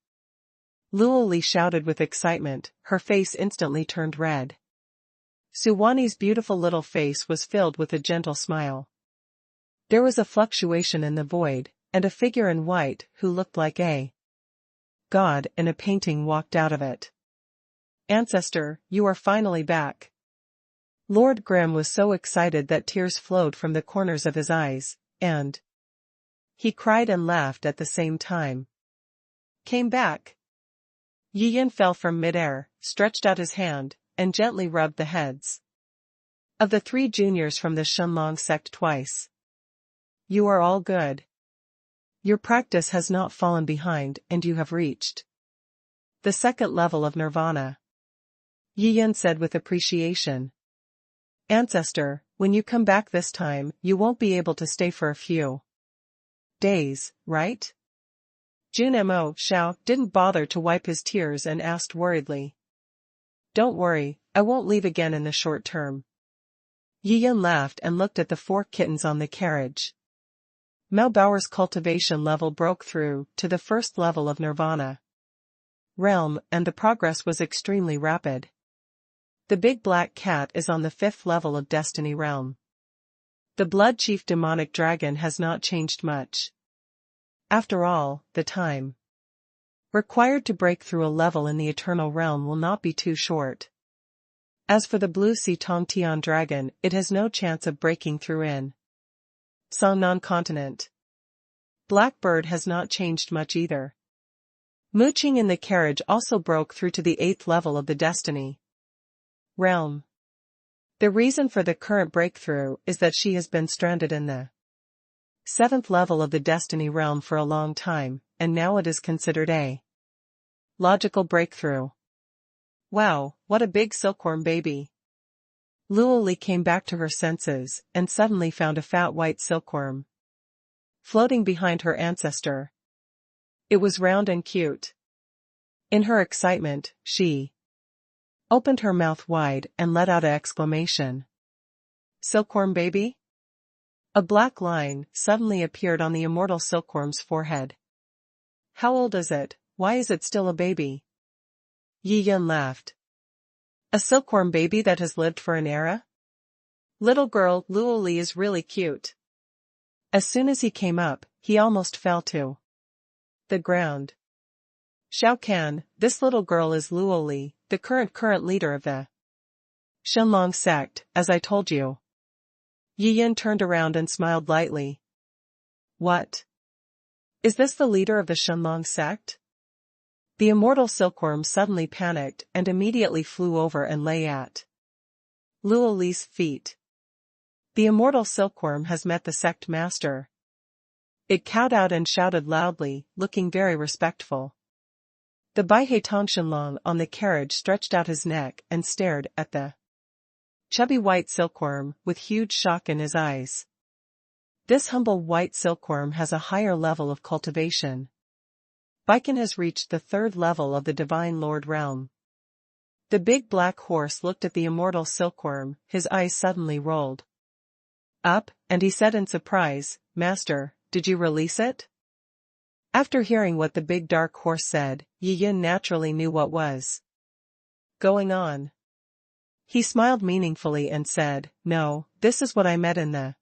[SPEAKER 1] Luoli shouted with excitement, her face instantly turned red. Suwani's beautiful little face was filled with a gentle smile. There was a fluctuation in the void, and a figure in white who looked like a god in a painting walked out of it. Ancestor, you are finally back. Lord Grimm was so excited that tears flowed from the corners of his eyes, and he cried and laughed at the same time. Came back. Yi Yin fell from midair, stretched out his hand, and gently rubbed the heads of the 3 juniors from the Shenlong Sect twice. You are all good. Your practice has not fallen behind and you have reached the 2nd level of nirvana. Yi Yin said with appreciation. Ancestor, when you come back this time, you won't be able to stay for a few days, right? Jun Mo Xiao didn't bother to wipe his tears and asked worriedly. Don't worry, I won't leave again in the short term. Yi Yin laughed and looked at the 4 kittens on the carriage. Mao Bauer's cultivation level broke through to the 1st level of nirvana realm, and the progress was extremely rapid. The big black cat is on the 5th level of destiny realm. The blood chief demonic dragon has not changed much. After all, the time required to break through a level in the eternal realm will not be too short. As for the blue sea Tongtian dragon, it has no chance of breaking through in Songnan continent. Blackbird has not changed much either. Mooching in the carriage also broke through to the 8th level of the destiny realm. The reason for the current breakthrough is that she has been stranded in the 7th level of the destiny realm for a long time, and now it is considered a logical breakthrough. Wow, what a big silkworm baby. Luoli came back to her senses, and suddenly found a fat white silkworm floating behind her ancestor. It was round and cute. In her excitement, she opened her mouth wide and let out an exclamation. Silkworm baby? A black line suddenly appeared on the immortal silkworm's forehead. How old is it? Why is it still a baby? Yi Yin laughed. A silkworm baby that has lived for an era? Little girl, Luoli is really cute. As soon as he came up, he almost fell to the ground. Shao Kan, this little girl is Luoli, the current leader of the Shenlong Sect, as I told you. Yi Yin turned around and smiled lightly. What? Is this the leader of the Shenlong Sect? The immortal silkworm suddenly panicked and immediately flew over and lay at Luoli's feet. The immortal silkworm has met the sect master. It cowed out and shouted loudly, looking very respectful. The Baihei Tongshenlong on the carriage stretched out his neck and stared at the chubby white silkworm, with huge shock in his eyes. This humble white silkworm has a higher level of cultivation. Baiken has reached the third level of the Divine Lord realm. The big black horse looked at the immortal silkworm, his eyes suddenly rolled up, and he said in surprise, "Master, did you release it?" After hearing what the big dark horse said, Yi Yin naturally knew what was going on. He smiled meaningfully and said, "No, this is what I met in the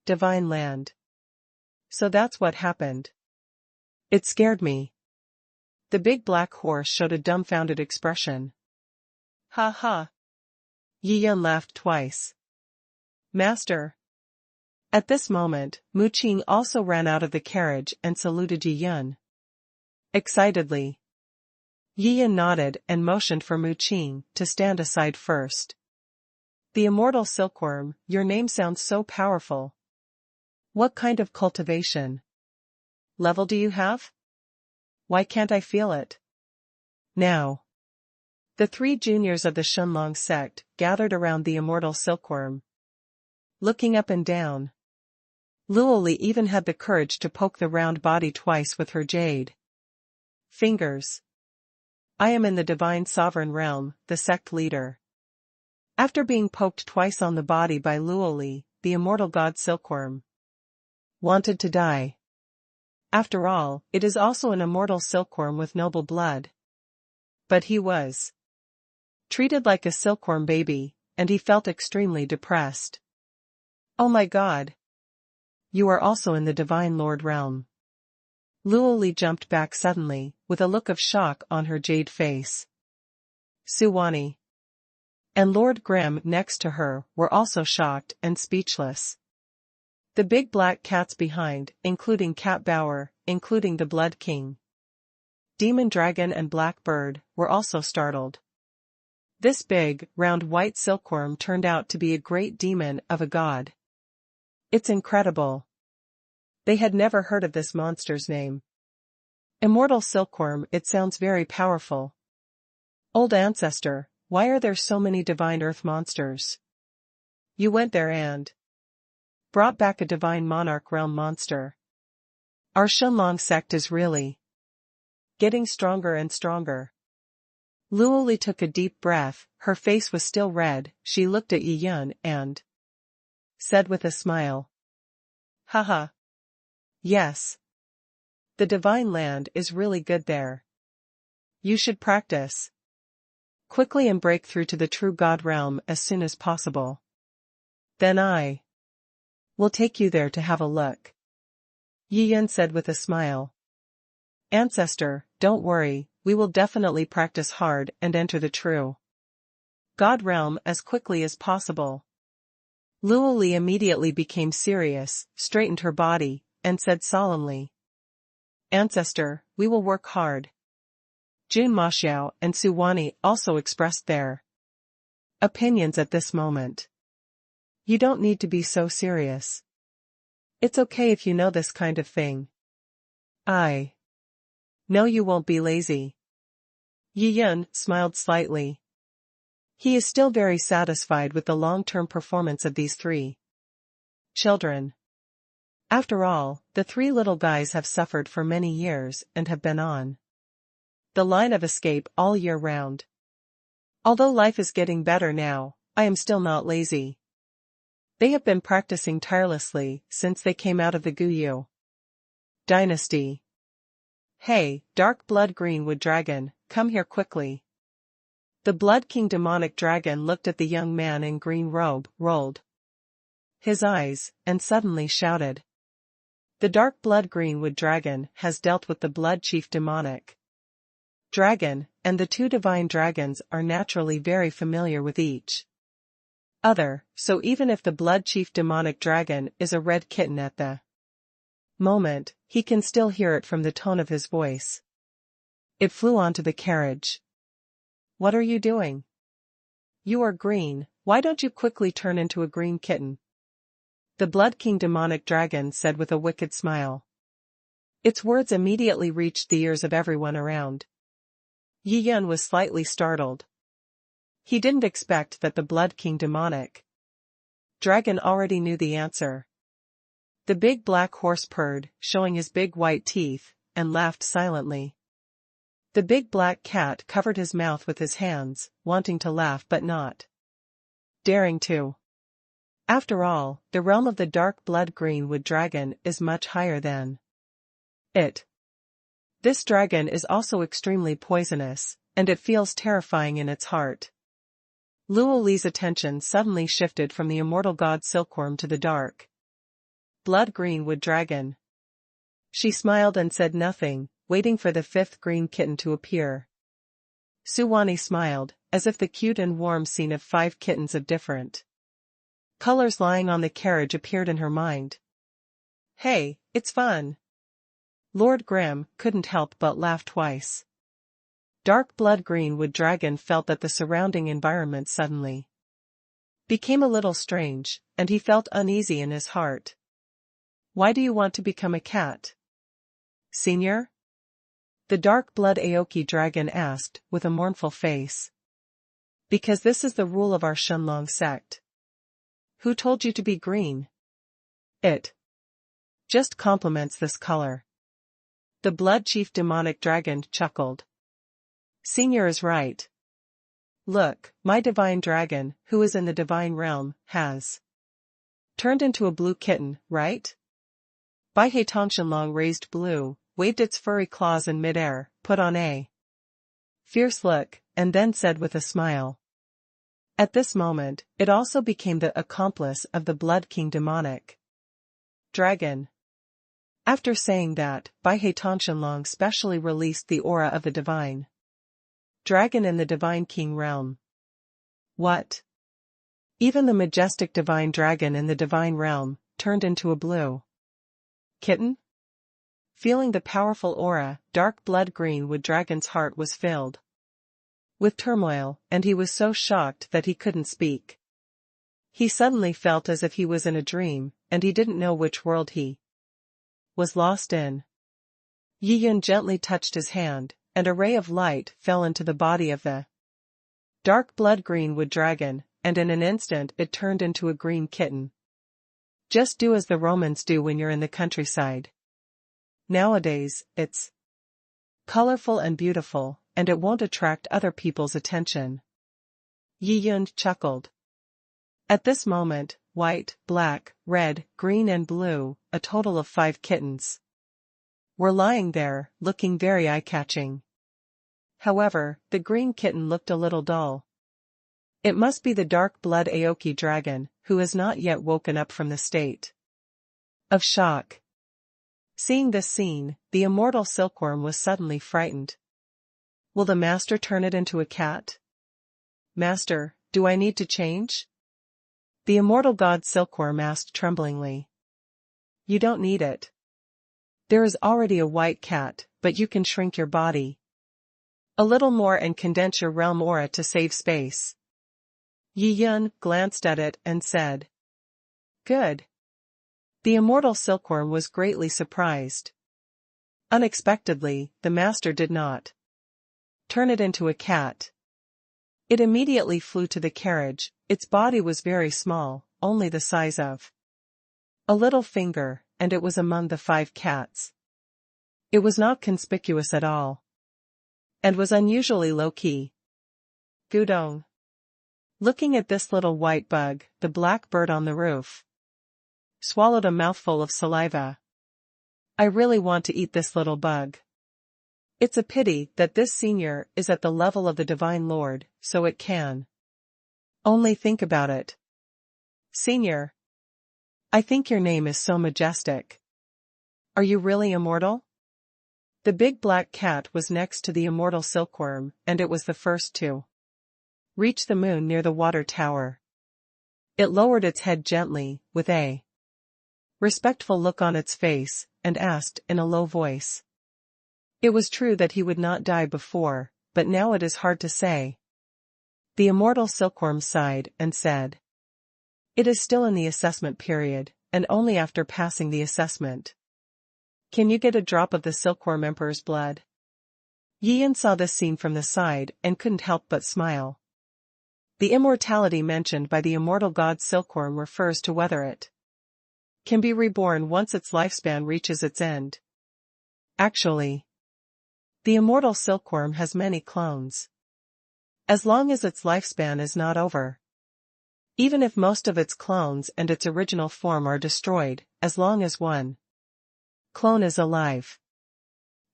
[SPEAKER 1] Divine Land. So that's what happened. It scared me." The big black horse showed a dumbfounded expression. "Ha ha." Yi Yin laughed twice. "Master." At this moment, Mu Qing also ran out of the carriage and saluted Yi Yin excitedly. Yi Yin nodded and motioned for Mu Qing to stand aside first. "The immortal silkworm, your name sounds so powerful. What kind of cultivation level do you have? Why can't I feel it?" Now, the 3 juniors of the Shenlong Sect gathered around the immortal silkworm, looking up and down. Luoli even had the courage to poke the round body twice with her jade fingers. "I am in the divine sovereign realm," the sect leader. After being poked twice on the body by Luoli, the immortal god silkworm wanted to die. After all, it is also an immortal silkworm with noble blood. But he was treated like a silkworm baby, and he felt extremely depressed. "Oh my god! You are also in the Divine Lord realm." Luoli jumped back suddenly, with a look of shock on her jade face. Suwani and Lord Grimm next to her were also shocked and speechless. The big black cats behind, including Cat Bower, including the Blood King, Demon Dragon and Black Bird, were also startled. This big, round white silkworm turned out to be a great demon of a god. It's incredible. They had never heard of this monster's name. Immortal silkworm, it sounds very powerful. Old ancestor, why are there so many divine earth monsters? You went there and brought back a divine monarch realm monster. Our Shenlong Sect is really getting stronger and stronger. Luoli took a deep breath, her face was still red, she looked at Yi Yin and said with a smile, "Haha. Yes. The Divine Land is really good there. You should practice quickly and break through to the true God realm as soon as possible. Then I will take you there to have a look." Yi Yin said with a smile. "Ancestor, don't worry, we will definitely practice hard and enter the true God realm as quickly as possible." Luoli immediately became serious, straightened her body, and said solemnly, "Ancestor, we will work hard." Jun Maxiao and Suwani also expressed their opinions at this moment. "You don't need to be so serious. It's okay if you know this kind of thing. I know you won't be lazy." Yi Yin smiled slightly. He is still very satisfied with the long-term performance of these 3 children. After all, the 3 little guys have suffered for many years and have been on the line of escape all year round. Although life is getting better now, I am still not lazy. They have been practicing tirelessly since they came out of the Guyu dynasty. "Hey, dark blood greenwood dragon, come here quickly." The Blood King demonic dragon looked at the young man in green robe, rolled his eyes, and suddenly shouted. The dark blood greenwood dragon has dealt with the Blood Chief demonic dragon, and the 2 divine dragons are naturally very familiar with each other, so even if the Blood Chief demonic dragon is a red kitten at the moment, he can still hear it from the tone of his voice. It flew onto the carriage. "What are you doing? You are green, why don't you quickly turn into a green kitten?" The Blood King demonic dragon said with a wicked smile. Its words immediately reached the ears of everyone around. Yi Yin was slightly startled. He didn't expect that the Blood King demonic dragon already knew the answer. The big black horse purred, showing his big white teeth, and laughed silently. The big black cat covered his mouth with his hands, wanting to laugh but not daring to. After all, the realm of the dark blood greenwood dragon is much higher than it. This dragon is also extremely poisonous, and it feels terrifying in its heart. Luo Li's attention suddenly shifted from the immortal god silkworm to the dark blood greenwood dragon. She smiled and said nothing, waiting for the fifth green kitten to appear. Suwani smiled, as if the cute and warm scene of 5 kittens of different colors lying on the carriage appeared in her mind. Hey, it's fun. Lord Grimm couldn't help but laugh twice. Dark blood greenwood dragon felt that the surrounding environment suddenly became a little strange, and he felt uneasy in his heart. Why do you want to become a cat, Senior? The dark blood Aoki dragon asked, with a mournful face. Because this is the rule of our Shenlong Sect. Who told you to be green? It just complements this color. The blood chief demonic dragon chuckled. Senior is right. Look, my divine dragon, who is in the divine realm, has turned into a blue kitten, right? Bai Heitan Shenlong raised blue, waved its furry claws in midair, put on a fierce look, and then said with a smile. At this moment, it also became the accomplice of the Blood King demonic dragon. After saying that, Bai Heitan Shenlong specially released the aura of the divine dragon in the divine king realm. What? Even the majestic divine dragon in the divine realm turned into a blue kitten? Feeling the powerful aura, dark blood greenwood dragon's heart was filled with turmoil, and he was so shocked that he couldn't speak. He suddenly felt as if he was in a dream, and he didn't know which world he was lost in. Yi Yun gently touched his hand, and a ray of light fell into the body of the dark blood greenwood dragon, and in an instant it turned into a green kitten. Just do as the Romans do when you're in the countryside. Nowadays, it's colorful and beautiful, and it won't attract other people's attention. Yi Yun chuckled. At this moment, white, black, red, green and blue, a total of 5 kittens, were lying there, looking very eye-catching. However, the green kitten looked a little dull. It must be the dark blood Aoki dragon, who has not yet woken up from the state of shock. Seeing this scene, the immortal silkworm was suddenly frightened. Will the master turn it into a cat? Master, do I need to change? The immortal god silkworm asked tremblingly. You don't need it. There is already a white cat, but you can shrink your body a little more and condense your realm aura to save space. Yi Yun glanced at it and said. Good. The immortal silkworm was greatly surprised. Unexpectedly, the master did not turn it into a cat. It immediately flew to the carriage. Its body was very small, only the size of a little finger, and it was among the 5 cats. It was not conspicuous at all, and was unusually low-key. Gudong. Looking at this little white bug, the black bird on the roof swallowed a mouthful of saliva. I really want to eat this little bug. It's a pity that this senior is at the level of the Divine Lord, so it can only think about it. Senior. I think your name is so majestic. Are you really immortal? The big black cat was next to the immortal silkworm, and it was the first to reach the moon near the water tower. It lowered its head gently, with a respectful look on its face, and asked in a low voice. It was true that he would not die before, but now it is hard to say. The immortal silkworm sighed and said. It is still in the assessment period, and only after passing the assessment can you get a drop of the silkworm emperor's blood. Yi Yun saw this scene from the side and couldn't help but smile. The immortality mentioned by the immortal god silkworm refers to whether it can be reborn once its lifespan reaches its end. Actually, the immortal silkworm has many clones. As long as its lifespan is not over. Even if most of its clones and its original form are destroyed, as long as one clone is alive,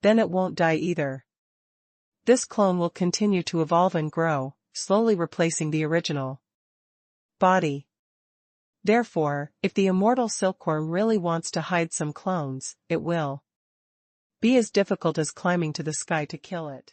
[SPEAKER 1] then it won't die either. This clone will continue to evolve and grow, slowly replacing the original body. Therefore, if the immortal silkworm really wants to hide some clones, it will be as difficult as climbing to the sky to kill it.